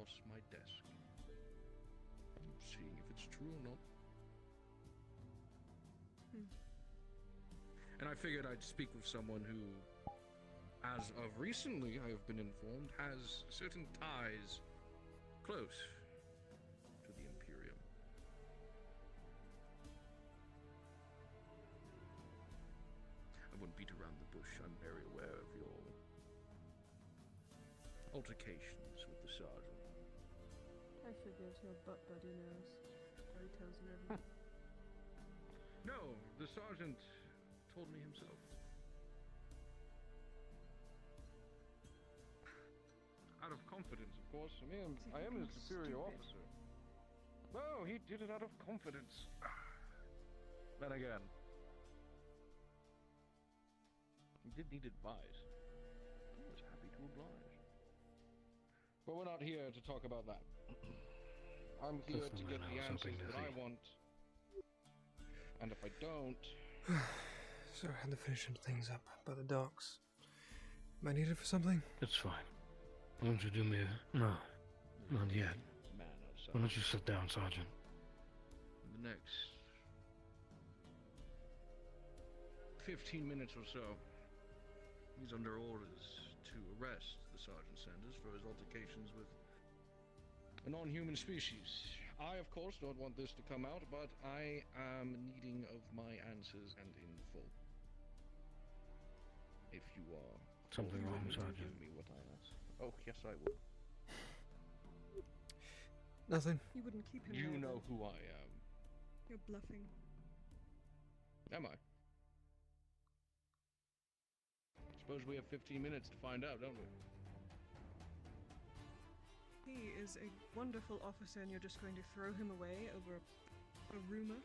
across my desk. I'm seeing if it's true or not. And I figured I'd speak with someone who, as of recently, I have been informed, has certain ties close to the Imperium. I wouldn't beat around the bush. I'm very aware of your altercations with the sergeant. I figured your butt buddy knows. Or he tells you everything. No, the sergeant told me himself. Out of confidence, of course. I am his superior officer. No, he did it out of confidence. Then again, he did need advice. I was happy to oblige. But we're not here to talk about that. I'm here to get the answers that I want. And if I don't... So I had to finish some things up by the docks. Am I needed for something? It's fine. Why don't you do me a... No, not yet. Why don't you sit down, Sergeant? The next 15 minutes or so, he's under orders to arrest the Sergeant Sanders for his altercations with a non-human species. I, of course, don't want this to come out, but I am needing of my answers and in full. If you are... Something wrong, willing to Sergeant? Give me what I ask. Oh, yes, I will. Nothing. You wouldn't keep him You there, know then. who I am. You're bluffing. Am I? Suppose we have 15 minutes to find out, don't we? He is a wonderful officer and you're just going to throw him away over a rumor?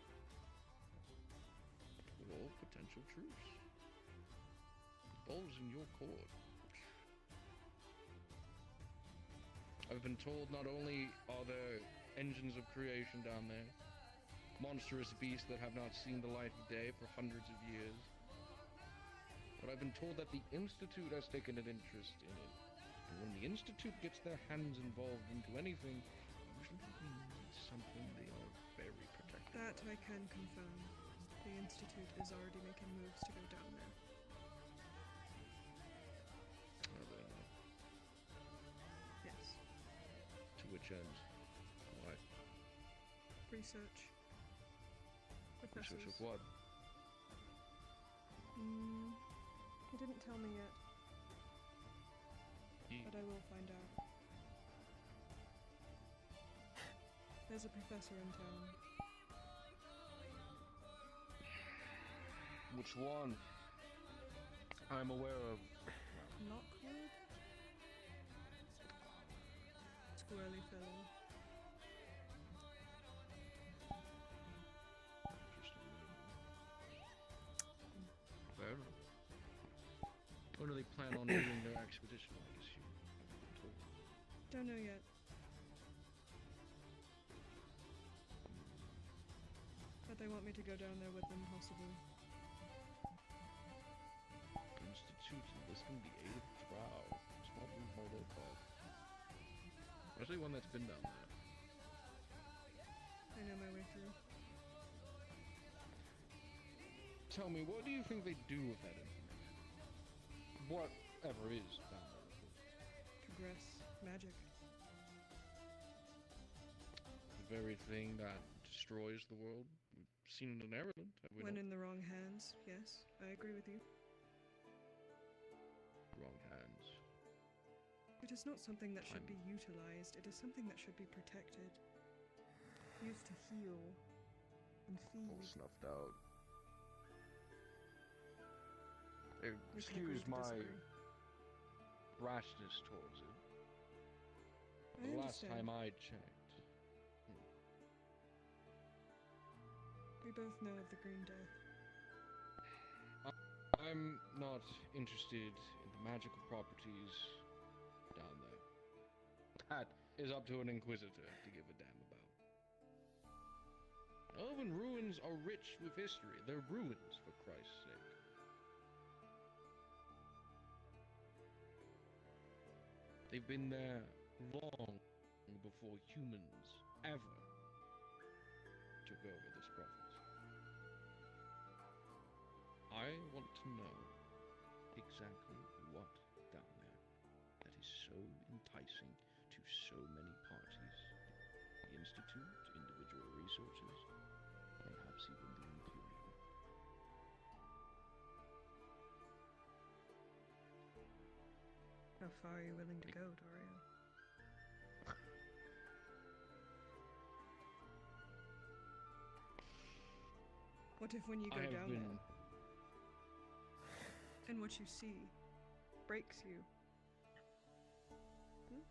With all potential truths. Balls in your court. I've been told not only are there engines of creation down there, monstrous beasts that have not seen the light of day for hundreds of years, but I've been told that the Institute has taken an interest in it. And when the Institute gets their hands involved into anything, it usually means it's something they are very protective That of. I can confirm. The Institute is already making moves to go down there. Are they not? Yes. To which end? Why? Research. Professors. Research of what? He didn't tell me yet. But I will find out. There's a professor in town. Which one? I'm aware of. Lockwood? Squirrely fellow. Fair enough. When do they plan on doing their expedition, I assume? Don't know yet. But they want me to go down there with them, possibly. Institute enlisting the aid of Drow. Small blue Mordo called. Especially one that's been down there. I know my way through. Tell me, what do you think they do with that information? Whatever is down there. Progress. Magic. The very thing that destroys the world. We've seen it in Ireland, have we When not? in the wrong hands, yes, I agree with you. Wrong hands. It is not something that should be utilized, it is something that should be protected. Used to heal and feed. All snuffed out. We can Excuse agree to my disagree. rashness towards it. I The last understand. time I checked. We both know of the Green Death. I'm not interested in the magical properties down there. That is up to an Inquisitor to give a damn about. Elven ruins are rich with history. They're ruins, for Christ's sake. They've been there long before humans ever took over this province. I want to know exactly what down there that is so enticing to so many parties. The Institute, individual resources, perhaps even the Imperium. How far are you willing to go, Dario? What if when you go down there, and what you see breaks you? Hmm?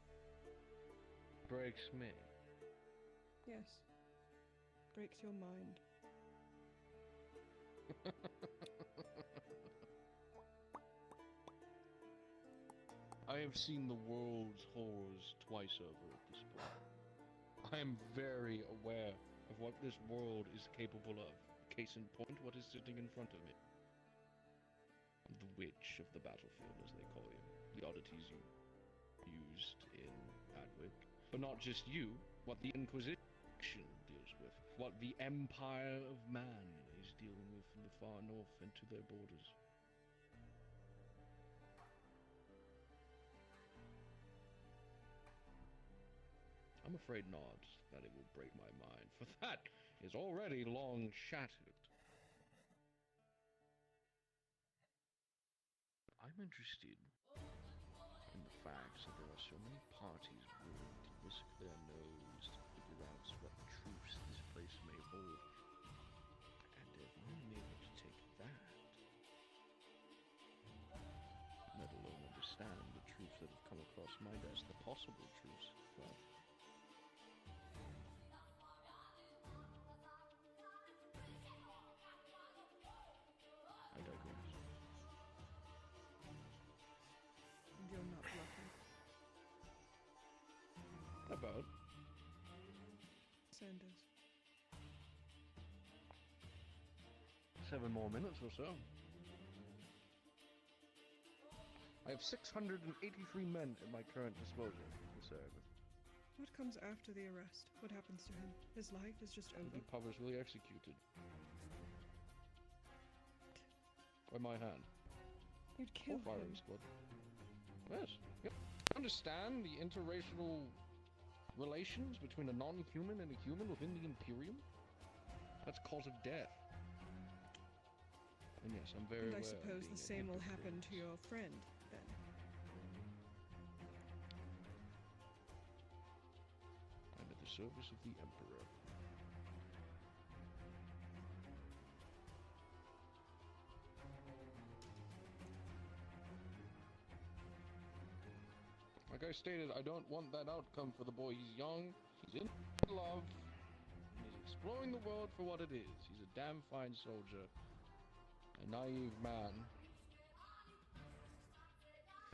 Breaks me. Yes. Breaks your mind. I have seen the world's horrors twice over at this point. I am very aware of what this world is capable of. Case in point, what is sitting in front of me. The witch of the battlefield, as they call you. The oddities you used in Adwick. But not just you, what the Inquisition deals with. What the Empire of Man is dealing with from the far north and to their borders. I'm afraid not that it will break my mind, for that is already long shattered. I'm interested in the fact that there are so many parties willing to risk their nose to figure out what truths this place may hold, and they've only been able to take that, let alone understand the truths that have come across my desk, the possible truths. Well, I digress. And you're not bluffing. About Sanders. 7 more minutes or so. I have 683 men at my current disposal, Miss Aragon. What comes after the arrest? What happens to him? His life is just over. Be publicly executed. By my hand. You'd kill Or firing him. squad. Yes. Yep. Understand the interracial relations between a non-human and a human within the Imperium? That's cause of death. And yes, I'm very And I aware of suppose being the a same will hypocrite. happen to your friend, then. I'm at the service of the Emperor. Like I stated, I don't want that outcome for the boy. He's young, he's in love, and he's exploring the world for what it is. He's a damn fine soldier, a naive man.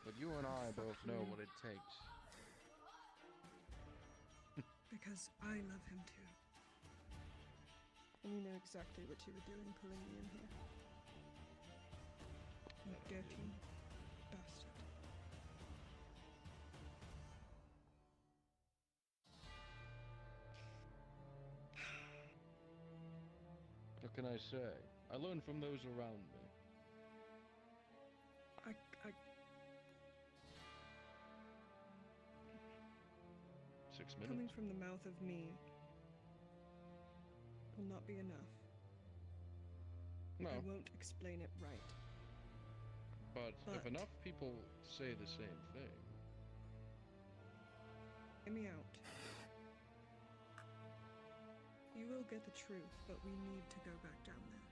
But you and I both know what it takes. Because I love him too. And you know exactly what you were doing pulling me in here. You dirty bastard. What can I say? I learn from those around me. I 6 minutes? Coming from the mouth of me will not be enough. No. I won't explain it right. But if enough people say the same thing... Hear me out. You will get the truth, but we need to go back down there.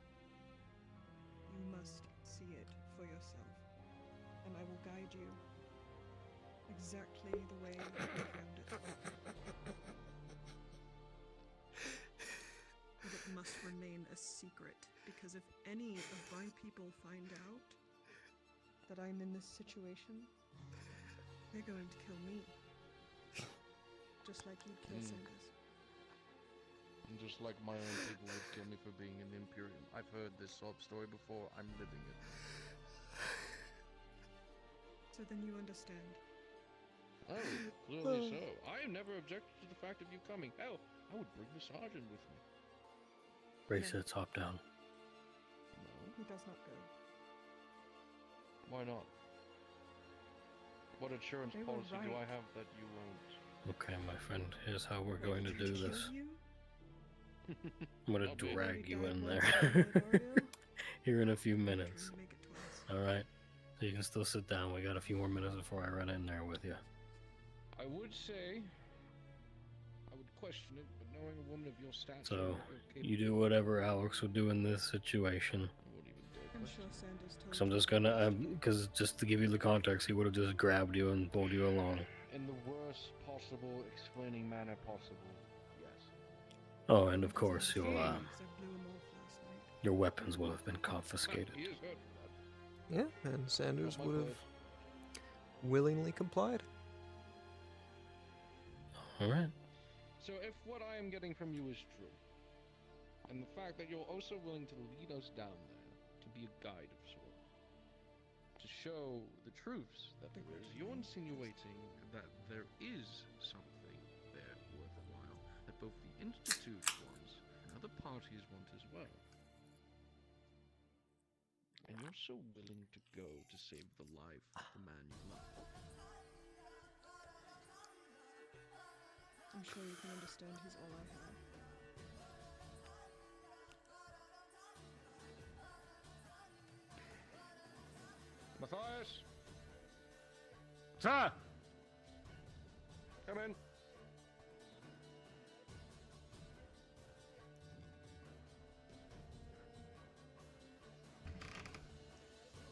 You must see it for yourself. And I will guide you exactly the way you found it. But it must remain a secret, because if any of my people find out that I'm in this situation, they're going to kill me. Just like you'd kill Sanders. And just like my own people would kill me for being in the Imperium. I've heard this sob story before, I'm living it. So then you understand. Oh, of Clearly so. I have never objected to the fact of you coming. Hell, I would bring the sergeant with me. Ray said top down. He does not go. Why not? What insurance They were policy do I right. have that you won't? Okay, my friend, here's how we're going to do this. I'm gonna I'll be- drag you in Once there a Dario. here in a few minutes. Make it twice. Alright? So you can still sit down. We got a few more minutes before I run in there with you. I would say, I would question it, but knowing a woman of your stature, So, you're you do whatever Alex would do in this situation. I'm sure Sanders told So I'm you. just gonna, because just to give you the context, he would have just grabbed you and pulled you along. in the worst possible explaining manner possible. Yes. Oh, and of course, Because you'll, I blew him off last night. your weapons will have been confiscated. He is hurt for that. Yeah, and Sanders Not my would have place. willingly complied. Alright. So if what I am getting from you is true, and the fact that you're also willing to lead us down there, to be a guide of sorts, to show the truths that there is, you're insinuating that there is something there worthwhile, that both the Institute wants and other parties want as well. And you're so willing to go to save the life of the man you love. I'm sure you can understand he's all I have. Matthias! Sir! Come in.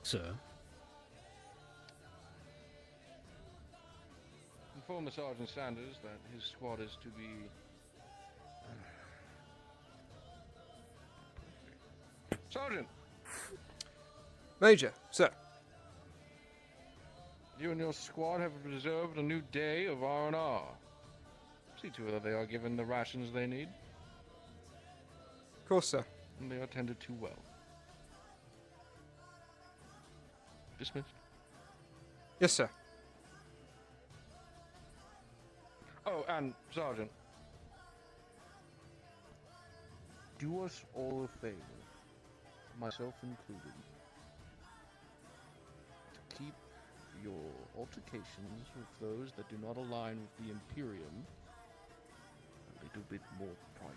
Sir? Inform Sergeant Sanders that his squad is to be... Sergeant! Major, sir. You and your squad have reserved a new day of R&R. See to it that they are given the rations they need, Of course, sir. and they are tended to well. Dismissed. Yes, sir. Oh, and Sergeant, do us all a favor, myself included, to keep your altercations with those that do not align with the Imperium a little bit more private.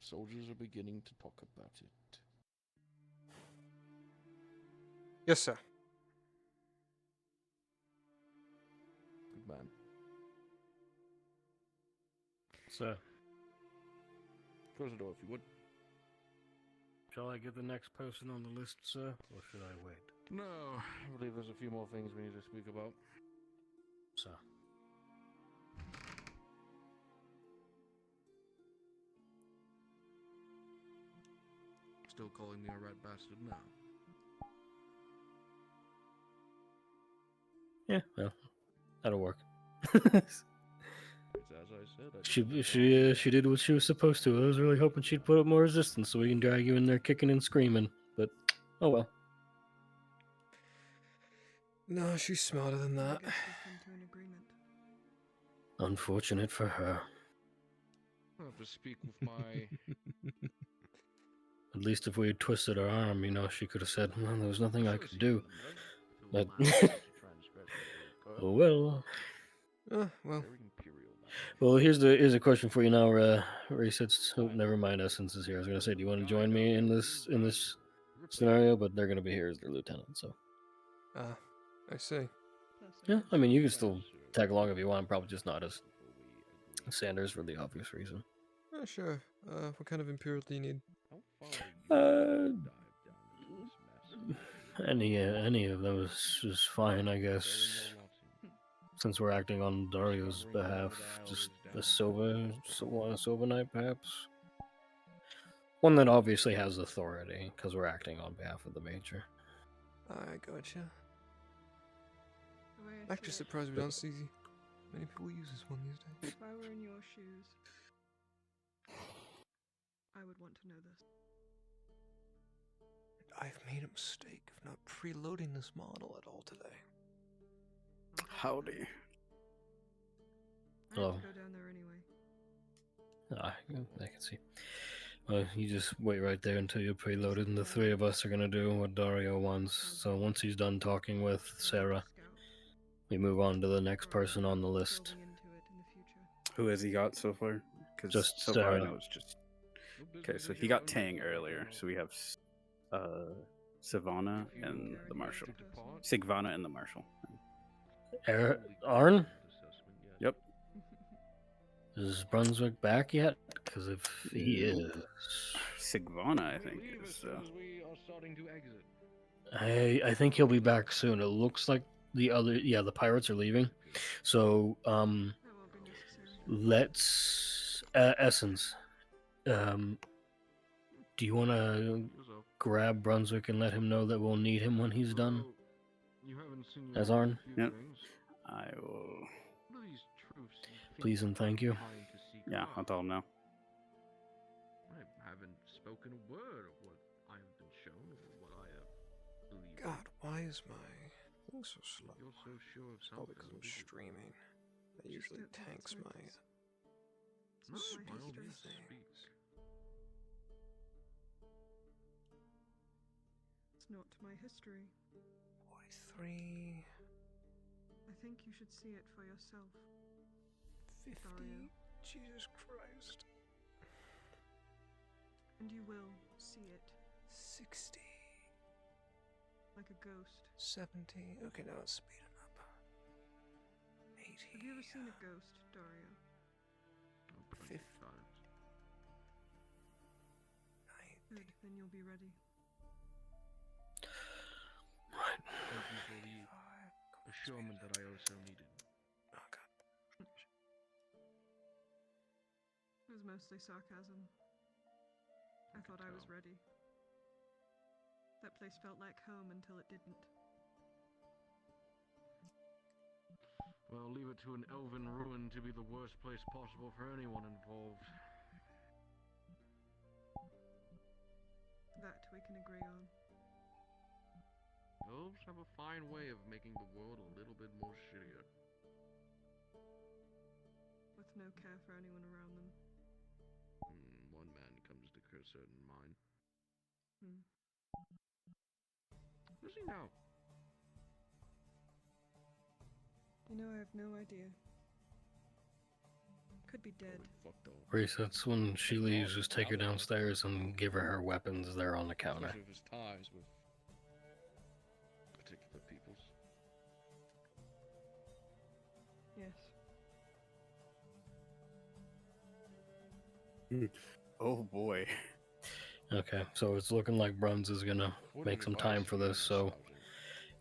Soldiers are beginning to talk about it. Yes, sir. Good man. Sir, Close the door if you would. shall I get the next person on the list, sir? Or should I wait? No, I believe there's a few more things we need to speak about. Sir. Still calling me a rat bastard now. Yeah, well, that'll work. It's as I said. She did what she was supposed to. I was really hoping she'd put up more resistance so we can drag you in there kicking and screaming. But, oh well. No, she's smarter than that. I guess we've come to an agreement. Unfortunate for her. I'll have to speak with my... At least if we had twisted her arm, you know, she could have said, well, there was nothing I could do. But, oh well. Well. Well, here's a question for you now, Ray said, oh, never mind, Essence is here. I was going to say, do you want to join me in this scenario? But they're going to be here as their lieutenant, so. I see. Yeah, I mean, you can still tag along if you want, probably just not as Sanders for the obvious reason. Sure. What kind of Imperial do you need? Any of them is fine, I guess. Since we're acting on Dario's behalf, just a Sova Knight, perhaps? One that obviously has authority, because we're acting on behalf of the Major. I gotcha. The way I I'm actually see it, surprised we don't see many people use this one these days. If I were in your shoes, I would want to know this. I've made a mistake of not preloading this model at all today. Howdy. I Hello. have to go down there anyway. I can see. Well, you just wait right there until you're preloaded, and the three of us are gonna do what Dario wants. So once he's done talking with Sarah, we move on to the next person on the list. Who has he got so far? Because Just so far I Sarah. know it's just. Okay, so he got Tang earlier. So we have Savannah and the Marshal. Sigvana and the Marshal. Arn? Yep. Is Brunswick back yet? Because if he is, Sigvana, I think, is. We are starting to exit. I think he'll be back soon. It looks like the pirates are leaving. So let's Essence. Do you want to grab Brunswick and let him know that we'll need him when he's done? You haven't seen As Arn? Yep. I will. Please and thank you. Yeah, I'll tell him now. I haven't spoken a word of what I have been shown or what I have believed. God, why is my thing so slow? You're so sure of Probably something. because I'm streaming. That usually tanks my speed of things. It's not my history. Boy, 3. I think you should see it for yourself. 50? Dario. Jesus Christ. And you will see it. 60. Like a ghost. 70. Okay, now it's speeding up. 80. Have you ever seen a ghost, Dario? 50. Good, then you'll be ready. Thank you for the assurement that I also needed. Oh God. It was mostly sarcasm. I thought I was ready. That place felt like home until it didn't. Well, leave it to an elven ruin to be the worst place possible for anyone involved. That we can agree on. Elves have a fine way of making the world a little bit more shittier. With no care for anyone around them. One man comes to certain mind. Who's he now? You know, I have no idea. Could be dead. Resets when she leaves, just take her downstairs and give her weapons there on the counter. Because of his ties with particular peoples. Yes. Oh boy. Okay, so it's looking like Bruns is gonna make some time for this, so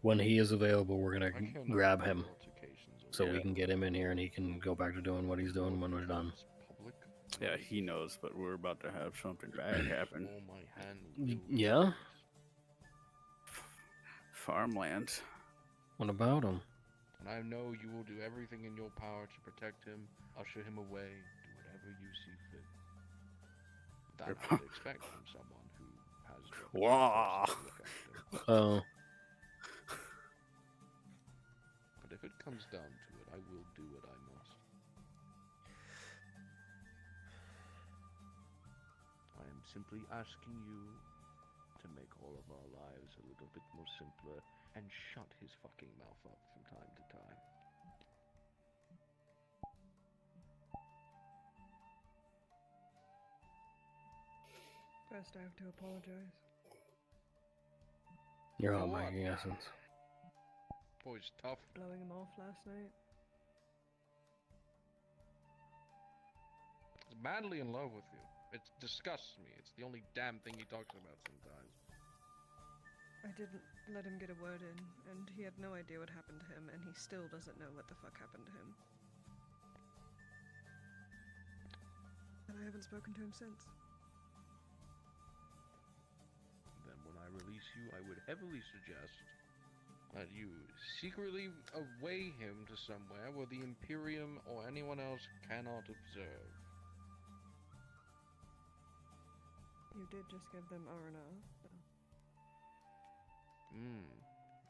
when he is available, we're gonna grab him so we can get him in here and he can go back to doing what he's doing when we're done. Yeah, he knows, but we're about to have something bad happen. Yeah? Farmland. What about him? And I know you will do everything in your power to protect him, usher him away, do whatever you see fit. That I would expect from someone who has Wow. to look after. Oh. But if it comes down to it, I will do what I must. I am simply asking you to make all of our lives a little bit more simpler and shut his fucking mouth up from time to time. First, I have to apologize. You're all making essence. Boy's tough. Blowing him off last night. He's madly in love with you. It disgusts me. It's the only damn thing he talks about sometimes. I didn't let him get a word in, and he had no idea what happened to him, and he still doesn't know what the fuck happened to him. And I haven't spoken to him since. Then when I release you, I would heavily suggest that you secretly away him to somewhere where the Imperium or anyone else cannot observe. You did just give them R&R, so.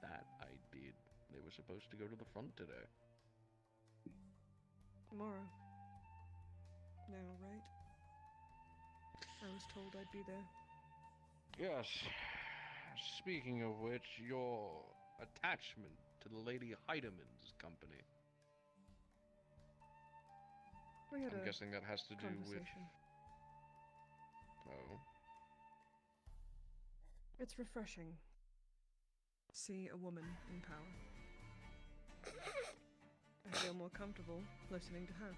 That I did. They were supposed to go to the front today. Tomorrow. Now, right? I was told I'd be there. Yes. Speaking of which, your attachment to the Lady Heideman's company. We had I'm a guessing that has to do with... conversation. Oh. It's refreshing to see a woman in power. I feel more comfortable listening to her.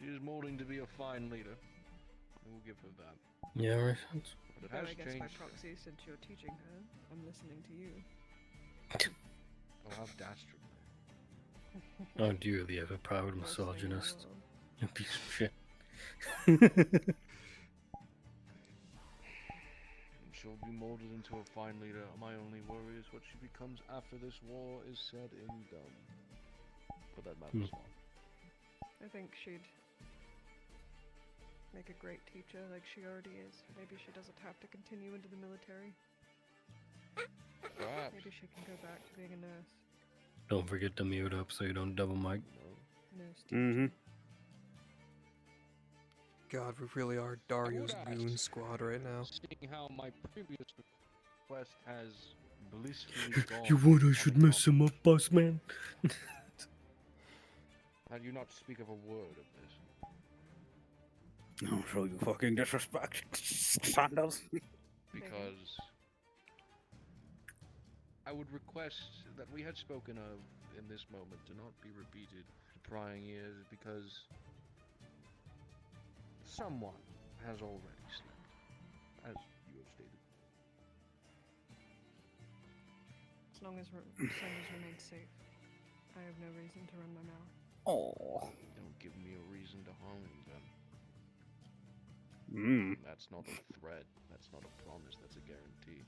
She is molding to be a fine leader. I will give her that. Yeah, makes sense. But it Well, has I guess by changed. proxy, since you're teaching her, I'm listening to you. Oh, how dastardly. Oh, do you really have a proud misogynist? You piece of shit. She'll be molded into a fine leader. My only worry is what she becomes after this war is said and done. But that matters not. I think she'd make a great teacher like she already is. Maybe she doesn't have to continue into the military. Perhaps. Maybe she can go back to being a nurse. Don't forget to mute up so you don't double mic. Nurse teacher. Mm-hmm. God, we really are Dario's goon squad right now. Seeing how my previous request has blissfully gone. You would I should mess him up, boss man. How do you not speak of a word of this? Oh, so you fucking disrespect Sandals. Because I would request that we had spoken of in this moment to not be repeated to prying ears, because someone has already slept, as you have stated. As long as Sanders remains safe, I have no reason to run my mouth. Oh. Don't give me a reason to harm him, then. That's not a threat. That's not a promise. That's a guarantee.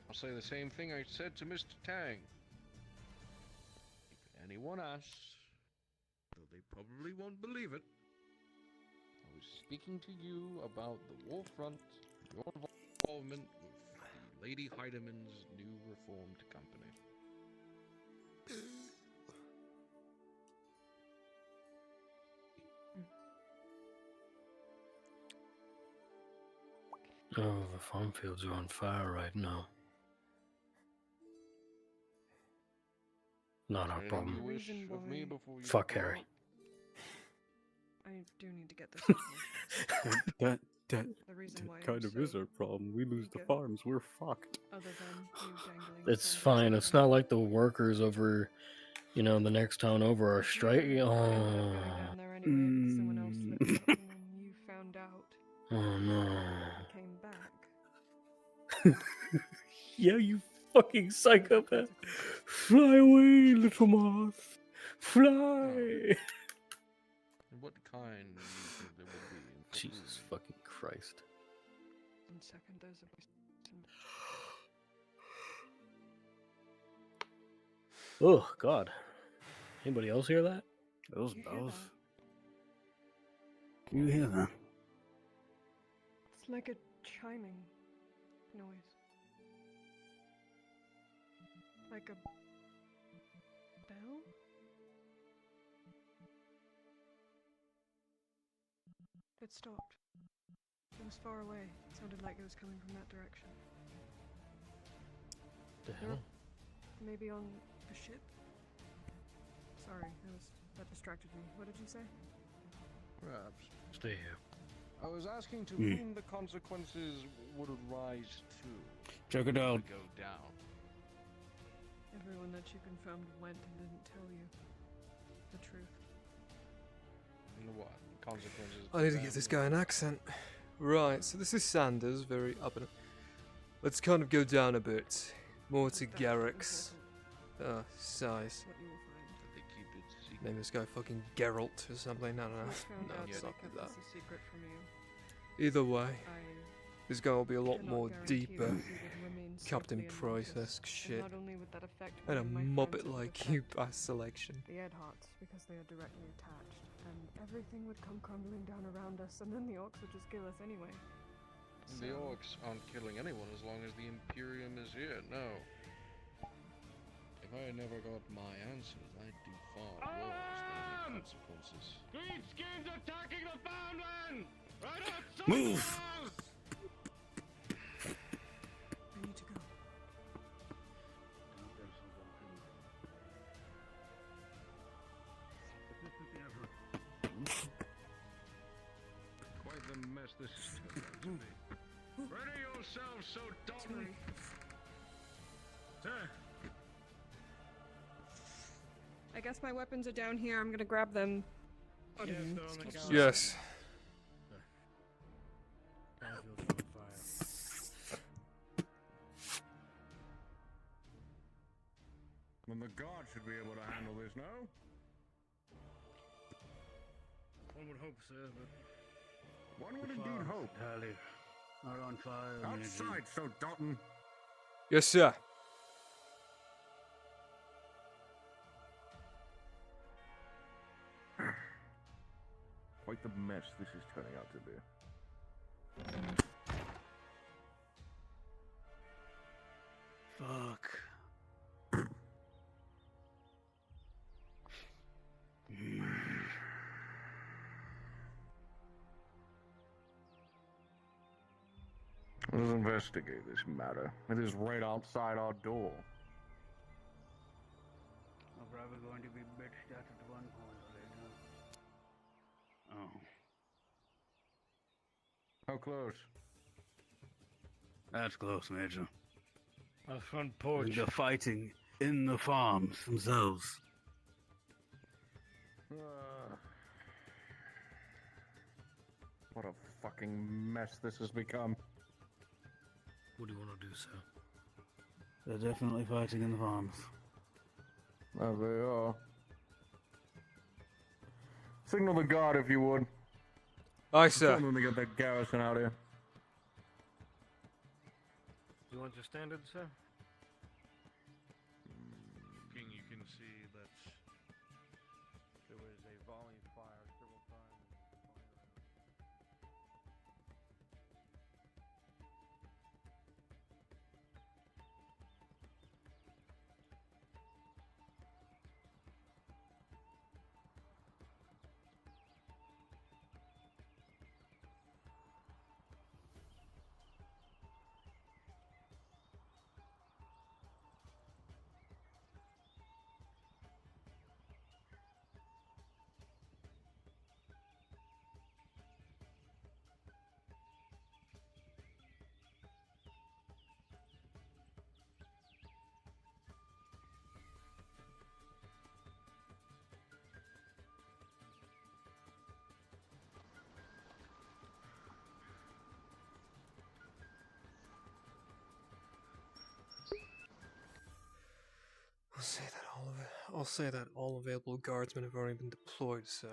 I'll say the same thing I said to Mr. Tang. If anyone asks, though they probably won't believe it, I was speaking to you about the war front, your involvement with the Lady Heideman's new reformed company. Oh, the farm fields are on fire right now. Not our problem. You wish of me before you Fuck depart? Harry. I do need to get this information. that The reason why kind I'm of is so our problem. We lose the eager, farms, we're fucked. Other than you dangling It's Sanders fine. in It's front not like the workers over, you know, the next town over are striking. of Oh. me. I ended up going down there anyway because someone else slipped up, and when you found out, Oh no. I came back. Yeah, you fucking psychopath. Fly away, little moth. Fly. What kind do you think there will be in Jesus fucking Christ. And second, there's a Oh, God. Anybody else hear that? Those bells. You hear that? It's like a chiming noise. Like a bell? It stopped. It was far away. It sounded like it was coming from that direction. The hell? Maybe on the ship? Sorry, that distracted me. What did you say? Perhaps. Stay here. I was asking to whom the consequences would rise to. Check it out. Go down. Everyone that you confirmed went and didn't tell you the truth. And what? Consequences? I need to give this guy an accent. Right, so this is Sanders, very up and... Let's kind of go down a bit. More to Garrick's size. What you will find. They keep it secret. Name this guy fucking Geralt or something. No, I found no, out it's that not they kept that. this a secret from you. Either way, I this guy will be a lot cannot more guarantee deeper. that you would remain Captain swiftly and malicious, Price-esque and shit. not only would that affect And a me and my friends, it would Muppet-like you affect by selection. the Edharts, because they are directly attached, and everything would come crumbling down around us, and then the orcs would just kill us anyway. The orcs aren't killing anyone as long as the Imperium is here, no. If I never got my answers, I'd do far worse than the consequences. Greenskins attacking the Foundland! Right outside Move! the house! I need to go. Quite the mess this is turned out to be. Ready yourselves, so Dalton! Sir! I guess my weapons are down here. I'm gonna grab them. Yes, they're on the counter. Yes. Battlefield on fire. Then the guard should be able to handle this, no? One would hope, sir, but One would indeed hope. Entirely are on fire. Outside, so Dalton. Yes, sir. Quite the mess this is turning out to be. Fuck. Let's investigate this matter. It is right outside our door. I'm probably going to be bitched at one point later. Oh. How close? That's close, Major. on the front porch. They're fighting in the farms themselves. What a fucking mess this has become. What do you want to do, sir? They're definitely fighting in the farms. There they are. Signal the guard if you would. Aye, sir. Tell them to get that garrison out here. You want your standard, sir? King, you can see that There was a volley fired several times. I'll say that all available guardsmen have already been deployed, sir.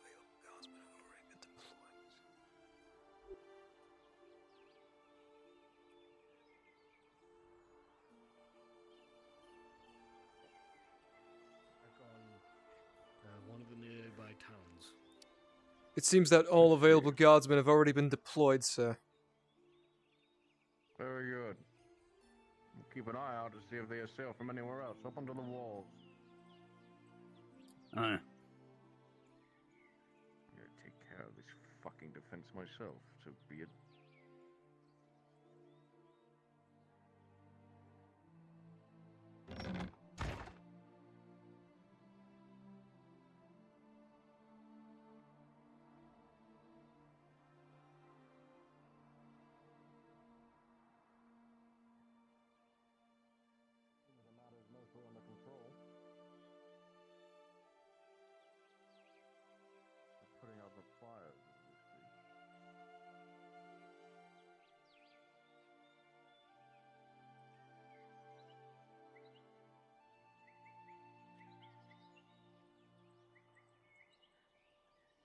Available guardsmen have already been deployed. Back on one of the nearby towns. It seems that all available guardsmen have already been deployed, sir. Very good. We'll keep an eye out to see if they assail from anywhere else, up onto the walls. Aye. I'm gonna take care of this fucking defense myself, so be it. The matter is mostly under control. Just putting out the fires as we speak.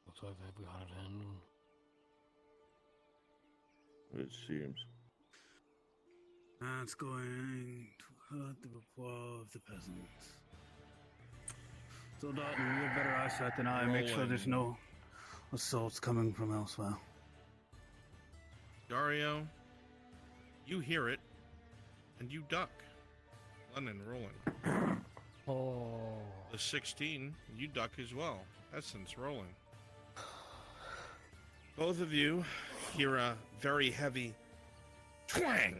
Looks like they've got it handled. It seems. That's going to hurt the rapport of the peasants. So, Dalton, you have better eyesight than I. Make sure there's no assaults coming from elsewhere. Dario, you hear it, and you duck. Lennon rolling. Oh. The 16, you duck as well. Essence rolling. Both of you hear a very heavy twang.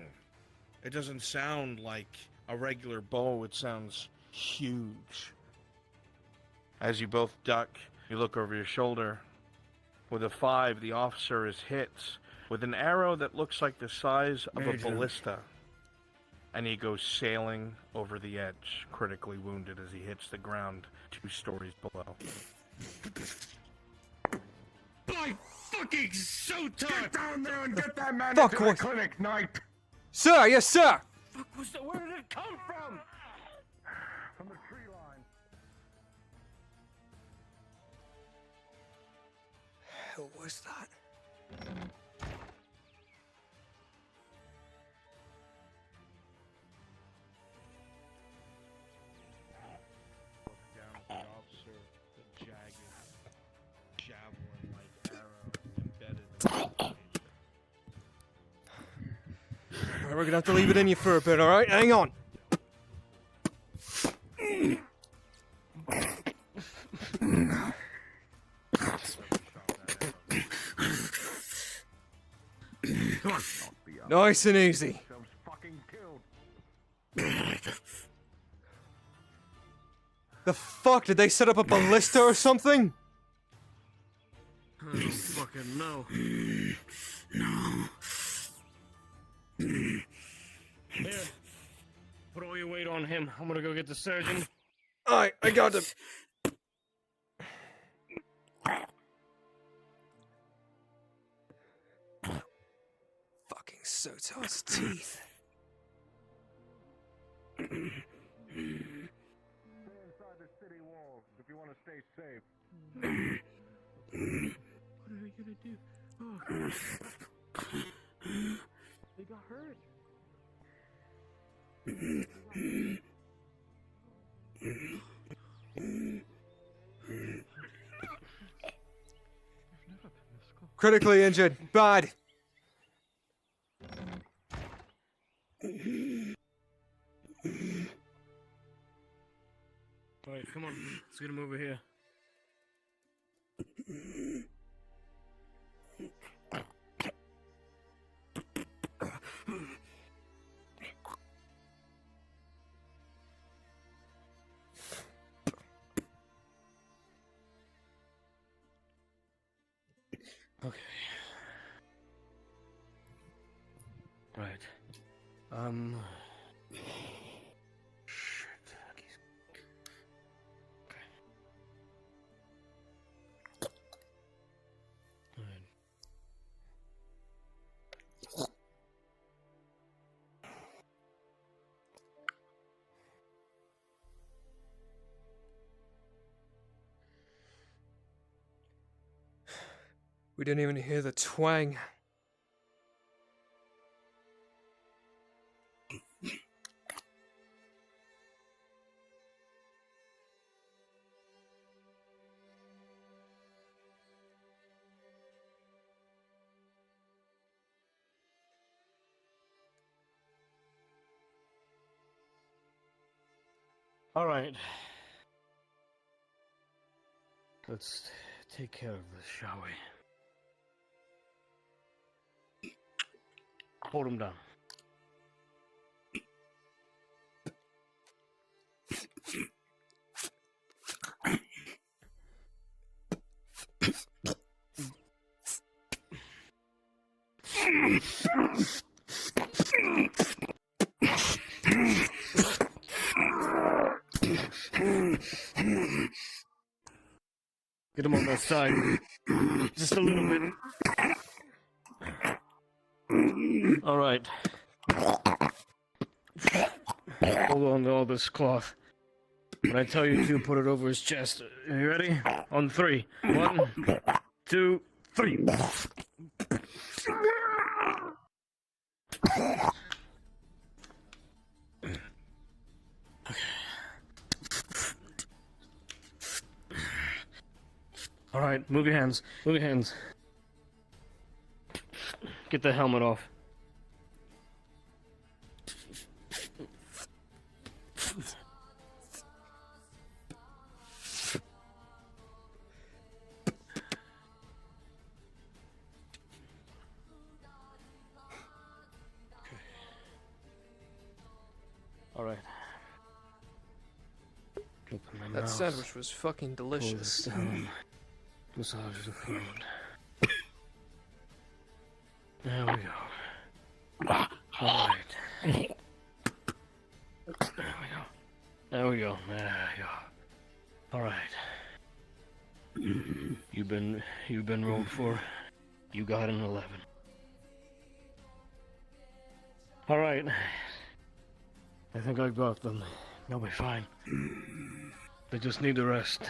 It doesn't sound like a regular bow, it sounds huge. As you both duck, you look over your shoulder. With a 5, the officer is hit with an arrow that looks like the size of a ballista. And he goes sailing over the edge, critically wounded as he hits the ground 2 stories below. My fucking Sota! Get down there and get that man Fuck into the off. clinic, Knight! Sir, yes, sir! Fuck was that? Where did it come from? From the tree line. Hell was that? Down at the officer, the jagged, javelin-like arrow embedded in the blade. Alright, we're gonna have to leave it in you for a bit, alright? Hang on. Come on. Nice and easy. The fuck? Did they set up a ballista or something? I don't fucking know. No. Here, put all your weight on him. I'm gonna go get the surgeon. Alright, I got him. Fucking Sotar's teeth. Stay inside the city walls if you want to stay safe. What are they gonna do? Oh. They got hurt. Critically injured. Bad. Alright, come on. Let's get him over here. Okay. Right. Shit. Okay. Alright. We didn't even hear the twang. All right. Let's take care of this, shall we? Hold him down. Get him on that side. Just a little bit. All right. Hold on to all this cloth. When I tell you to, put it over his chest. Are you ready? On 3. 1, 2, 3. Alright, move your hands. Move your hands. Get the helmet off. Alright. That sandwich was fucking delicious. Massage the food. There we go. Alright. There we go. There we go. There you go. Alright. You've been rolled for. You got an 11. Alright. I think I got them. They'll be fine. They just need to rest.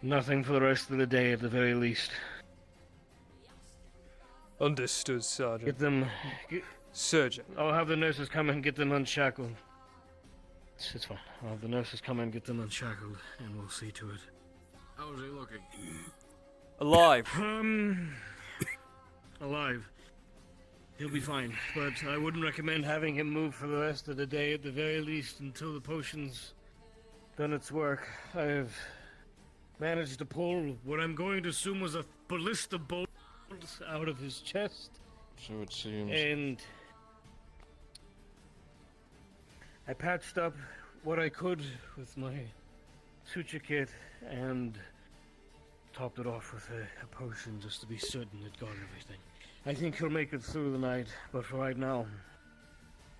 Nothing for the rest of the day at the very least. Understood, Sergeant. Get them... Surgeon. I'll have the nurses come and get them unshackled. It's fine. I'll have the nurses come and get them unshackled, and we'll see to it. How is he looking? Alive. Alive. He'll be fine, but I wouldn't recommend having him move for the rest of the day at the very least until the potion's done its work. I've managed to pull what I'm going to assume was a ballista bolt out of his chest. So it seems. And I patched up what I could with my suture kit and topped it off with a potion just to be certain it got everything. I think he'll make it through the night, but for right now,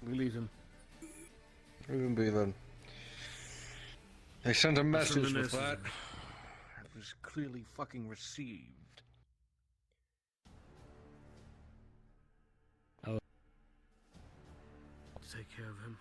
we leave him. Leave him be then. They sent a message with that. It was clearly fucking received. I'll take care of him.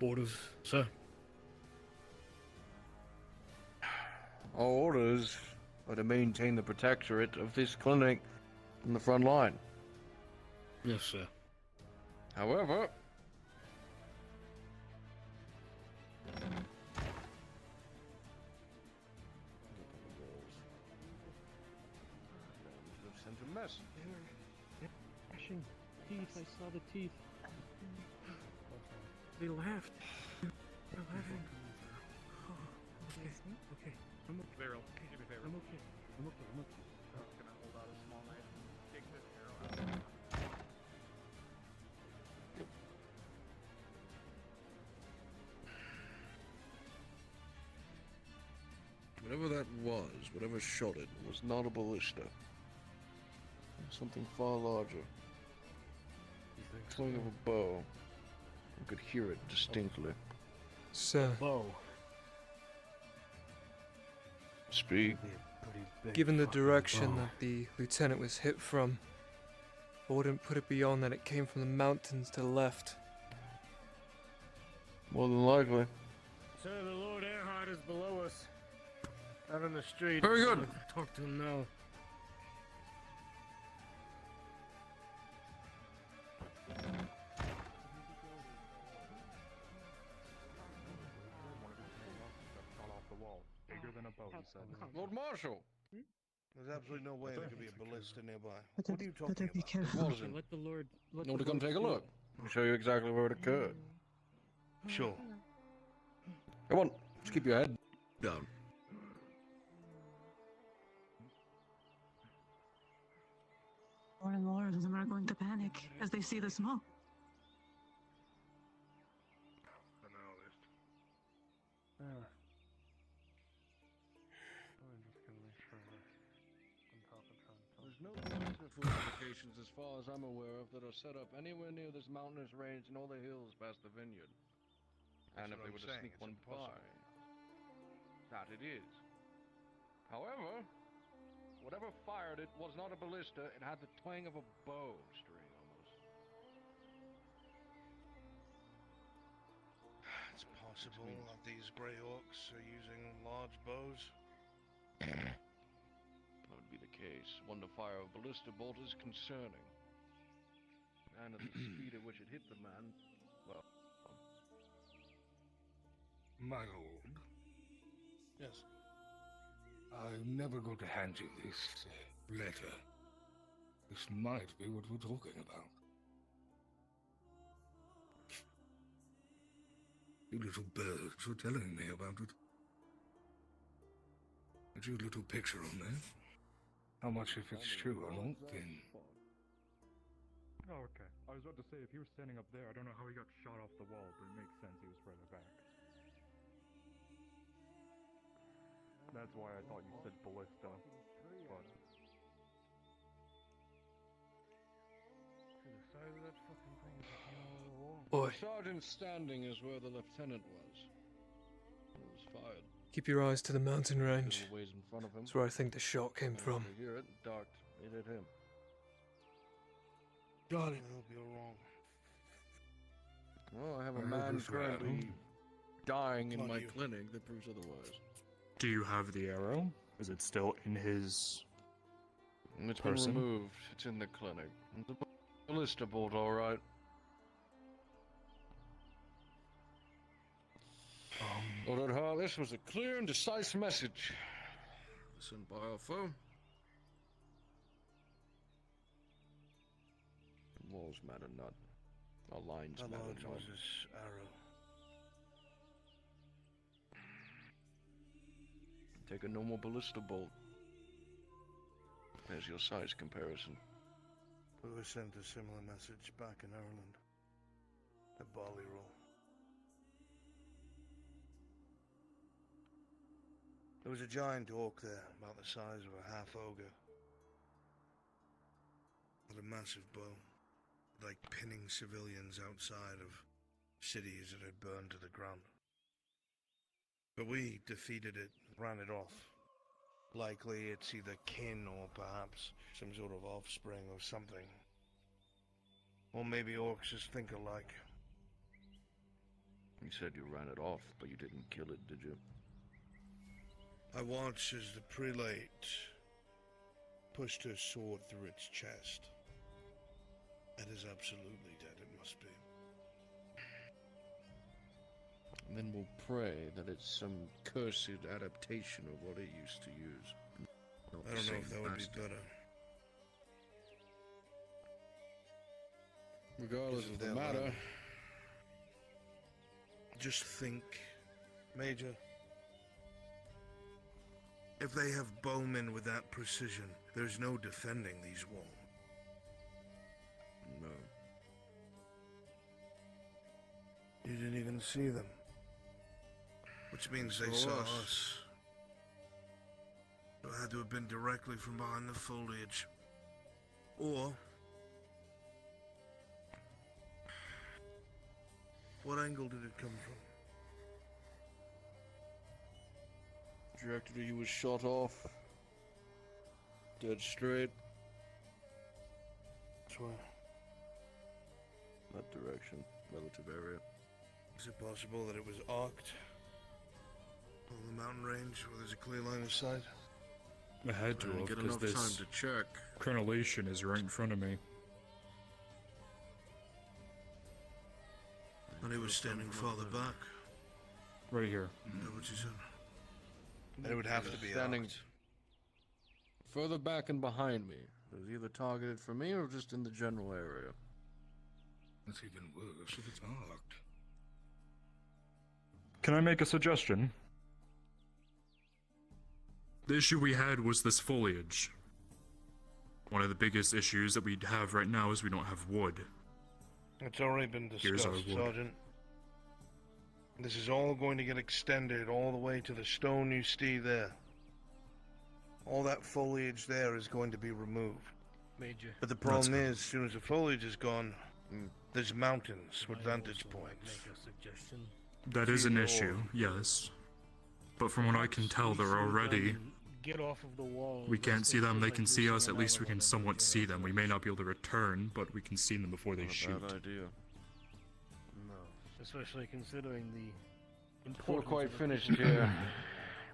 Orders, sir. Our orders are to maintain the protectorate of this clinic from the front line. Yes, sir. However, sent a message. Brushing teeth, I saw the teeth. They laughed. They're laughing. Oh, okay, okay. I'm okay. Barrel. Give me barrel. I'm okay. I'm okay. I'm okay. I was gonna hold out a small knife and dig this arrow out. Whatever that was, whatever shot it, was not a ballista. Something far larger. You think Swing of a bow. I could hear it distinctly. Sir, Bow. Speak. given the direction that the lieutenant was hit from, I wouldn't put it beyond that it came from the mountains to the left. More than likely. Sir, the Lord Earhart is below us. Out on the street. Very good. Talk to him now. Lord Marshal! There's absolutely no way there could be a ballista nearby. But What are you talking be about? careful. Wasn't. Let the Lord. Let You want the to come Lord take a see look? I'll show you exactly where it occurred. Sure. Come on, just keep your head down. More and more of them are going to panic as they see the smoke. There's no ballista fortifications as far as I'm aware of that are set up anywhere near this mountainous range nor the hills past the vineyard. And if what they I'm were to saying, sneak it's one impossible. by, that it is. However, whatever fired it was not a ballista, it had the twang of a bow string almost. possible that these grey orcs are using large bows? That would be the case. One to fire a ballista bolt is concerning. And at the speed at which it hit the man, well... My lord. Yes. I'm never going to hand you this letter. This might be what we're talking about. You little birds were telling me about it. There's your little picture on there. How much if it's true or not, then... Oh, okay. I was about to say, if he was standing up there, I don't know how he got shot off the wall, but it makes sense he was further back. That's why I thought you said ballista, but... The side of that fucking thing is on the wall. Boy. The sergeant standing is where the lieutenant was. It was fired. Keep your eyes to the mountain range. Little ways in front of him. That's where I think the shot came from. You hear it, ducked. It hit him. Got it. I hope you're wrong. Well, I have a I hope man he's right. currently dying in Come on, my you. clinic that proves otherwise. Do you have the arrow? Is it still in his... It's person? been removed. It's in the clinic. It's a ballista bolt, alright. Lord Hart, this was a clear and decisive message sent by our foe. Walls matter not. Our lines How matter large not. was this arrow? Take a normal ballista bolt. There's your size comparison. We were sent a similar message back in Ireland. The barley roll. There was a giant orc there, about the size of a half-ogre. With a massive bow, like pinning civilians outside of cities that had burned to the ground. But we defeated it, ran it off. Likely it's either kin or perhaps some sort of offspring of something. Or maybe orcs just think alike. You said you ran it off, but you didn't kill it, did you? I watched as the prelate pushed her sword through its chest. It is absolutely dead, it must be. And then we'll pray that it's some cursed adaptation of what it used to use. Not I the don't know same if that would be master. better. Regardless Isn't of the that matter, right? Just think, Major. If they have bowmen with that precision, there's no defending these walls. no. You didn't even see them. Which means they saw us. It had to have been directly from behind the foliage. Or... what angle did it come from? Trajectory was shot off. Dead straight. Swear. That direction. Relative area. Is it possible that it was arced? On the mountain range where there's a clear line of sight? I had to I didn't have, get because enough this time to check. crenellation is right in front of me. And he was standing farther back. Right here. Is that what you said? It would have to be standing arced. further back and behind me. It was either targeted for me or just in the general area. That's even worse if it's arced. Can I make a suggestion? The issue we had was this foliage. One of the biggest issues that we have right now is we don't have wood. It's already been Here's our discussed, wood. Sergeant. This is all going to get extended all the way to the stone you see there. All that foliage there is going to be removed. Major. But the problem is, as soon as the foliage is gone, there's mountains with vantage points. Make a suggestion. That is an issue, yes. But from what I can tell, they're already... Get off of the wall. We can't see them, they can see us, at least we can somewhat see them. We may not be able to return, but we can see them before they shoot. Bad idea. No. Especially considering the If we're importance quite of the finished people- here,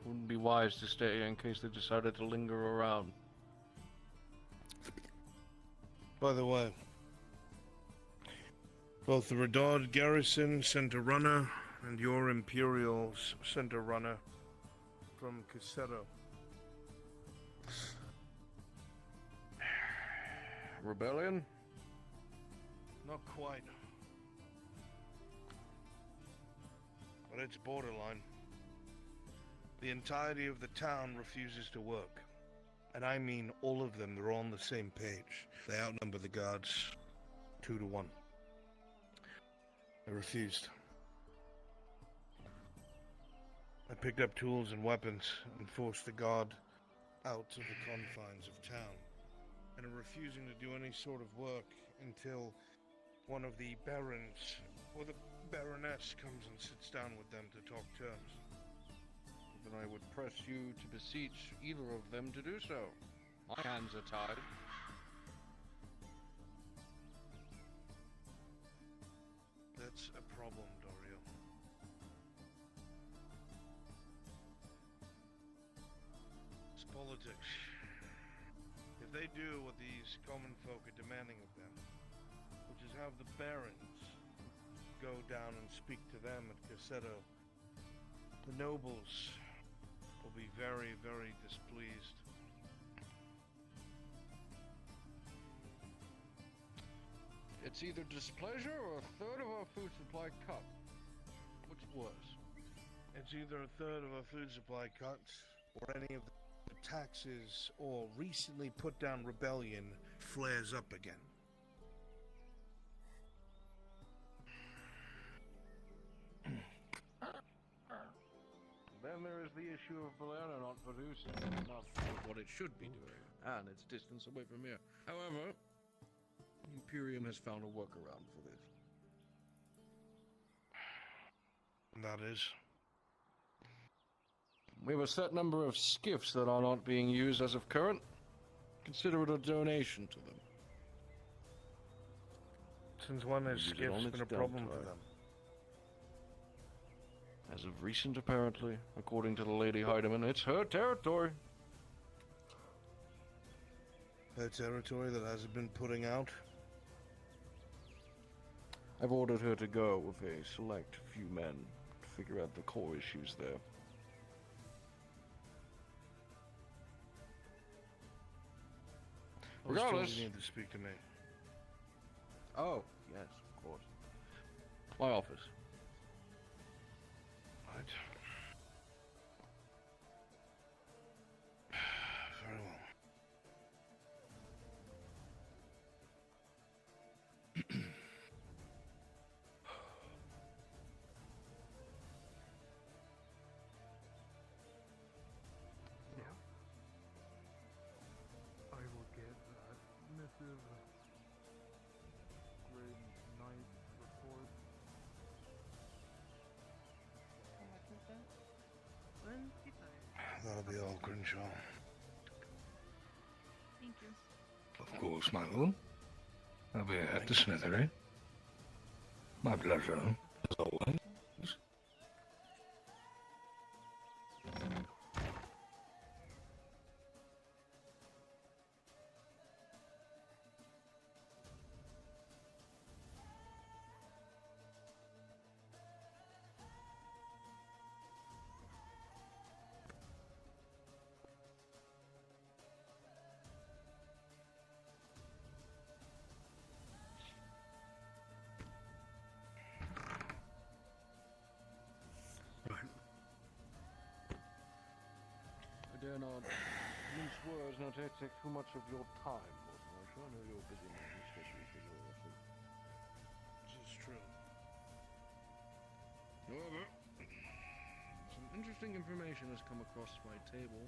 wouldn't be wise to stay here in case they decided to linger around. By the way, both the Redard Garrison sent a runner, and your Imperials sent a runner from Casero. Rebellion? Not quite. But it's borderline. The entirety of the town refuses to work. And I mean all of them, they're all on the same page. They outnumber the guards 2 to 1. They refused. I picked up tools and weapons and forced the guard out to the confines of town, and are refusing to do any sort of work until one of the barons or the baroness comes and sits down with them to talk terms. Then I would press you to beseech either of them to do so. My hands are tied. That's a problem, Dario. It's politics. If they do what these common folk are demanding of them, which is have the barons go down and speak to them at Casero, the nobles will be very, very displeased. It's either displeasure or a third of our food supply cut. Which worse? It's either a third of our food supply cuts, or any of the taxes, or recently put down rebellion flares up again. Then there is the issue of Bolero not producing enough of what it should be doing, and its distance away from here. However, Imperium has found a workaround for this. That is? We have a set number of skiffs that are not being used as of current. Consider it a donation to them. Since when has Use it on skiffs its been a problem for downtime. them? As of recent, apparently, according to the Lady Heidemann, it's her territory. Her territory that hasn't been putting out? I've ordered her to go with a select few men to figure out the core issues there. Regardless, You need to speak to me. Oh, yes, of course. My office. Right. Very well. Yeah. I will get that missive grade 9 report. How much was that? 25. That'll be all, Grimshaw. Thank you. Of course, my lord. I'll be at the smithery. My pleasure, as always. I dare not mince words, not to take too much of your time, Lord Marshal. I know you're a busy man, especially for your effort. This is true. However, some interesting information has come across my table.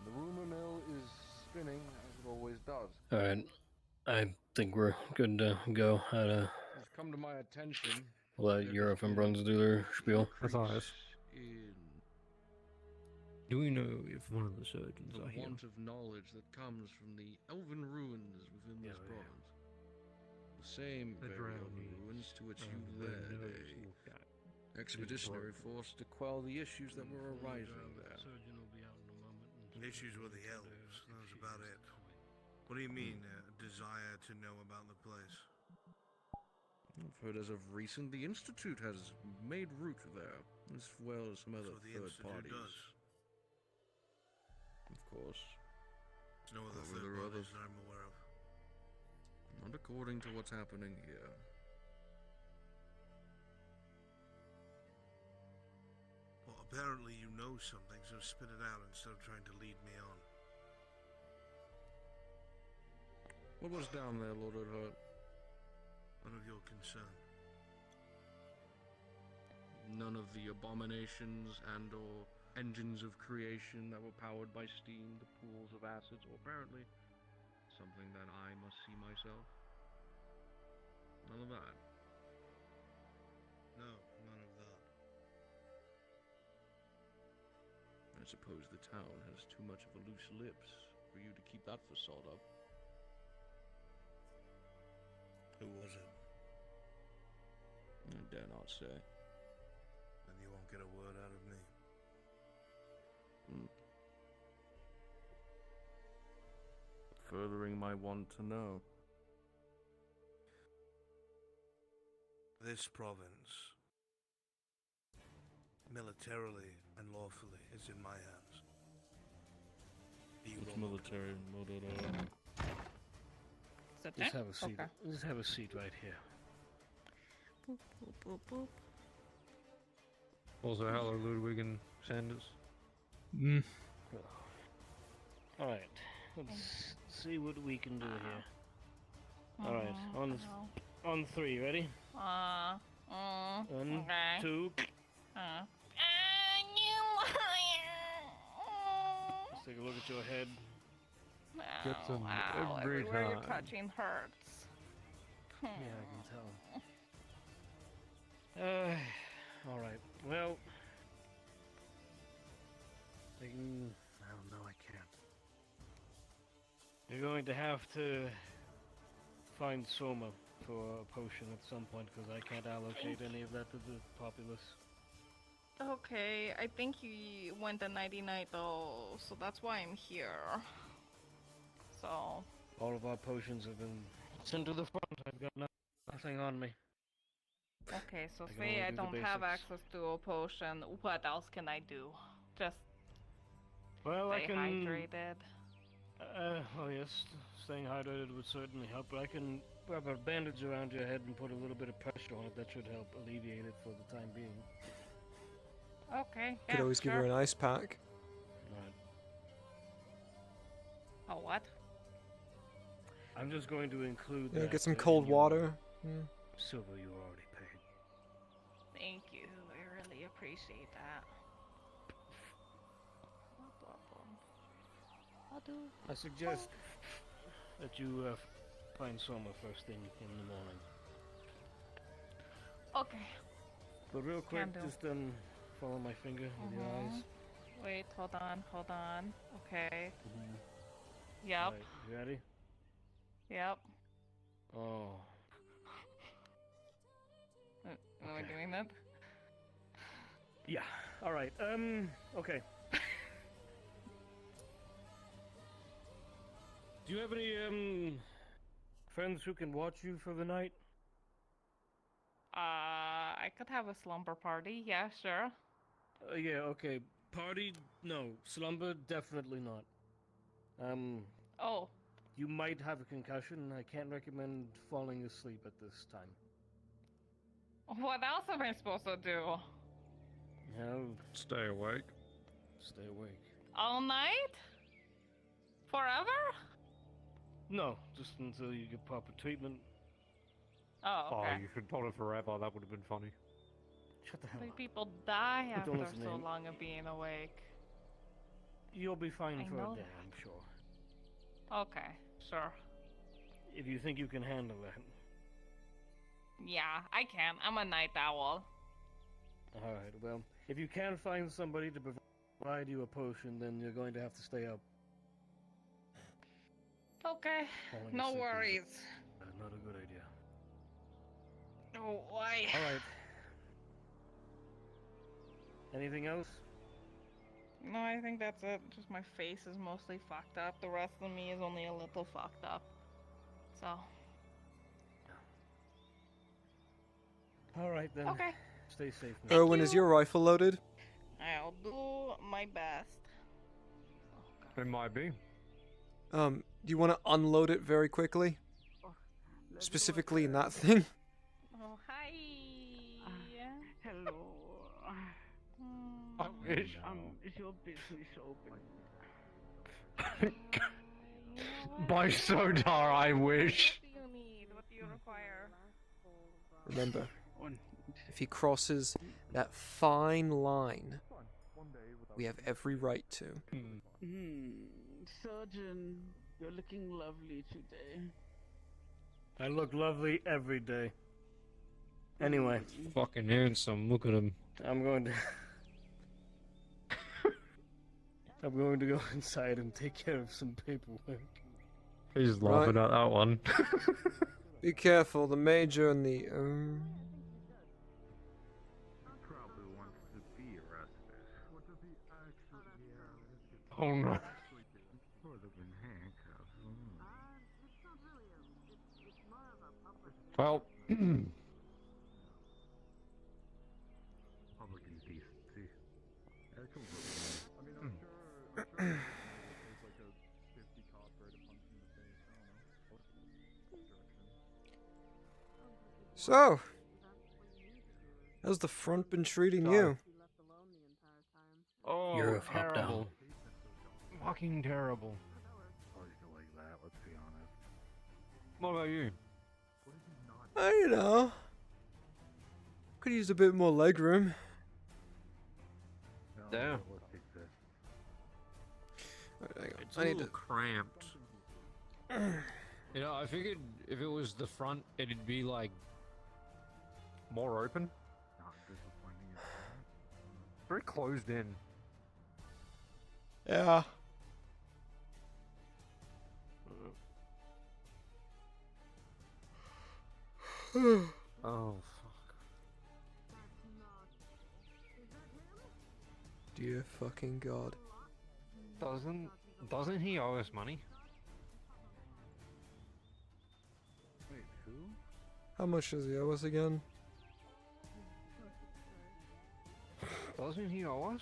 The rumor mill is spinning as it always does. Alright. I think we're good to go. It's come to my attention. Let Europe and Bruns do their spiel. In Do we know if one of the surgeons the are here? want of knowledge that comes from the elven ruins within this province. The same The very elven drownies ruins to which of you the led nose a got expeditionary force to quell the issues that were arising there. Surgeon will be out in a moment. The issues were the elves. That was about it. What do you mean, desire to know about the place? I've heard as of recent the Institute has made root there, as well as some other So the third Institute parties. does. Of course. There's no other However, third there are parties others. that I'm aware of. Not according to what's happening here. Well, apparently you know something, so spit it out instead of trying to lead me on. What was down there, Lord Earhart? None of your concern. None of the abominations and or engines of creation that were powered by steam, the pools of acids, or apparently something that I must see myself. None of that. No, none of that. I suppose the town has too much of a loose lips for you to keep that facade up. Who was it? I dare not say. Then you won't get a word out of me. Furthering my want to know. This province, militarily and lawfully, is in my hands. You It's will military mode. Just have a seat. Just have a seat right here. Boop, boop, boop, boop. Also, hello, Ludwig and Sanders. All right. Let's see what we can do here. All right. On three. Ready? One, Okay. two. You liar! Let's take a look at your head. Gets them Wow, every everywhere you're time. touching hurts. Yeah, I can tell. All right. Well, I don't know. I can't. You're going to have to find Soma for a potion at some point because I can't allocate any of that to the populace. Okay, I think he went the nighty-night though, so that's why I'm here. So. All of our potions have been sent to the front. I've got nothing on me. Okay, so I can say only I do the don't have basics. access to a potion, what else can I do? Just Well, I stay can. hydrated. Oh yes, staying hydrated would certainly help, but I can wrap a bandage around your head and put a little bit of pressure on it. That should help alleviate it for the time being. Okay, Could yeah, always give sure. her an ice pack. Right. Oh, what? I'm just going to include Yeah, that, get some in cold your water. Yeah. Silver you already paid. Thank you, I really appreciate that. I suggest that you find Soma first thing in the morning. Okay. But real quick, Can do. just follow my finger with your eyes. Wait, hold on. Okay. Yep. Right, you ready? Yep. Oh. Am I doing that? Yeah. All right. Okay. Do you have any friends who can watch you for the night? I could have a slumber party. Yeah, sure. Yeah. Okay. Party? No. Slumber? Definitely not. Oh. You might have a concussion. I can't recommend falling asleep at this time. What else am I supposed to do? Stay awake. Stay awake. All night? Forever? No, just until you get proper treatment. Oh, okay. Oh, you should have told her forever. That would have been funny. Shut the hell Like up. people die Don't after listen to so him. long of being awake. You'll be fine I for know a day, that. I'm sure. Okay, sure. If you think you can handle that. Yeah, I can. I'm a night owl. Alright, well, if you can't find somebody to provide you a potion, then you're going to have to stay up. Okay, Falling no asleep is, worries. not a good idea. Oh, why? Alright. Anything else? No, I think that's it. Just my face is mostly fucked up. The rest of me is only a little fucked up. So. All right then. Okay. Stay safe. Erwin, is your rifle loaded? I'll do my best. It might be. Do you want to unload it very quickly? Specifically in that thing? Oh, hi. Hello. I wish. Is your business open? By Sodar, I wish. What do you need? What do you require? Remember, if he crosses that fine line, we have every right to. Surgeon, you're looking lovely today. I look lovely every day. Anyway. Fucking handsome, look at him. I'm going to... I'm going to go inside and take care of some paperwork. He's laughing at that one. Be careful, the major and the... Probably wants to be arrested. What does he actually... Yeah, Oh no. Or they've been handcuffed. Well, Public indecency. That comes up. I mean, I'm sure there's like a 50 cop ready to punch him in the face. I don't know. So, how's the front been treating you? oh, You're a fuck terrible. Fucking terrible. Sorry to like that, let's be honest. What about you? You know, could use a bit more leg room. Damn. Let's take this. Alright, hang on. It's I a need little cramped. You know, I figured if it was the front, it'd be like more open. Not disappointing at all. Very closed in. Yeah. Oh fuck. Dear fucking god. Doesn't he owe us money? Wait, who? How much does he owe us again? Doesn't he owe us?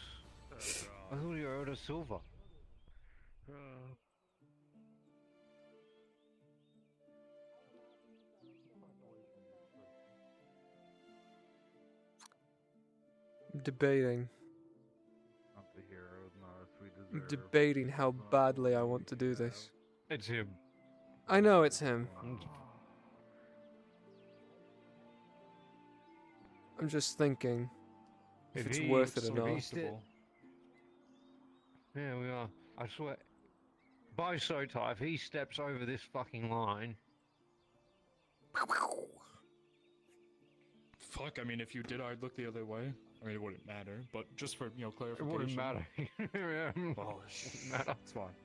I thought he owed us silver. I'm debating. Not the heroes, not as we I'm deserve. debating how badly I want to do this. It's him. I know it's him. I'm just thinking if it's worth it or not. Yeah, we are. I swear. By Sota, if he steps over this fucking line. Fuck, I mean, if you did, I'd look the other way. I mean, it wouldn't matter, but just for, It clarification. wouldn't matter. Yeah. Well, that's fine.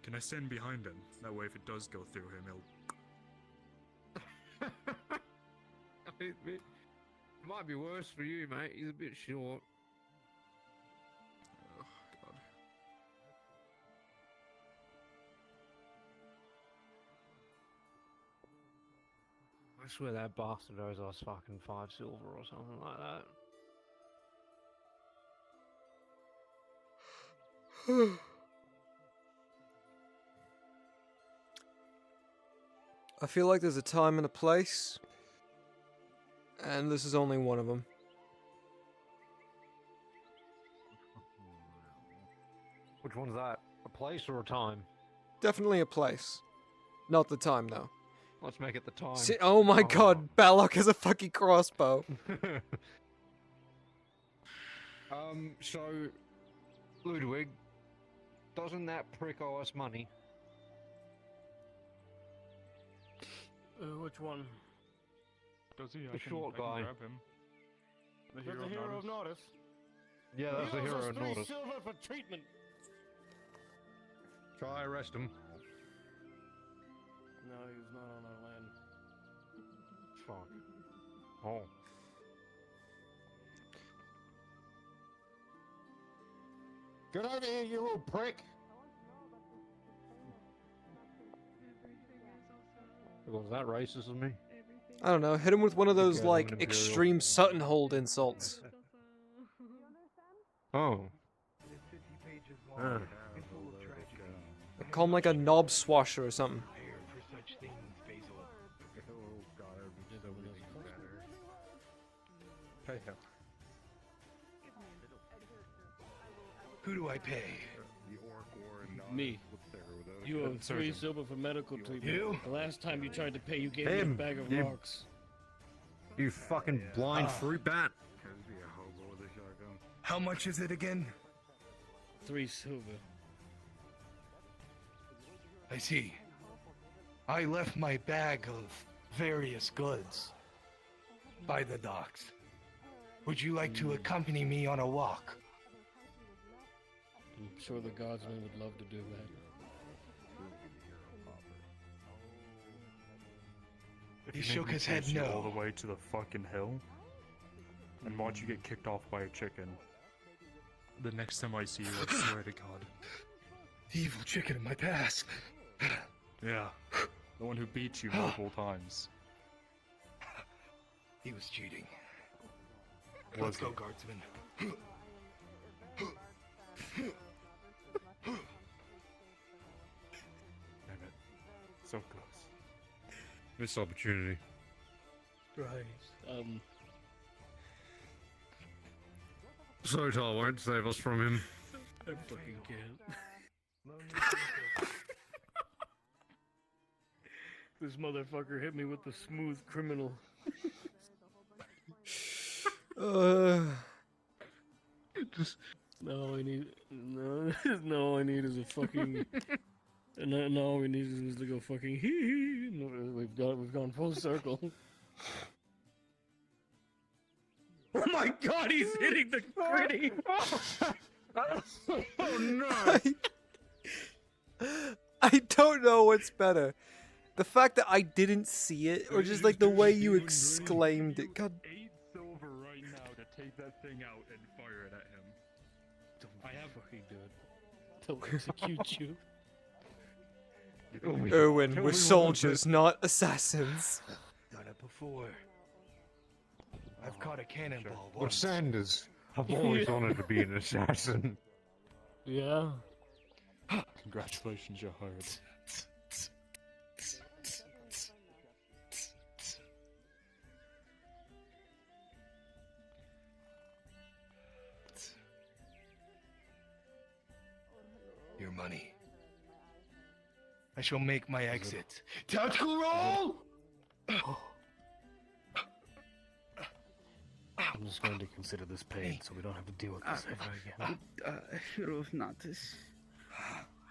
Can I stand behind him? That way, if it does go through him, he'll... It might be worse for you, mate. He's a bit short. Oh, God. I swear that bastard owes us fucking 5 silver or something like that. I feel like there's a time and a place, and this is only one of them. Which one's that? A place or a time? Definitely a place. Not the time, though. Let's make it the time. See, oh my god, Balok has a fucking crossbow. So, Ludwig, doesn't that prick owe us money? Which one? Does he? The short guy. Grab him. The That's the hero of Nordis. Yeah, that's the hero of He owes us 3 Nordis. silver for treatment. Try arrest him. No, he was not on our land. Fuck. Oh. Get out of here, you little prick! Was that racist of me? I don't know. Hit him with one of those Okay, I'm like an Imperial. extreme Sutton hold insults. Oh. Call him like a knob swasher or something. Pay him. Who do I pay? Me. You owe 3 silver for medical treatment. You? The last time you tried to pay, you gave me a Him. bag of You- rocks. You fucking blind fruit bat. How much is it again? 3 silver. I see. I left my bag of various goods by the docks. Would you like to accompany me on a walk? I'm sure the guardsmen would love to do that. He If you shook make me his head chase you no. all the way to the fucking hill and watch you get kicked off by a chicken. The next time I see you, I swear to God. The evil chicken in my past. Yeah, the one who beat you multiple times. He was cheating. Was Let's go, he? guardsman. Damn it. So close. Missed opportunity. Right. So tall won't save us from him. I fucking can't. This motherfucker hit me with the smooth criminal. Just No, I need no. No, I need is a fucking. No, all we need is to go fucking. No, we've gone full circle. Oh my God, he's hitting the gritty. Oh no! I don't know what's better. The fact that I didn't see it, or just like the way you exclaimed it. God. 8 silver right now to take that thing out and fire it at him. I have fucking do it. They'll execute you. Erwin, we're soldiers, not assassins. Done it before. I've caught a cannonball Well, once. Sanders, I've always wanted to be an assassin. Yeah. Congratulations, you're hired. Your money. I shall make my exit. Tactical roll! I'm just going to consider this paid so we don't have to deal with this ever again. Heroes Natus.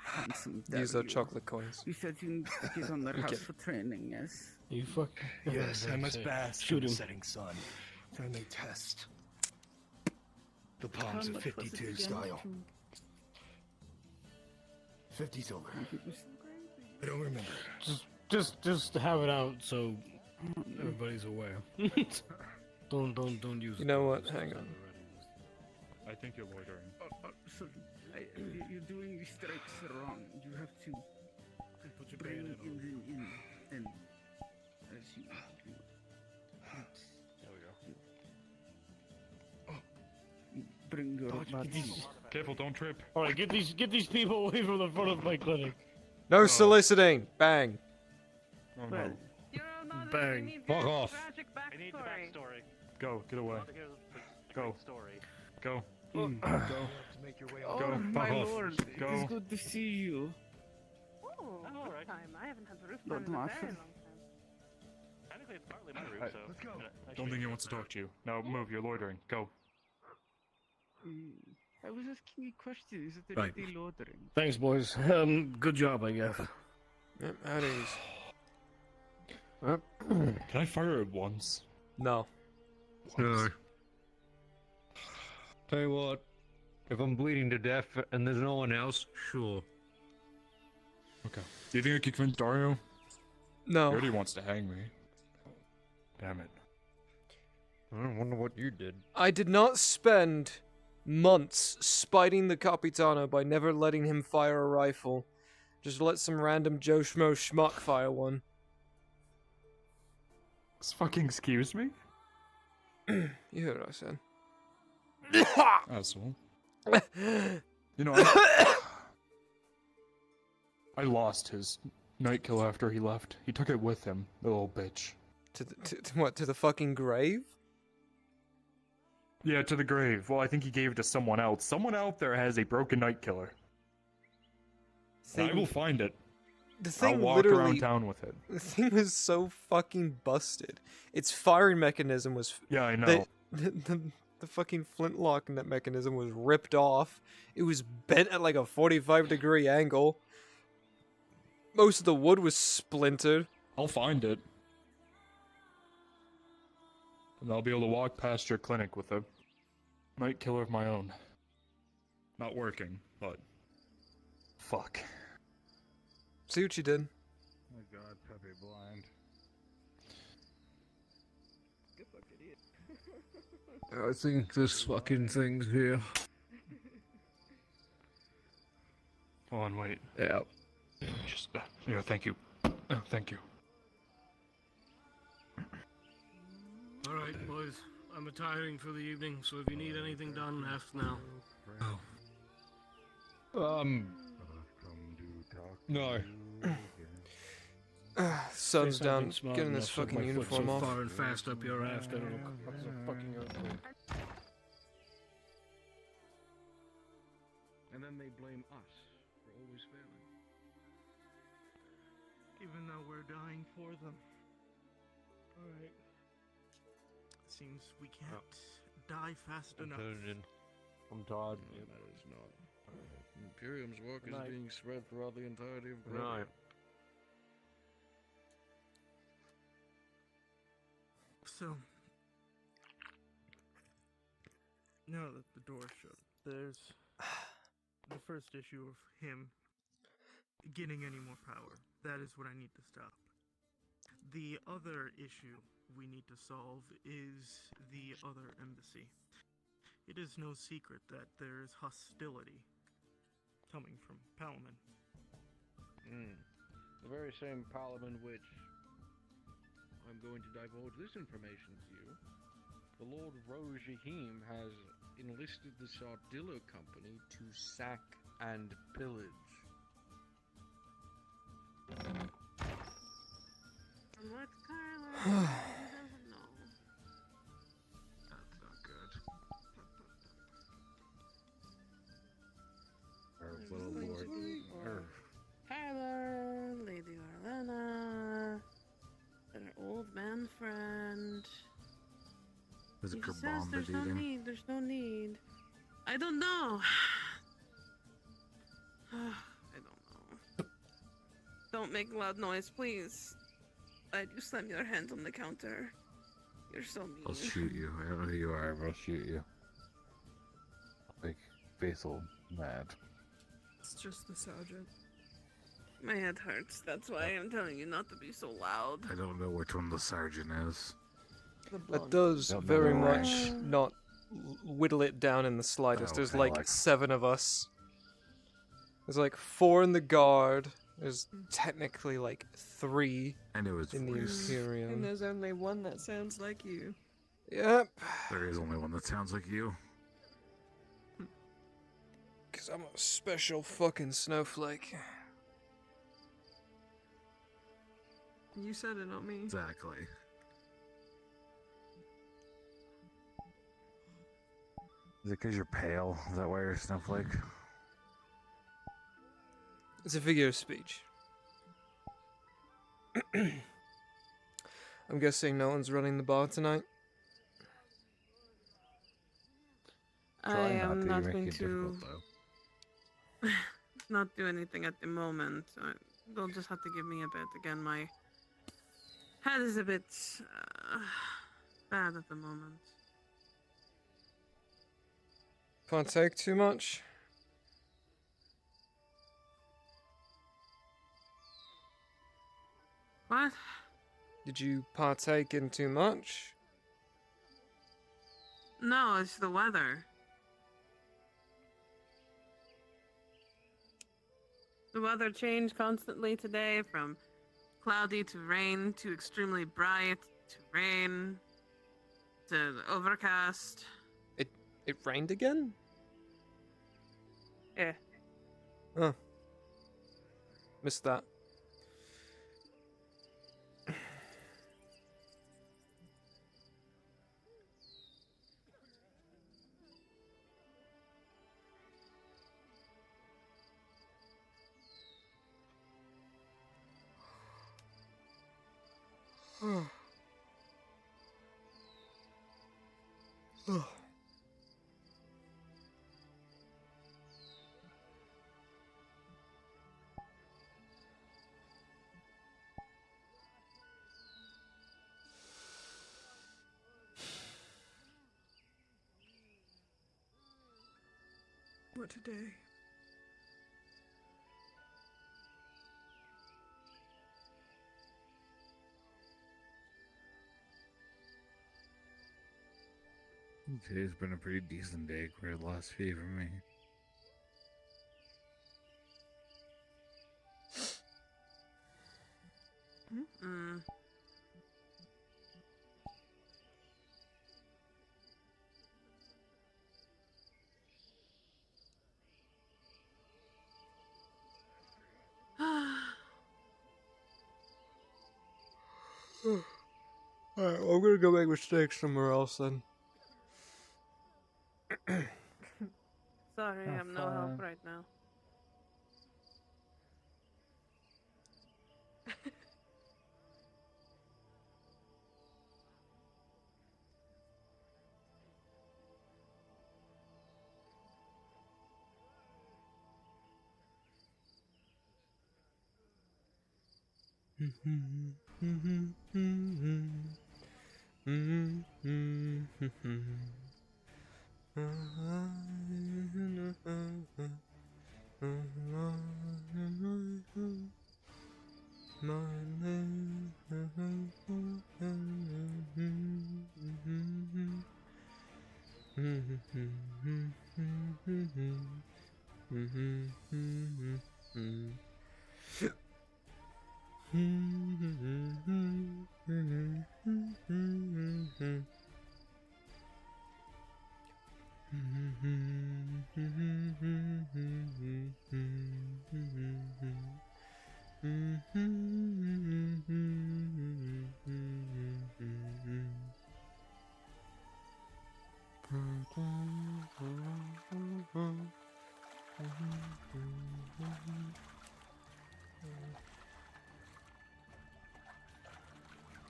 Handsome These are W. chocolate coins. You said you need to get on their house Okay. for training, yes? You fuck. Yes, I must bask Shoot in the him. setting sun. So I may test the palms How of much was it 52 again? style. 50 silver. I don't remember. Just have it out so everybody's aware. Don't use. You know what? Hang on. I think you're loitering. So, you're doing the strikes wrong. You have to Put your bring bayonet on. in and as you There we go. bring your body. Careful, don't trip. All right, get these people away from the front of my clinic. No soliciting. Bang. Oh Well, no. Bang. Fuck off. I need the backstory. Go, get away. Well, here's the Go. story. Go. Go. Make your way oh, Go, my fuck off. lord, Go. it is good to see you. Oh, alright. Time. I haven't had the roof Lord on in a very Marshall. long time. Technically, it's partly my roof, I- so. Let's go. Don't think he wants to talk to you. Now move, you're loitering. Go. I was asking a question. Is it Right. really loitering? Thanks, boys. Good job, I guess. Yep, that is. Can I fire it once? No. No. Tell you what, if I'm bleeding to death and there's no one else, sure. Okay. Do you think I could convince Dario? No. He already wants to hang me. Damn it. I don't wonder what you did. I did not spend months spiting the Capitano by never letting him fire a rifle. Just let some random Joe Schmo schmuck fire one. Fucking excuse me? You heard what I said. Asshole. You know, I lost his night kill after he left. He took it with him, the little bitch. To the fucking grave? Yeah, to the grave. Well, I think he gave it to someone else. Someone out there has a broken night killer. And I will find it. The thing I'll walk literally, around town with it. The thing was so fucking busted. Its firing mechanism was... Yeah, I know. The fucking flintlock mechanism was ripped off. It was bent at like a 45-degree angle. Most of the wood was splintered. I'll find it. And I'll be able to walk past your clinic with a night killer of my own. Not working, but... Fuck. See what you did. Oh my god, Pepe blind. I think this fucking thing's here. Hold on, wait. Yeah. Just, yeah, thank you. Thank you. Alright, boys. I'm retiring for the evening, so if you need anything done, ask now. No. Sun's Say down. something smart Getting enough this so fucking my foot uniform so off. far and fast up your ass that it'll cause a fucking earthquake. And then they blame us for always failing. Even though we're dying for them. Alright. Seems we can't die fast enough. I'm tired. No, that is not. Imperium's work is Night. being spread throughout the entirety of Good night. So, now that the door's shut, there's the first issue of him getting any more power. That is what I need to stop. The other issue we need to solve is the other embassy. It is no secret that there is hostility coming from Palamon. The very same Palamon which I'm going to divulge this information to you. The Lord Rojahim has enlisted the Sardillo Company to sack and pillage. What, Carla? He doesn't know. That's not good. Little Lord. Carla, Lady Orlena, their old man friend. There's a He good says bomb there's no eating. need, there's no need. I don't know. I don't know. Don't make loud noise, please. You slam your hands on the counter. You're so mean. I'll shoot you. I don't know who you are, but I'll shoot you. I'll make Faisal mad. It's just the sergeant. My head hurts. That's why I'm telling you not to be so loud. I don't know which one the sergeant is. That does Don't know very who I am. much not whittle it down in the slightest. Oh, There's I like like- 7 of us. There's like 4 in the guard. There's technically like 3 I knew his in the voice. And Imperium. there's only one that sounds like you. Yep. There is only one that sounds like you. Because I'm a special fucking snowflake. You said it, not me. Exactly. Is it because you're pale? Is that why you're a snowflake? It's a figure of speech. I'm guessing no one's running the bar tonight. I am not make going it to difficult, though. not do anything at the moment. They'll just have to give me a bit. Again, my head is a bit bad at the moment. Partake too much? What? Did you partake in too much? No, it's the weather. The weather changed constantly today from cloudy to rain to extremely bright to rain to overcast. It rained again? Yeah. Oh. Missed that. What today? Today's been a pretty decent day compared to last few for me. Mm. Alright, well, I'm gonna go make mistakes somewhere else then. Sorry, Oh, I'm no help right now.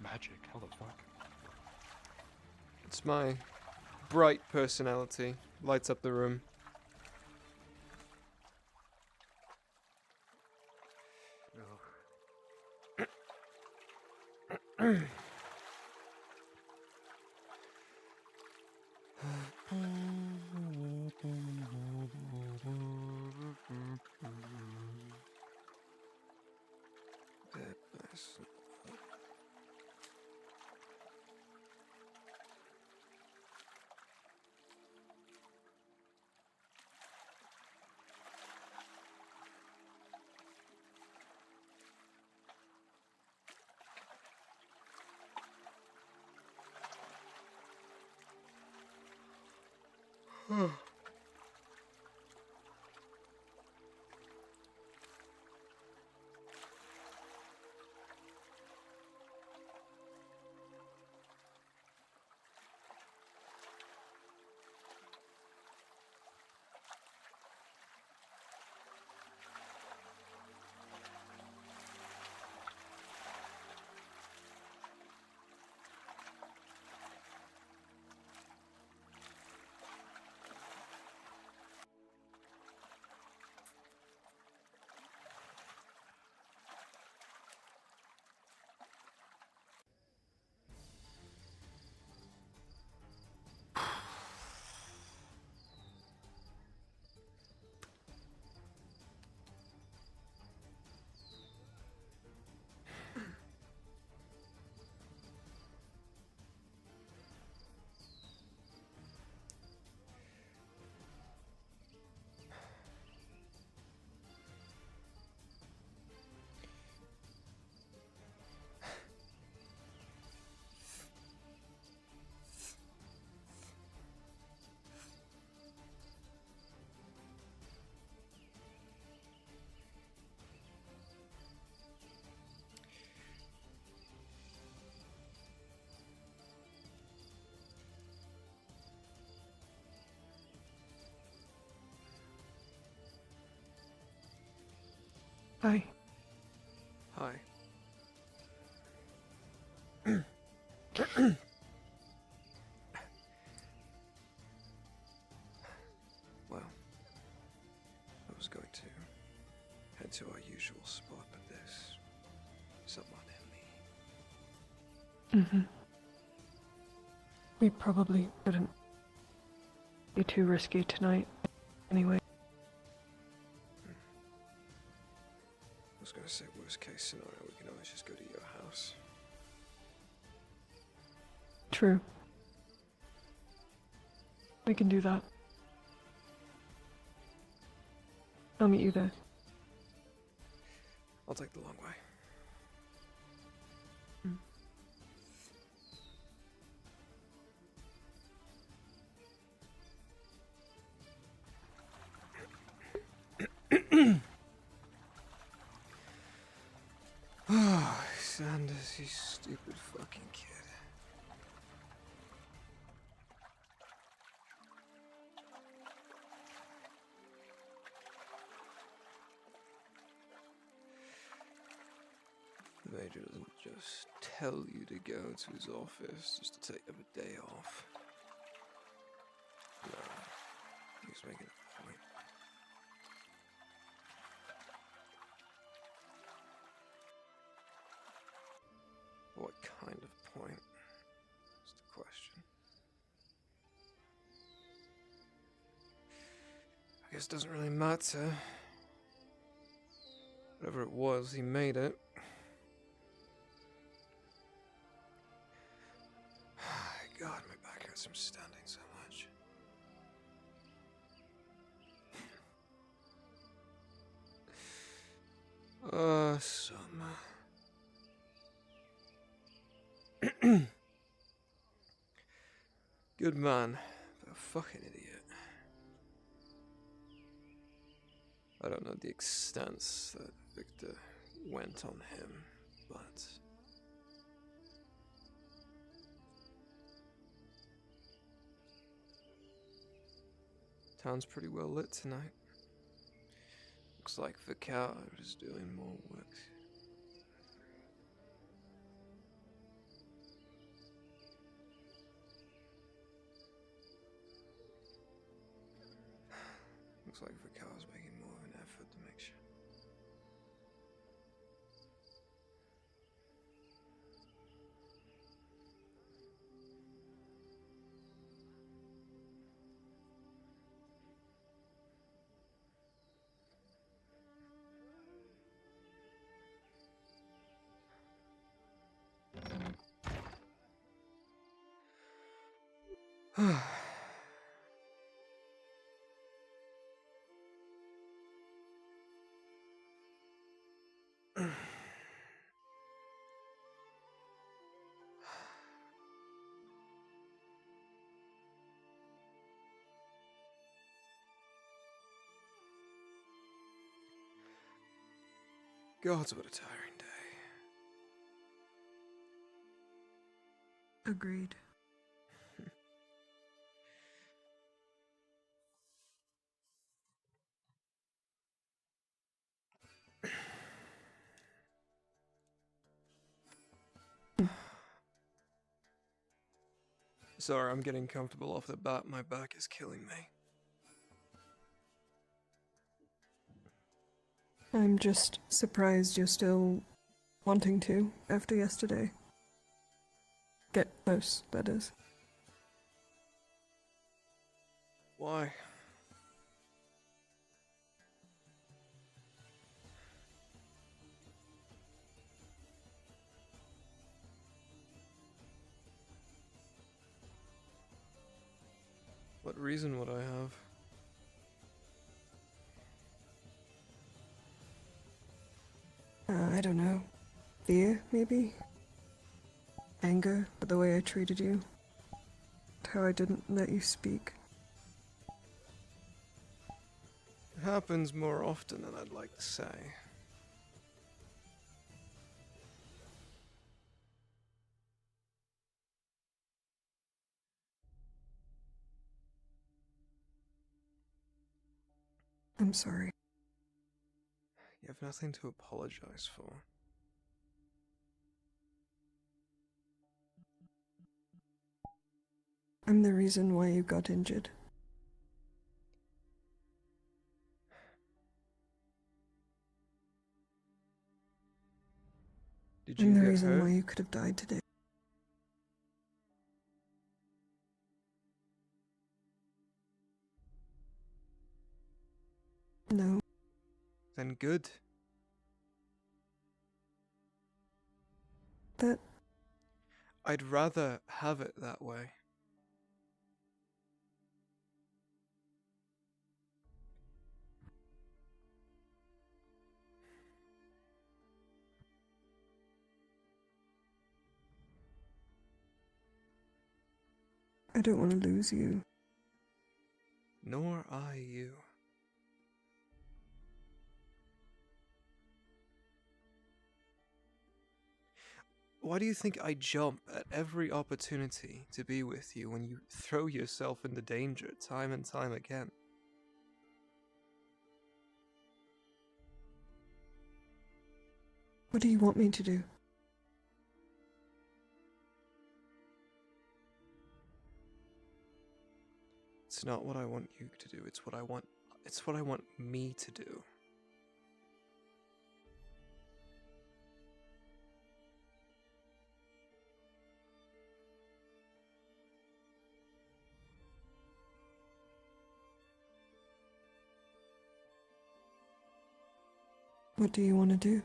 Magic, how the fuck? It's my bright personality. Lights up the room. Hi. Hi. Well, I was going to head to our usual spot, but there's someone in me. Mm-hmm. We probably shouldn't be too risky tonight, anyway. I was going to say, worst case scenario, we can always just go to your house. True. We can do that. I'll meet you there. I'll take the long way. Oh, Sanders, you stupid fucking kid. The Major doesn't just tell you to go to his office just to take a day off. No, he's making a point. What kind of point is the question. I guess it doesn't really matter. Whatever it was, he made it. God, my back hurts from standing so much. Summer. Good man, but a fucking idiot. I don't know the extents that Victor went on him, but town's pretty well lit tonight. Looks like Vicar is doing more work. Looks like Vicar's making more of an effort to make sure. God, what a tiring day. Agreed. Sorry, I'm getting comfortable off the bat. My back is killing me. I'm just surprised you're still wanting to after yesterday. Get close, that is. Why? What reason would I have? I don't know. Fear, maybe? Anger at the way I treated you. How I didn't let you speak. It happens more often than I'd like to say. I'm sorry. You have nothing to apologize for. I'm the reason why you got injured. Did you I'm the get reason hurt? why you could have died today. No. Then good. That... I'd rather have it that way. I don't want to lose you. Nor I you. Why do you think I jump at every opportunity to be with you when you throw yourself into danger time and time again? What do you want me to do? It's not what I want you to do, it's what I want me to do. What do you want to do?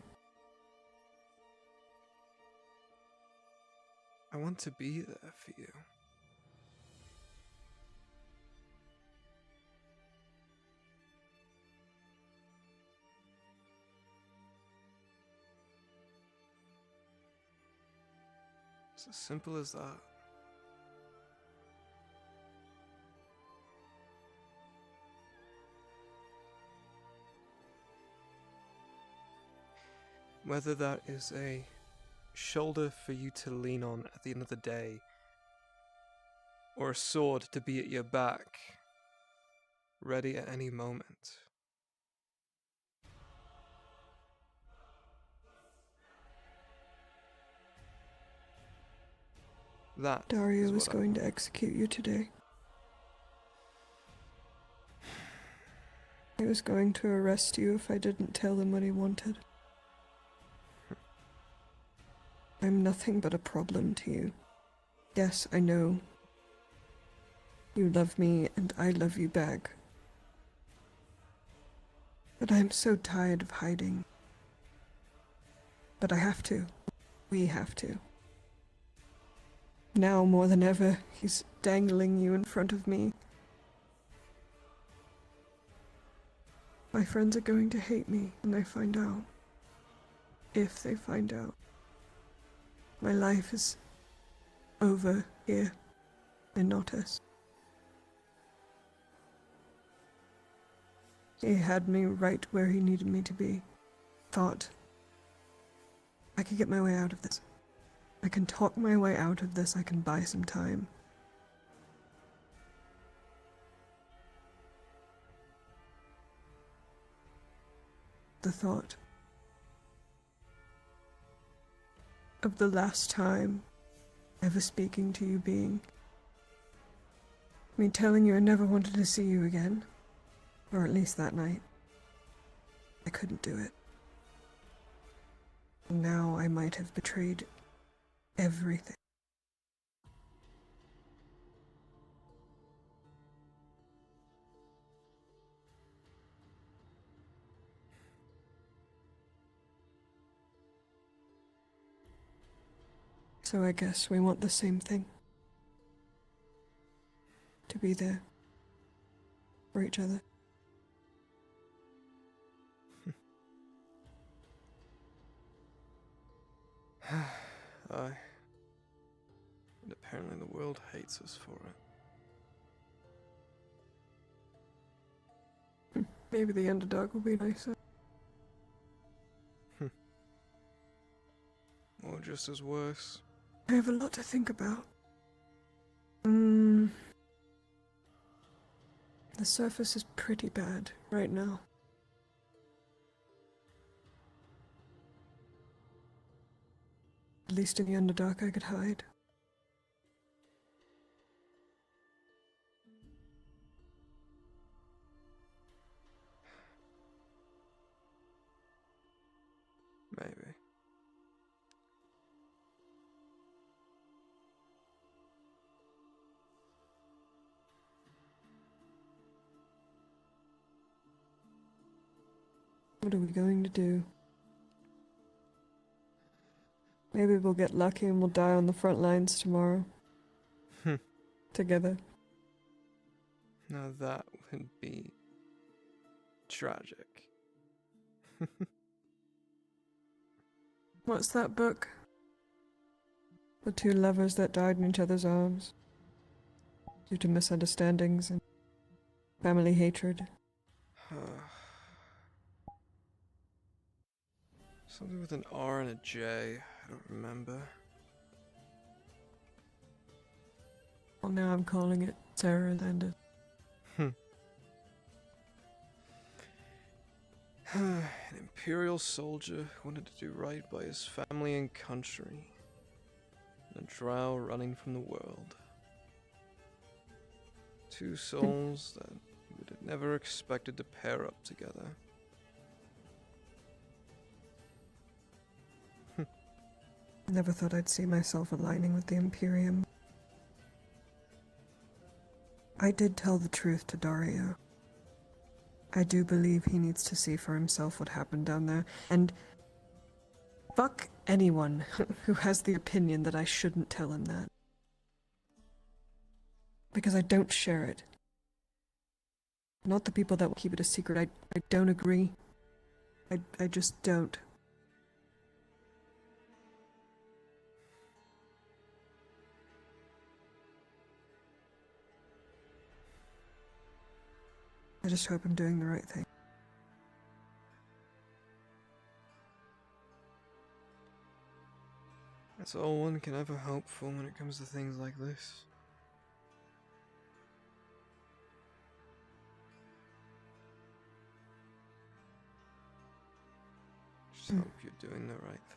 I want to be there for you. It's as simple as that. Whether that is a shoulder for you to lean on at the end of the day, or a sword to be at your back, ready at any moment. That Dario is was what I going want. to execute you today. He was going to arrest you if I didn't tell him what he wanted. I'm nothing but a problem to you. Yes, I know. You love me and I love you back. But I'm so tired of hiding. But I have to. We have to. Now more than ever, he's dangling you in front of me. My friends are going to hate me when they find out. If they find out. My life is over here in Notus. He had me right where he needed me to be. Thought I could get my way out of this. I can talk my way out of this. I can buy some time. The thought of the last time ever speaking to you being, me telling you I never wanted to see you again, or at least that night. I couldn't do it. Now I might have betrayed everything. So I guess we want the same thing. To be there for each other. Aye. And apparently the world hates us for it. Maybe the underdog will be nicer. Or just as worse. I have a lot to think about. The surface is pretty bad right now. At least in the Underdark I could hide. Maybe. What are we going to do? Maybe we'll get lucky and we'll die on the front lines tomorrow. Together. Now that would be tragic. What's that book? The two lovers that died in each other's arms. Due to misunderstandings and family hatred. Something with an R and a J. I don't remember. Well, now I'm calling it Sarah's Ended. An imperial soldier who wanted to do right by his family and country. And a drow running from the world. Two souls that you would have never expected to pair up together. Never thought I'd see myself aligning with the Imperium. I did tell the truth to Dario. I do believe he needs to see for himself what happened down there, and fuck anyone who has the opinion that I shouldn't tell him that. Because I don't share it. Not the people that will keep it a secret. I don't agree. I just don't. I just hope I'm doing the right thing. That's all one can ever hope for when it comes to things like this. Just hope you're doing the right thing.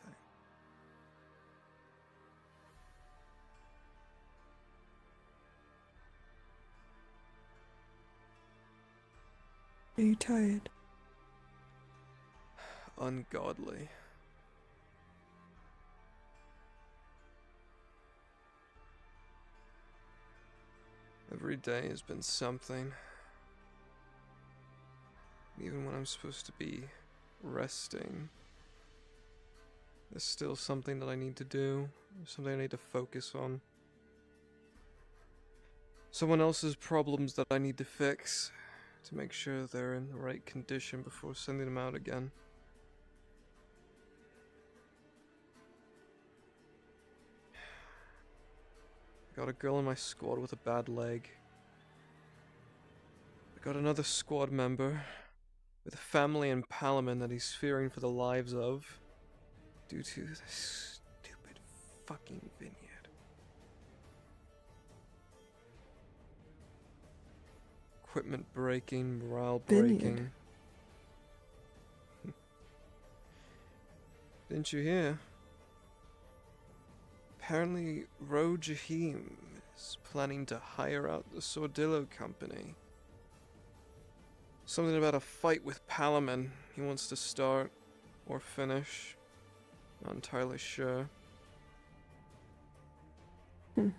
Are you tired? Ungodly. Every day has been something. Even when I'm supposed to be resting, there's still something that I need to do, something I need to focus on. Someone else's problems that I need to fix to make sure they're in the right condition before sending them out again. I got a girl in my squad with a bad leg. I got another squad member with a family in Palamon that he's fearing for the lives of due to this stupid fucking vineyard. Equipment breaking, morale breaking. Didn't you hear? Apparently, Rojahim is planning to hire out the Sordillo company. Something about a fight with Palamon he wants to start or finish. Not entirely sure. But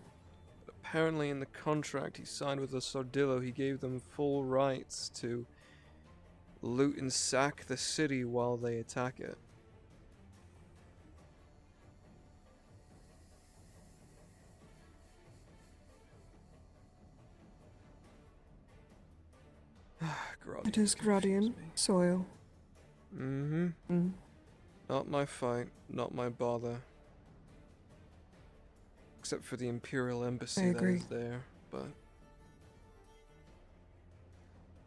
apparently in the contract he signed with the Sordillo, he gave them full rights to loot and sack the city while they attack it. It is Gradian soil. Mm-hmm. Not my fight, not my bother. Except for the Imperial Embassy that is there, but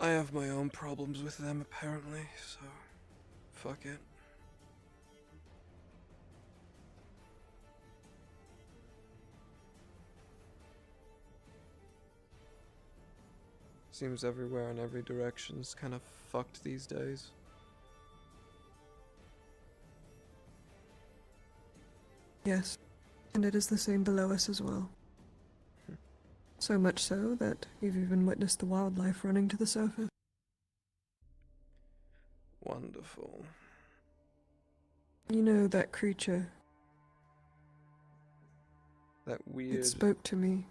I have my own problems with them apparently, so fuck it. Seems everywhere in every direction's kind of fucked these days. Yes, and it is the same below us as well. So much so that you've even witnessed the wildlife running to the surface. Wonderful. You know that creature That that weird. spoke to me.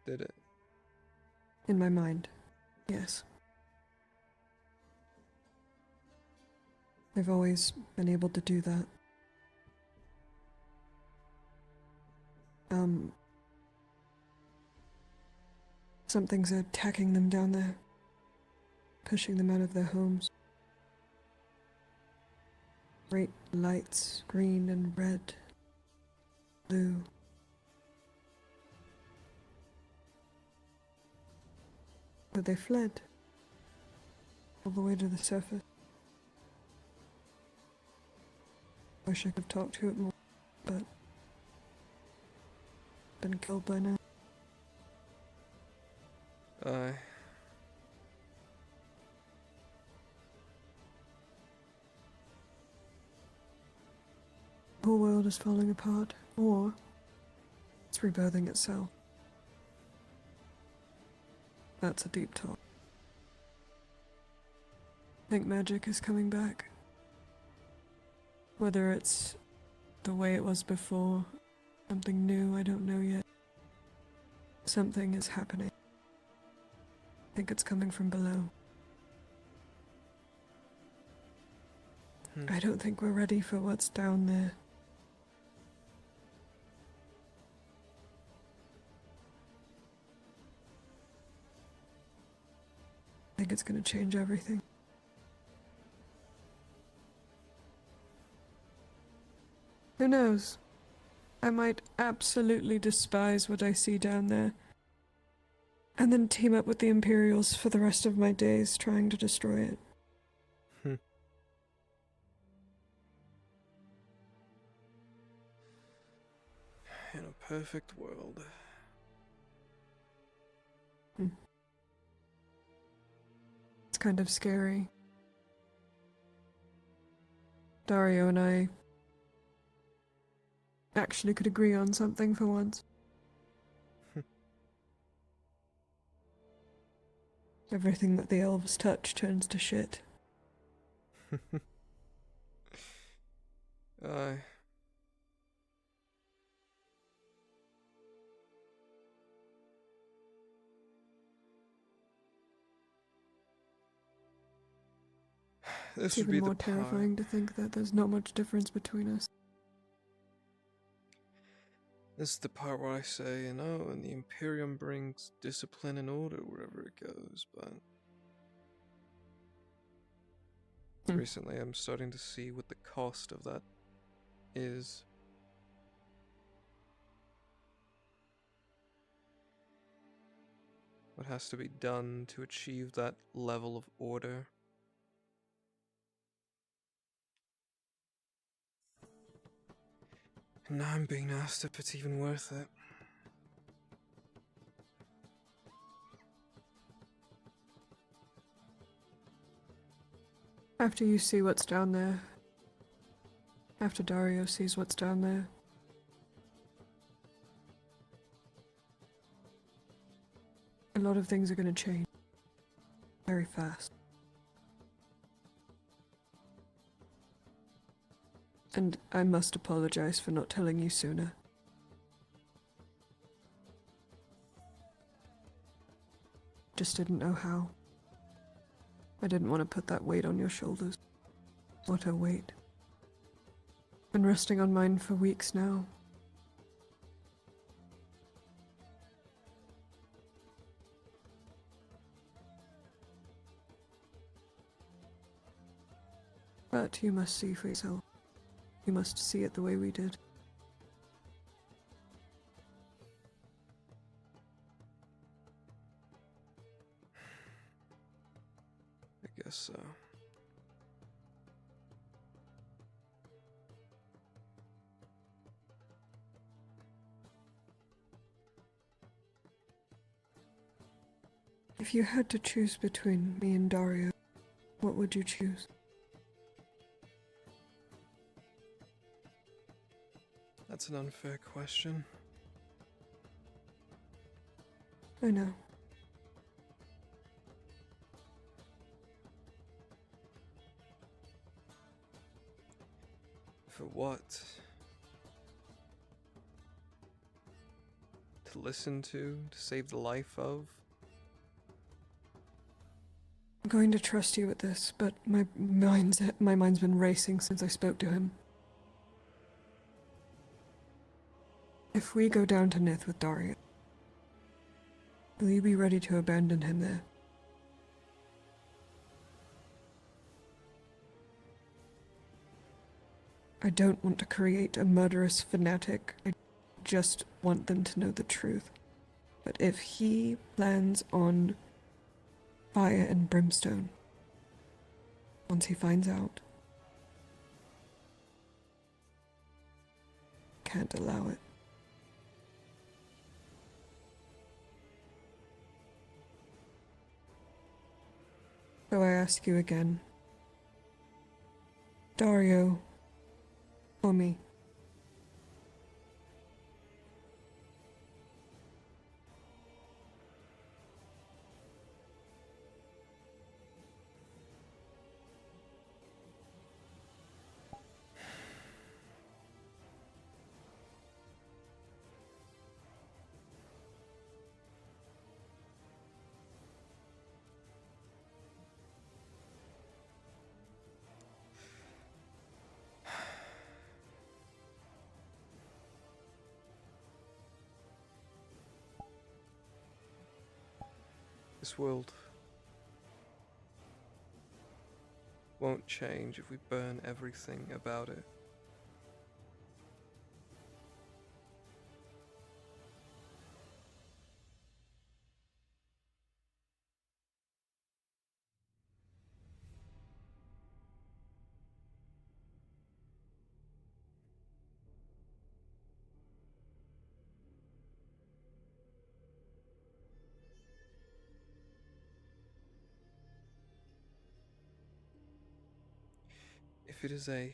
Did it? In my mind, yes. I've always been able to do that. Something's attacking them down there, pushing them out of their homes. Great lights, green and red, blue. But they fled all the way to the surface. Wish I could talk to it more, but been killed by now. Aye. The whole world is falling apart, or it's rebirthing itself. That's a deep talk. I think magic is coming back. Whether it's the way it was before, something new, I don't know yet. Something is happening. I think it's coming from below. I don't think we're ready for what's down there. I think it's going to change everything. Who knows? I might absolutely despise what I see down there, and then team up with the Imperials for the rest of my days trying to destroy it. In a perfect world. It's kind of scary. Dario and I actually could agree on something for once. Everything that the elves touch turns to shit. Aye. This It's would even be more the part. terrifying to think that there's not much difference between us. This is the part where I say, you know, and the Imperium brings discipline and order wherever it goes, but recently I'm starting to see what the cost of that is. What has to be done to achieve that level of order. And now I'm being asked if it's even worth it. After you see what's down there, after Dario sees what's down there, a lot of things are going to change very fast. And I must apologize for not telling you sooner. Just didn't know how. I didn't want to put that weight on your shoulders. What a weight. Been resting on mine for weeks now. But you must see for yourself. You must see it the way we did. I guess so. If you had to choose between me and Dario, what would you choose? That's an unfair question. I know. For what? To listen to save the life of? I'm going to trust you with this, but my mind's been racing since I spoke to him. If we go down to Nith with Daria, will you be ready to abandon him there? I don't want to create a murderous fanatic. I just want them to know the truth. But if he plans on fire and brimstone, once he finds out, can't allow it. So I ask you again, Dario, or me? This world won't change if we burn everything about it. If it is a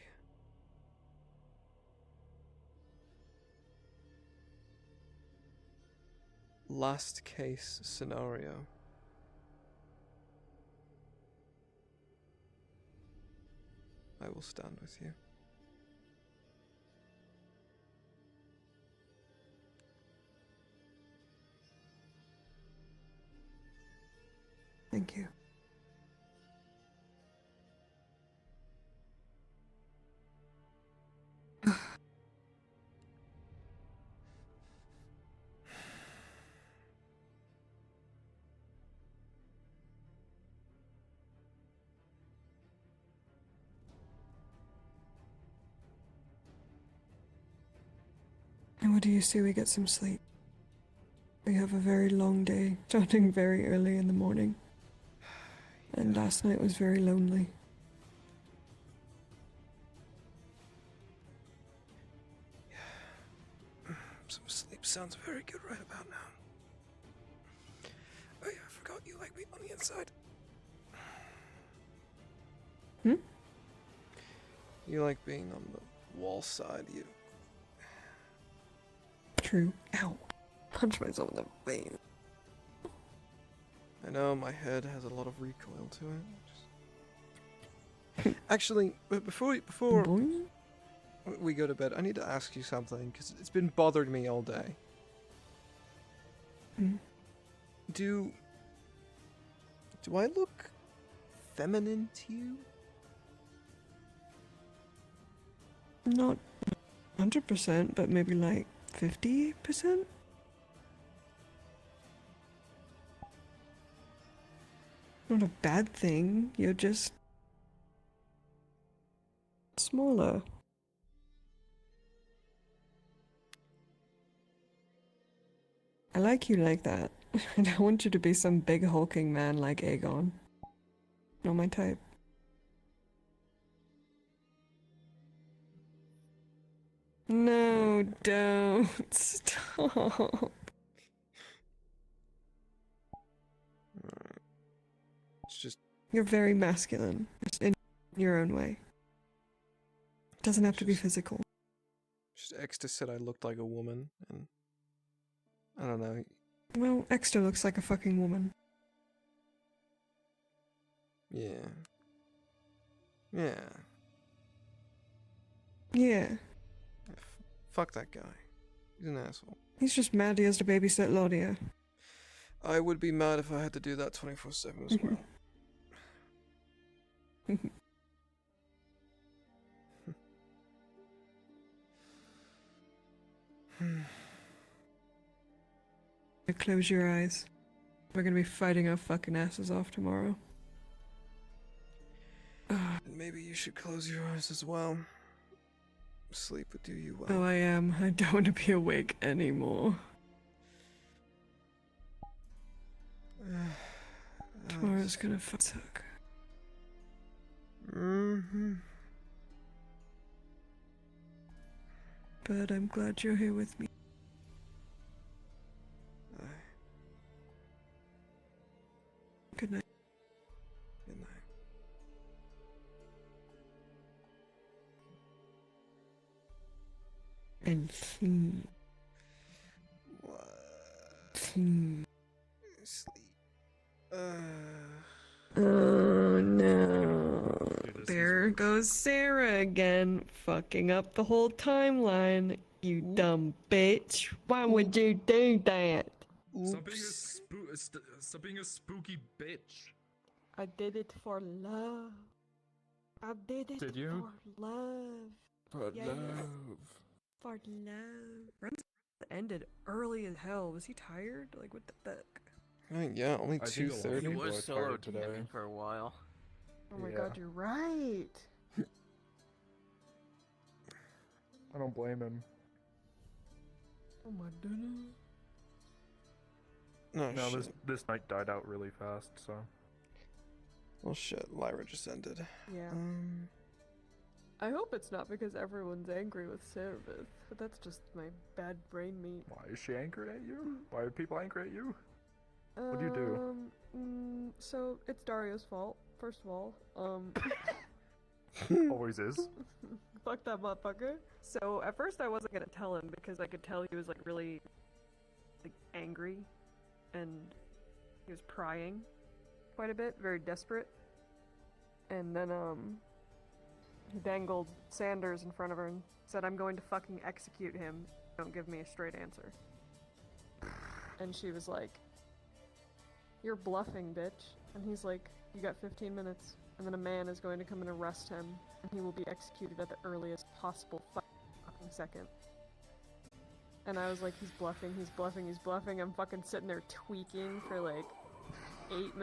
last case scenario, I will stand with you. Thank you. And what do you say we get some sleep? We have a very long day, starting very early in the morning. And last night was very lonely. Some sleep sounds very good right about now. Oh yeah, I forgot you like me on the inside. Hmm? You like being on the wall side, you. True. Ow. Punch myself in the vein. I know my head has a lot of recoil to it. Actually, but before we go to bed, I need to ask you something because it's been bothering me all day. Hmm? Do I look feminine to you? Not 100%, but maybe like 50%? Not a bad thing, you're just smaller. I like you like that. I don't want you to be some big hulking man like Aegon. Not my type. No, don't. Stop. It's just You're very masculine, just in your own way. It doesn't have to be physical. Exter said I looked like a woman, and I don't know. Well, Exter looks like a fucking woman. Yeah. Yeah. Yeah. Fuck that guy. He's an asshole. He's just mad he has to babysit Laudia. I would be mad if I had to do that 24/7 as well. Close your eyes. We're gonna be fighting our fucking asses off tomorrow. Maybe you should close your eyes as well. Sleep would do you well. Oh, I am. I don't want to be awake anymore. Tomorrow's gonna suck. But I'm glad you're here with me. Good night. Good night. And sleep. Sleep. Oh no. There goes Sarah again, fucking up the whole timeline. You dumb bitch. Why would you do that? Stop being a spooky bitch. I did it for love. I did it Did you? for love. For Yeah, love. For love. Runs ended early as hell. Was he tired? Like, what the fuck? Yeah, only I think a lot of 2:30. people was are solo tired today. DMing for a while. Oh my Yeah. god, you're right. I don't blame him. Oh my goodness. No, No, shit. this night died out really fast, so. Well, shit. Lyra just ended. Yeah. I hope it's not because everyone's angry with Cerebith, but that's just my bad brain meat. Why is she angry at you? Why are people angry at you? What do you do? So it's Dario's fault, first of all. Always is. Fuck that motherfucker. So at first I wasn't gonna tell him because I could tell he was like really like angry and he was prying quite a bit, very desperate. And then he dangled Sanders in front of her and said, "I'm going to fucking execute him. Don't give me a straight answer." And she was like, "You're bluffing, bitch." And he's like, "You got 15 minutes, and then a man is going to come and arrest him, and he will be executed at the earliest possible fucking second." And I was like, he's bluffing, he's bluffing, he's bluffing. I'm fucking sitting there tweaking for like 8 minutes.